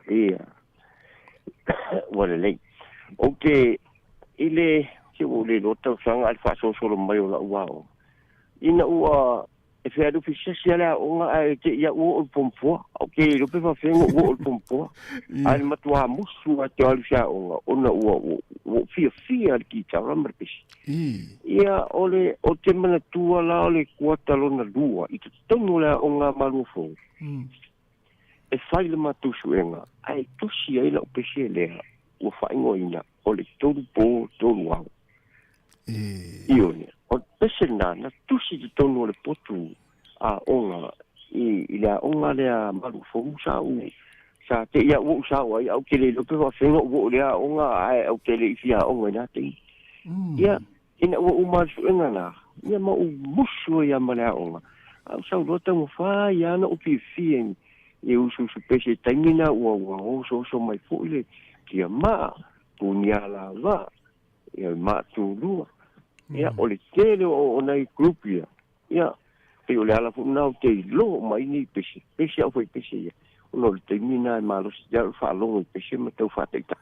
[SPEAKER 11] Ia. Wale lei. O te ile ke o le lota sanga al faso solo mai o la uao. Ina ua e whea rupi sesi alea o nga ai te ia ua o pompoa. Ok, rupi whawhenga ua o pompoa. Ai matua musu a te alu sia o nga ona ua o fia ki ta ramarpisi. Ia o te mana tua la o le kuata lona lua. I te tongo lea o nga malufo. E whai le matusu e nga. Ai tosi ai la o pesi e lea. Ua whaingo ina o le toru po toru au. Ione. O pese na tusi te tono le potu a onga I lea onga lea malufo sa te ia o sa ai au ke le lope wa fenga o lea onga ai au ke le ifia onga na te ia ina o masu enga na ia ma o musu ia ma lea onga au sa rota mo fa ia na o fien e usu pese tangina o so mai fo ile kia ma punya la va ia ma tu lua ia o le tele o nei grup ia pe o le ala fu na o te lo mai ni pese au foi pese ia o le termina malo ya fa longo pese me tau fa teita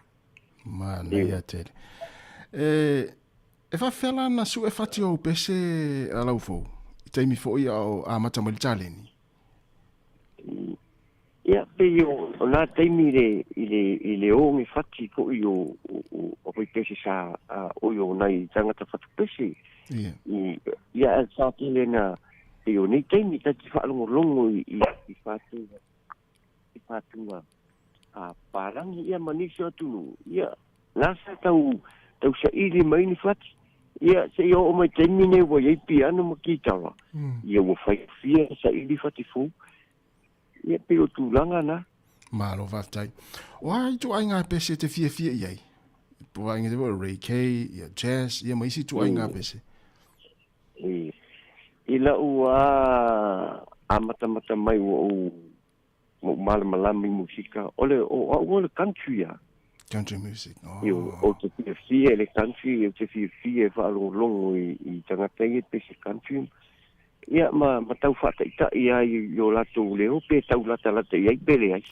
[SPEAKER 3] ma ia tele e fa fela na su e fati o pese ala ufo te mi fo ia o a mata mo taleni
[SPEAKER 11] ia pe o na te mi le o mi fati ko io o pese sa o io nai tanga ta fatu pese ia sa tele na io ni te mi ta fa longo I fatu a parang ia manisio tu ia nasa tau sa ili mai ni fati ia se io o mai termine wo ia piano mo kitara ia wo fai fia sa ili fati fu ia pe o tu langa na
[SPEAKER 3] malo vatai o ai tu ai nga pese te fia ia po ai nge wo reggae ia jazz ia mai si tu ai nga pese
[SPEAKER 11] ila ua amata mai wo mo malami musika ole o country
[SPEAKER 3] country music
[SPEAKER 11] o te fie le country o te fie fa longo I tanga tenge pese country ia ma tau fata ita ia yo la tu leo pe tau la ia bele ai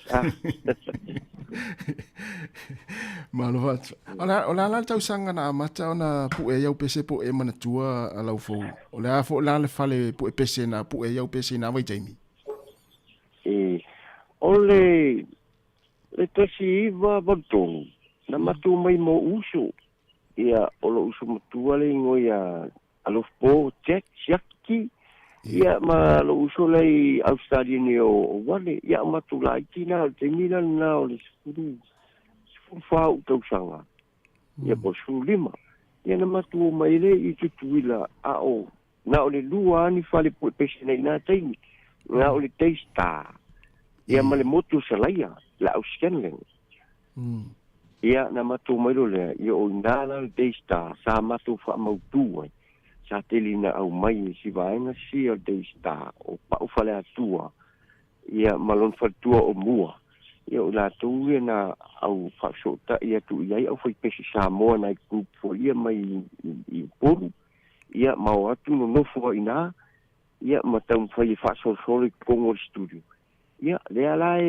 [SPEAKER 3] malo vat ola tau sanga na mata ona pu e yau pese pu e mana tua ala fo ola fo la le fale pu e pese na pu e yau pese na vai taimi
[SPEAKER 11] ole le tasi va boton na matu mai mo uso ia olo uso matua le ngoia alo po check siaki ia ma lo uso lei Australia ni o wale ia ma tu lai tina te mina na o le sifuru fa u sanga ia po sulima ia na matu mai le I tutuila a o na o le lua ni fale po pese nei na taimi na o le teista ia ma le motu salaia la Australian ia na matu mai lo le ia o nana le teista sa matu fa mautu ai sa telina au mai si vaenga si o teista o pa u fale atua ia malon fatua o mua ia o la tu na au fa sota ia tu ia au foi pese sa mo na ku fo ia mai I poru ia mau atu no fo ina ia matam foi fa so con studio ia le ala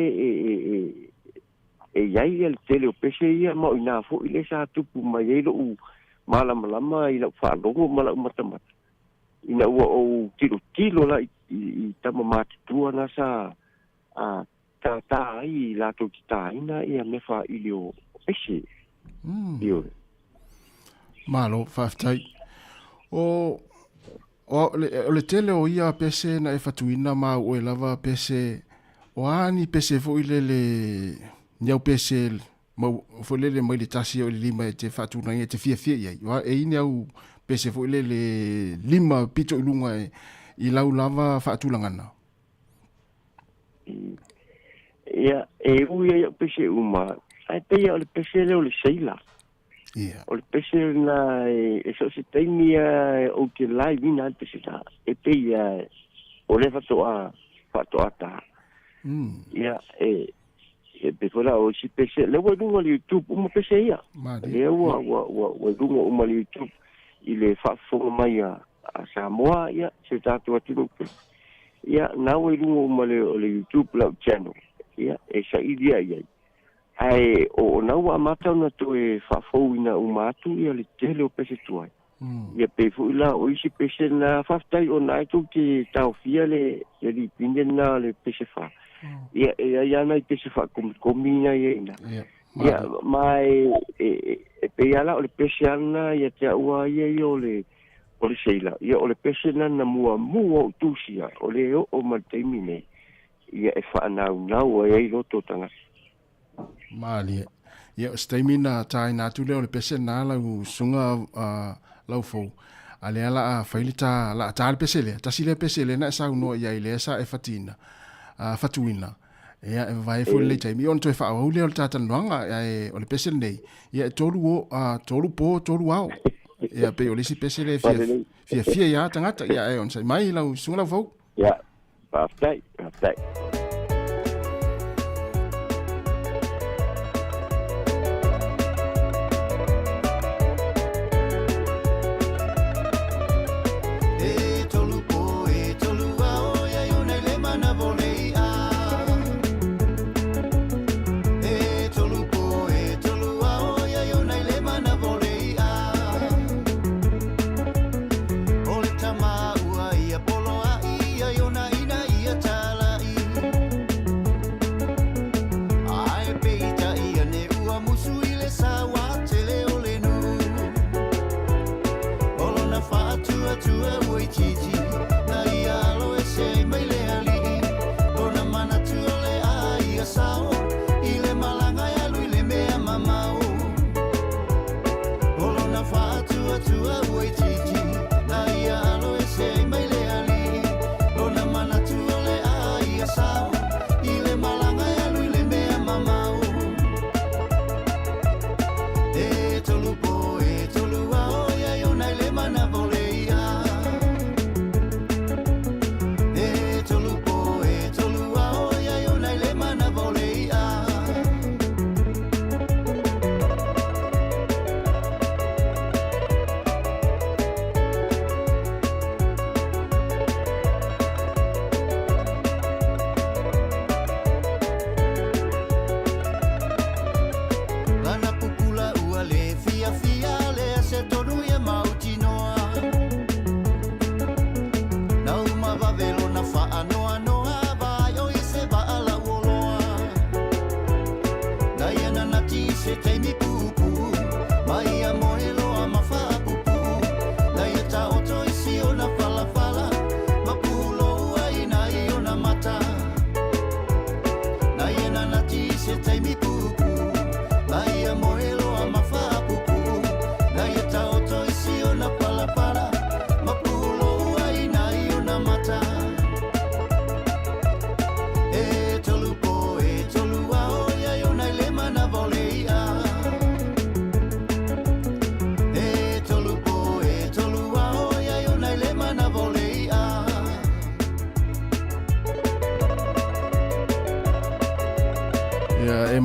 [SPEAKER 11] ia il tele o pese ia mau ina fo ile sa tu pu mai lo malama ila fa longo mala matamat ina o tilo la I tama mati tua na sa a ta ai la to kita ina ia me fa ilio pese io
[SPEAKER 3] malo faftai o le tele o ia pese na e fatuina ma o e lava pese o ani pese fo ile le nyau pese ma fo le mai le tasi o le lima e te fatuna e te fia ia wa e ina u pese fo ile le lima pito ilunga I lau lava fatulangana
[SPEAKER 11] ia e uia pese uma ai pe ia le pese le o le seila
[SPEAKER 3] ia
[SPEAKER 11] o le pese na e so se taimia o te lai vina pese ta e pe ia o le fato ata ia e pe fora o si pese le wa dunga le YouTube uma pese ia e wa dunga uma le YouTube I le fa fo mai a Samoa ia se tatu atu ia na wa dunga uma le YouTube la channel ia e sa idea ia ai o na wa mata na to e fa fo ina umatu ia le tele o pese tuai ia pe fu la o isi pese na fa tai o na tu ki tau fia le li pingen na le pese fa ia na pese fa komina ia ina ia mai e pe ala o le pese ana ia te ua ia o le seila ia o le pese na mua o tusia o le o maltemine ia e fa na ai roto tanga
[SPEAKER 3] mali ia stamina tai na tu le pese na la sunga lau fo ale ala a failita la ta pese le ta sile pese le na sa no ia ile sa e fatina fatuina ia e vai fo le tai mi on to fa o le ta tananga e o le pese nei ia tolu po tolu au ia pe o le si pese le fia ia tangata ia e on sai mai lau sunga lau fo
[SPEAKER 11] ia pastai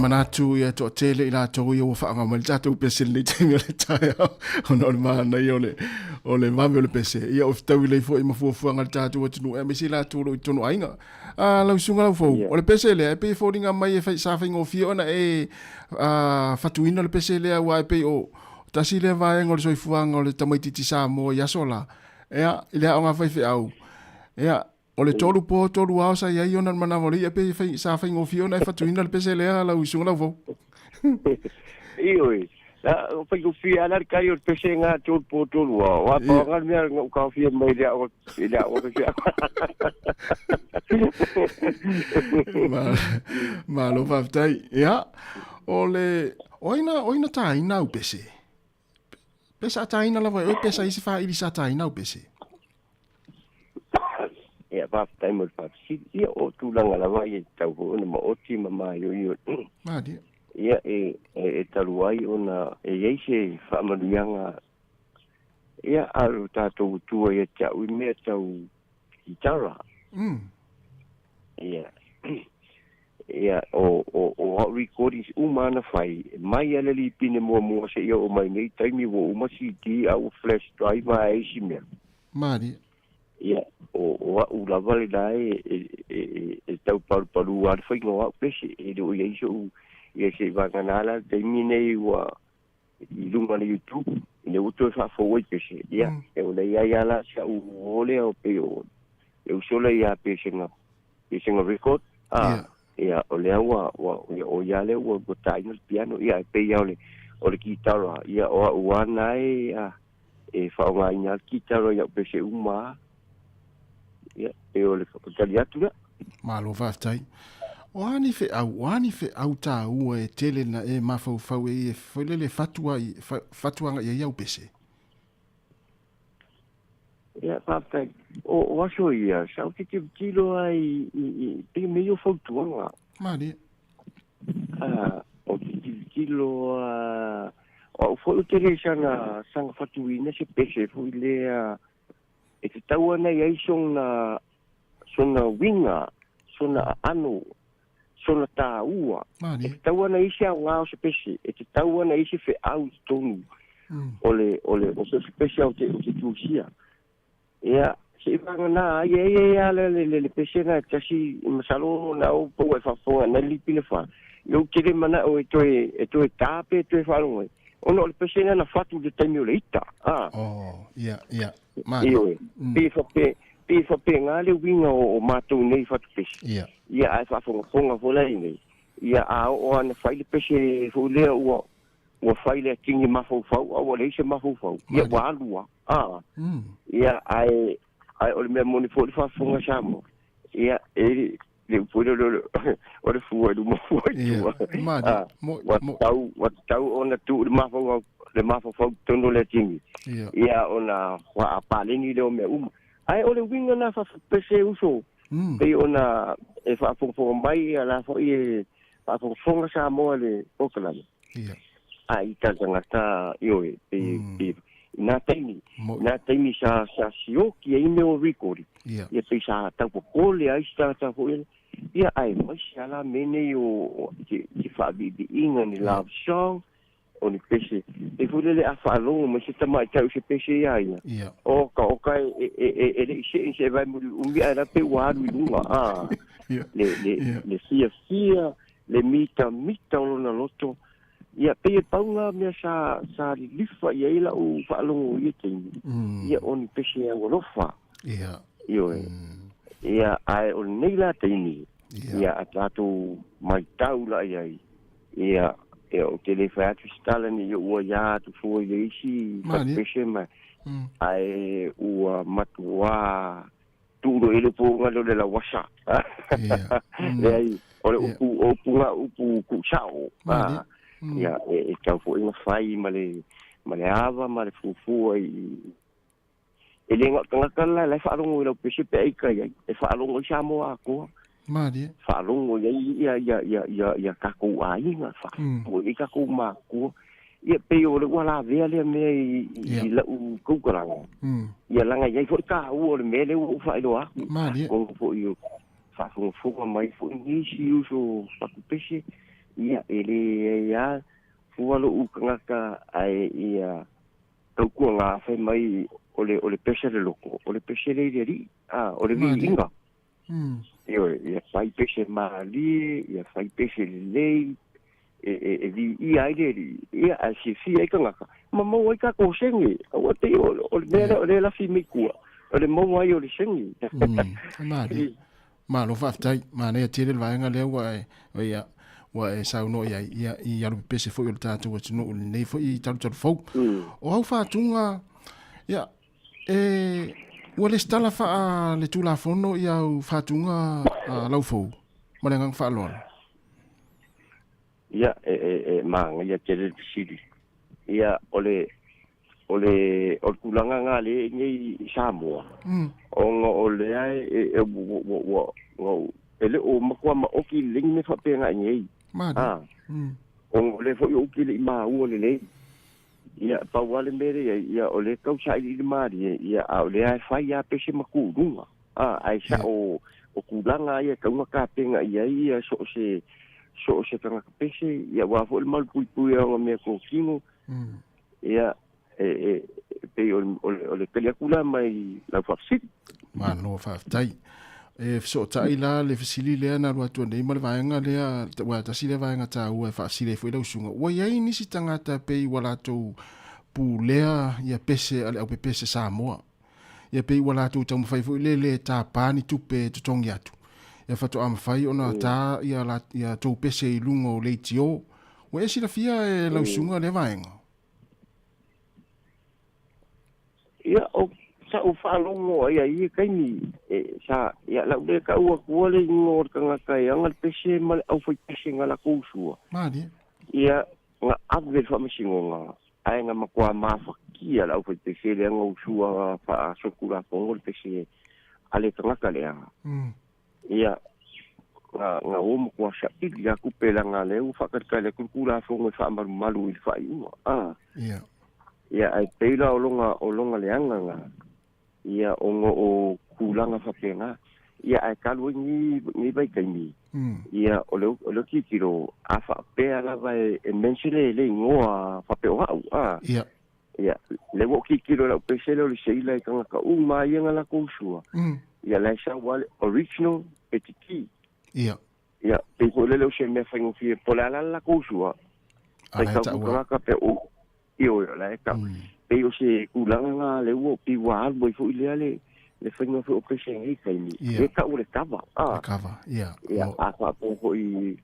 [SPEAKER 3] manatu ia to tele ila to ia fa nga mal tatu pese le tinga le tai ona le mana ia ole mame le pese ia of tau le fo ima fo nga tatu o tunu e me sila tu lo tunu ainga la sunga la fo ole pese le pe fo ringa mai e fa sa fa ngofi ona e fatuina le pese le wa pe o tasi le va ngol so fuanga ole tamaiti ti sa mo ia sola ia ile nga fa fe au ia o le tolu po tolu au sa ia ona mana mo ia pe sa fa ngofi ona e fatuina le pese le la usunga la fo
[SPEAKER 11] ioi la o fa ngofi ala kai o pese nga tolu po tolu wa pa ngal mea nga ka fi mai dia o
[SPEAKER 3] ma lo va tai ia ole oina ta ina u pese pesa ta ina la o pesa isi fa ili sa ta ina u pese
[SPEAKER 11] ia va tai mo fa si ia o tu langa la vai tau o na o ti mama yo
[SPEAKER 3] ma dia
[SPEAKER 11] ia e taluai ona e yeise fa manuanga ia alu tatou tua ia tau i mea tau gitara ia o recordings umana fai mai ala li pine mua se ia o mai nei taimi wo uma CD au flash drive mai si mea
[SPEAKER 3] mari
[SPEAKER 11] ia o ula vale dai e tau paru ar fai no pese e do ia iso ia se vanganala taimi nei wa i lunga na YouTube ne uto fa fo pese ia e o ia la sa o ole o pe o e o sola ia pese nga record ia o le o ia le o botai no piano ia pe ia o le guitarra ia o ana e fa nga ina guitarra ia pese uma ia e o le taliatu
[SPEAKER 3] ma lo va tai wani fe au ta u e tele na e mafau fau e foi le fatua ia pese
[SPEAKER 11] ia papai o aso ia sa que kilo ai tem meio fautuanga
[SPEAKER 3] mari
[SPEAKER 11] o kilo o foi utilizando sang fatuina se pese foi le e te tau na ia sona winga sona ano sona taua e te tau na isi au ngao se pese e te tau na isi fe au tonu ole o se pese au te tusia ia se vanga na ia le pese na tasi masalo na o po e fa na lipi le fa yo kere mana o to e tape to e fa lo ono le pese na fatu de taimi le ita
[SPEAKER 3] ia
[SPEAKER 11] ma pe fa pe ngale winga o matou nei fatu pese ia ai fa fonga fola nei ia a o ana fai le pese fo le o fai le kingi mafau o le se mafau ia wa lua ia ai o le moni fo fa fonga samo ia e le puedo o le fu do mo wa tau ona tu le mafau tono le tingi ia ona wa paleni le me ai o le winga na fa pese uso pe ona e fa fonga mai ala fo e fa fonga samo le okalani ai tangata io na taimi sa sio ki e me o record ia pe sa ta ko le ai sta ho ia ai mai sala mene o ki fa bi inga ni love song o ni pese e fu le afa longo ma se tamai tau se pese ia o ka e se vai mu un era pe wa lu lunga le sia le mita na loto ia pe paunga me sa lifa ia ila o falongo ia tini ia on pese o lofa ia ai on neila tini ia atato mai taula ia o telefatu stalani o ia tu foi isi pese ma ai o matua tudo ele ponga lo de la wasa ai o punga ku chao ia e tau fo inga fai male ava male fufu e le ngakala le fa longo le pese pe ai kai e fa longo samo ako
[SPEAKER 3] mari
[SPEAKER 11] fa longo ia ka ku ai nga fa o i ka ku ma ku ia pe o le wala vele me i la u ku karanga ia langa ia fo ka o le mele u fa do a
[SPEAKER 3] mari
[SPEAKER 11] o fo io fa fo mai fo ni si uso fa ku pese ia ele ia fualo ukanga ai ia tau ko nga fai mai ole pese le loko ole pese le ri ole vi inga ia fai pese mali ia fai pese le vi ia ia asi ai kanga mama wai ka ko sengi o te ole la fi mikua ole mo wai ole sengi
[SPEAKER 3] ma lo faftai ma ne tele vai nga le wa e sa no ia lo pese fo yo tatu wa no nei fo I tatu fo o au fa tunga ia wale stala fa le tula fono ia fa tunga lau fo ma le ngang fa lo
[SPEAKER 11] ia ma ia tele sidi ia ole kulanga nga le ngai Samoa onga ole ai ele o makwa ma oki ling me fa pe nga ngai ole fo yo ki le ma u le ia pa wale mere ia ole kau sai di mari ia ole ai fa ia pese maku dunga ai sa o kulanga ia kau ka pe nga ia so se kanga pese ia wa fo mal pui nga me ko kino ia pe ole película mai la fafsit
[SPEAKER 3] ma no faftai so tai la le fisili le na ro tu nei mal vaenga le wa ta sile vaenga ta u fa sile foi la usunga wa ia ni si tangata pe wala to pu lea ia pese ale au pese Samoa ia pe wala to tam fai foi le ta pani tu pe to tongi atu ia fa to am fai ona ta ia to pese I lungo le tio wa esi la fia la usunga le vaenga
[SPEAKER 11] ia o sa o fa longo ia kai ni sa ia la de ka o ko le ngor ka kai ang pese mal au foi pese ngala ko sua
[SPEAKER 3] mali
[SPEAKER 11] ia nga abel fa misingo nga ai nga makwa ma fa kia la au foi pese le nga sua fa sokula ko pese ale ka le ia nga o mo kwa sa ia ku pela nga le u fa ka le kula fo ngo fa malu I fa
[SPEAKER 3] ia
[SPEAKER 11] ia ai peila o longa leanga nga ia ongo o kulanga fapenga ia ai kalu ni bai kaimi ia o ki kiro afa pe ala vai menshele le ngoa fapeo
[SPEAKER 3] ia
[SPEAKER 11] le wo ki kiro la pesele o le seila ka ka uma ia ngala ko sua ia la sa wal original petiki
[SPEAKER 3] ia
[SPEAKER 11] pe ko le se me fa ngi pola la ko sua ai ka pe o io la ka pe o se kulanga le wo pi wa bo fu ile le fengo fu pese ngi kai ni e ka o le kava
[SPEAKER 3] ia
[SPEAKER 11] fa po I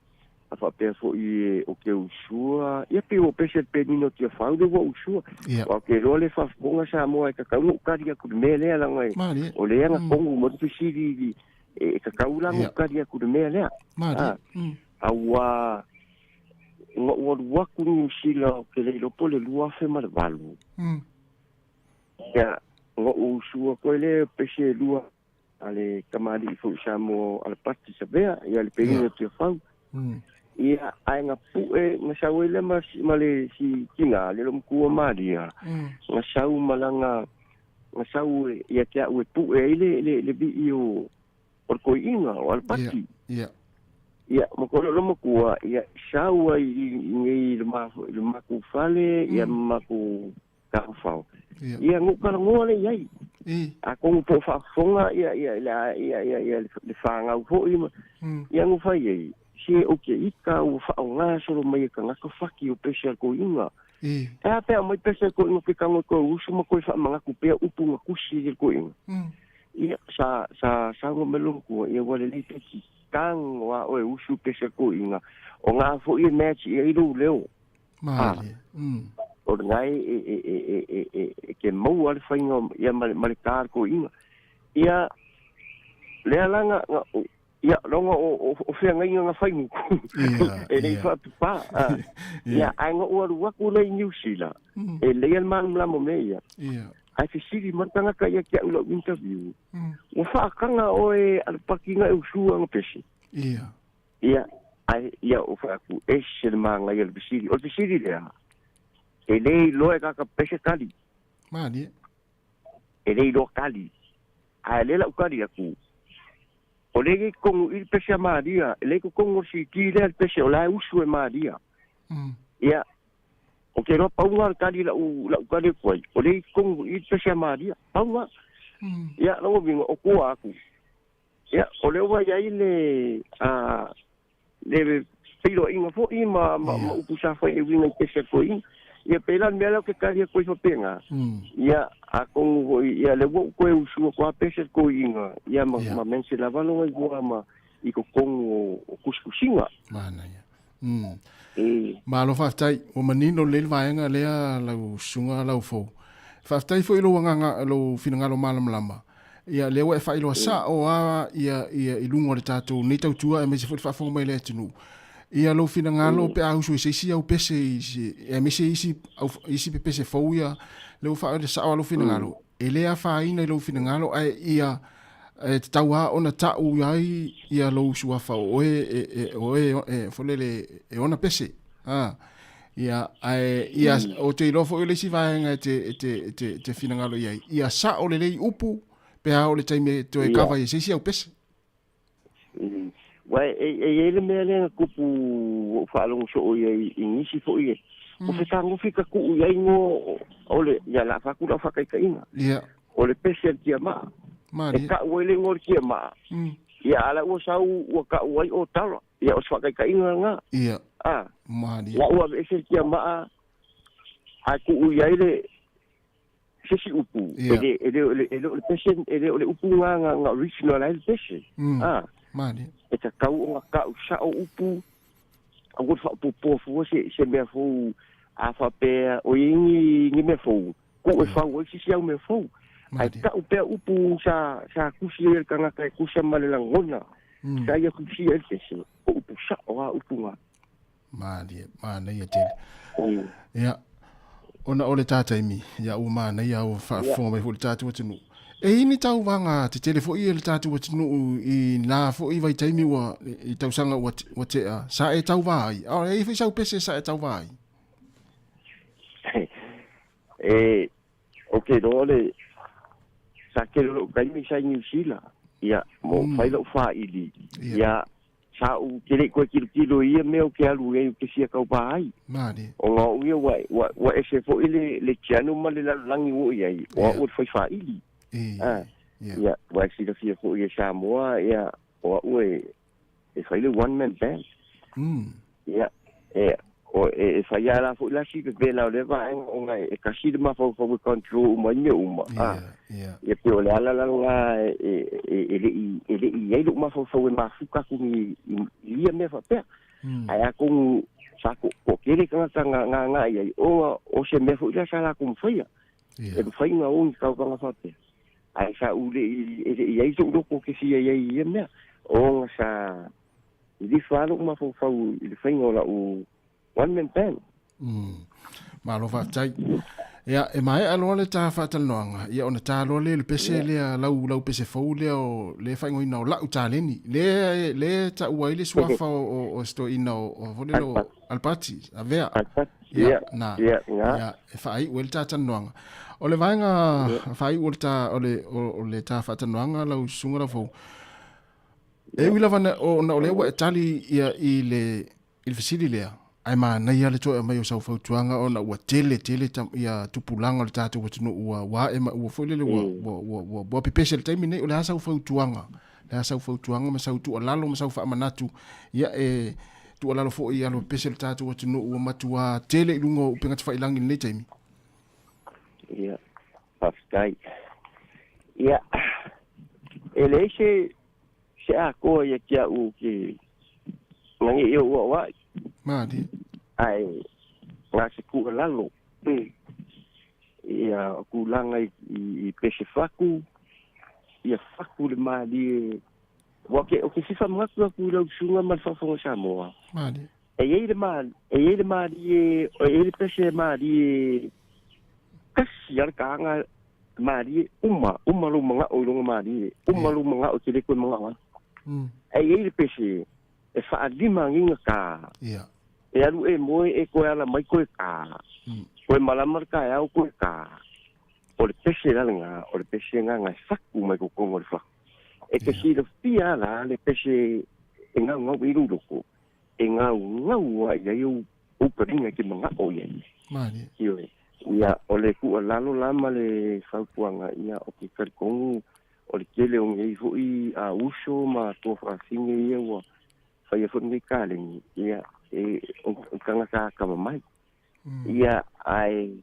[SPEAKER 11] fa pe fo I o ke usua ia pe o pese pe ni no ti fa de wo usua o ke ro le fa bonga sa mo ka ka no ka dia ku me le la ngai o le nga kongu mo tu si di e ka ka ula mo ka dia ku me le awa ngo waku ni sila ke le pole lua fe mal valu ya ngo usua ko le pese lua ale kamali fo samo al pasti sabea ya le peino te fau ia ai nga pu nga sau le male si kinga le lo ku maria nga sau malanga nga sau ia kia u pu le bi io por ko inga al pasti ia mo ko lo mo kuwa ia sau ai ngi le ma ku fale ia ma ku ka fau ia ngu ka ngo le ai a ko po fa fonga ia le fa nga fo ia ngu fa ai si okay ika u fa nga so mai ka nga ko faki o special ko inga pe mai special ko inga ke ka ngo ko usu mo ko fa manga ku pe upu nga ku si ko inga ia sa ngo melo ko ia wale le ki kang wa o usu pese ko inga o nga fo I match I lu leo
[SPEAKER 3] mali
[SPEAKER 11] o ngai ke mo al fainga ia mal kar ko inga ia le langa ia longa o fe ngai nga fainga e nei fa pa ia ai nga o wa ku le New Zealand e le man la mo meia ai fi siri matanga ka ia ke ulo interview o fa kanga o al pakinga e usua nga pesi ia ai ia o fa ku esel manga ia le siri o siri le e lei lo ka pesi kali
[SPEAKER 3] mali
[SPEAKER 11] e lei lo kali ai le la kali aku O le kongo il pese maria, le kongo si kile al pese o la usu e maria. Ia o ke ro paunga kali la kali koi. O le kongo il pese maria, paunga. Ia lo vingo o ko aku. Ia o le wa ia ile le pilo inga fo ima upusa fo e vinga pese koi. Ia pelan mela ke kali koi fo penga. Ia ako ia le wo ko usu ko pese koi inga. Ia ma mense la valo ngua ma i ko kongo kuskusinga.
[SPEAKER 3] Mana ia. Ma lo fatai o manino le vaenga lea lau sunga lau fo. Fatai fo ilo nganga lo finanga lo malam lama. Ia lewa e fa ilo sa o a ia ilungo le tatou nei tautua e mese fo fa fo mai le tunu. Ia lo finanga lo pe au so se au pese e mese isi pe pese fo ia le fa le sa lo finanga lo. Ele a fa ina lo finanga lo ai ia e taua ona tau ai ia lo sua fa o folele e ona pese ia o te lofo ele si vaenga te finangalo ia sa o le upu pe a o le taime to e kava ia se au pese
[SPEAKER 11] wa ele me le kupu fa lo so ia inisi fo ia o fe tango fika ku ia ngo ole ia la fa ku la fa kai
[SPEAKER 3] ia
[SPEAKER 11] o le pese dia ma e ka wele ngor kia ma ia ala o sau o ka wai o talo ia o swa kai nga
[SPEAKER 3] ia mani
[SPEAKER 11] la o e se kia ma a ku ia ile se upu ele pesen ele ole upu nga original ile pesen
[SPEAKER 3] mani
[SPEAKER 11] e ta ka o ka sa o upu a go fa po se me fo a fa pe o ni me fo ko e fa o si au me fo ai ka upe upu sa kusi el kanga kai kusa malelang ngona sa ia kusi el tesi upu sa o upu nga
[SPEAKER 3] mana ia tele ia ona ole tata imi ia u mana ia o fa fo mai fo tata watunu e ini tau vanga te telefo i le tata watunu i na fo i vai taimi wa i tau sanga wa te sa e tau vai o e fi sa pese sa e tau vai
[SPEAKER 11] okay dole sa ke lo kai mi sa New Zealand ia mo fai lo fa ili ia sa u kele ko kilo ia me o ke alu e ke sia ka bai
[SPEAKER 3] mani
[SPEAKER 11] o nga u wa ese fo ile le chanu ma le langi wo ia o fa ili ia wa si da fia fo ia sa mo ia o u e fai le one man band ia o fa ia la fo la si ke la le va o nga e kasi de ma fo control mo nye uma ia pe o le ala nga ele ia lu ma fo ma fuka ku ni ia me fa pe ai a ku sa ko kele ka nga ia o se me fo ia sa la ku fia e fa nga o ka ka fa pe ai sa u le ia i do ko ke si ia me o sa di fa lu ma fo le fa nga la o one man band
[SPEAKER 3] ma lo fa tai ia e mai alo le ta fa tal noanga ia ona ta lo le pese le lau pese fo le o le fa ngoi no la uta leni le ta ua ile swafa o sto ina o vole lo al party avea ia na ia e fa ai wel ta tal noanga o le vanga fa ai wel ta o le ta fa tal noanga lau sunga fo e wila vana o na le wa tali ia ile il fasili le ai ma na ia le to mai o sau fautuanga ona ua tele tam ia tupulanga le tatu watunu ua e ma ua fole le ua pepese le taimi nei o le sau fautuanga ma sau tu alalo ma sau fa manatu ia e tu alalo fo ia lo pepese le tatu watunu ua matua tele lungo upinga tfa ilangi nei taimi
[SPEAKER 11] ia paskai ia ele se a ko ia kia u ki ngi eu wa
[SPEAKER 3] madi
[SPEAKER 11] ai ngasi ku lalo ia ku langa i pese faku ia faku le madi wa ke o ke si fa maku ku lo sunga ma fa fa Samoa
[SPEAKER 3] madi
[SPEAKER 11] e ele madi o ele pese madi kasi ar kanga madi uma lu manga o lu madi lu manga o ke ko manga wa e ele pese e fa lima nginga ka e alu e moe e koe ala mai koe ka koe malamar ka e au koe ka o le pese nga o le pese nga ngai faku mai ko kongo le faku e ke si le pia la le pese e ngau i ruru ko e ngau ai eu o peringa ki manga o ye
[SPEAKER 3] mani
[SPEAKER 11] ia ole ku lalo lama le faupuanga ia o ki karkongu o le kele o ngei hui a uso ma to frasinge ia wa fai fo ni kale ia e o kanga sa kama mai ia ai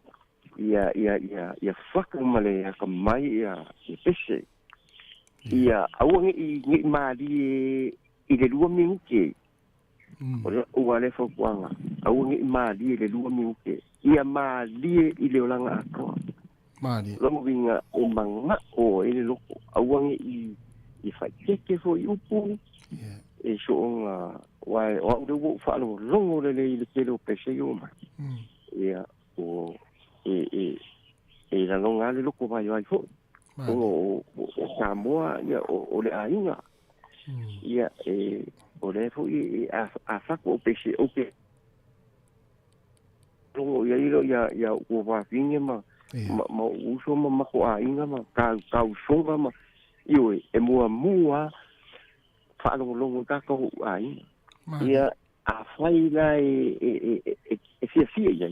[SPEAKER 11] ia faka male ka mai ia pese ia awangi i mali i le 2 minuti o wale fo kwanga awangi i mali le 2 minuti ia mali i le olanga ako
[SPEAKER 3] mali
[SPEAKER 11] lo vinga o manga o ile loko awangi i fai keke fo i upu e so nga wai o do fa lo longo le kelo pese yo ma ia o la longa le loko vai vai fo o Samoa ia o le ainga ia o le fo a fako pese o pe longo ia ilo ia o va vinga ma uso ma ko ainga ma ka usonga ma io e mua fa longo ka ko ai ia a fai la e fia ia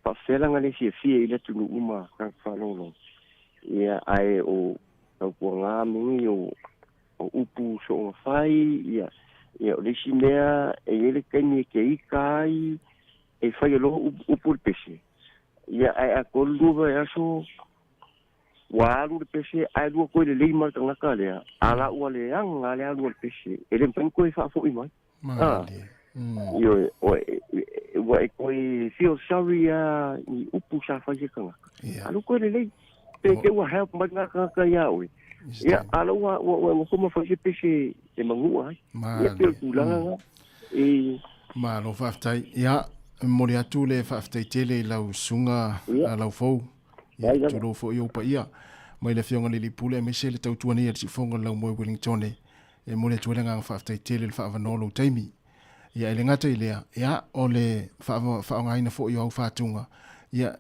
[SPEAKER 11] fa fela ngale fia ile tu uma ka fa longo ia ai o nga mi o upu so fai ia o le simea e ele keni ke ikai e fai lo upu pese ia ai a koluva ya so walu pese ai lu ko le lima tanga kale ala wale yang ale alu pese ele pen ko fa fo imai yo o ko feel sorry i upu sa fa je kanga alu ko le pe ke wa help manga ka ya we ya alo wa ko ma fa je pese e mangu ai ya pe kulanga
[SPEAKER 3] ma lo fa tai ya mori atu le fa tai tele la sunga la fo ya tu lo fo yo pa ya mai le fionga le pule me se le tau tuani e si fonga la mo Wellington e mo le tuele nga fa tai tele le fa va no lo taimi ya ele ngata ile ya ole fa nga ina fo yo fa tunga ya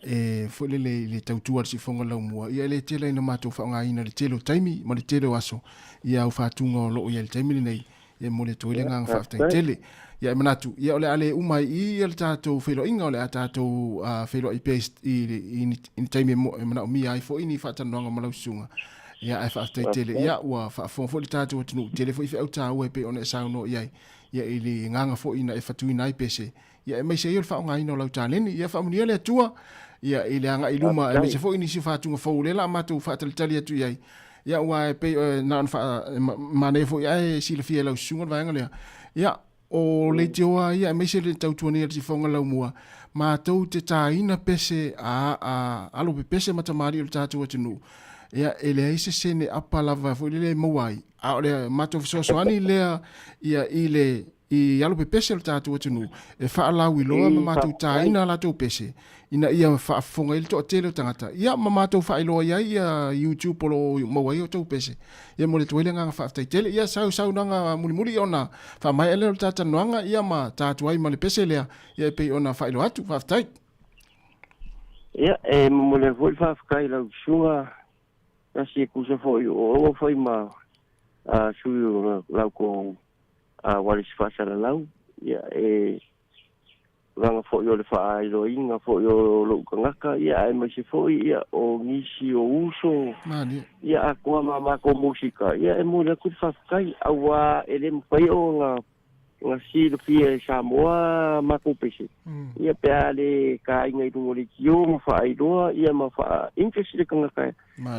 [SPEAKER 3] fo le tau tuar si fonga la mo ya le tele ina mato fa nga ina le tele taimi mo le tele waso ya fa tunga lo ya le taimi nei e mo le tuele nga fa tai tele ya manatu ya ole ale umai i el tato felo inga ole tato felo i paste in time mana mi ai fo ini fata nonga malau sunga ya ai fa tele ya wa fa fo le tato tunu tele fo i fa uta we pe ona sa no ya ili nganga fo ina e fatu ina i pese ya me se yo fa nga ino lau taleni ya fa munia le tua ya ile anga iluma me se fo ini si fatu nga fo le la matu fa tele tu ya wa pe na fa mane fo ya si le fie lau sunga va nga ya o le joa ia me se le tau tuani si fonga lau mua ma tau te taina pese alo pe pese matamari o le tatu atinu ia ele aise sene apa lava fo le mawai a le mato soani lea ia ile i alo pe pese le tatu atinu e fa la wi lo ma tu taina la tu pese ina ia fa fonga il to tele tangata ia ma to fa ilo ia YouTube polo mawai o tu pese ia mo le tuele nga fa tele ia sau nga muli ona fa mai ele tata noanga ia ma tatu ai ma le pese le ia pe ona fa ilo atu fa tai
[SPEAKER 11] ia mo le vol fa kai la sunga si ku se foi o foi ma su la ko wali fa sala lau ia ranga fo yo le fa ai lo inga fo yo lo kangaka ia ai ma se fo ia o ngisi o uso ia ako mama ko musika ia mo le ku fa kai awa ele mpai o nga si le fie Samoa ma ko pese ia pe ale ka inga i lungo le kio fa ai do ia ma fa interest le kangaka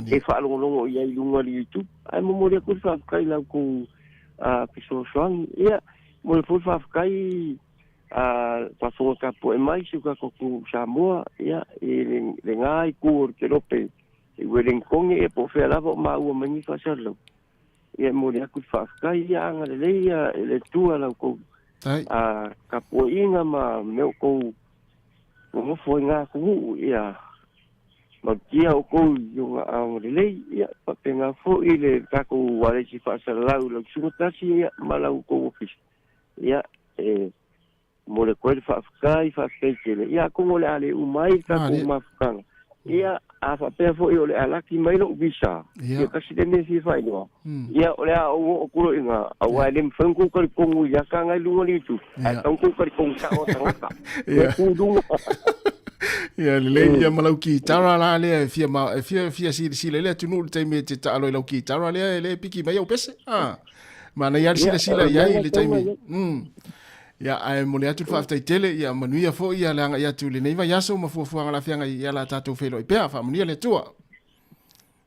[SPEAKER 11] e fa longo ia i lungo le YouTube ai mo le ku fa kai la ko piso swang ia mo le fa kai pa fo ka po mai su ka ko Samoa ia le ngai ku ke lope e Wellington e po fe la ma u mani fa salo ia mo le ku fa kai ia nga le ia le tu ala ko ka po inga ma me ko mo fo nga ku ia ma kia o ko yo nga le ia pa penga fo ile ka ko wale si fa salo lo su ta si ma la ko office ia mo le koe fa kai tele ia ko le ale umai ka ko mafkanga ia a fa pe fo yo le ala ki mai lo visa ia kasi dene si fa no ia ole a o kulo inga a wa le mfangu ko ko ya ka ngai lu ni tu a tong ko ko sa o tanga ia ku du
[SPEAKER 3] ia le ia malau ki tara la le fia si le tunu te me te ta lo ki tara le piki mai o pese ma na ia si ia le taimi ia ai mo le atu fa tai tele ia manuia fo ia langa ia tu le nei vai aso ma fo la fianga ia la tatu felo i pea fa manuia le tua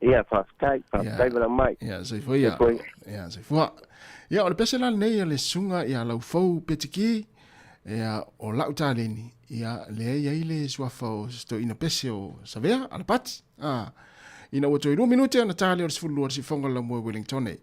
[SPEAKER 11] ia fa sky bela mai
[SPEAKER 3] ia sai fo ia sai fo ia o le pese la nei le sunga ia lau fo petiki ia o la utaleni ia le ia ile swa fo sto ina pese o savea ala pat ina o toi 2 minuti ana tali o sfulu o si fonga la mo Wellington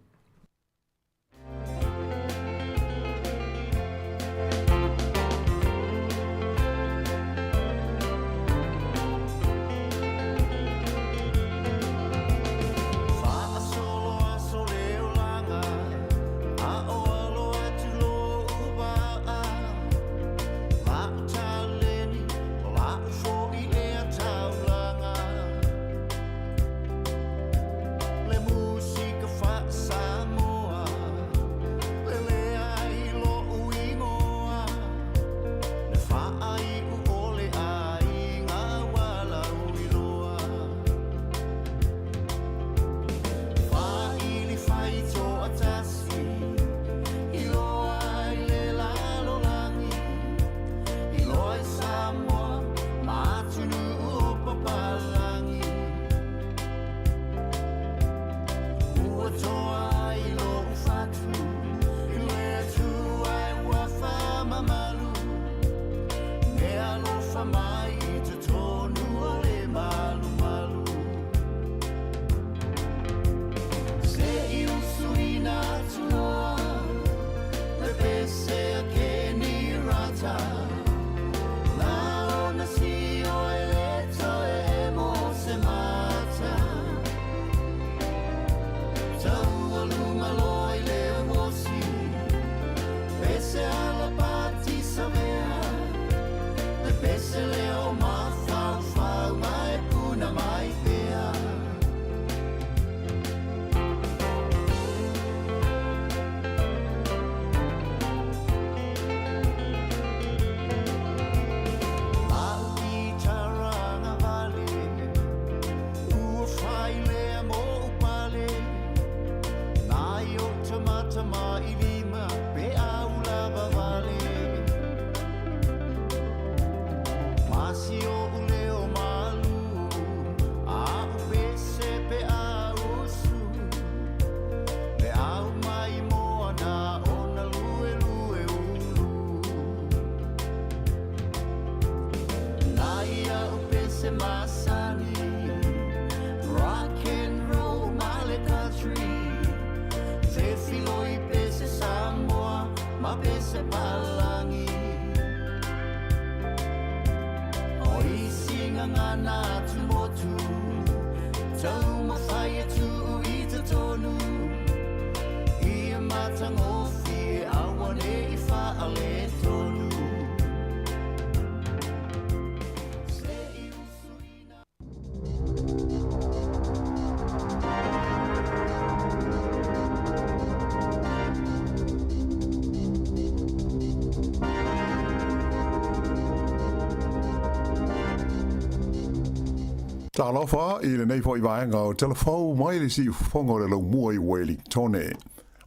[SPEAKER 12] Talofa i le nei fo i vaenga o telefou mai le si fongo le lau mua i Wellington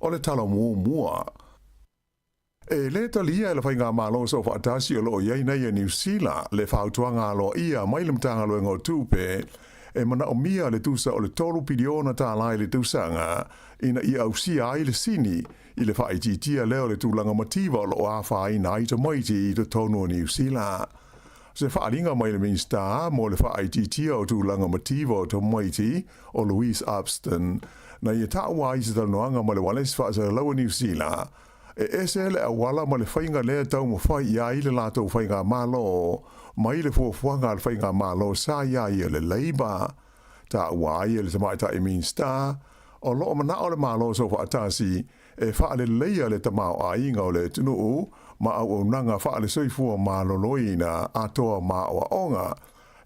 [SPEAKER 12] o le talo mua. E le talia e le whainga malo so whaatasi o lo iei nei e New Zealand le whautuanga lo ia mai le mtanga lo ngau tūpe e mana o mia le tusa o le tolu piliona tā lai le tusanga ina i au sia ai le sini i le whaititia leo le tūlanga mativa o lo a whai na i ta maiti i te tonu o New Zealand. Se whaaringa mai le minsta mo le whaititia o tūlanga mativa o ta maiti o Louise Upston na i ta wai se tanoanga ma le wales whaasa laua New Zealand e esele a wala ma le whainga lea tau mo whai ia i le lato whainga malo mai le fuafuanga le whainga malo sa ia i le leiba ta wai le tamaita e minsta o loo mana o le malo so whaatasi e whaale leia le tamao a inga o le tunuu ma au nanga whaale soifua malo loina atoa ma o onga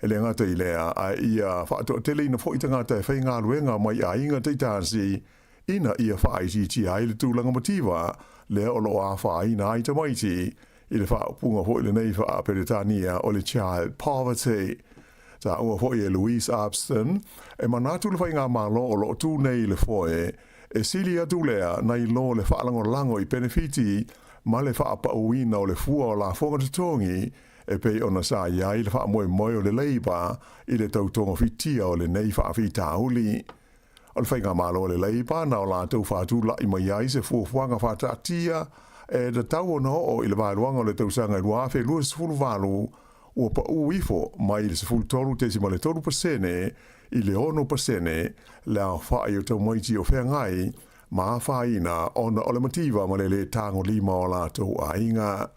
[SPEAKER 12] le ngata I lea a ia whaato tele ina fo I tangata e whai ngā ruenga mai a inga te tāsi ina ia whaai si ti ai le tūlanga motiva lea o lo a whaai na ai tamaiti I le whaapunga fo I le nei wha peretania o le child poverty. Ta ua fo I Louise Abston e manatu le whai ngā malo o lo tū nei le foe e sili atu lea nai lo le whaalango lango I benefiti ma le whaapa uina o le fua o la fonga tutongi e pei ona sa iai le wha moe moe o le leiba I le tautonga fitia o le nei wha fita uli. O le whainga malo o le leiba na o la tau whaatula I mai iai se fuafuanga whata atia e da tau ono o I le vāluanga o le tausanga I ruafe lua sifuru valu ua pa uifo mai I le sifuru toru tesi ma le toru pasene I le ono pasene le a whaai o tau maiti o whengai ma whaina ona o le mativa ma le tango lima o la tau a inga.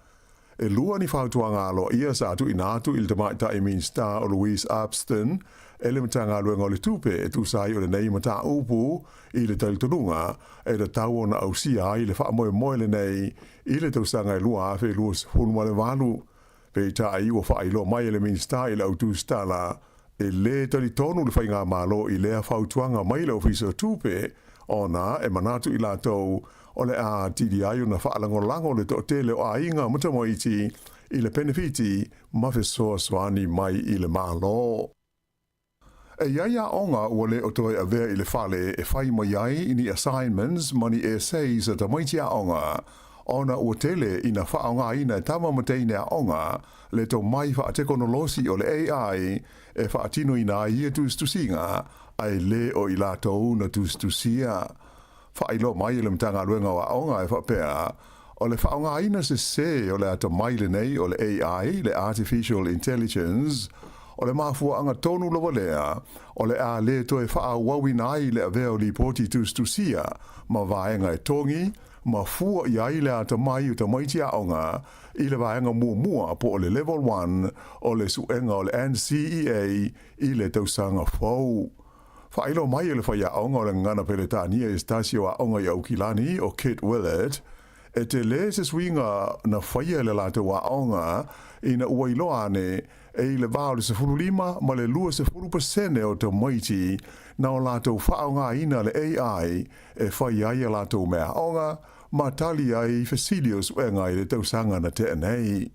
[SPEAKER 12] E lua ni whautuanga alo ia sa atu inatu il tamai ta Emin Star o Louise Abston e le matanga luenga o le tupe e tu sai o le nei mata upu I le talitonunga e da tau ona au sia I le wha moe moe le nei I le tausanga I lua afe lua hulu le walu pe ta ai o wha ilo mai le Emin Star I le autu stala e le talitonu le whainga malo I lea whautuanga mai le ofisa tupe ona e manatu I la tau o le a tidi ai una whaalango lango le to tele o a inga mutamoiti I le benefiti mawhe soa soani mai I le malo. E iaia onga ua le o toi a vea I le whale e whai mai ai I ni assignments mani essays a tamaiti a onga ona ua tele ina whaonga ina e tama mateine a onga le to mai wha teknolosi o le AI e wha atino ina ia tustusinga ai le o I la tau na tustusia. Whailo mai le mtanga luenga wa onga e whapea o le whaonga ina se o le ata mai le nei o le AI, le Artificial Intelligence, o le mafua anga tonu lawa lea, o le a le to e wha wawina ai le aveo li poti tustusia, ma vaenga e tongi, ma fua I ai le ata mai o ta maiti a onga, I le vaenga mua po o le level 1 o le suenga o le NCEA I le tausanga fau. Whailo mai le whaia aonga o le ngana peletania Estasio a onga I Aukilani o Kit Willett, e te le se swinga na whaia le lata wa aonga ina ua iloane e le vāo le sefuru lima ma le lua sefuru pasene o te maiti na o lata whaonga ina le AI e whaia ia lata o mea aonga ma tali ai Facilius wenga I le tausanga na te anei.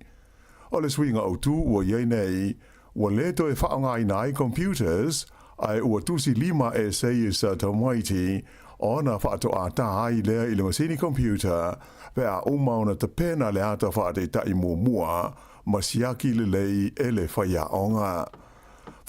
[SPEAKER 12] O le swinga o tu ua iei nei, ua leto e whaonga ina ai computers ai ua tusi lima e sei sa tamaiti ona whaato a tā ai lea I le masini computer pe a umauna te pena le ata whaate tai mua ma siaki le lei e le whaia onga.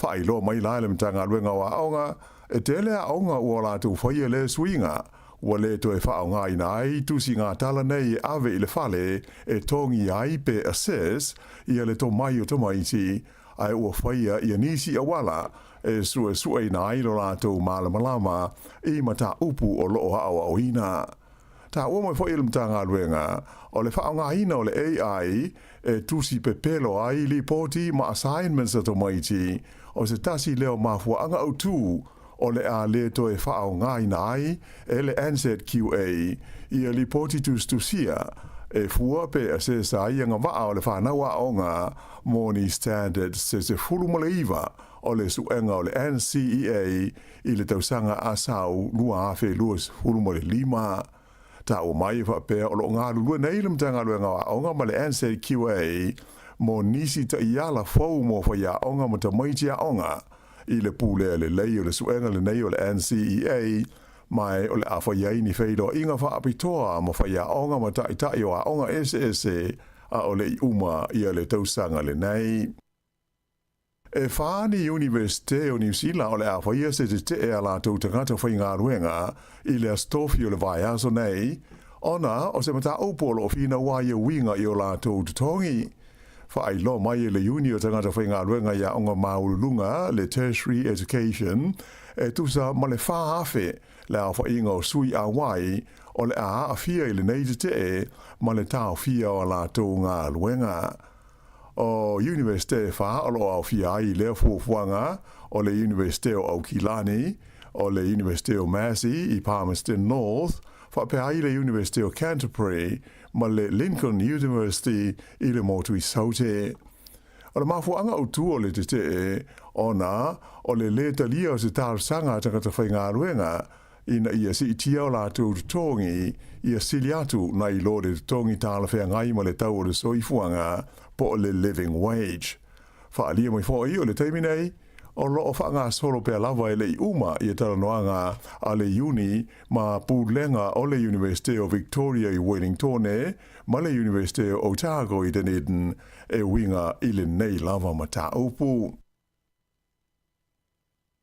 [SPEAKER 12] Whailo mai lai le mtanga luenga wa onga e te lea onga ua la tu whaia le swinga ua le to e whaonga ina ai tusi ngā tala nei e ave I le whale e tongi ai pe assess I le to mai o tamaiti ai ua whaia I nisi awala e sue ina ai lo lātou malamalama I mata upu o loo hao au ina. Ta ua mai whai ilum tanga luenga o le whaonga ina o le AI e tusi pepelo ai li poti ma assignments ato maiti o se tasi leo mafua anga au tu o le a le to e whaonga ina ai e le answer QA I li poti tustusia e fua pe a se sa ianga waa o le whanawa onga moni standard se fulu maleiva o le suenga o le NCEA I le tausanga asau lua afe luas fulu male lima. Ta o mai whapea o lo ngā lua nei le mtanga luenga wa onga ma le NCQA mo nisi ta iala fau mo whaia onga ma ta maiti a onga I le pule le lei o le suenga le nei o le NCEA mai o le a whaiai ni whaido inga whaapitoa ma whaia onga ma ta itai o a onga SSA a o le uma I le tausanga le nei. E whaani Universite o New Zealand o le a whaia se te e a la tau tangata whai ngā ruenga I le astofi o le vai aso nei, ona o se mata upolo o whina waia winga I o la tau tutongi. Whaai lo mai le uni o tangata whai ngā ruenga ia onga maulunga le tertiary education e tusa ma le whaafe le a whainga o sui a wai o le a awhia I le nei te e ma le tau whia o la tau ngā ruenga. O Universite wha o lo au fia ai lea fuafuanga o le Universite o Aukilani, o le Universite o Massey I Palmerston North, wha pe ai le Universite o Canterbury, ma le Lincoln University I le motu I saute. O le mafuanga o tu o le te te ona o le talia o se tāru sanga tangata whainga ruenga ina ia si itia o la tu tongi ia sili atu na i lore tongi tāla whea ngai ma le tau o le soifuanga po le living wage. Whaalia mai fo i o le teiminei o loo whaanga solo pea lava e le i uma i tala noanga a le uni ma pūlenga o le University of Victoria i Wellington ma le University of Otago i Dunedin e winga i le nei lava ma tā upu.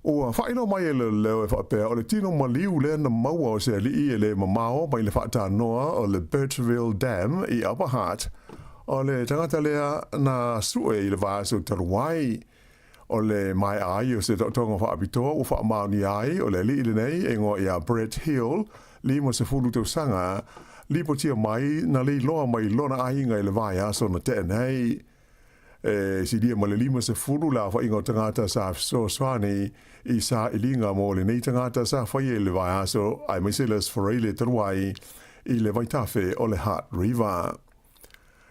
[SPEAKER 12] O whaino mai e le leo e whapea o le tino maliu le na maua o se ali e le mamao mai le whaata noa o le Birchville Dam i Upper Hutt o le tangata lea na sue i le vāsu taruai o le mai ai o se tonga whaapitoa o whaamauni ai o le li le nei e ngo ia Brett Hill li mo se fulu tau sanga li po tia mai na li loa mai lona ai ngai le vai aso na te nei si dia ma le lima se fulu la wha ingo tangata sa so swani i sa ilinga mo le nei tangata sa whai le vai aso ai Miselas Foreile taruai i le vaitafe o le Hutt River.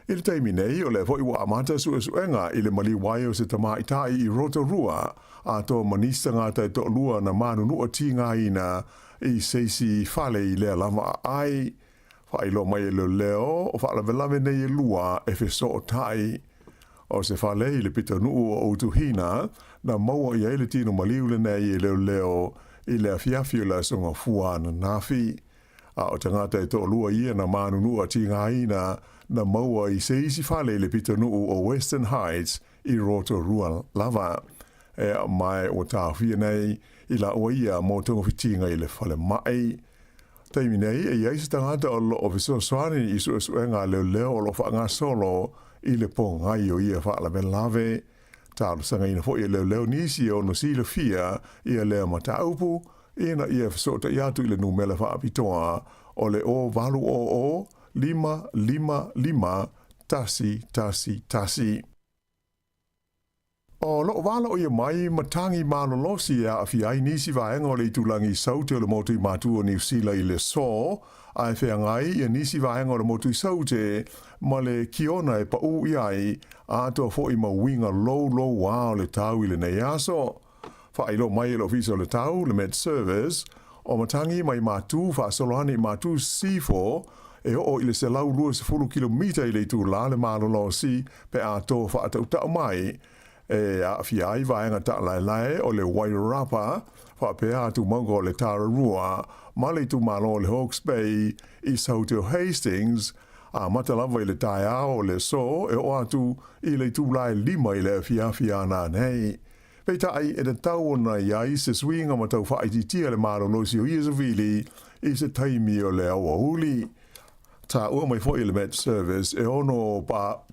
[SPEAKER 12] I le taimi nei o le foi wa amata suenga i le mali wai o se tama itai i Rotorua a to manisa ngata to lua na manu nu o tinga ina i seisi fale i le lama ai fa ilo mai le leo o fa la velave nei lua e fe so tai o se fale i le pita nu o tuhina na maua i ele tino maliu le nei i le leo i le afiafi la songa fua na nafi a o tangata e to lua ia na manu nu o tinga ina na maua i seisi fale le pita nuu o Western Heights i Rotorua lava. E mai o tāwhia nei i la oa ia mō tonga whitinga i le fale mai. Taimi nei e iaisa tangata o lo ofiso swani i suenga leo o lo whaanga solo i le pongai o ia whaala me lave. Tālu sanga ina fo i leo nisi o no sila fia i a leo mataupu ina ia fisota i atu i le numele whaapitoa o le o valu o 555 tasi. O lo wala o ia mai matangi malolosi a awhiai nisi vaenga o le tulangi saute o le motu i matu o New Zealand i le so, a e whengai ia nisi vaenga o le motu i saute, ma le kiona e pa u iai, a ato fo i mawinga low wa o le tau i le nei aso. Whailo mai e lo visa o le tau, le Med Service, o matangi mai matu, wha solohani matu C4, e o ile se lau lua se fulu kilomita i le tu la le malolo si pe a tō whaatau tau mai e a whiai vaenga ta lai o le Wairarapa wha pe a tu mongo le Tararua ma le tu malo le Hawke's Bay i Sauti Hastings a matalawa i le taia o le so e o atu i le tu lai lima i le whia na nei. Peita ai e le tau na iai se swinga ma tau whaititia le malolo si o Iasavili i se taimi o le awa uli. Ta ua mai fo i le Met Service e ono pa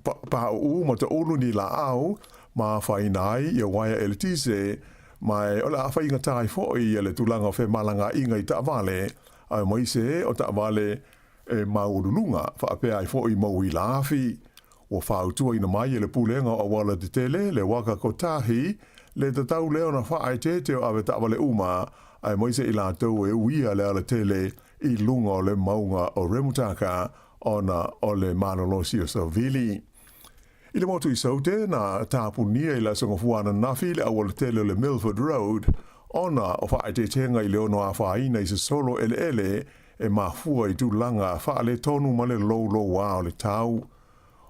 [SPEAKER 12] u ma te ulu ni la au ma whainai i a waia e le tise mai o le a whainga tai fo i le tulanga o whe malanga inga i ta vale a mai se o ta vale e maurulunga whaapea i fo i mau i la afi o whautua ina mai e le pulenga o wala te tele le waka kotahi le te tau leo na whaai te o awe ta vale uma a mai se i la tau e uia le ala tele i lunga o le maunga o Remutaka ona o le malolosi o Savili. I le motu i saute na tāpunia i la songofuana nafi le awala tele o le Milford Road ona o whaetetenga i le ono a whaina i se solo ele e mafua i tūlanga wha le tonu ma le low wa o le tau.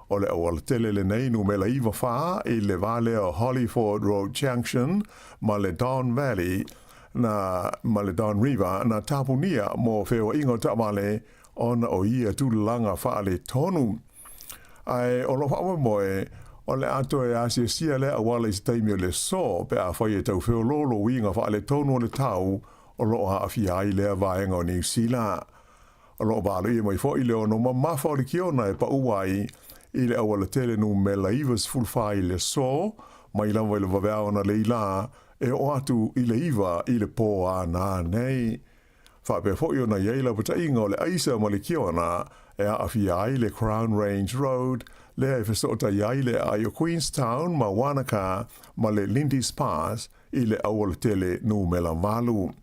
[SPEAKER 12] O le awala tele le neinu me la iwa wha i le vale o Hollyford Road Junction ma le Don Valley na Maledon River na tapunia mo feo ingo tamale ona o ia tūlanga whaale tonu. Ai o lo whaama moe o le ato e asia sia le awala i staimi o le so pe a whai e tau feo lolo winga whaale tonu o le tau o lo a awhiai lea vaenga o New Zealand. O lo balo i mai fo i leo no mamafa o le kiona e pa uai i le awala tele nu me laivas fulfai le so mai lama i le vavea na leila e o atu i le iwa i le pō a nā nei. Whape fo i o na yeila pata inga o le aisa ma le kiona e a awhia ai le Crown Range Road, le e whesota iai le ai o Queenstown ma Wanaka ma le Lindy's Pass i le awala tele nu mela malu.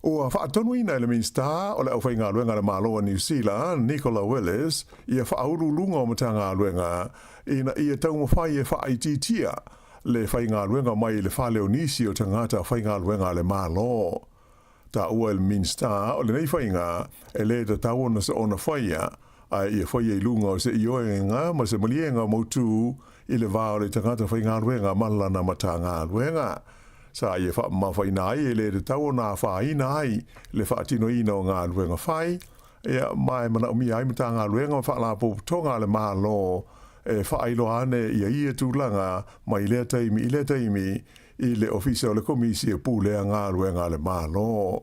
[SPEAKER 12] Ua whaatonu ina Minister o le au whainga luenga le Māloa New Zealand, Nicola Willis, ia whauru lunga o matanga luenga, ina ia tau mawhai e whaititia le whainga luenga mai le whaleo nisi o tangata whainga luenga le Mālo. Ta ua le Minister o le nei whainga e le ta tau na se ona whaia, ai ia whaia i lunga o se ioenga ma se malienga mautu i le vāo le tangata whainga luenga malana matanga luenga. Sa ia wha mawhaina ai e le te tau nā whaina ai le whaatino ina o ngā luenga whai. Ia mai mana umi ai mata ngā luenga wha la pōputonga le Mālo e whailo ane ia tūlanga mai i le taimi i le ofisa o le komisi e pūlea ngā luenga le Mālo.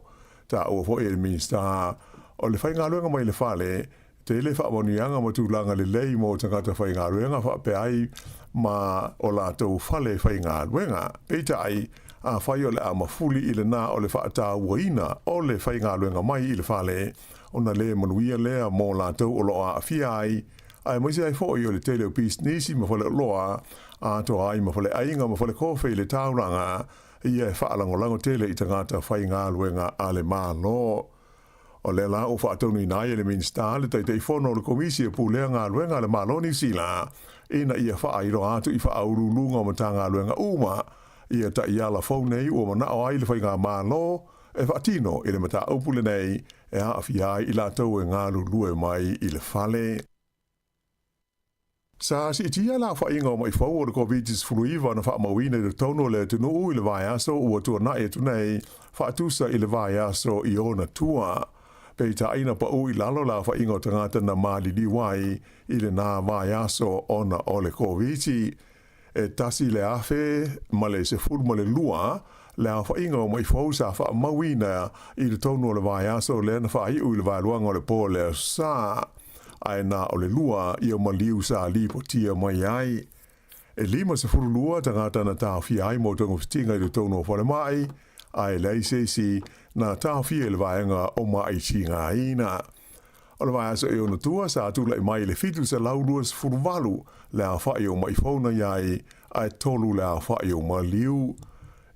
[SPEAKER 12] Ta ua fo e le Minister o le whai ngā luenga mai le whale te le whaamonianga ma tūlanga le lei mo tangata whai ngā luenga wha pe ai ma o la tau whale whai ngā luenga. Peita ai a whai o le a mafuli i le nā o le whaata uaina o le whai ngā luenga mai i le whale o na le manuia lea mō la tau o loa a whia ai maise ai fōi o le tele o pīs nisi ma whale loa a toa ai ma whale ainga ma whale kōwhai le tauranga ia e whaalangolango tele i tangata whai ngā luenga a le Mālo. O le la o whaatonu i nai le Minister le taitei whono le komisi e pūlea ngā luenga le Mālo New Zealand ina ia whaairo atu i whaaurulunga o mata ngā luenga uma ia ta iala nei o mana o ai le whai ngā Mālo e whaatino i le mata upule nei e haafi ai i la tau e ngā lulue mai i le whale. Sa si tia la whainga o mai whau o le COVID-19 na whaamawina i le tono le tunu i le vai aso ua tua na e tunei whaatusa i le vai aso i ona tua. Pei ta aina pa ui lalo la whainga o tangata na mali liwai i le nā vai aso ona o le COVID-19. E tasi le afe ma le se furu ma le lua le a whainga o mai whau sa wha mawina i le tonu o le vai aso le na wha hiu i le vai luanga o le po le sa ai na o le lua i o maliu sa lipo tia mai ai. E lima se furu lua tangata na tāwhi ai mo tongo fitinga i le tonu o whale mai ai le seisi na tāwhi e le vaenga o mai tinga ina. O le vai aso e ona tua sa atula i mai le fitu se laulua se furu walu le a whai o mai fauna iai ai tolu le a whai o maliu.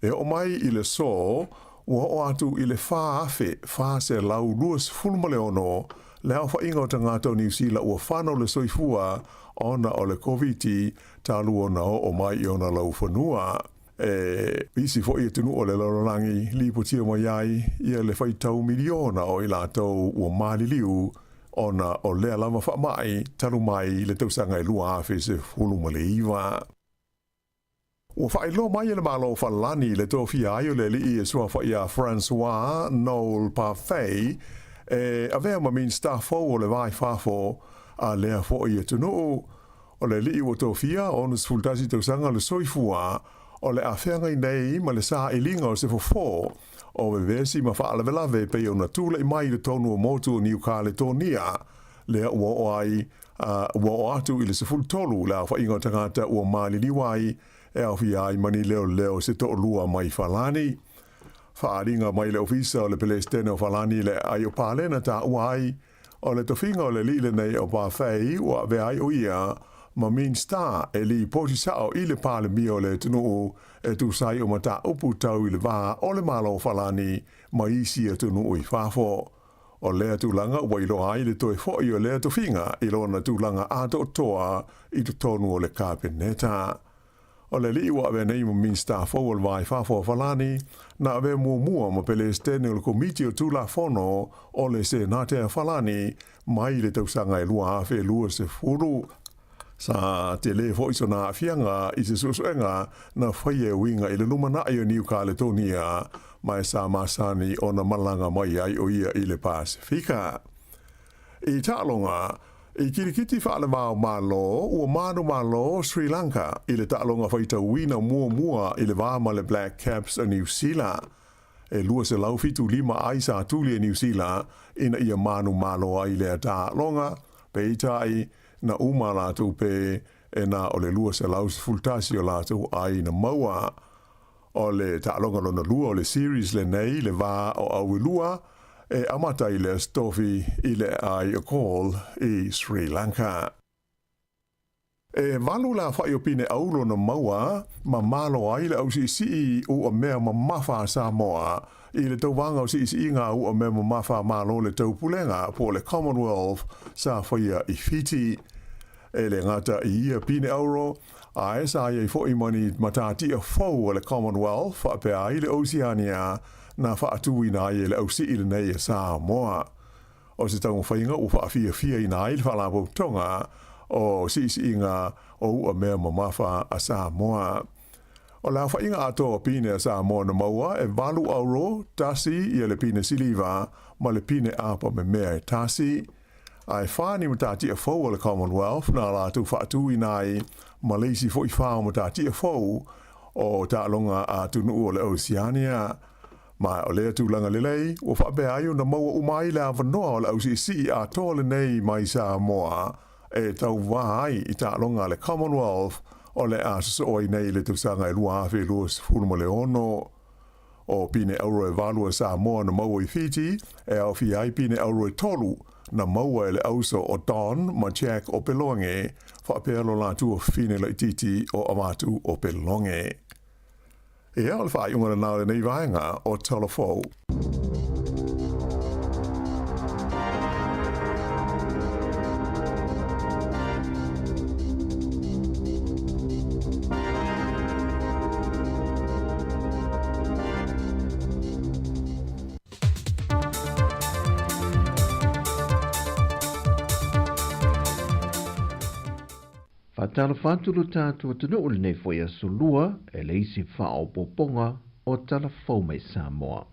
[SPEAKER 12] E o mai i le so ua o atu i le wha afe wha se laulua se furu male ono le a whainga o tangata o New Zealand ua whanau le soifua ona o le COVID talu ona o mai i ona lau whanua. E isi fo i tunu o le lalorangi lipo tia mai ai ia le whaitau miliona o i la tau ua maliliu ona o lea lama wha mai taru mai le tausanga i lua afe se fulu male iwa. Ua whailo mai le malo whalani le tōwhia ai o le li e sua whaia François Noel Parfait e avea ma min stafo o le vai whafo a lea fo i tunu o le li o tōwhia o nus fultasi tausanga le soifua o le awhenga i nei ma le saa i linga o se fofo o vevesi ma whaalawelawe pe o na tūla i mai le tonu o motu o New Caledonia lea ua o ai ua o atu i le sefulu tolu lea whainga o tangata ua maliliwai e au fi ai mani leo se to lua mai whalani. Whaaringa mai le ofisa o le Pelestene o whalani le ai o pālena ta ua ai o le tofinga o le lile nei o pāwhai ua ve ai o ia ma min star e li potisao i le pāle mio le tunu e tu sai o mata upu tau i le vā o le malo whalani ma isi e tunu i whafo. O lea tūlanga ua ilo ai le toi fo i o lea tofinga i lona tūlanga ato toa i tu tonu o le kāpeneta. O le li ua ave nei mo min star fo o le vai whafo whalani na ave mua ma Pelestene o le komiti o tūla fono o le se nate a whalani mai le tausanga e lua afe lua se furu. Sa te le fo iso na fianga i se susuenga na whaie winga i le lumana i o New Caledonia mai sa masani o na malanga mai ai o ia i le Pasifika. I tālonga, i kirikiti whaale mao malo, ua manu malo Sri Lanka i le tālonga whaita wina mua i le vāma le Black Caps a New Zealand. E lua se laufitu 5 ai sa tuli a New Zealand ina ia manu malo ai le tālonga, pe itai na umala tu pe e na o le lua se laus fultasi o latu ai na maua o le ta'alonga lona lua o le series le nei le va o au lua e amata i le stofi i le ai o call i Sri Lanka. E walu la whai o pine aulo na maua, ma malo ai le au si o a mea ma mafa Samoa, i le tau wanga o si ngā o a mea ma mafa malo le tau pulenga po le Commonwealth sa whaia i Fiti. E le ngata i ia pine auro, a e sa ia i fo i mani matati a fau le Commonwealth, wha pe ai le Oceania, na wha atui na i le au si le nei a Samoa. O se tau whainga o wha fia i na i le whalabo tonga, o si ngā o a mea ma mafa a Samoa. O la whainga ato pine a Samoa na maua e walu auro tasi i le pine siliva ma le pine apa me mea e tasi. Ai whani matati a fau le Commonwealth na la tu whaatu i nai ma leisi fo i whao matati a fau o ta longa a tunu o le Oceania. Ma o lea tūlanga lelei, o whape aio na maua umai la wanoa o le OCC a tōle nei mai Samoa e tau wahai i ta longa le Commonwealth o le aso oi nei le tusanga e lua awhi luas fulma le ono. O pine auro e valua Samoa na maua i Fiti e au fi ai pine auro e tolu na maua e le auso o Don ma Jack o Pelonge whape alo la tua fine le titi o amatu o Pelonge. E au le wha iunga na nāre nei vaenga o Talafou.
[SPEAKER 7] Tala whātulu tātua tunu uli nei fo ia sulua e leisi whao poponga o tala fau mai Samoa.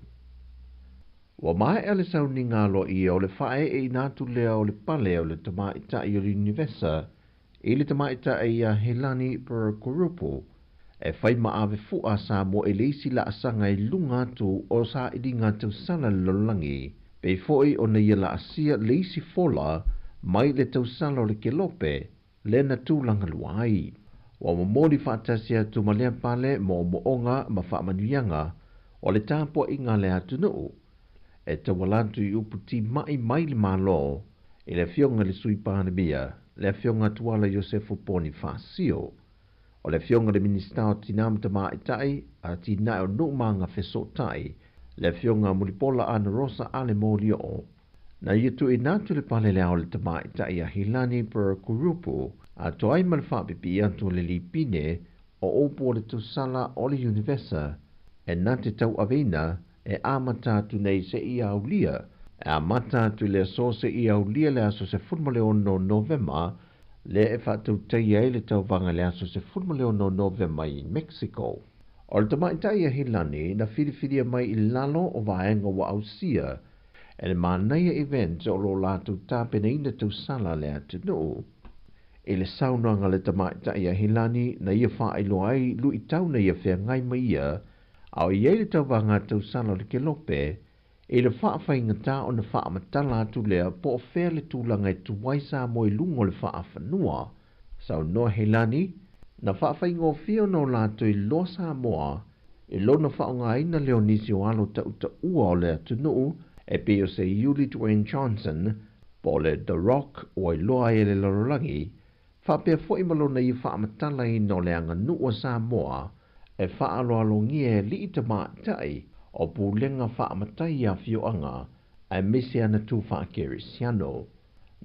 [SPEAKER 7] Wa mai ele sau ni ngalo i o le whae e nātu lea o le pale o le tama ita i o le Univesa i le tama ita i a Helani Perakurupu e whai maawe fua Samoa e leisi la asanga i lunga tu o sa idi ngā tau sala lolangi pe foi o nei la asia leisi fola mai le tau sala o le kelope le na tūlanga luai. Wa mamori whaatasia tu malea pale mo moonga ma whaamanuianga o le tāpua i ngā lea tunuu. E tawalantu i uputi mai le malo i le fionga le sui pānabia, le fionga tuala Josefu Bonifasio. O le fionga le ministao tinamta maa itai a tina o nuumanga fesotai, le fionga mulipola ana Rosa Ale Molio. Na yetu i nātu le pale lea o le tama itai a Hilani Perakurupu a toai malwhapipi antu le lipine o opo le tusala o le Univesa e nate tau avena e amata tu nei se i aulia e amata tu le so se i aulia le aso se fulma le ono Novema le e whatau teia e le tau vanga le aso se fulma le ono Novema i Mexico. O le tama itai a Hilani na whiriwhiria mai i lalo o vaenga wa ausia e le mānaia event o lo lātou tāpena ina tau sala le atunu. E le saunoanga le tamaitai a Hilani na ia whaelo ai lu i tau na ia whea ngai mai ia, au i eile tau wanga tau sala le kelope, e le whaafai ngata o na whaamatala atu lea po o whea le tūlanga e tuwaisa mo i lungo le whaafanua. Sau noa Hilani, na whaafai ngō whio no lātou i loa Samoa, e lo na whaonga ina Leonisi o alo ta ua o le atunu, e pe o se Yuli Dwayne Johnson, po le The Rock o i loa e le lorolangi, whapea fo i malo na i whaamatala i no le anga nua Samoa, e whaaloalongi e li i tamaitai o pūlenga whaamatai a whioanga, e mese ana tū whaakeri siano.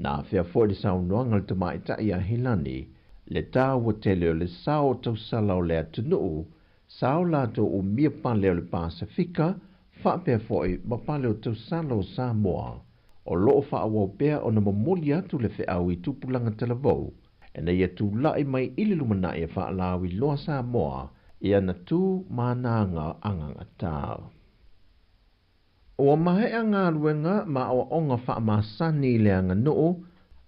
[SPEAKER 7] Nā whea fo i le saunoanga le tamaitai a Hilani, le tāua tele o le sao tau sala o le atunu, sao lato o mia pale o le Pasifika, whapea foi ma pale o tau sala o Samoa, o loo whaawa pea o na mamoli atu le wheau i tupulanga talavou, e na ia tū lai mai ili lumana e whaalawi loa Samoa, i ana tū mānanga anganga tāo. O mahe a ngā ruenga ma o onga whaamasani le anga noo,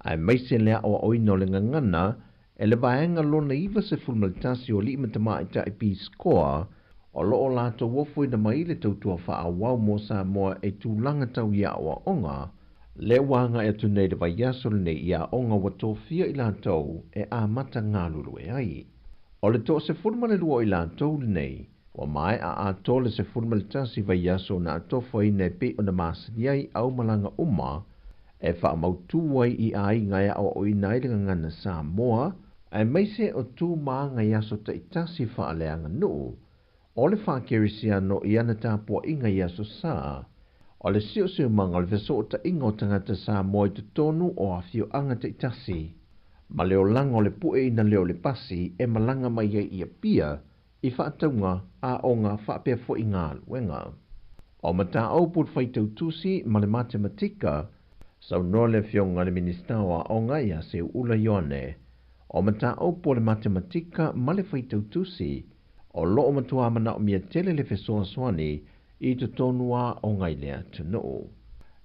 [SPEAKER 7] ai maise lea o oino le ngangana, e le vaenga lona iwa se fulmalitasi o li imatama i tai Peace Corps, o loo lato wofoi na maile tautua whaawau mo Samoa e tūlanga tau ia o onga, le wanga e tunei de vaiasol ne ia onga watofia i lantou e a mata ngā lulu e ai. O le to se fulmane lua i lantou nei, wa mai a tole se fulmane tasi vaiaso na atofo i ne pe o na masani ai au malanga uma, e wha mautu wai i ai ngai o i naile ngana Samoa, Ai maise o tū maanga yaso ta itasi whaaleanga nuu, o le whakerisiano i ana tāpua inga yaso sā, o le siu manga le veso o ta inga o tangata sā moi te tonu o a fio anga ta itasi. Ma leo langa o le pue ina leo le pasi e malanga mai ia pia i whaataunga a o ngā whapea fo i ngā luenga. O mata au put whaitau tusi ma le matematika, sau noa le fionga le ministawa o ngā ia se ula Ioane. O mata au po le matematika ma le whaitau tusi, o loo matua mana o mia tele le fesoa swani i te tonua o ngai lea tunu.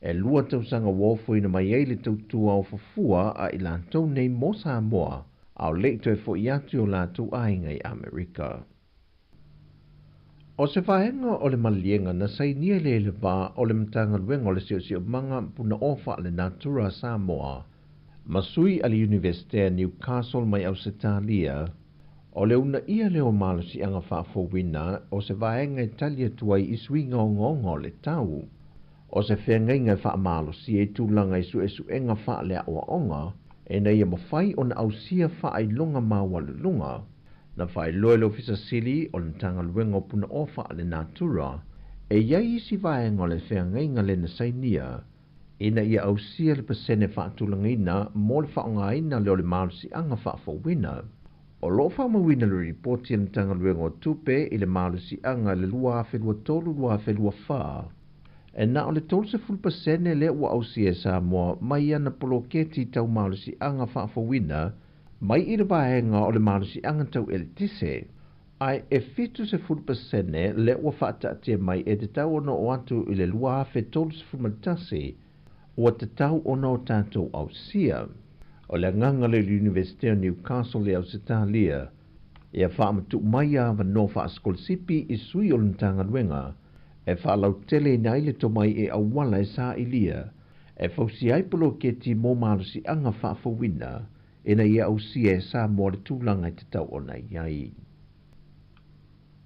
[SPEAKER 7] E lua tausanga wofu ina mai ei le tautua o fafua a i lantou nei mo Samoa, au leito e fo i atu o lātou ainga i Amerika. O se whaenga o le malienga na sainia le wā o le mtanga luenga o le sio manga puna ofa le Natura Samoa, masui ali Universitea Newcastle mai au Setalia, o le una ia leo malo si anga whaafowina o se vaenga i talia tuai i swinga o ngongo le tau. O se whenga inga wha malo si e tūlanga i su enga wha lea oa onga, e na ia mawhai o na au sia wha ai longa mawalu lunga, na wha ai loe lo fisa sili o le tanga luenga o puna ofa le Natura, e iai isi vaenga o le whenga inga le na sainia, ina ia au sia le pasene wha tūlanga ina mo le wha onga ina leo le malo si anga wha fawina. O lo fa mawina le reporti an tanga luenga o tupe i le malo si anga le lua whelua tolu lua whelua wha. E na o le tolu se fulu pasene le ua au si e Samoa mai ana poloketi tau malo si anga wha fawina mai i le vaenga o le malo si anga tau elitise. Ai e fitu se fulu pasene le ua wha atatia mai e te tau ono o atu i le lua whe tolu se fulu matasi ua te tau ono o tātou au sia. O le nganga le Universitea Newcastle le au Setalia, ia whaamatu mai a wano wha askolsipi i sui o lintanga luenga, e whaalau tele na ile to mai e awala e sa ilia, e fausi aipolo ke ti mō marusi anga whaafawina, e na ia au si e sa mō le tūlanga i te tau o nei iai.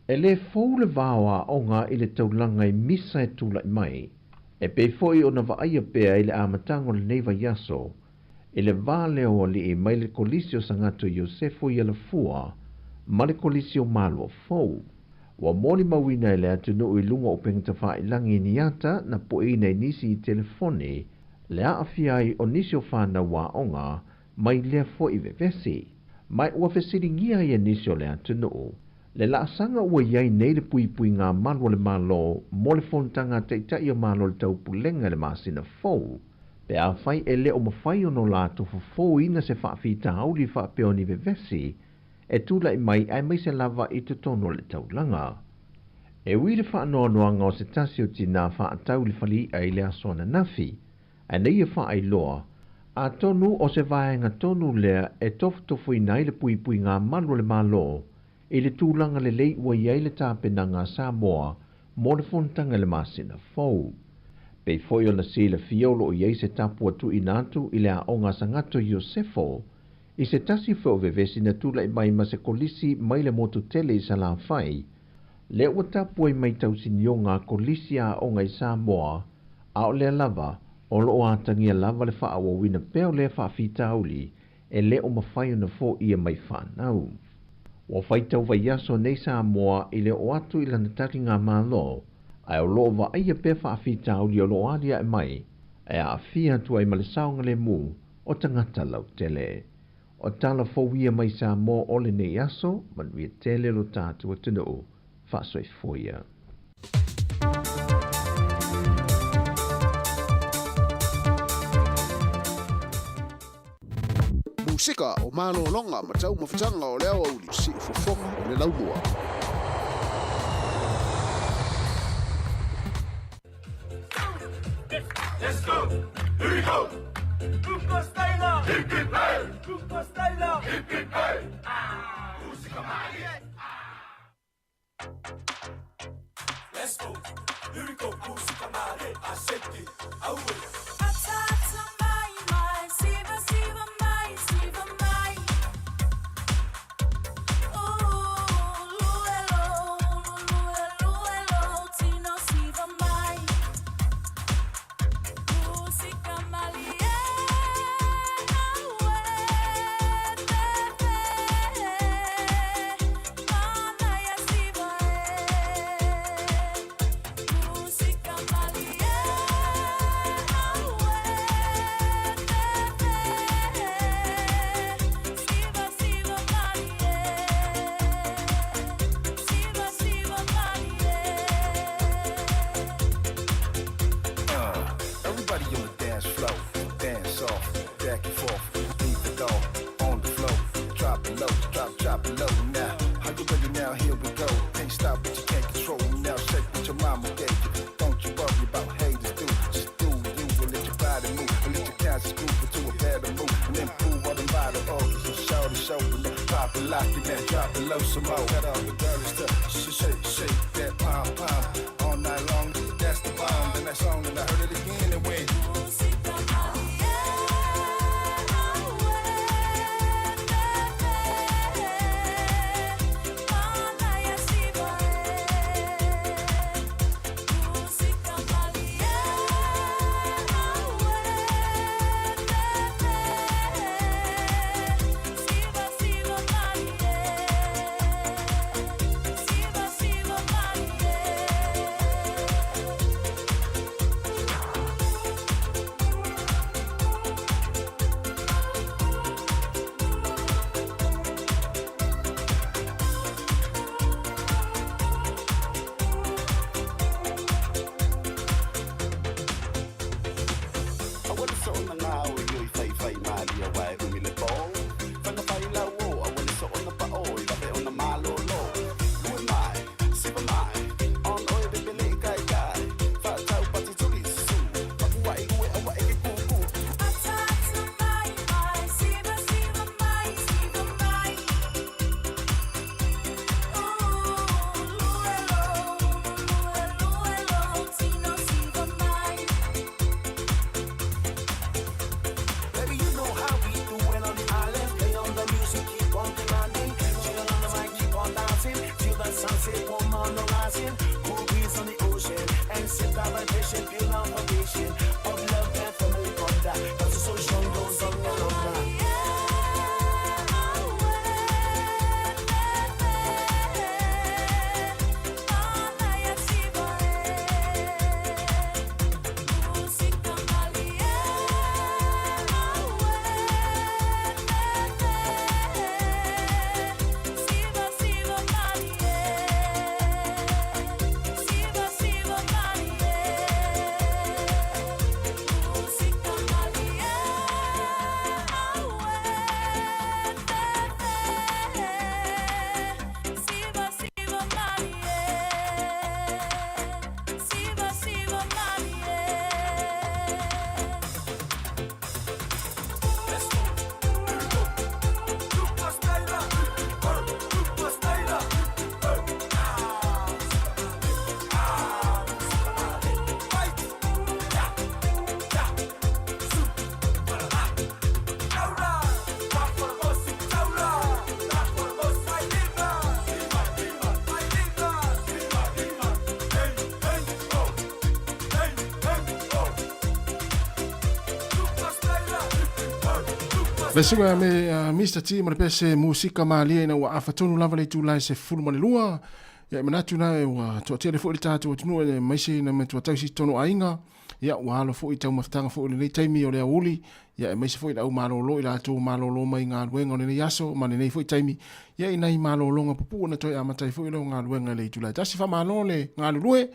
[SPEAKER 7] E le fau le vāwa onga i le taulanga i misa e tūlai mai, e pe foi o na waaia pea i le amatango le neiva yaso, e le vale o li e mai le kolisio sangato Iosefo i ala fua, ma le kolisio malo fau. Wa moli mawina e le atunu i lunga o pengta wha i langi ni ata na po i nei nisi i telefone, le a afiai o nisi o whana wa onga, mai lea fo i vevesi. Mai ua fesiringia i e nisi o le atunu. Le la asanga ua iai nei le pui ngā malo le malo, mo le fontanga te itai o malo le tau pulenga le masina fau. Pe a fai e leo mawhai ono lato fo ina se whaafita hauri whaapeoni vevesi, e tūla i mai ai mai se lava i te tono le taulanga. E wile whaanoanoanga o se tasio tina whaatau le whali ai le asona nafi, a nei e wha ai loa, a tonu o se vaenga tonu lea e tofu i nai le pui ngā malo le malo, e le tūlanga le lei ua iai le tāpenanga Samoa, mo le fontanga le masina fau. Pei foi o na sila fiolo o iei se tapu atu i natu i le a onga sangato Iosefo, i se tasi fo vevesi na tula i mai ma se kolisi mai le motu tele i sala fai, le ua tapu i mai tausinio ngā kolisi a onga i Samoa, a o le lava, o lo o atangia lava le faa o wina peo le faa fita auli, e le o mawhai na fo ia mai whanau. Wa fai tau vai aso nei Samoa i le o atu i lana taki ngā malo, ai o loo wa aia pe whaafita au li o loo adia e mai, e a fia tu ai male saunga le mu o tangata lau tele. O tala fowia mai sa mō ole nei aso, man wia tele lo tātua tunu, whaasoi foia.
[SPEAKER 13] Musika o malo longa matau mawhitanga o leo au li si ufofonga o le laumua.
[SPEAKER 6] Let's go! Here we go! Kuko Styler! Hip hip hey! Kuko Styler! Hip hip hey! Ah! Música Maria! Let's go! Here we go! Música Maria! Aceite! Aue! Atata mai mai! Siva siva mai! Siva mai! Oh! Luelo! Luelo! Tino siva mai! Música Maria! Aue!
[SPEAKER 14] now here we go. Can't stop what you can't control. Now shake what your mama gave you. Don't you worry about haters do. Just do you and let your body move. And let your cancer groove into a better mood. And then prove all the vital organs. So show the show and then pop it, lock it, then drop it low some more. Got all the dirty stuff. Shake that pom pom. All night long, that's the bomb. Then that song and I heard it again and went.
[SPEAKER 3] Vesunga me Mr. T mo pese musika mali na wa afatonu lava le tula se fulu mo lua ya manatu na wa to telefoni tatu tunu le maisi na metu tausi tonu ainga ya wa halo fo itau maftanga fo le taimi o le uli ya maisi fo ila malolo ila to malolo mai nga luenga le yaso mane nei fo taimi ya ina malolo nga pupu na to ya matai fo ila nga luenga le tula tasi fa malole nga lue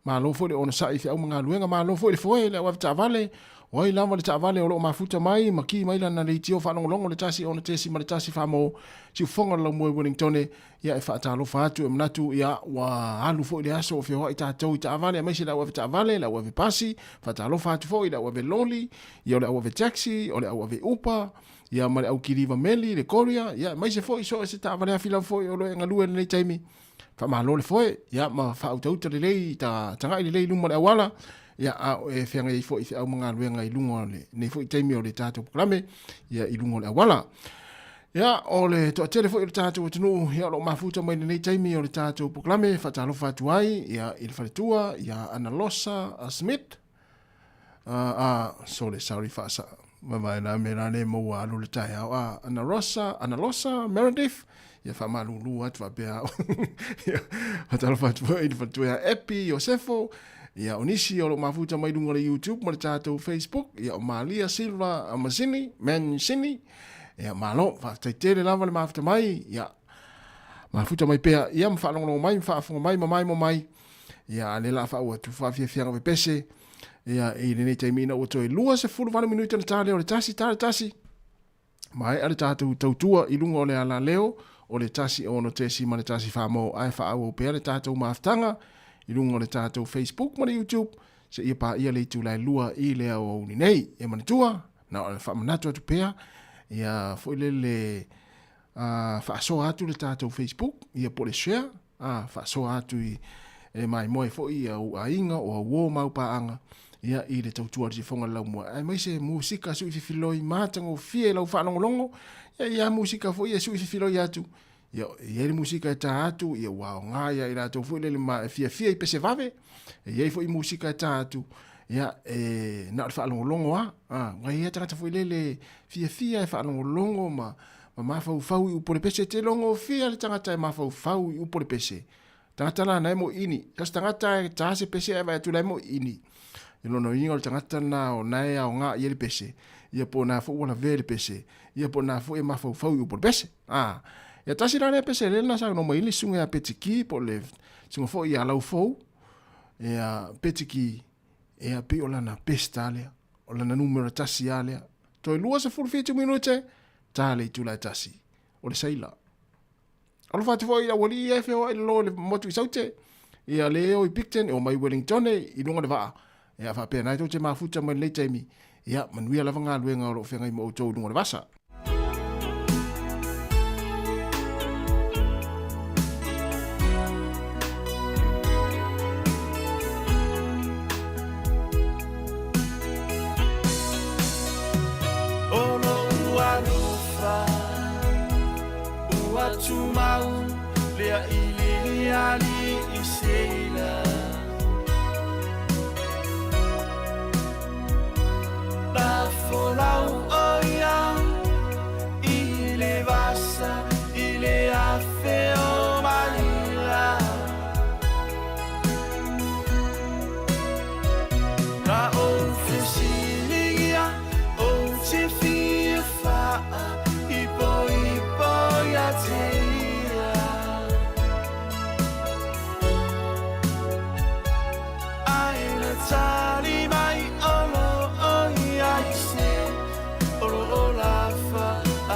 [SPEAKER 3] malo fo le ona sai fi au nga luenga malo fo le fo le wa vale Oi lama le tavale o lo mafuta mai maki mai lana le tio fa longo le tasi ona tesi ma le tasi fa mo si fonga lo mo Wellington ya e fa ta lo fa tu mnatu ya wa alu fo le aso fe ho ita tau tavale mai si la wa tavale la wa pasi fa ta lo fa tu fo ila wa loli ya le wa taxi o le wa upa ya ma le au kiriva meli le korea ya mai se fo so se tavale a fila fo o lo ngalu le taimi fa ma lo le fo ya ma fa auto le ta tanga le lu mo le wala ya e fianga i fo i au mga luenga i lungo le nei fo i taimi o le tato proklame ya i lungo le awala ya o le to tele fo i le tato tunu ya lo mafuta mai nei taimi o le tato proklame fatalo fatuai ya il fatua ya Analosa Smith sorry fasa mama na mera ne mo wa lo le tai Analosa Meredith ya fa malulu at va bea ya fatalo fatua il fatua Epi Josefo ya onisi o lo mafuta mai dunga le YouTube ma le tatou Facebook ya o Malia Silva Amazini Mancini ya malo fa tele lava le mafuta mai ya mafuta mai pea ya mfa longo mai mfa fonga mai mai ya le la fa o tu fa fia fia pese ya e le taimina o toi lua se fulu vale minuto na tale o le tasi mai ale tatou tautua i lunga o le ala leo o le tasi ono tesi ma le tasi whamau ai whaau o pēr le tātou maaftanga i runga le tātou Facebook ma le YouTube se ia pa ia le tūlai lua i le au ni nei e manitua na o le whamanatu atu pēr ia fwile le whaasoa atu le tātou Facebook ia po le share whaasoa atu i mai moe fo i au a inga o a uo mau paanga ia i le tautua le fonga lau mua. Ai mai se musika sui fifiloi mātango fie lau whanongolongo ia musika fo ia sui fifiloi atu ia le musika e tā atu ia wao ngā ia i rātou fo le fia i pese vave ia fo i musika e tā atu ia na le whanongolongo ngai ia tangata fo le fia e whanongolongo ma mafau i upore pese te longo fia le tangata e mafau i upore pese tangata na mo ini kas tangata e tāse pese e vai atu lai mo ini ilo no inga o tangata na o nai au ngā i le pese ia po na fo wala vele pese ia po na fo e mafau i upore pese ia tasi rane pese le na sa no mo ili sunga a petiki po le sunga fo i alau fo ia petiki ia pe o lana pesta alea o lana numero tasi alea to lua se fulu fitu minute tale tu la tasi o le saila alo fatu foi la wali e feo lo le motu saute ia leo i Picton o mai Wellington i lunga de va ia fa pena to te mafuta mai le taimi ia manuia la vanga luenga o fenga i mo to lunga de vasa
[SPEAKER 6] Tumau lea ili ali iseila la folau oia ile vasa ile afeo malila na ofisilia o te fifa ipo ya te tali mai olo oi ai se olo ola fa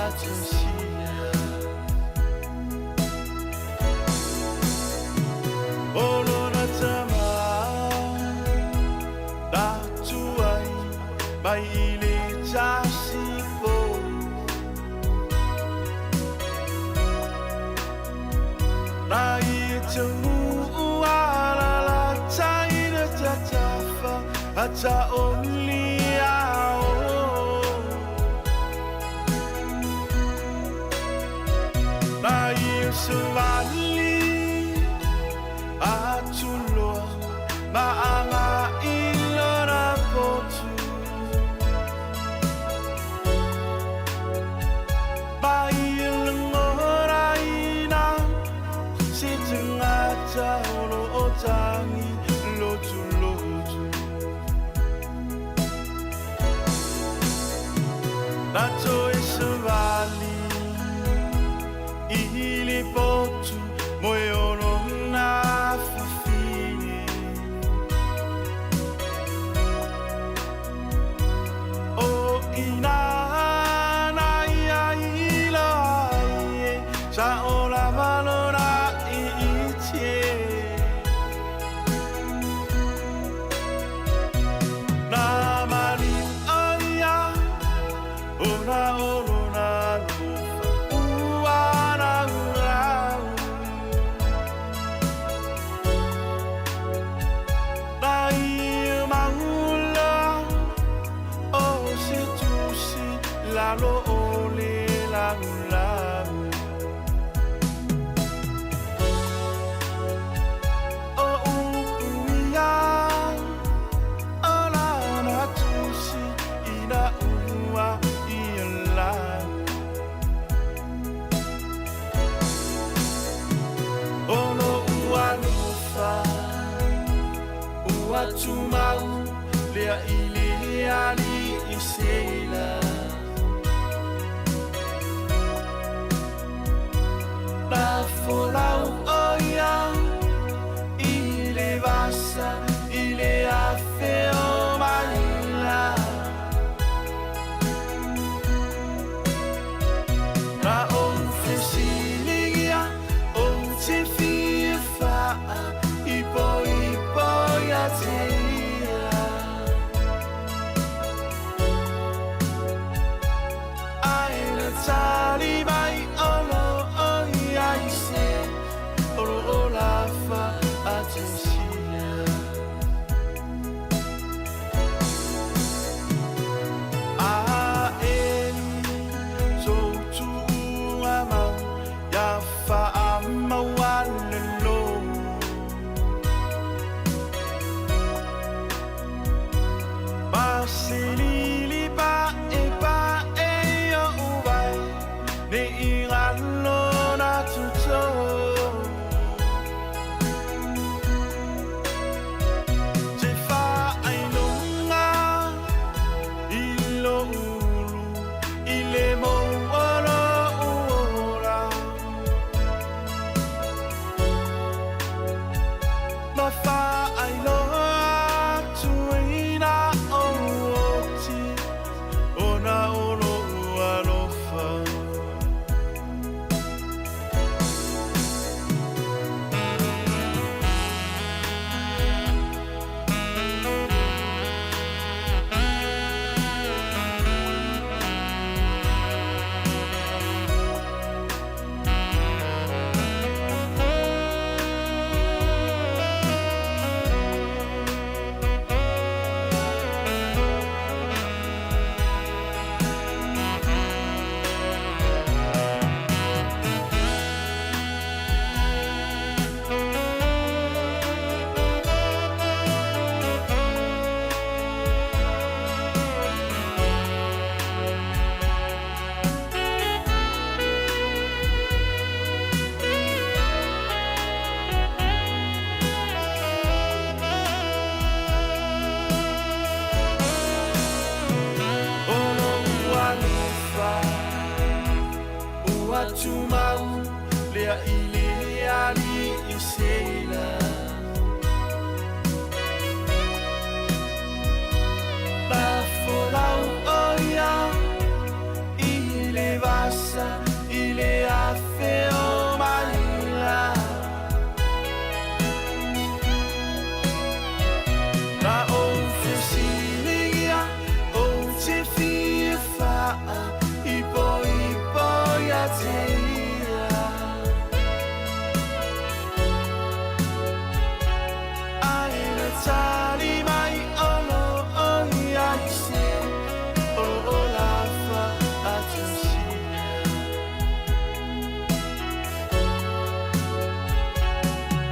[SPEAKER 6] atensia olo na tama da tuai mai ile tasi po na i tu Ata only na yusuvali atulo maanga ilora potu bailngora ina situngata olo otangi lotu Nato e savali ili potu moyo na fifini o ina na ia ila sa ola valora itie na mali aya Ona orona uana urau Dai maula o se tu si la lo ole la la O uia ala na tu si ina ua Ono ualufa Uatumau Lea ili ali iseila La folau oia Ile vasa Ile afeo malila Na officini
[SPEAKER 15] lea ile ali isela la folau oia ile vasa ile afeo malila la ofesilia o te fifa ipo ya te Tali mai ono oni aise o olafa atusi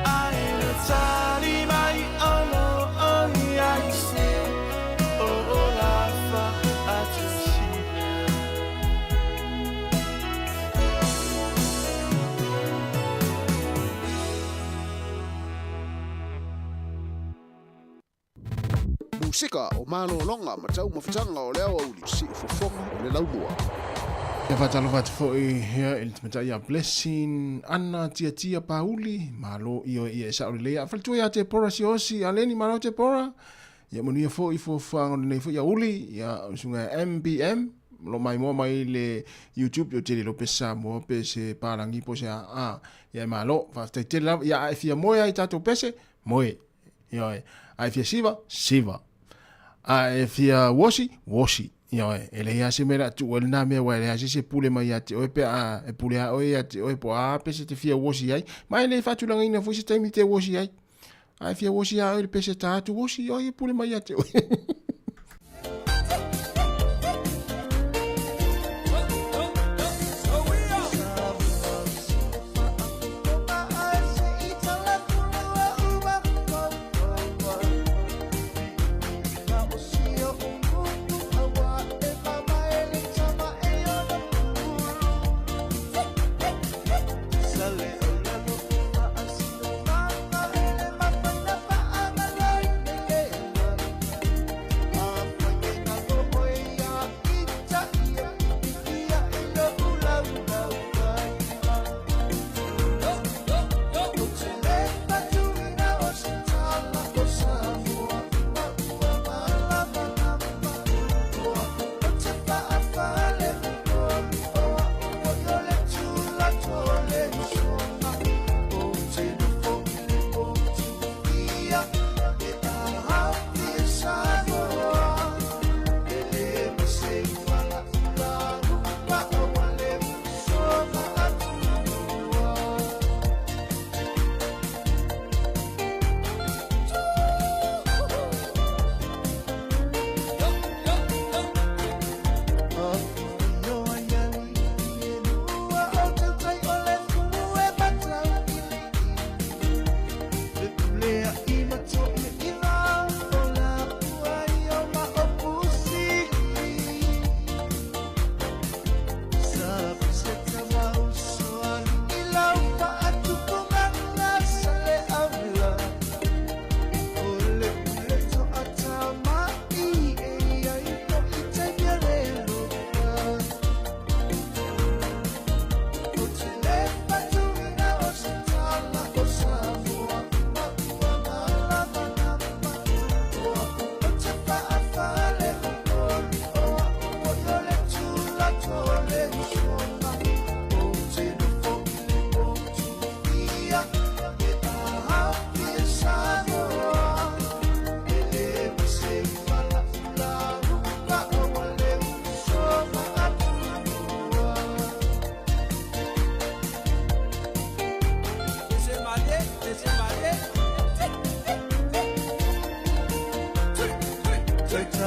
[SPEAKER 15] Aina tali mai ono oni aise o olafa atusi
[SPEAKER 13] Musika o mano longa matau mafutanga o leo au si fofonga o le laumua.
[SPEAKER 3] E whatalo watu fo i hea il tumata ia blessing ana tia pauli malo iyo ia sa o lea. Whalitua ia te pora si osi aleni malo te pora. Ia manuia fo i fo whanga nei fo ia uli ia sunga MBM. Lo mai mo mai le YouTube yo tele lo pesa mo pese parangi po se a ia malo fa te tele ia fia moia i tato pese moe. Ia ai fia siva. A fia washi ele ya se mera tu el na me wa ya se pule mai ati o pe a e pule a o ya ti o po a pe se te fia washi ai mai le fatu langa ina fu se te mi te washi ai a fia washi a el pe se ta tu washi o e pule mai ati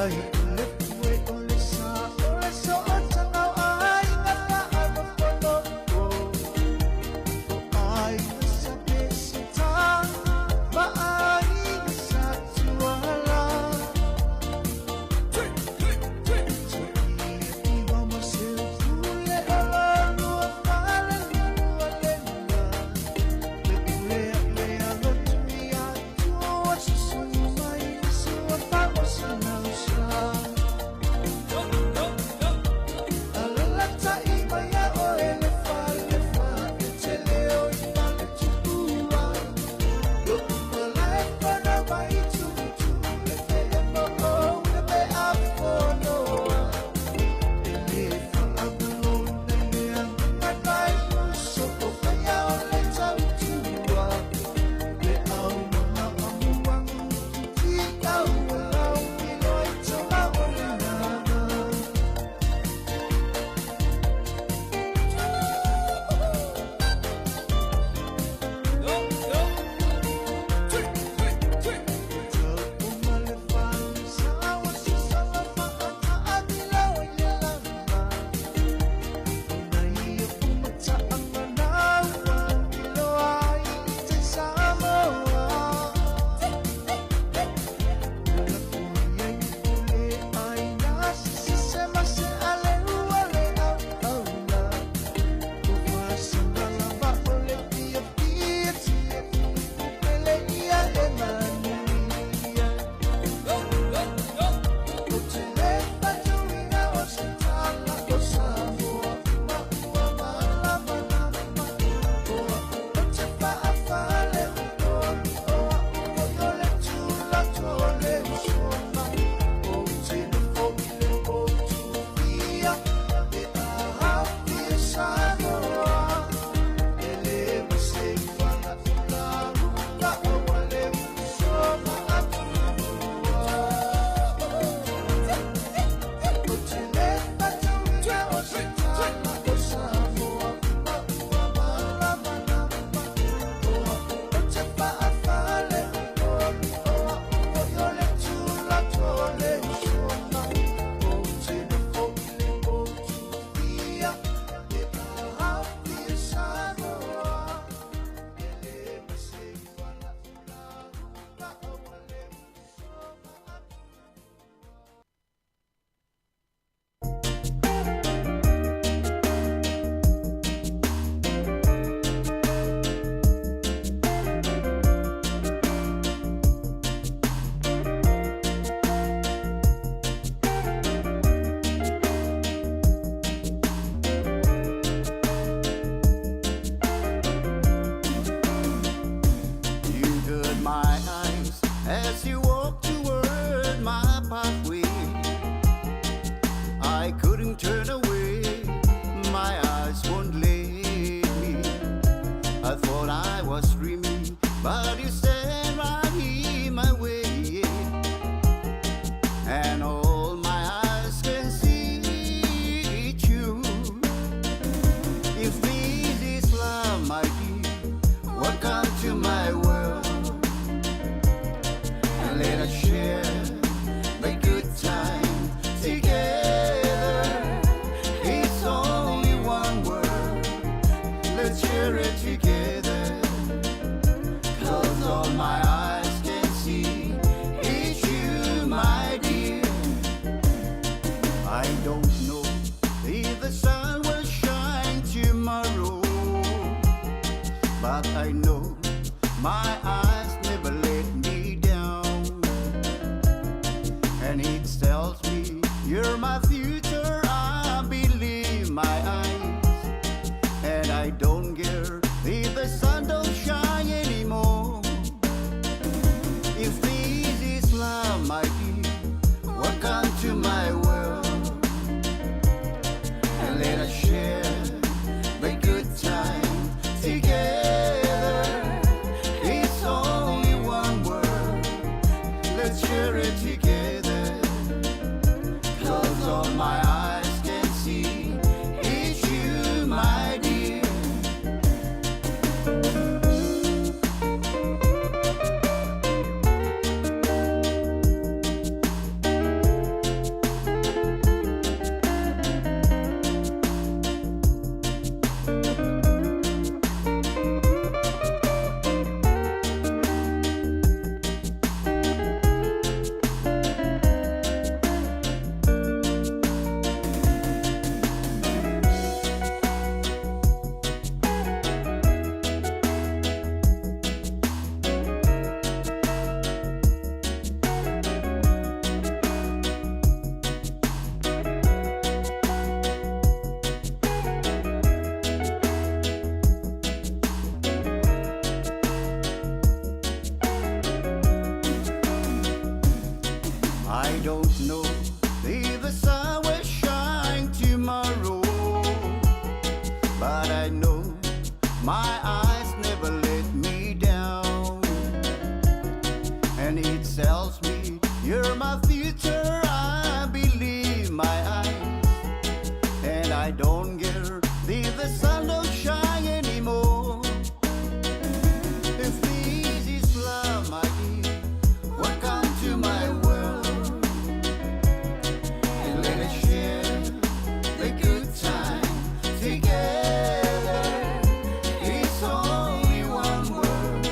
[SPEAKER 15] Shine.
[SPEAKER 16] As you walk toward my pathway, I couldn't turn away, my eyes won't lead me. I thought I was dreaming, but you stand right here my way, and all my eyes can see you. If this is love, my dear, welcome to my world, and let us share the good time together. It's only one word, let's share it together, 'cause all my eyes can see is you, my dear. I don't know if the sun will shine tomorrow, but I know my eyes never let me down, and it tells me you're my future. I believe my eyes, and I don't care if the sun don't shine anymore. If this is love, my dear, welcome to my world, and let us share the good time together. It's only one word, let's share it together, 'cause all my eyes can see is you, my dear. I don't know if the sun will shine tomorrow, but I know my eyes never let me down, and it tells me you're my future. I believe my eyes, and I don't care if the sun don't shine anymore. If this is love, my dear, welcome to my world, and let us share the good time together. It's only one word,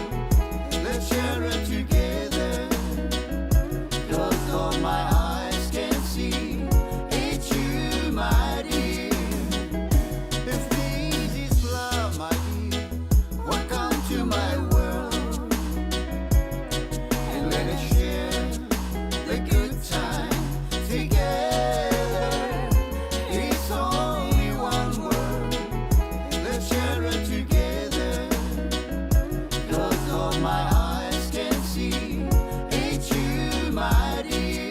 [SPEAKER 16] let's share it together, 'cause all my eyes can see it's you, my dear. If this is love, my dear, welcome to my world, and let us share the good time together. It's only one word, let's share it together, 'cause all my eyes can see it's you, my dear.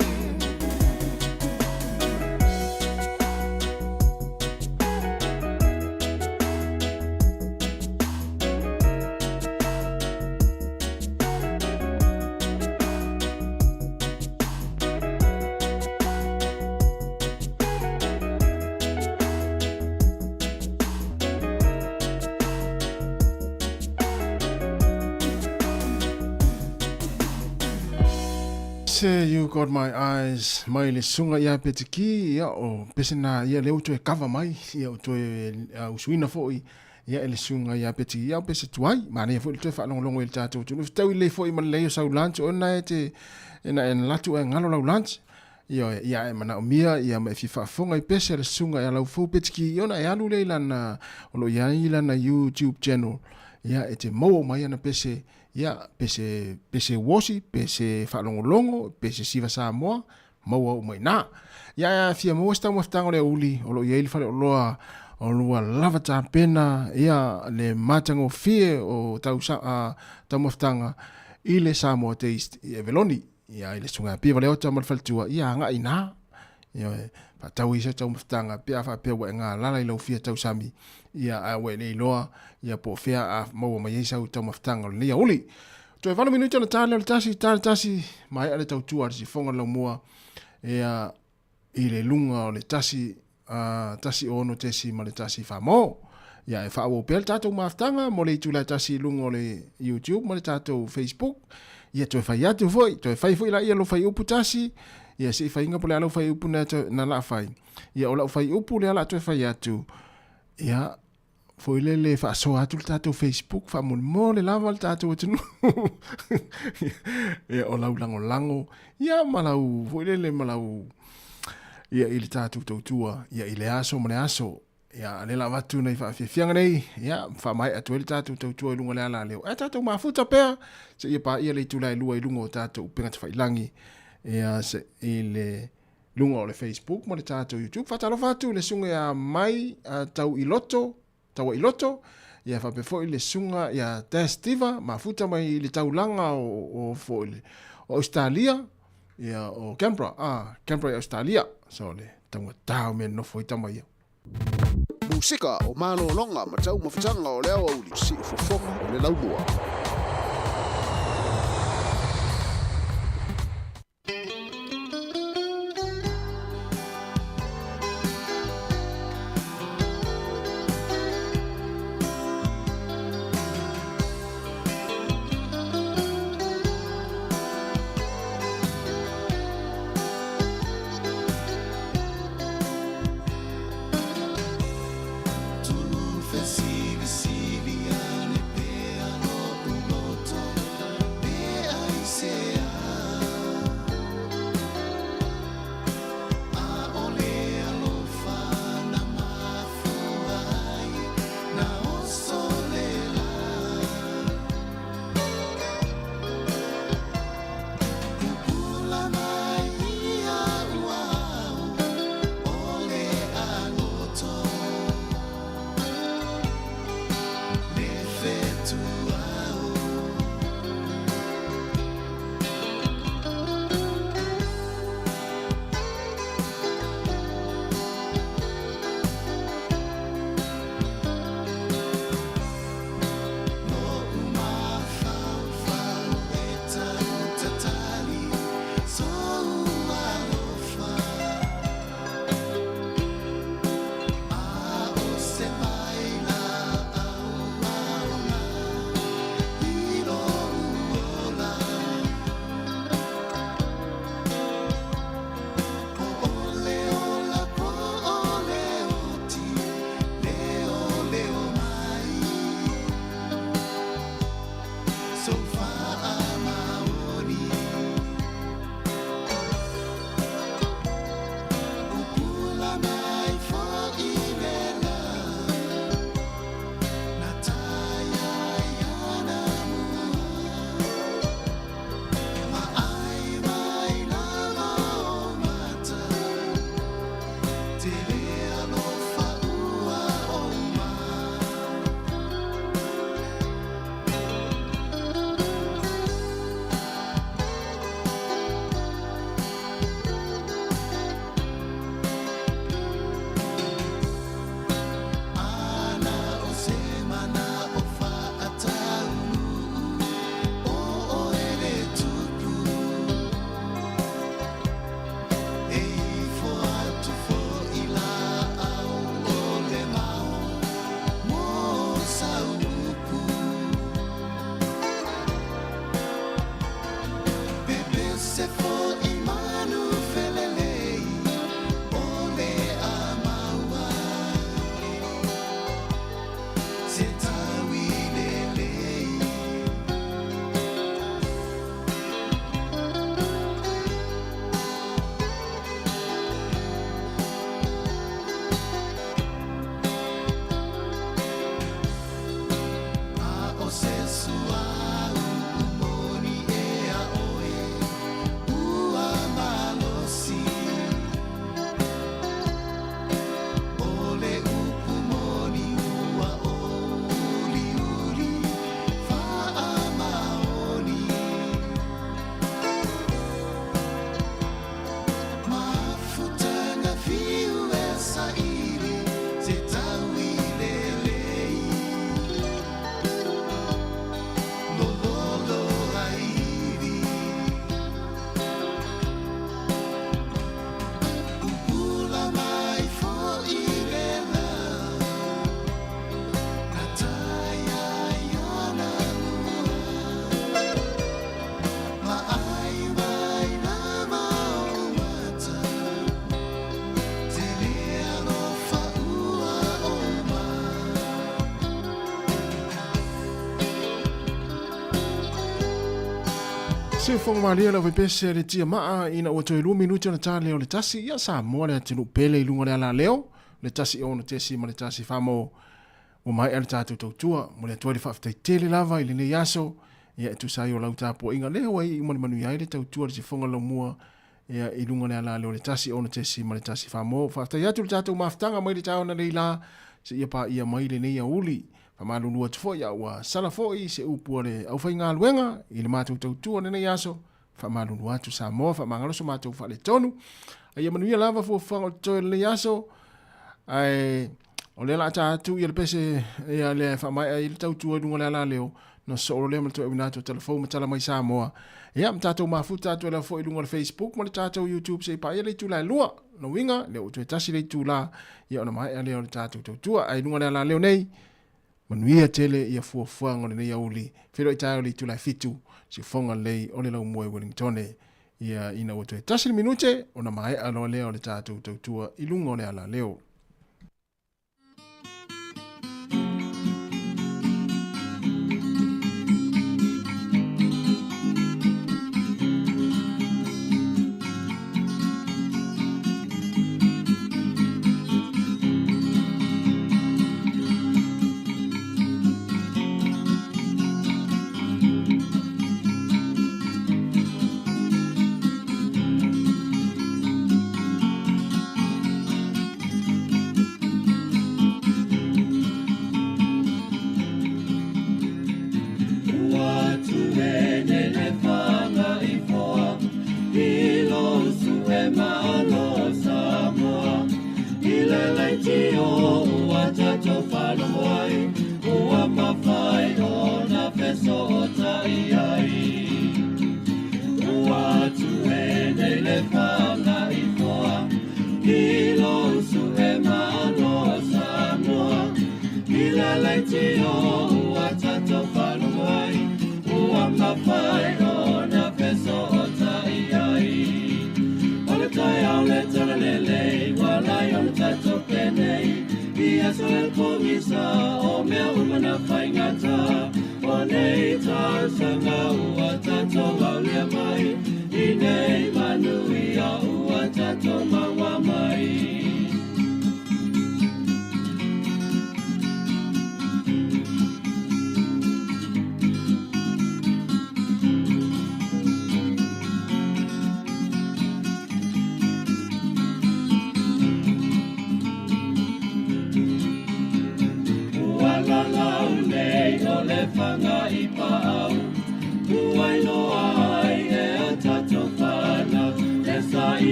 [SPEAKER 3] Say you got my eyes, mai le sunga ia petiki ia o pesena ia leo to e cover mai ia to e usuina foi ia le sunga ia petiki ia pese tuai mane foi to fa longo il tato tu tau le foi ma le sa lunch ona e te en latu e ngalo la lunch ia e mana o mia ia me fifa fonga i pese le sunga ia la fu petiki ona e alu le lana o lo ia na YouTube channel ia e te mo mai na pese ia pese wosi pese falongolongo pese siva sa mo o mai na ia fia mo sta mo sta le uli o lo ia il fa o lua lava ta pena ia le matango fie o tau sa ta mo ftanga i le Samoa Taste i Eveloni ia i le sunga pia leo ta malfaltua ia nga ina ia pa tau isa tau mftanga pia fa pia wa nga lala i lo fia tau sami ia a we le loa ia po fia a mo ma isa tau mftanga le ia uli to valo minuto na tasi mai ale tau tua si fonga lo mua ia i le lunga o le tasi ono tesi ma le tasi fa mo ia e fa o pel tatou maftanga mo le tula tasi lunga o le YouTube ma le tatou Facebook ia to fa ia to foi la ia lo fai upu tasi ia se fai nga pole lo fai upu na la fai ia o la fai upu le la to fa ia tu ia foi le fa so atu tatou Facebook fa mo le lava tatou tu ia o la lango ia malau foi le malau ia il tatou tua ia ile aso mo le aso ia le la watu nei fa fianga nei ia fa mai atu il tatou tua lunga le ala leo tatou mafuta pea se ia pa ia le tula lua i lunga o tatou penga te failangi ia se ile lunga o le Facebook mo le tatou YouTube fa talo fatu le sunga ia mai tau iloto ia fa pe foi le sunga ia testiva mafuta mai le taulanga o foi o Australia ia o Canberra Australia so le tanga tau men no foi tamai
[SPEAKER 13] Musika o malo longa ma tau mafutanga o leo au si fofonga o le laumua.
[SPEAKER 15] Tu fesivi siliane pe ano
[SPEAKER 3] Se fonga malia la pese le tia maa ina o toi 2 minuti na tale o le tasi ia sa mo le tinu pele ilunga le ala leo le tasi o na tesi ma le tasi famo o mai ala tatu tautua mo le tuari whaftai tele lava ili ne yaso ia tu sai o lauta po inga leo wai i mani manu iai le tautua le se fonga lau mua ia ilunga le ala leo le tasi o na tesi ma le tasi famo whaftai atu le tatu maftanga mai le tau na leila se ia pa ia mai le neia uli Pamalu lua tufo ya wa sala foi se upu le au fai ngā luenga i le mātou tautua nene yaso whamalu lua tu sa moa whamangalo so mātou wha le tonu a ia manuia lava fuafanga o toi le yaso ai o le la tātu i le pese ia le whamai i le tautua lunga le ala leo no so o le matou e minato telefon matala mai sa moa ia mtatou mafuta tu le foi lunga le Facebook mo le tātou YouTube se pa ia le tula lua no winga le o tu tasi le tula ia ona mai le o le tātou tautua ai lunga le ala leo nei Manuia tele ia fuafuanga le ia uli. Whiro i tae li tulai fitu. Si fonga lei o le lau moe Wellington ia ina o toe. Tasiri minute o na mai alo leo le tātou tautua ilunga o le ala leo.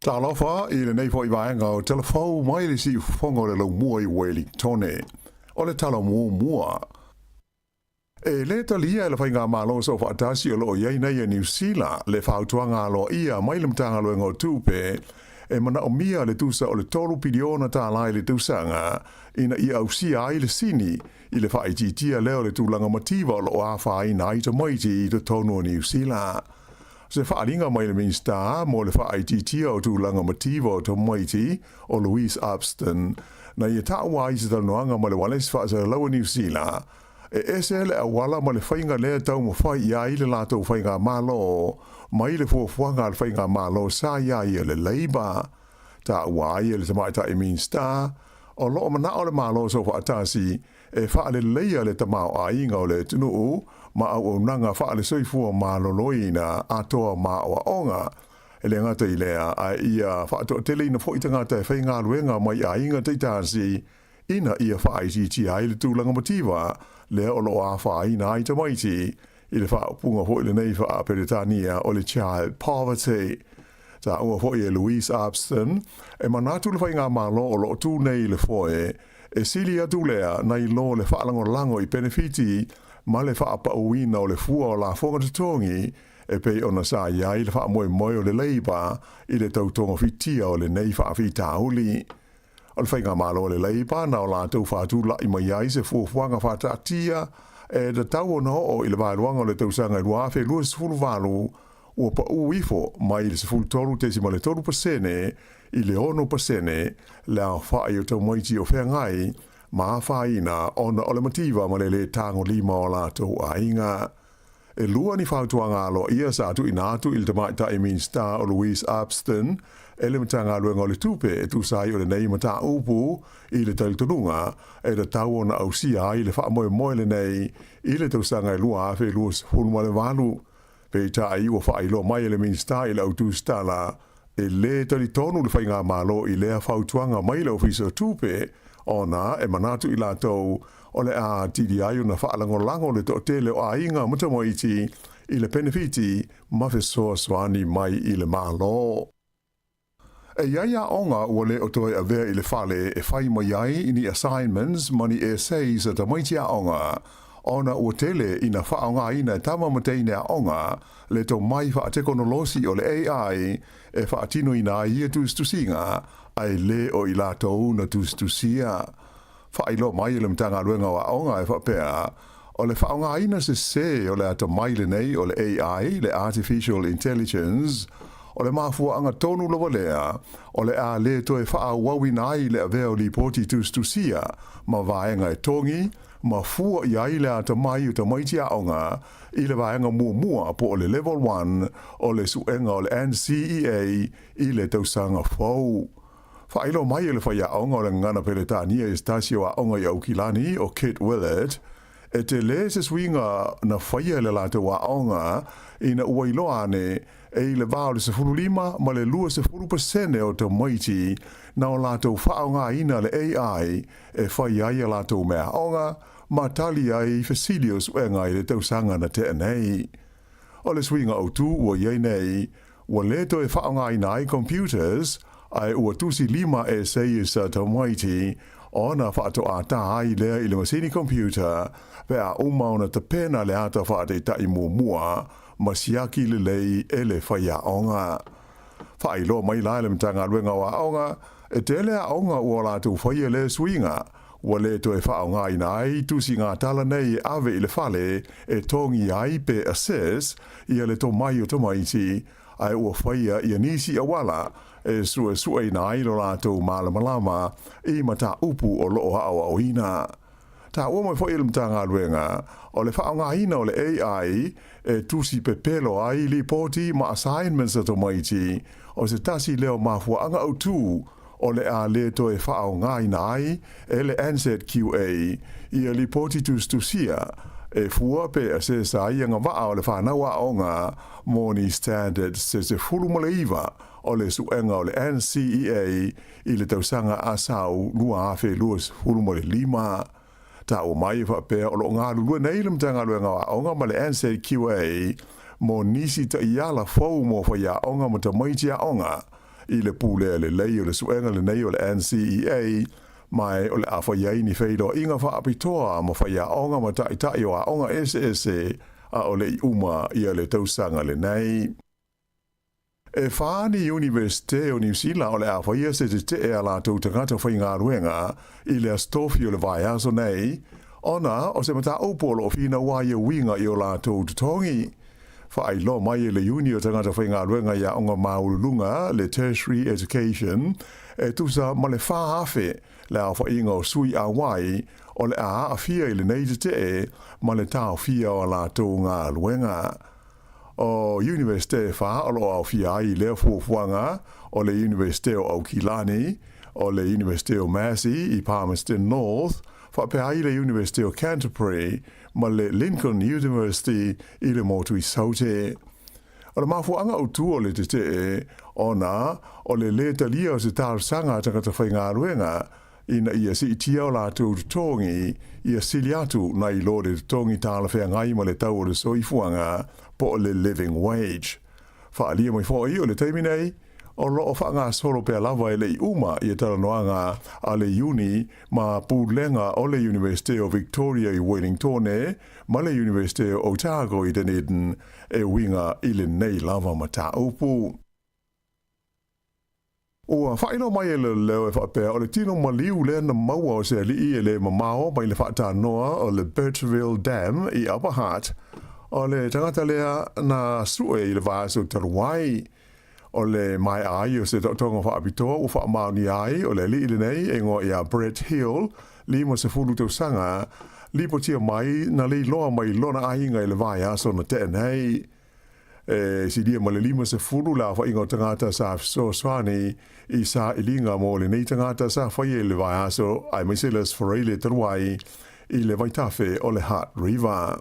[SPEAKER 12] Talofa i le nei fo I vaenga o telefou mai le si fongo le lau mua I Wellingtone. O le talo mua. E le talia e le whainga malo so whaatasi o lo iei nei New Zealand le whautuanga lo ia mai le mtanga lo ngō tūpe e mana o mia le tusa o le tolu pidiona tā lai le tusanga ina I au sia ai le sini I le whaititia leo le tūlanga mativa o lo a whai na I ta maiti I te tonu o New Zealand. Se whaaringa mai le minsta mo le whaititia o tūlanga mativa o ta maiti o Louise Upston na I ta wai se tanoanga ma le wales whaasa laua New Zealand e esele a wala ma le whainga lea tau mo whai ia I le lato whainga malo mai le fuafuanga le whainga malo sa ia I le leiba ta wai le tamaita e minsta o loo mana o le malo so whaatasi e whaale leia le tamao a inga o le tunuu ma au o nanga whaale soifua malo loina atoa ma o onga e le ngata I lea a ia whaato tele ina fo itanga te whainga luenga mai a inga te tasi ina ia whaiti ti ai le tūlanga motiva lea o lo a whaina ai tamaiti I le whaapunga fo le nei wha peritania o le child poverty. Ta ua fo e Louise Upston e manatu le whainga malo o lo tu nei le foe e sili atu lea nai lo le whaalango lango I benefiti ma le whaapa uina o le fua o la fonga tutongi e pei ona sa iai le wha moe moe o le leiba I le tautonga fitia o le nei wha fita uli. O le whainga malo o le leiba na o la tau whaatu la I mai ai se fuafuanga whaata atia e da tau o no o I le vāluanga o le tausanga I ruafe lua sifuru valu ua pa uifo mai I le sifuru toru tesi ma le toru pasene I le ono pasene le a whaai o tau maiti o whea ngai ma whaina ona o le mativa ma le tango lima o la tau a inga. E lua ni whautuanga alo ia sa atu inatu I le tamaita I minsta o Louise Upston e le matanga luenga o le tupe e tu sai o le nei mata upu I le talitonunga e le tau ona au sia I le wha moe moe le nei I le tausanga I lua afe lua hulma le walu pe ta ai o wha ilo mai le minsta I le autu stala e le talitonu le whainga malo I lea whautuanga mai le ofisa tupe ona e manatu I la tau o le a tidi ai una whaalango lango le to tele o a inga mutamoiti I le benefiti mawhesoa swani mai I le malo. E iaia onga ua le o toi a vea I le whale e whai mai ai ini assignments mani essays a tamaiti a onga. Ona ua tele ina whaonga ina e tama mateine a onga le to mai wha teknolosi o le AI e wha atino ina ia tustusinga ai le o I latou na tustusia. Wha ilo mai le mtanga luenga wa onga e wha pea o le whaonga ina se o le ato mai le nei o le AI, le Artificial Intelligence o le mafua anga tonu lawa lea, o le a le to e wha wawina ai le aveo li poti tustusia, ma vaenga e tongi, ma fua I ai le ata mai o ta maiti a onga, I le vaenga mua po o le level 1, o le suenga o le NCEA, I le tausanga fau. Whailo mai e le whaia onga o le ngana peletania e stasio a onga I Aukilani o Kate Willett, e te le se swinga na whaia le lata wa onga, ina ua iloane, e le vāo le sefuru lima ma le lua sefuru pasene o te maiti na o lātou whaonga ina le AI e whai ai a lātou mea onga ma tali ai Facilius uenga I le tausanga na te anei. O le swinga o tū ua iei nei, ua leto e whaonga ina ai computers ai ua tusi lima e sei sa te maiti ona whaato a tā ai lea I le masini computer vea umauna te pena le ata whaate tai mua masiaki le lei e le whaia onga. Whailo mai lai le mtanga luenga wa onga, e te lea onga ua lātou whaia le swinga, ua le to e whaonga ina ai tusi ngā tala nei e ave I le whale e tongi ai pe assess I le to mai o to maiti, ai ua whaia I nisi awala e sua ina ai lo lātou malamalama I mata upu o loo hawa o ina. Ta ua mai whai ilum tanga luenga, o le whaonga ina o le AI e tusi pepelo ai li poti ma assignments ato maiti, o se tasi leo mafua anga au tū o le a le to e whaao ngai nai e le NZQA i a lipoti tustusia e fua pe a se sa ianga waa o le whanawa onga Morning Standard se fulu mo le iwa o le suenga o le NCEA i le tausanga asau lua afe luas fulu mo le lima. Ta o mai fa pe o lo ngā lua nei le mtanga luenga wa onga ma le NCQA mo nisi ta iala fau mo fa ya onga mo ta maitia onga i le pule le lei o le suenga le nei o le NCEA mai o le afa iai ni feido inga fa apitoa mo fa ya onga mo ta itai o a onga SSA a o le uma i le tausanga le nei. E whaani Universite o New Zealand o le afa ia se te e ala tau tangata whai ngā ruenga i le astofi o le vai aso nei, ona o se mata opolo o whina waia winga i o la tau tutongi. Whaai lo mai le uni o tangata whai ngā ruenga ia onga maulunga le tertiary education e tusa ma le whaafe le afa inga o sui a wai o le a fia i le nei te e ma le tau fia o la tau ngā ruenga. O Universite wha o lo au fia i lea fuafuanga o le Universite o Aukilani, o le Universite o Massey i Palmerston North, wha pea i le Universite o Canterbury, ma le Lincoln University i le motu i saute. O le mafuanga o tu o le te e, ona o le talia o se tāru sanga tangata whai ngā ruenga, ina ia si itia o la tau tongi, ia sili atu na i lo le tongi tāla whea ngai ma le tau o le soifuanga, po le living wage. Whaalia mai fōi o le teiminei, o loo whaanga solo pia lava e le i uma i e taranoanga a le uni ma pūlenga o le University of Victoria i Wellington ma le University of Otago i Dunedin e winga i le nei lava ma tā upu. O whaino mai e le leo e whapea o le tino maliu le na maua o se ali i le mamao mai le whaata noa o le Bertreville Dam i Upper Hutt. O le tangata lea na sue i le vāsu taruai. O le mai ai o se tonga whaapitoa o whaamauni ai o le li i le nei e ngō i a Brett Hill li mo se fulu tau sanga li po tia mai na li loa mai lona ainga i le vai aso na te nei. Si dia ma le lima se fulu la wha ingo tangata sa so swani i sa ilinga mo le nei tangata sa whai e le vai aso ai Maisilas Whareile taruai i le vaitafe o le Hutt River.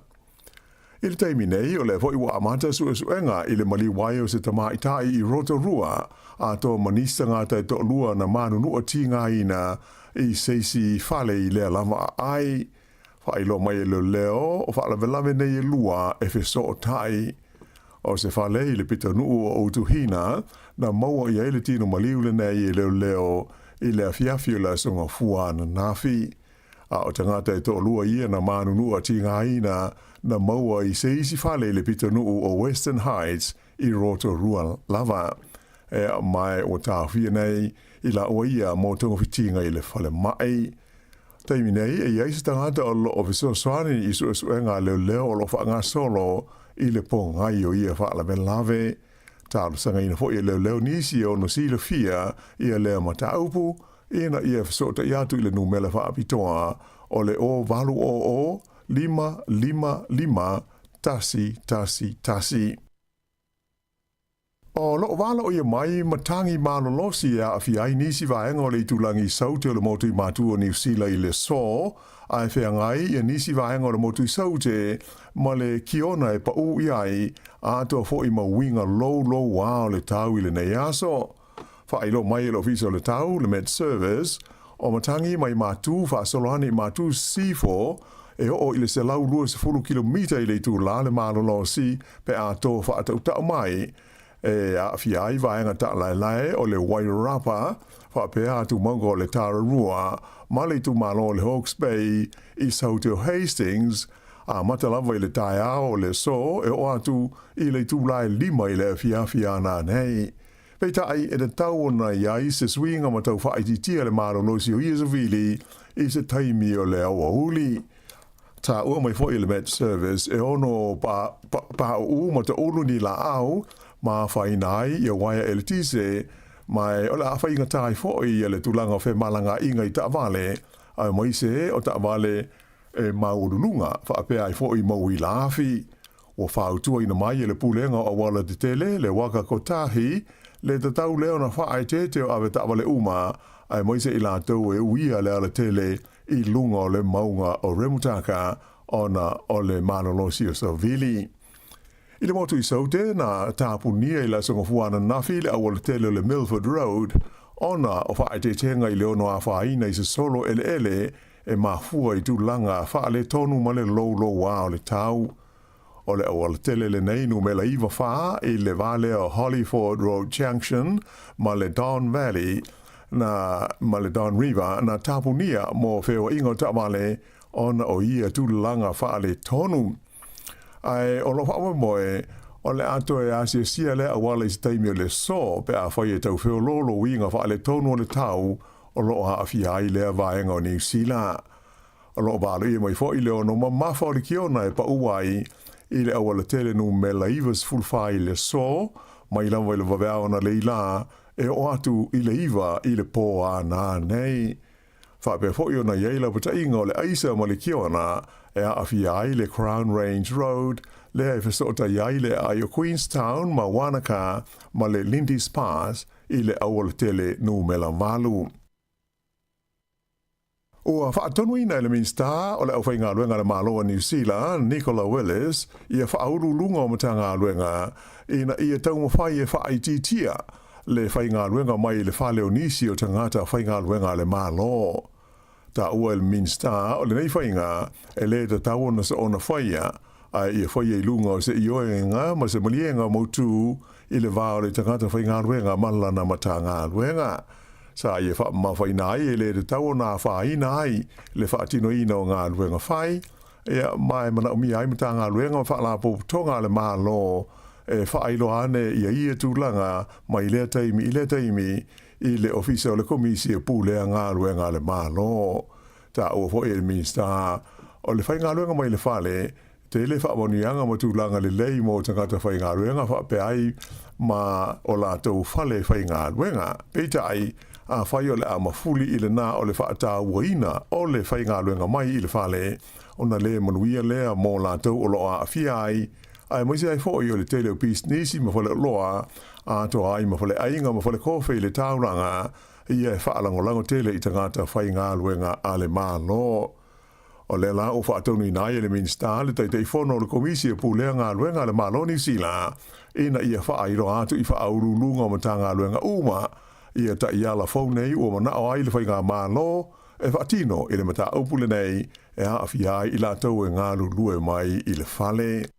[SPEAKER 12] I le taimi nei o le foi wa amata suenga i le mali wai o se tama itai i Rotorua a to manisa ngata to lua na manu nua tinga ina i seisi fale i lea lama ai. Whai lo mai le leo o wha la velame nei lua e fe so tai. O se fale i le pita nuu o utuhina na maua i eile tino maliu le nei i leo i le afiafio la songa fua na nafi. A o tangata e to lua ia na manu nua tinga ina na maua i se isi whale le pita nuu o Western Heights i Rotorua lava. E mai o tāwhia nei i la oa ia mō tonga whitinga i le whale mai. Taimi nei e iaisa tangata o lo o viso swani i suenga leo o lo whaanga solo i le pongai o ia whaala me lave. Tālu sanga ina fo i leo nisi o no sila fia i a leo mataupu ina ia fisota i atu i le numele whaapitoa o le o valu o 555 tasi. O lo wala o ia mai matangi malolosi a awhiai nisi vaenga o le itulangi saute o le motu i matu o New Zealand i le so, a e wheangai ia nisi vaenga o le motu i saute, ma le kiona e pa u iai, a atua fo i mawinga low wa o le tau i le nei aso. Whailo mai e lo fisa o le tau, le Med Service, o matangi mai matu, wha solohani matu C4, e o i le se lau 20 kilomita i le tu la le malolosi pe a tō wha atau tau mai, e a whiai vaenga ta lai o le Wairarapa, wha pe a tu mongo le Tararua, ma le tu malo le Hawke's Bay, i Sauteo Hastings, a matalawa i le taia o le so, e o atu i le tu lai 5 i le whiawhia nā nei. Pei tai e le tau na iai se swinga ma tau whaititia le malolosi o Iesavili, i se taimi o le awa uli. Ta ua mai fo i le Met Service e ono pa u ma te olu ni la au ma whainai i a waia elitise mai o le awha inga tai fo i le tulanga o fe malanga inga i Taavale a mai se o Taavale e maurulunga whaapea i fo i maui laafi o whautua ina mai i le pulenga o wala te tele le waka kotahi le te tau leo na whaai te te o awe ta'wale uma, ai moise i la tau e uia lea le tele i lunga o le maunga o Remutaka ona o le malolosi o Savili. I le motu i saute na tāpunia i la songofuana nafi le awale tele le Milford Road, ona o whaai te tenga i leo no a whaina i se solo ele e mafua i tūlanga wha le tonu ma le lo wa o le tau. O le awala tele le neinu me la iwa wha i le vale o Hollyford Road Junction ma le Don Valley ma le Don River na tapunia mo feo ingo tamale ona o ia tūlanga wha le tonu. Ai o lo wha moe o le ato e asia sia le awala i staimi o le so pe a whai e tau feo lolo winga wha le tonu o le tau o lo ha afia ai lea vaenga o New Zealand. O lo balu i mai fo i leo no mafa o le kiona e pa uai i le awala tele nu me la ivas fulfai le so, mai lama i le vavea na le ila e o atu i le iwa i le po a nā nei. Whape fo i o na yeila pata inga o le aisa ma le kiona e a awhia ai le Crown Range Road, le e whesota iai le ai o Queenstown ma Wanaka ma le Lindy's Pass i le awala tele nu me la malu. O a whaatonu ina ele minsta o le au whainga luenga le Maloa New Zealand, Nicola Willis, i a whaauru lunga o matanga luenga, ina i a tau mawhai e whaititia le whainga luenga mai le whaleo nisi o tangata whainga luenga le Malo. Ta ua ele minsta o le nei whainga e le ta tau na sa ona whaia, a i a whaia i lunga o se ioenga ma se malienga mautu i le vao le tangata whainga luenga malana matanga luenga. Sa ia wha mawhaina ai e le te tau nā whaina ai le whaatino ina o ngā luenga whai. Ea mai mana umi ai mata ngā luenga wha la pōputonga le mālo e whailo ane ia tūlanga mai i le taimi i le ofisa o le komisi e pūlea ngā luenga le mālo. Ta ua fo e le minsta o le whai ngā luenga mai le whale te le whaamonianga ma tūlanga le lei mo tangata whai ngā luenga wha pe ai ma o la tau whale whai ngā luenga. Peita ai a whai o le a mafuli i le nā o le whaata uaina o le whai ngā luenga mai i le whale o na le manuia lea mō la tau o loa a whia ai ai maise ai fōi o le tele o pīs nisi ma whale loa a toa ai ma whale ainga ma whale kofe i le tauranga i e whaalangolango tele i tangata whai ngā luenga a le mālo. O le la o whaatonu i nai le minsta le taitei whono le komisi e pūlea ngā luenga le mālo New Zealand ina i a whaairo atu i whaaurulunga o mata ngā luenga uma ia ta ia la nei o mana o ai le whainga mālo e whaatino i le mata aupule nei e a awhiai i la tau e ngā lulue mai i le whale.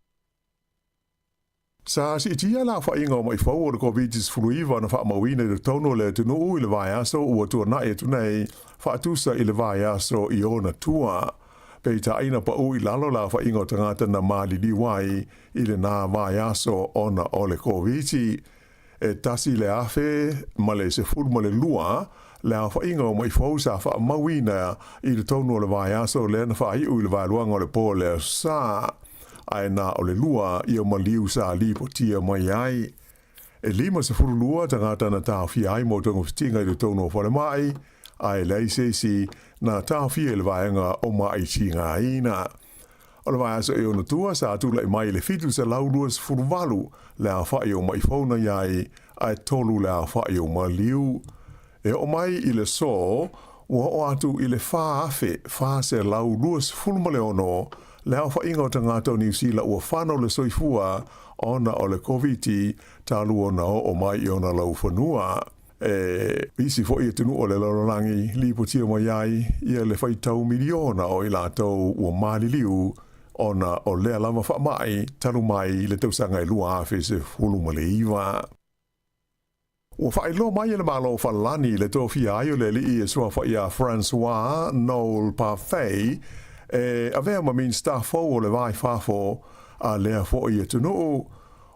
[SPEAKER 12] Sa si tia la whainga o mai whau o le COVID-19 fuluiva na whaamawina i le tono le tunu i le vai aso ua tua na e tunei whaatusa i le vai aso i ona tua. Pei ta aina pa ui lalo la whainga o tangata na mali liwai i le nā vai aso ona o le COVID-19. E tasi le afe ma le se fulu ma le lua le a whainga o mai whausa wha mawina i le tonu o le vai aso le na whai ui le vai luanga o le po le sa ai na o le lua i o maliu sa lipo tia mai ai. E lima se fulu lua tangata na tāwhi ai mo tongo stinga i le tonu o whale mai ai leisesi na tāwhi e le vaianga o mai tinga ina. O le vai aso e ona tua sa atula i mai le fitu se lauluas fulu walu le a whai o mai fauna iai ai tolu le a whai o maliu. E o mai i le so, ua o atu i le wha afe, wha se lauluas fulu ma le ono, le a wha inga o tangata o New Zealand ua whano le soifua ona o le COVID-19 talu ona o mai i ona lau whanua. E isi fo i tunu o le lalolangi lipo tia mai iai ia le whai tau miliona o i la tau ua mali liu ona o lea lama wha mai, taru mai le tausanga i lua afe se fulu ma le iwa. Ua wha ilo mai le malo whalani le tōwhia ai o le li i e sua wha ia François Noel Parfait e avea ma min stafo o le vai whafo a lea fo i e tunu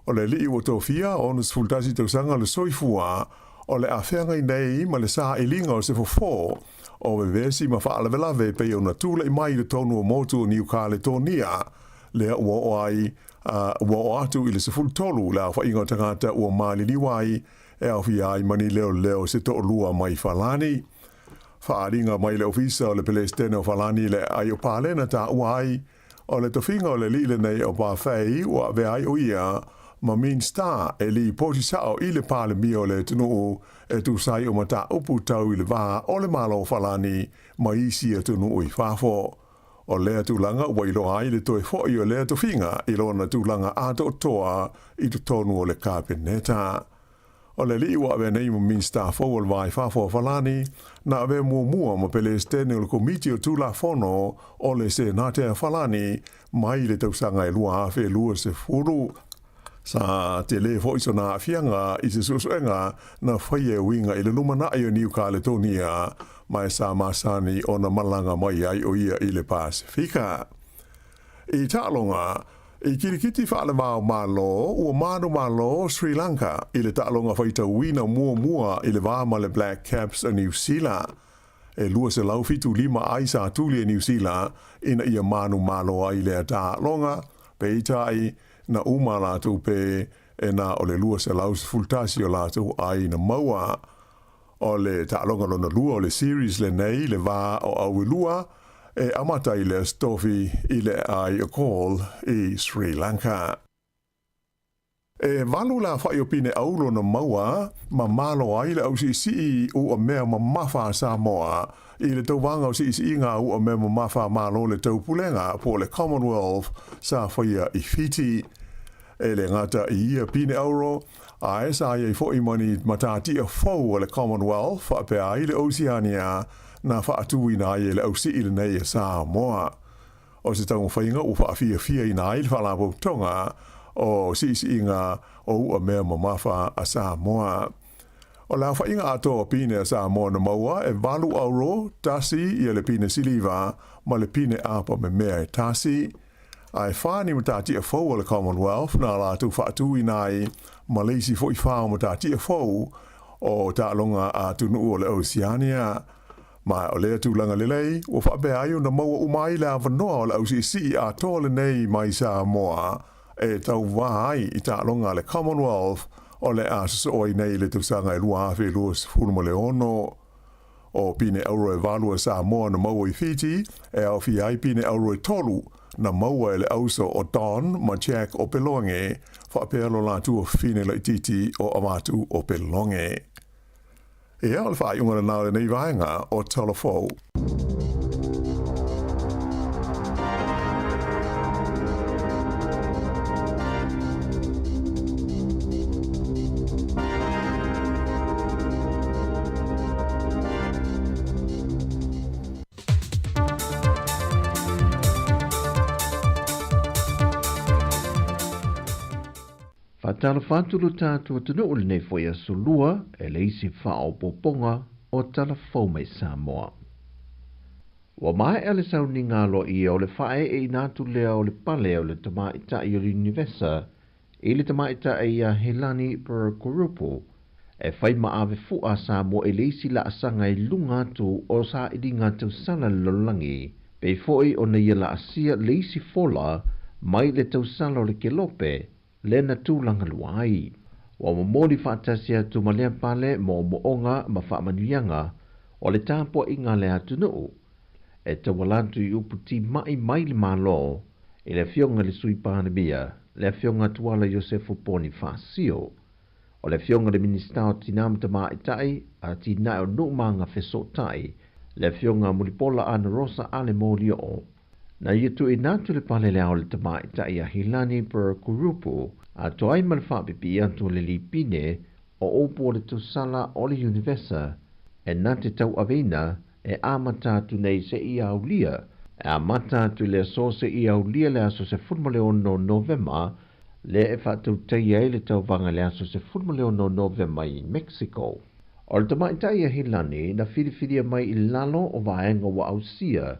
[SPEAKER 12] o le li i o tōwhia o nus fultasi tausanga le soifua o le awhenga i nei ma le saa i linga o se fo o we vesi ma whaalawelawe pe o na tūla i mai le tonu o motu o New Caledonia lea ua o ai ua o atu i le sefulu tolu lea wha inga tangata ua mali liwai e au fi ai mani leo se to lua mai falani. Whaaringa mai le ofisa o le pelestene o falani le ai o pālena ta ua ai o le tofinga o le li le nei o Parfait ua ve ai o ia ma min sta e li posi sao i le pale mio le tunu e tu sai o mata upu tau i le vā o le malo falani ma isi e tunu i whafo. O lea tūlanga wailo ai le toi fo i o lea tu finga i lona tūlanga ato toa i tu tonu o le kāpeneta. O le liwa ave nei mo minsta fo o le vai whafo falani na ave mua ma pele stene o le komiti o tūla fono o le se natea falani mai le tausanga e lua afe lua se furu. Sa te le fo iso na fianga i se susuenga na whaie winga i le numana i o New Caledonia mai sa masani o na malanga mai ai o ia i le Pasifika. I tālonga, i kirikiti whaale mao malo, ua manu malo Sri Lanka i le tālonga whaita wina mua i le vāma le Black Caps a New Zealand. E lua se lau fitu lima ai sa tuli a New Zealand ina ia manu malo ai le tālonga, pe itai na uma lātou pe e na o le lua se lau se fultasi o lātou ai na maua. O le tālonga lona lua o le series le nei le vā o au lua e amata i le stofi i le ai o call i Sri Lanka. E walu la whai o pine aulo na maua ma malo ai le au si o a mea ma mawha Samoa i le tau wanga o si ngā o a mea ma mawha malo le tau pulenga po le Commonwealth sa whaia i Fiti. E le ngata i ia pine auro a e sa ia i fo i mani matati a fau o le Commonwealth wha pe ai le Oceania na wha atui na i le au si i le nei e Samoa. O se tau whainga o wha fia i na i le whalabo tonga o si ngā o ua mea ma mawha a Samoa. O la whainga ato pine a Samoa na maua e walu auro tasi i le pine siliva ma le pine apa me mea e tasi. Ai whāni matati a fau o le Commonwealth na la tu whaatui nai Malaysi fo i whao matati a fau o tālonga a tunu o le Oceania. Mai o lea tūlanga lelei, o whape aio na maua umai la wanoa o le OCC a tōle nei mai Samoa e tau wāi i tālonga le Commonwealth o le asaso oi nei le tusanga e lua awhi luas fulma le ono. O pine auro e valua Samoa na maua i Fiji e au fi ai pine auro e tolu na maua e le auso o Don ma Jack o Pelonge whapealo la tua fine la titi o amatu o Pelonge. E au le wha iunga na nāre nei vaenga o Talafou.
[SPEAKER 7] Tala whātulu tātua tunu uli nei fwoi a sulua e le isi whao poponga o tala whau mai Samoa. Wa mai ele sau ni ngalo i o le whae e nātu lea o le pale o le tamaita i o le Univesa i le tamaita i a Helani Perakurupu e whai maave fua Samoa e le isi la asanga i lunga tu o sa idi ngā tau sala lolangi pe foi o nei la asia le isi fola mai le tau sala o le kelope le na tūlanga luai. Wa momoli whaatasia tu malea pale mo moonga ma whaamanuianga o le tāpua i ngā lea tunuu. E tawalantu i uputi mai le malo i le fionga le sui pānabia, le fionga tuala Josefu Poni Fasio. O le fionga le ministao tinamta maitai a tina o nuumanga fesotai, le fionga mulipola ana rosa ale molio. Na yetu i nātu le pale lea o le tamaitai a Hilani Perakurupu a toai malwhapipi antu le lipine o opo le tusala o le Univesa e nate tau avena e amata tu nei se i aulia e amata tu le so se i aulia le aso se fulma le ono Novema le e whatau teia e le tau vanga le aso se fulma le ono Novema i Mexico. O le tamaitai a Hilani na whiriwhiria mai i lalo o vaenga wa ausia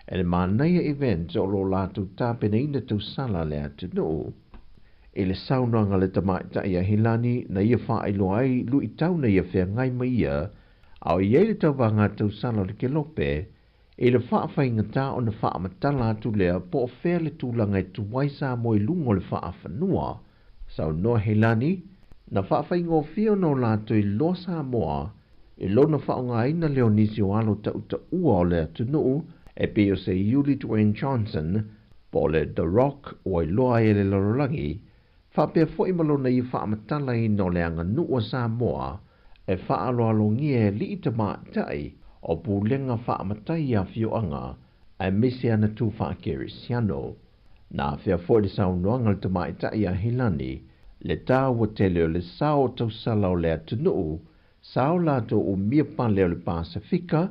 [SPEAKER 7] e le mānaia event o lo lātou tāpena ina tau sala le atunu. E le saunanga le tamaitai a Hilani na ia whaelo ai lu i tau na ia whea ngai mai ia, au i le tau wanga tau sala le kelope, e le whaafai ngata o na whaamatala atu lea po o whea le tūlanga e tuwaisa mo i lungo le whaafanua. Sau noa Hilani, na whaafai ngō whio no lātou i lo Samoa, e lo na whaonga ina Leonisio alo ta uta ua o le atunu, e pe o se Yuli Dwayne Johnson, po le The Rock o i loa e le lorolangi, Whapea fwoi malona i whaamatala i no leanga nua Samoa e whaaloalongia li i te maatai o pūlenga whaamatai a whioanga ai mese ana tū whaakerisiano. Nā whia fwoi le saunoanga le te maatai a Hilani le tāua tele o le sao tausala o le atunuu sao lato o mia pale o le Pasifika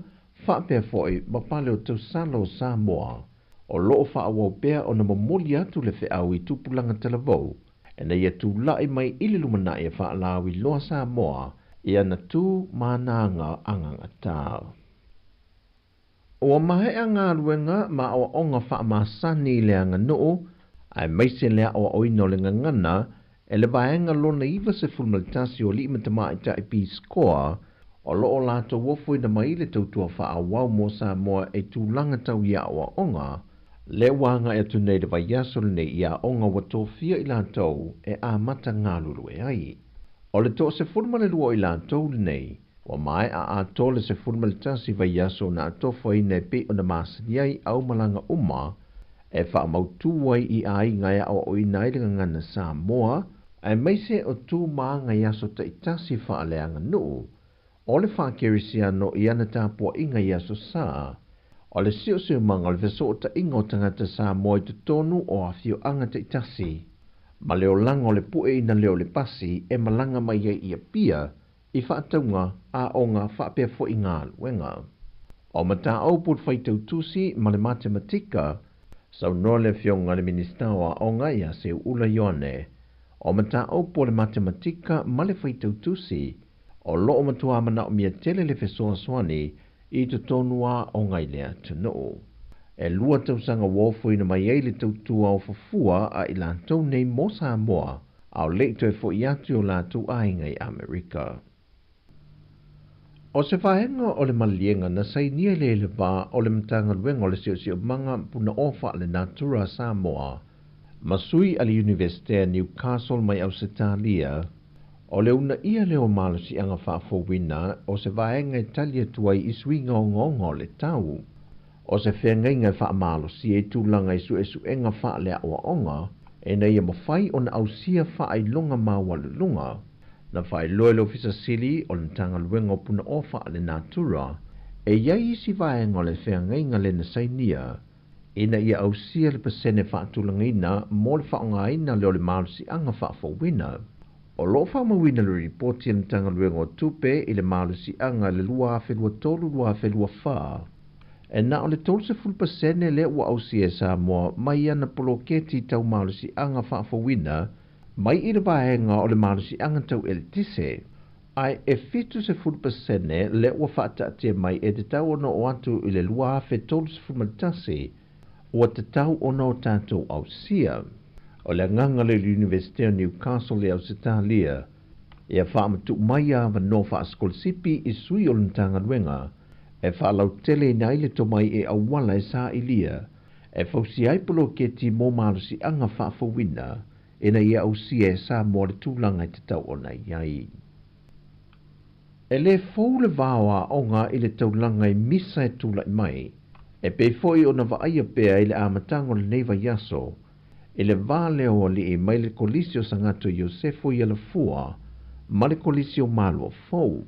[SPEAKER 7] whapea fwoi ma pale o tausala o Samoa o loo whaawopea o na mamoli atu le whiau i tupulanga talavou e na ia tū lai mai ili lumana e whaalawi loa Samoa i ana tū mānanga anganga tāo. O mahea ngā ruenga ma o onga whaamasani le anga noo, ai maise lea o oino le ngangana, e le vaenga lona iwa se fulmalitasi o li imatama i tai Peace Corps, o loo lato wofoi na maile tautua whaawau mo Samoa e tūlanga tau ia o onga, le wanga e tunei le vaiaso le nei ia onga watofia i latou e a mata ngā lulu e ai. O le to se fulmale lua i latou le nei, wa mai a tole se fulmalitasi vaiaso na atofo i nei pe o na masani ai au malanga uma, e wha mautu wai i ai ngai au o i nai le ngana Samoa, ai meise o tū maa ngai aso ta itasi wha aleanga nuu, o le wha kerisiano i ana tāpua i ngai aso saa, o le sio manga le veso o ta ingo tangata Samoa i te tonu o a fio anga ta itasi, ma leo langa o le pue ina leo le pasi e malanga mai i a pia, i whaataunga a o ngā whapea fo i ngā luenga. O mata au put whaitau tusi ma le matematika, sau noa le fionga le ministawa o ngā ia se ula Ioane, o mata au po le matematika ma le whaitau tusi, o loo matua mana o mia tele le fesoa swani i te tonua o ngai lea tunu. E lua tausanga wofu ina mai eile tautua o fufua a i lantou nei mo Samoa, au leito e fo i atu o latu ai ngai Amerika. O se whahenga o le malienga na sainia le wā o le mtanga luenga o le sio manga puna ofa le Natura Samoa, masui ali Universitea Newcastle mai au Setalia, o le una ia leo malo si anga whaafowina o se whahenga i talia tuai i swinga o ngongo le tau. O se whenga inga whaamalo si e tūlanga i su enga wha lea o onga, e na ia mawhai o na au sia wha ai longa mawalulunga, na whai loelo fisa sili o le tanga luenga o puna ofa le Natura, e iai isi vaenga o le whenga inga le na sainia, e na ia au sia le pasene wha atulanga ina mo le whaonga ina leo le malusi anga wha fawina. O lo wha mawina le reporti le tanga luenga o tupe i le malusi anga le lua awhelua tolu lua awhelua wha. E na o le tolu se full pasene le ua au sia Samoa mai ana poloketi tau malusi anga wha fawina, mai i le vaenga o le malusi anga tau elitise, ai e fitu se full pasene le ua whaatatia mai e te tau ono o atu i le lua awhe tolu se full matasi, ua te tau ono o tātou au sia. O le nganga le Universitea Newcastle le au Setalia, e a whaamatu mai a wano whaaskolisipi i sui o lintanga luenga, e whaalau tele i naile to mai e awala e sa ilia, e fausi aipolo ke ti mō malusi anga whaafawina, e na ia au sia e sa mō le tūlanga i te tau o nei iai. E le fau le vāwa onga i le taulanga i misa e tūla i mai, e pe foi o na vaaia pea i le amatango le neiva yaso, e le vale o li e mai le kolisio sangato Iosefo i ala fua, ma le kolisio malo fau.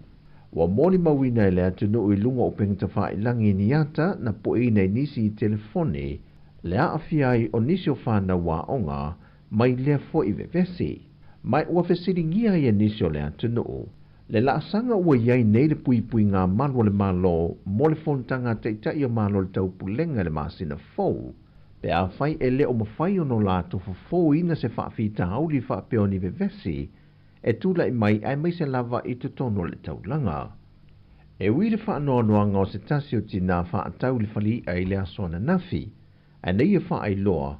[SPEAKER 7] Wa moni mawina i le atunu i lunga o pengta wha i langi ni ata na po i nei nisi i telefone, le aafiai o nisi o whana wa onga, mai lea fo i vevesi. Mai ua fesiringia i nisi o le atunu. Le la sanga ua iai nei le pui ngā malo le malo, mo le fontanga te itai o malo le tau pulenga le masina fau. Pe a fai e le o mawhai o no lato fo ina se whaafita hauli whaapeoni vevesi, e tūla i mai ai mai se lava i te tono le taulanga. E wile whaanoanoanga o se tasi o tina whaatau le whali ai le asona nafi, a nei e whaai loa,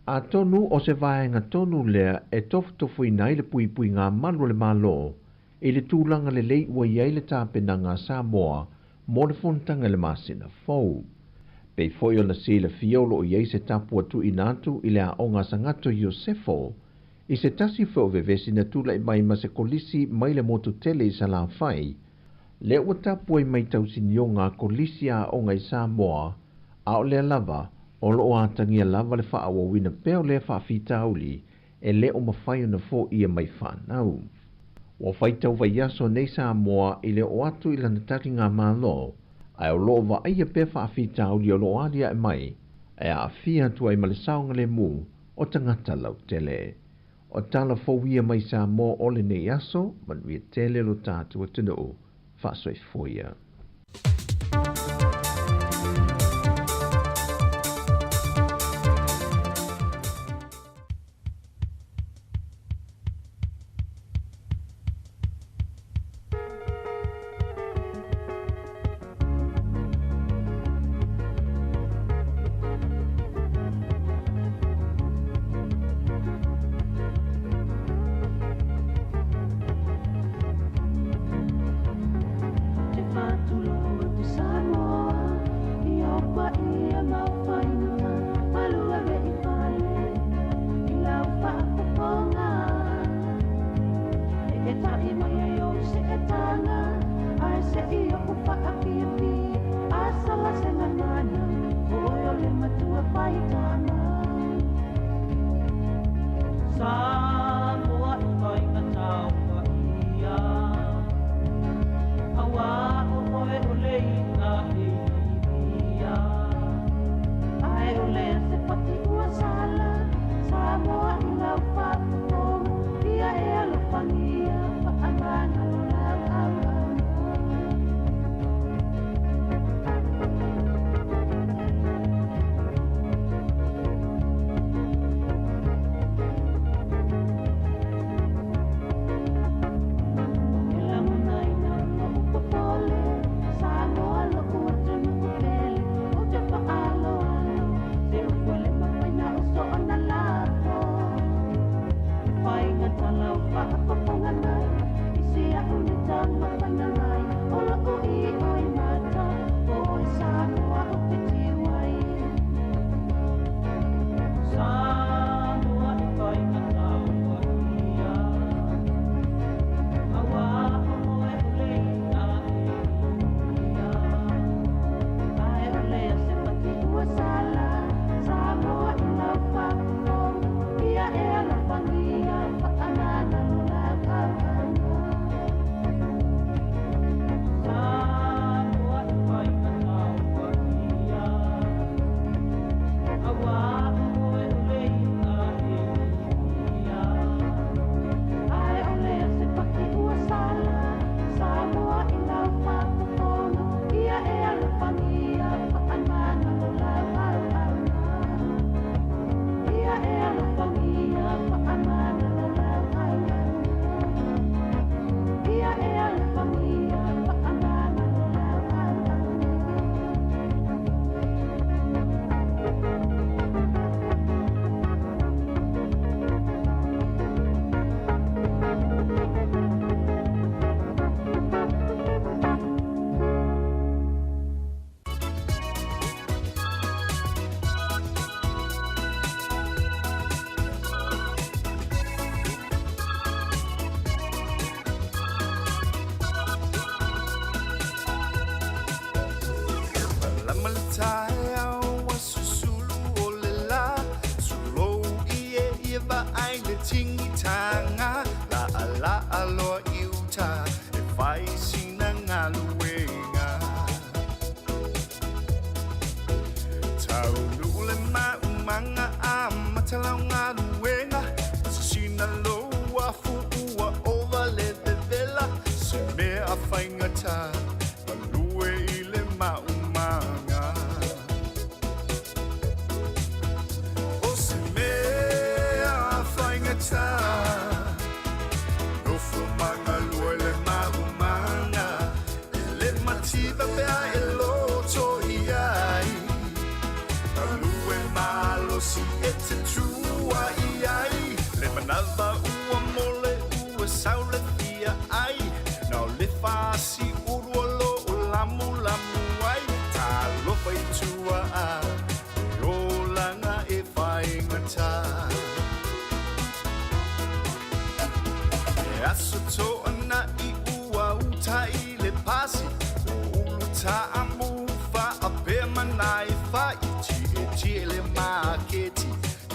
[SPEAKER 7] a tonu o se vaenga tonu lea e tofu i nai le pui ngā malo le malo, e le tūlanga le lei ua iai le tāpenanga Samoa, mo le fontanga le masina fau. Pei foi o na si le fiolo o iei se tapu atu i natu i le aonga sangato Iosefo, i se tasi fo vevesi na tula i mai ma se kolisi mai le motu tele i sala fai, le ua tapu i mai tau sinionga kolisi a aonga i Samoa, a o le lava, o lo o atangia lava le faa wawina peo le faa fita auli, e le o mawhai ona fo ia mai whanau. Wa whaitau vai aso nei Samoa i le o atu i lana tari ngā mālo, ai o loo wa aia pe whaafita au li o loo aria e mai, e a fia tu ai male saunga le mu o tangata lau tele. O tala fo ia mai Samoa o le nei aso, man wia tele lo tātua tunu o, whaasoi foia.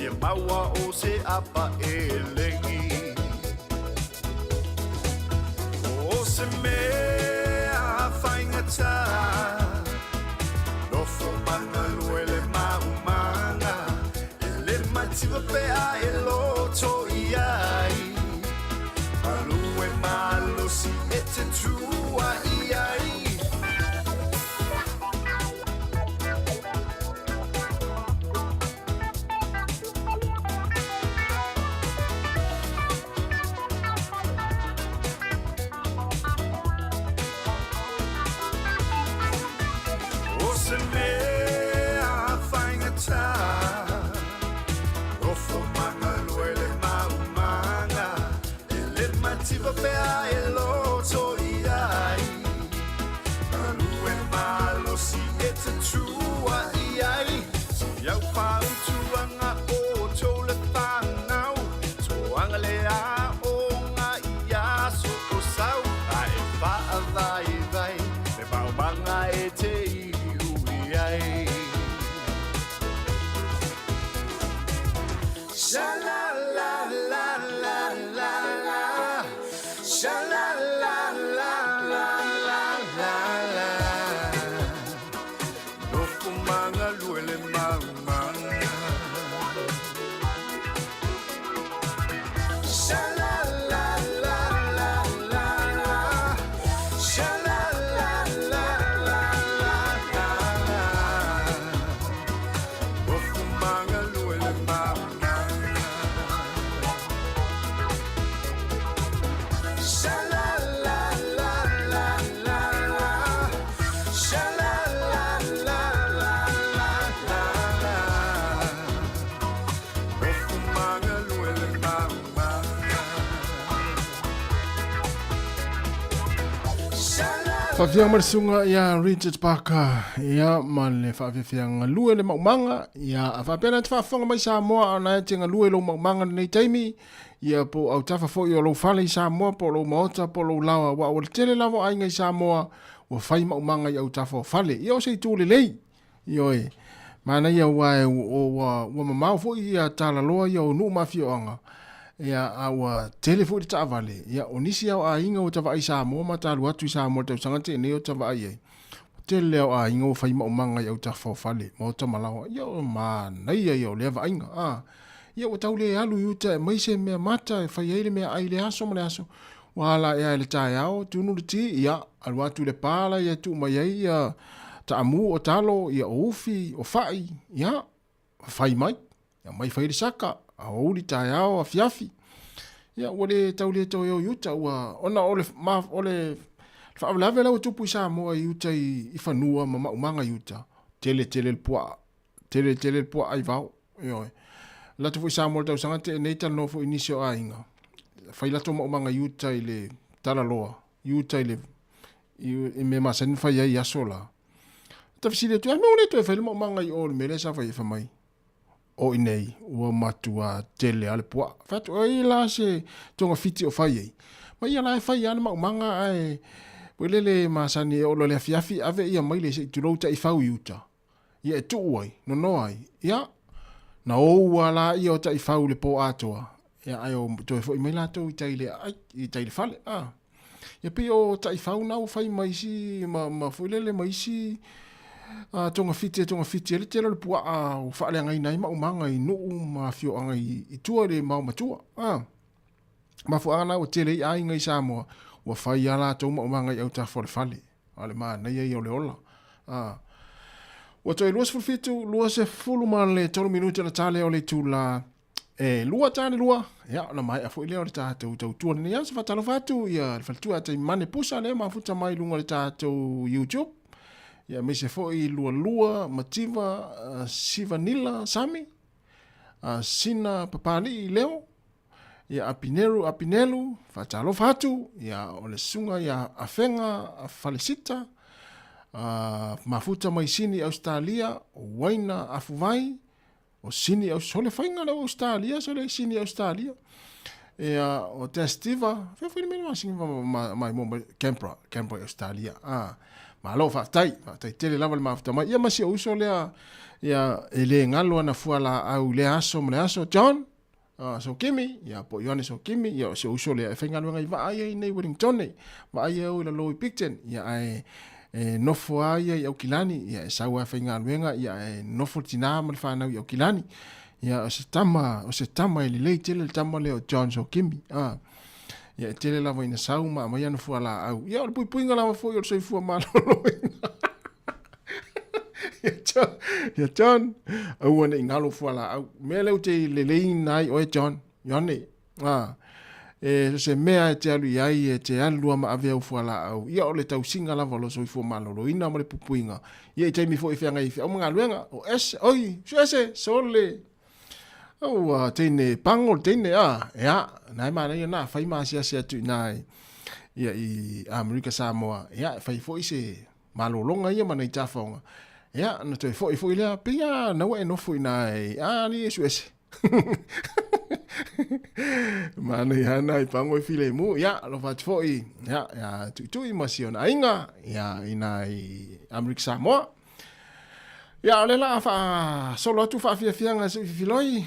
[SPEAKER 6] Ia maua o se apa e lengi O se mea whaingata Nofo manga luele maumanga Le matiwa pea e loto iai Malue malosi e te tua iai
[SPEAKER 3] Whawhianga marisunga ia Richard Parker ia ma le whawhianga lue le maumanga ia a whapena te whawhonga mai Samoa ana e tinga lue lo maumanga nei taimi ia po au tafa fo i o lo whale i Samoa po lo maota po lo lawa wa o le tele lawa ainga i Samoa wa whai maumanga i au tafa o whale ia o sei tūle lei ioi mana ia wae o mamau fo i a tala loa ia o nuu mafio anga ia awa telefo di tavale ia onisi au a inga o tava i Samoa ma talu atu i Samoa tau sangate ne o tava ai ai tele au a inga o whai maumanga i au tafa o whale ma o tamalawa ia o mana ia o lewa inga ia o tau le alu iuta mai se mea mata e whai eile mea ai le aso ma le aso wala ia le tae au tunu le ti ia alu atu le pala ia tu mai ai ia ta amu o talo ia o ufi o whai ia whai mai ia mai whai le saka a uri tae au a fiafi ia wale tau le tau eo iuta ua ona ole whaavelawe lau tupu i Samoa iuta i whanua ma maumanga iuta tele le pua ai vau ioi latu fu i Samoa tau sangate e neita no fu inisio a inga whai lato maumanga iuta i le tala loa iuta i le i me masani whai ai aso la tawhisile tu me ole tu e whai maumanga i ole mele sa whai whamai o inei ua matua tele ale pua fatu ai la se tonga fiti o fai ai ma ia la fai ana maumanga ai welele masani o lo le fiafi ave ia mai le se tulota i fau iuta ia tu ai no ai ia na o wala ia o ta i fau le po atoa ia ai o to fo i mai la to i taile fale ia pe o ta i fau na o fai mai si ma fulele mai si tonga fiti ele telo le pua o whaale angai nai maumanga i nuu ma fio angai i tua le mau matua ma fu ana o tele i ai ngai Samoa wa whai ala tau maumanga i au ta fore fale ale maa nei ai o le ola wa toi luas fulfitu luas e fulu ma le tolu minuti la tale o le tula lua tane lua ia na mai a fu ile o le tātou tau tua ni ansa fatalo fatu ia le faltua te mane pusa le ma futa mai lunga le tātou YouTube ia me se foi lua mativa sivanila sami sina papali leo ia apinelu fatalo fatu ia ole sunga ia afenga falecita mafuta mai sini Australia waina afuvai o sini au sole fainga le Australia sole sini Australia ia o testiva foi me mas mai mo Canberra Australia malo whaatai tele lava le mafutama. Ia masi o uso lea, ia ele ngalo ana fuala au le aso mle aso, John, so kimi, ia po Ioane so kimi, ia se uso lea, e whainga luenga i vaai nei Wellington, vaai au ila Lowy Picton, ia ai, nofo aia i au kilani, ia e saua e whainga luenga, ia e nofo tina ma le whanau i au kilani, ia o se tama e li lei tele le tama leo John so kimi, ia tele lava ina sau ma mai ana fuala au. Ia o le puipuinga lava fo i o le soifua malolo ina. Ia John, au ane ingalo fuala au. Mea leu te lelei nai oe John, Ione. Se mea e te alu iai e te alua ma ave au fuala au. Ia o le tau singa lava lo soifua malolo ina ma le puipuinga. Ia i teimi fo i whianga i whia. O mga luenga, o ese, oi, su ese, sole. Au teine pangol teine ea nai mana ia na fai ma sia tu nai ia i Amerika Samoa ia fai foi se malolonga ia mana i tafonga ia na toi foi le pia na we no foi nai ni su ese mana ia nai pangol file mu ia lo fat foi ia tu i masiona inga ia inai Amerika Samoa ia le la fa solo tu fa fianga se filoi.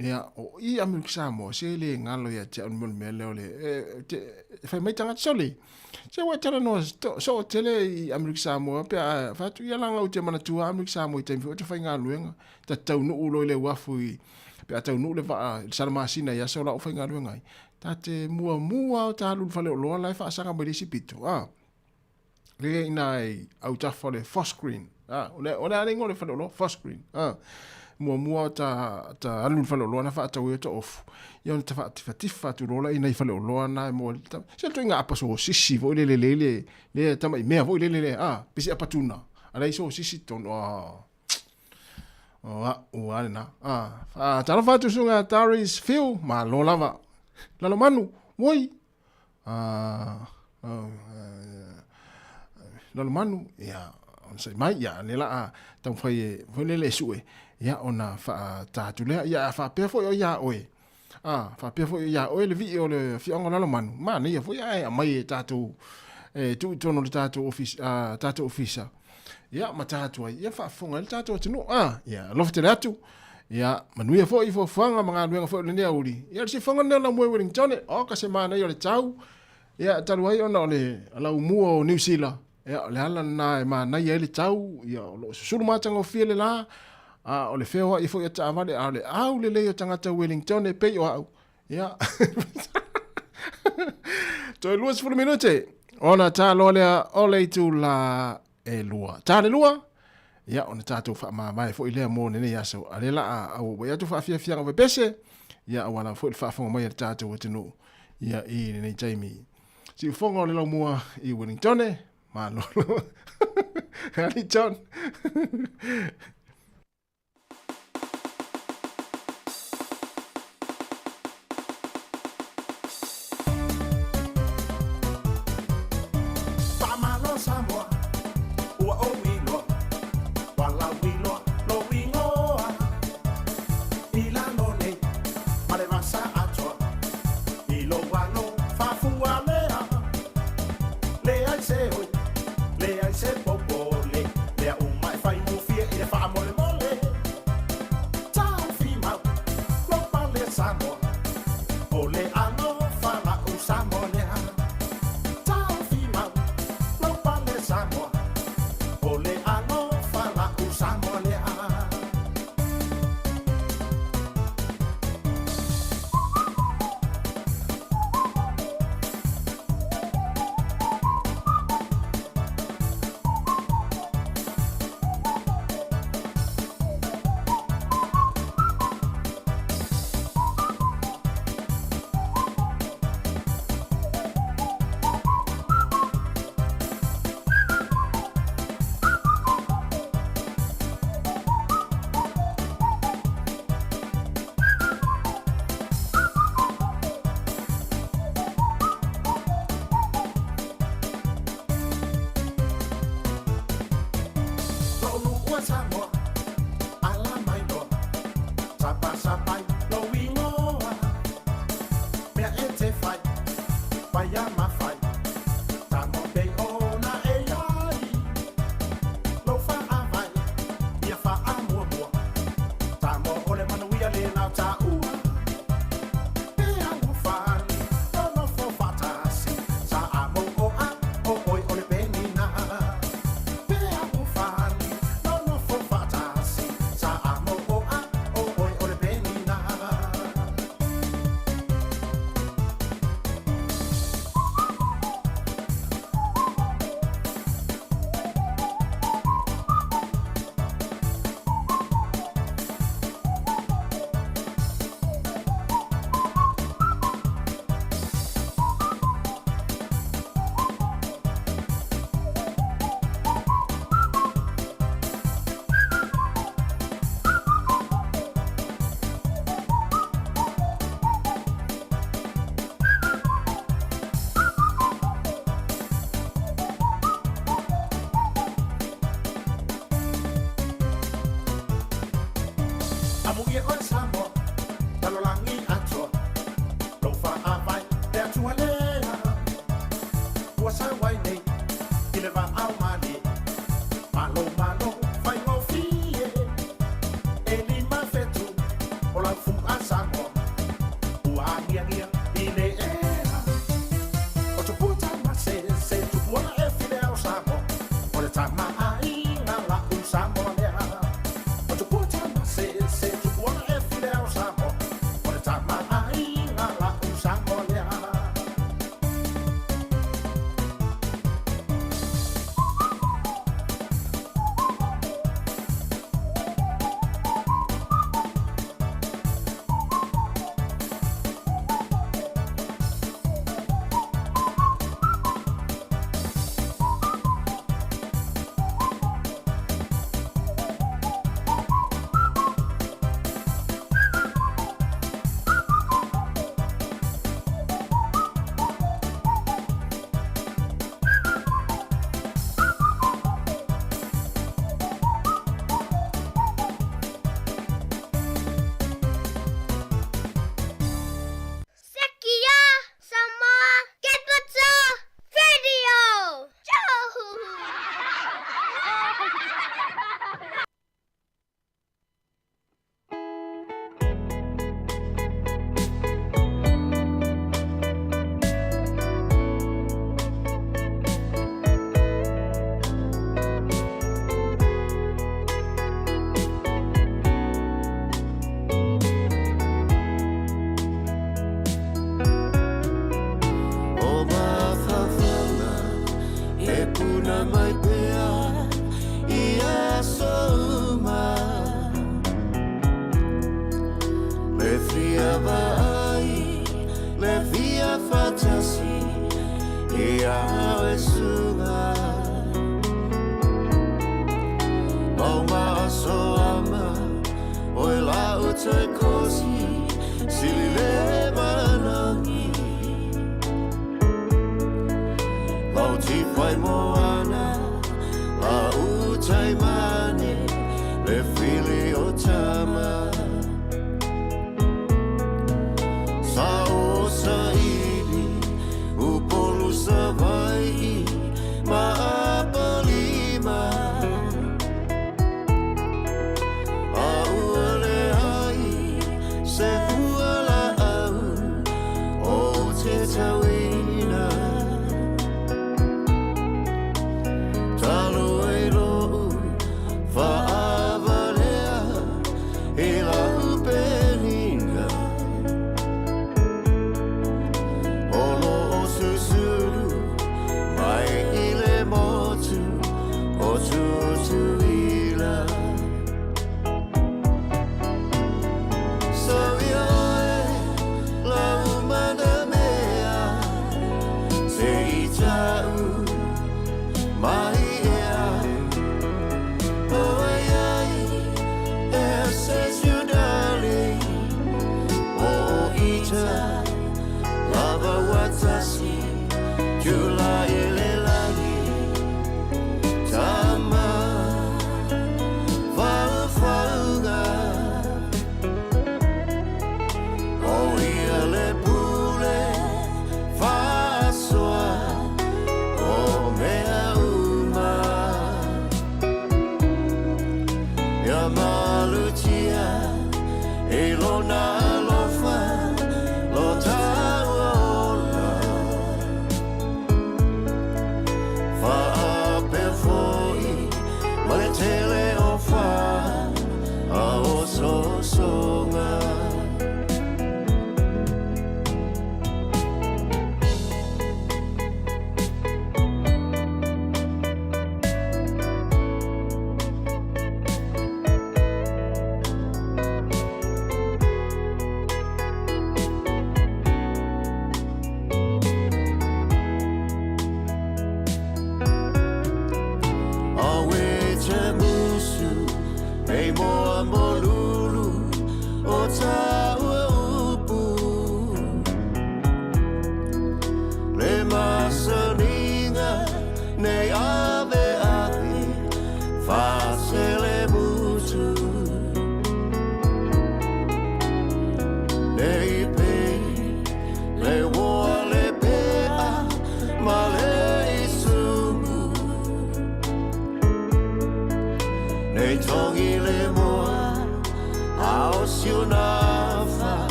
[SPEAKER 3] Ia o i Amerika Samoa se le ngalo ia te unmol mele ole fai mai tanga soli se wa tala no so tele i Amerika Samoa pe fa tu ia langa o te mana tu Amerika Samoa te fo te fai ngaluenga ta tau no ulo le wafu i pe tau no le va salma sina ia so la o fai ngaluenga ta te mua ta lu fa le lo la fa sanga mai sipito le inai au ta fa le first screen ona ringo le fa lo first screen mua ta alun falo lona fa ta weto off yon ta fa tifa tu rola ina falo lona mo se to nga paso sisi vo le ta mai me vo le pisi apatuna ala iso sisi ton o ana ta fa tu sunga Taris Phil ma lo lava la lo manu moi la lo manu ya on sai mai ya le la ta foi le sue ia ona fa tatu le ia fa pe fo ia oe fa pe fo ia oe le vi o le fionga la manu ma ne ia fo ia mai tatu tu tono le tatu office ia ma tatu ia fa fonga le tatu tunu ia lofte le atu ia manu ia fo i fo fanga manga luenga fo le nea uri ia si fonga ne la mo Wellington o ka se mana ia le tau ia talu ai ona le ala umua o New Zealand ia le ala na ma na ia le tau ia lo sulu matanga fiele la o le feo i fo ia taavale au le leo tangata Wellington e pei o au ia toi luas fulu minute ona ta lolea ole tu la e lua ta le lua ia ona tatu fa mai fo ile mo ne ia so ale la au ia tu fa fia ngo pese ia wala fo fa fo mai tatu tenu ia i ne Jamie si fongo le lo mua i Wellington ma lo ali John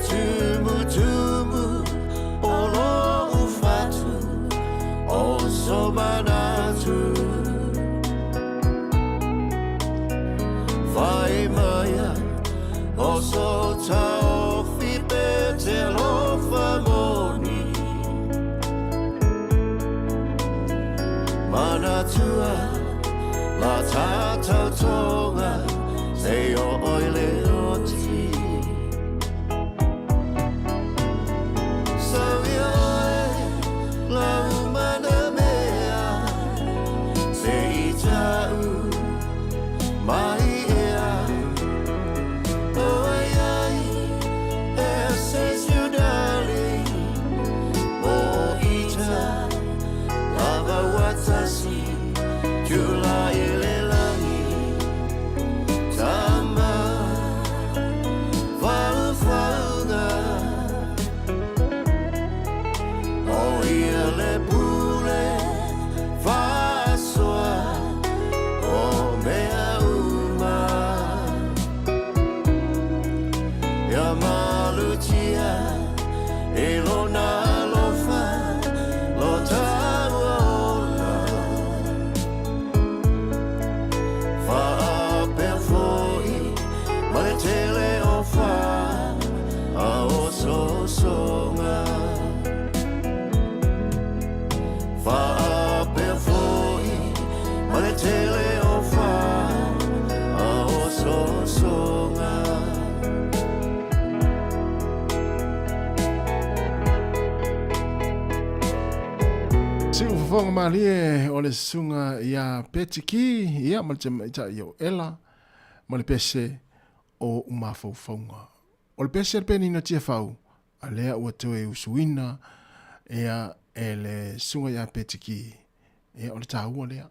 [SPEAKER 16] tumu olo ufatu o somanatu vai maya o so tao fi petelo famoni manatua la tata tonga se o oile oti so yo la umana mea se itau mai ea oh ai ese ciudade o ita lava watasi July lelangi tama falfalda oh ia le pule fasoa oh mea uma ya malutia elona lofa lotawa tele ofa a oso songa fa perfoi male tele ofa a oso songa
[SPEAKER 3] Si ufonga malie o le sunga ia petiki ia mal chama ita yo ela mal pese o umafaufaunga. O le pese le peni na tia fau, a lea ua tue usuina, ea e le sunga ia petiki, ea o le tāua lea,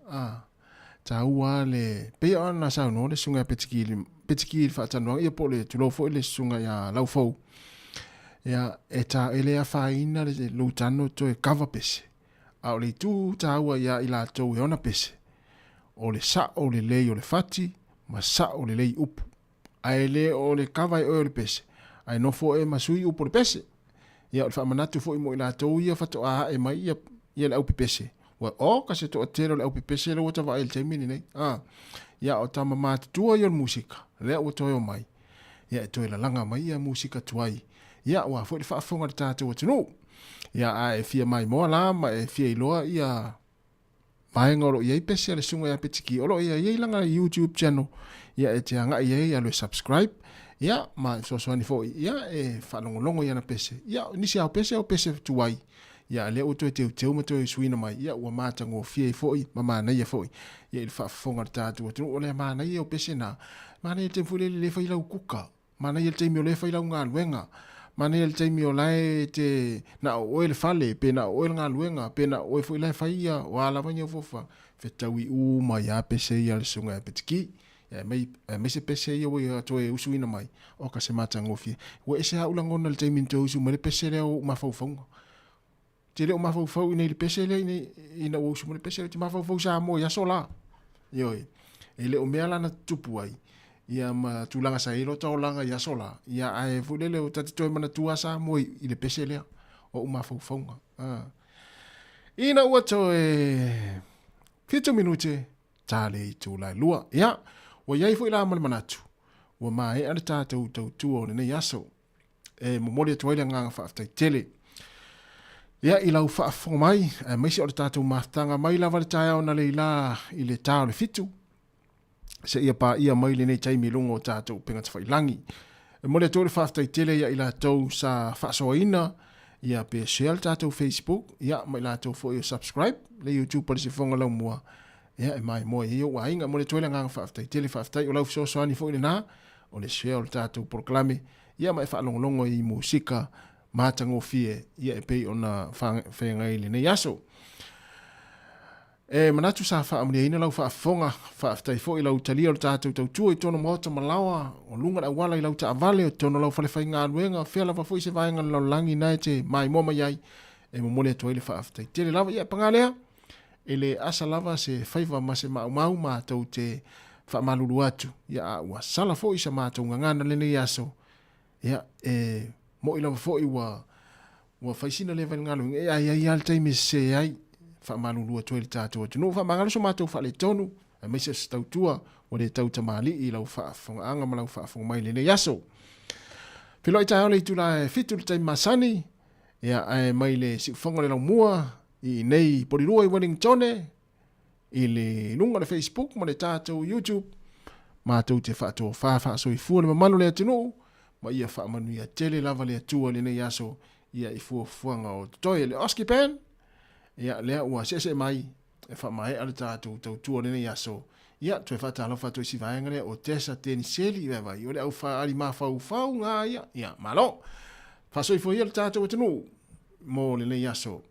[SPEAKER 3] tāua le, pea ana sao no le sunga ia petiki le whaatanoa, ia po le tulofo le sunga ia laufau, ea e tā ele a whaina le loutano toe kava pese, a o le tū tāua ia ila tau e ona pese, o le sa o le lei o le fati, ma sa o le lei upu, ai le o le kawai o le pese ai no fo e masui upo le pese ia o le whamanatu fo i mo i la tau ia whato a e mai ia le au pese wa o ka se to atero le au pese le wata wa il taimini nei ia o tama mātua i o le musika le o toi o mai ia e toi la langa mai ia musika tuai ia wa fo i whaafonga le tātou o tunu ia a e fia mai moa la ma e fia iloa ia mai ngoro ia i pese le sunga ia petiki olo ia i langa YouTube channel ia e te anga ia lo subscribe ia ma so ni fo ia e whanongolongo ia na pese ia nisi au pese tuai ia le o te mo te suina mai ia ua mātango fia i fo ma mana ia fo ia i whafonga tātu atu o le mana ia o pese na mana ia te fule le whai lau kuka mana ia te mi o le whai lau ngā luenga mana ia te mi o lai te na o ele fale pe na o ele ngā luenga pe na o e fo ilai whai ia o ala wanya fofa whetaui ma ia pese ia le sunga ia petiki ia mai se pese ia wai atoe usuina mai o ka se mātango fia ua ese haulangona le teimin te usu ma le pese leo mawhauwhaunga te leo mawhauwhau ina i le pese leo ina usu ma le pese leo te mawhauwhau sa mo ia sola ioi e leo mea lana tupu ai ia ma tūlanga sa ilo tau langa ia sola ia ae fule leo tati toi mana tua sa mo i le pese leo o mawhauwhaunga ina ua toe 5 minute tale i tūlai lua ia wa iai fo ila male manatu wa mai ana tātou tau o nei aso e momori atu aile nganga whaaftai tele ia i lau whaafonga mai maisi o le tātou maftanga mai la vale tae au na le ila i le tāo le fitu se ia pa ia mai le nei taimi lungo o tātou pengata whailangi e mole atu le whaaftai tele ia i la tau sa whaasoaina ia pe share tātou Facebook ia mai la tau fo i subscribe le YouTube pa le se fonga lau mua ia e mai moa i o wainga mo le toile nganga whaaftai tele whaaftai o lau fisosoani fo i le nā o le share o le tātou proklame ia mai whaalongolongo i musika mātango fie ia e pei ona whengai le nei aso e manatu sa whaamuni ina lau whaafonga whaaftai fo i lau talia o le tātou tautua i tono mota malawa o lunga na wala i lau ta avale o tono lau whalewhai ngā luenga whea lava fo i se vaenga lau langi nai te mai moma iai e momole atu ele whaaftai tele lava ia pangalea ele asa lava se whaiva ma se mau mātou te whaamalulu atu ia a ua sala fo i sa mātou ngangana le nei aso ia e mo ila fo i wa faisina le van ngalo e ai al tai me se ai fa malu lu to el tato no fa mangalo so mato fa le tonu a me se sta tua o le tau tamali i lau fa fonga anga malau fa fonga mai le yaso pilo i tai ole tu la fitu le tai masani ya ai mai le si fonga le lau mua i nei porirua i Wellington i le lunga le Facebook mo le tato YouTube matou te whaato whawha so i fua le mamanu le atinu ma ia whaamanu ia tele lava le atua le nei aso ia i fua fuanga o toi le Oski Pen ia lea ua sese mai e whaamae ale tato tau tua le nei aso ia toi whaatalo whato i si vaengare o tesa teni seli i wewa i ole au whaari ma fau ngā ia malo whaso i fua ia le tato atinu mo le nei aso.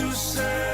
[SPEAKER 15] To say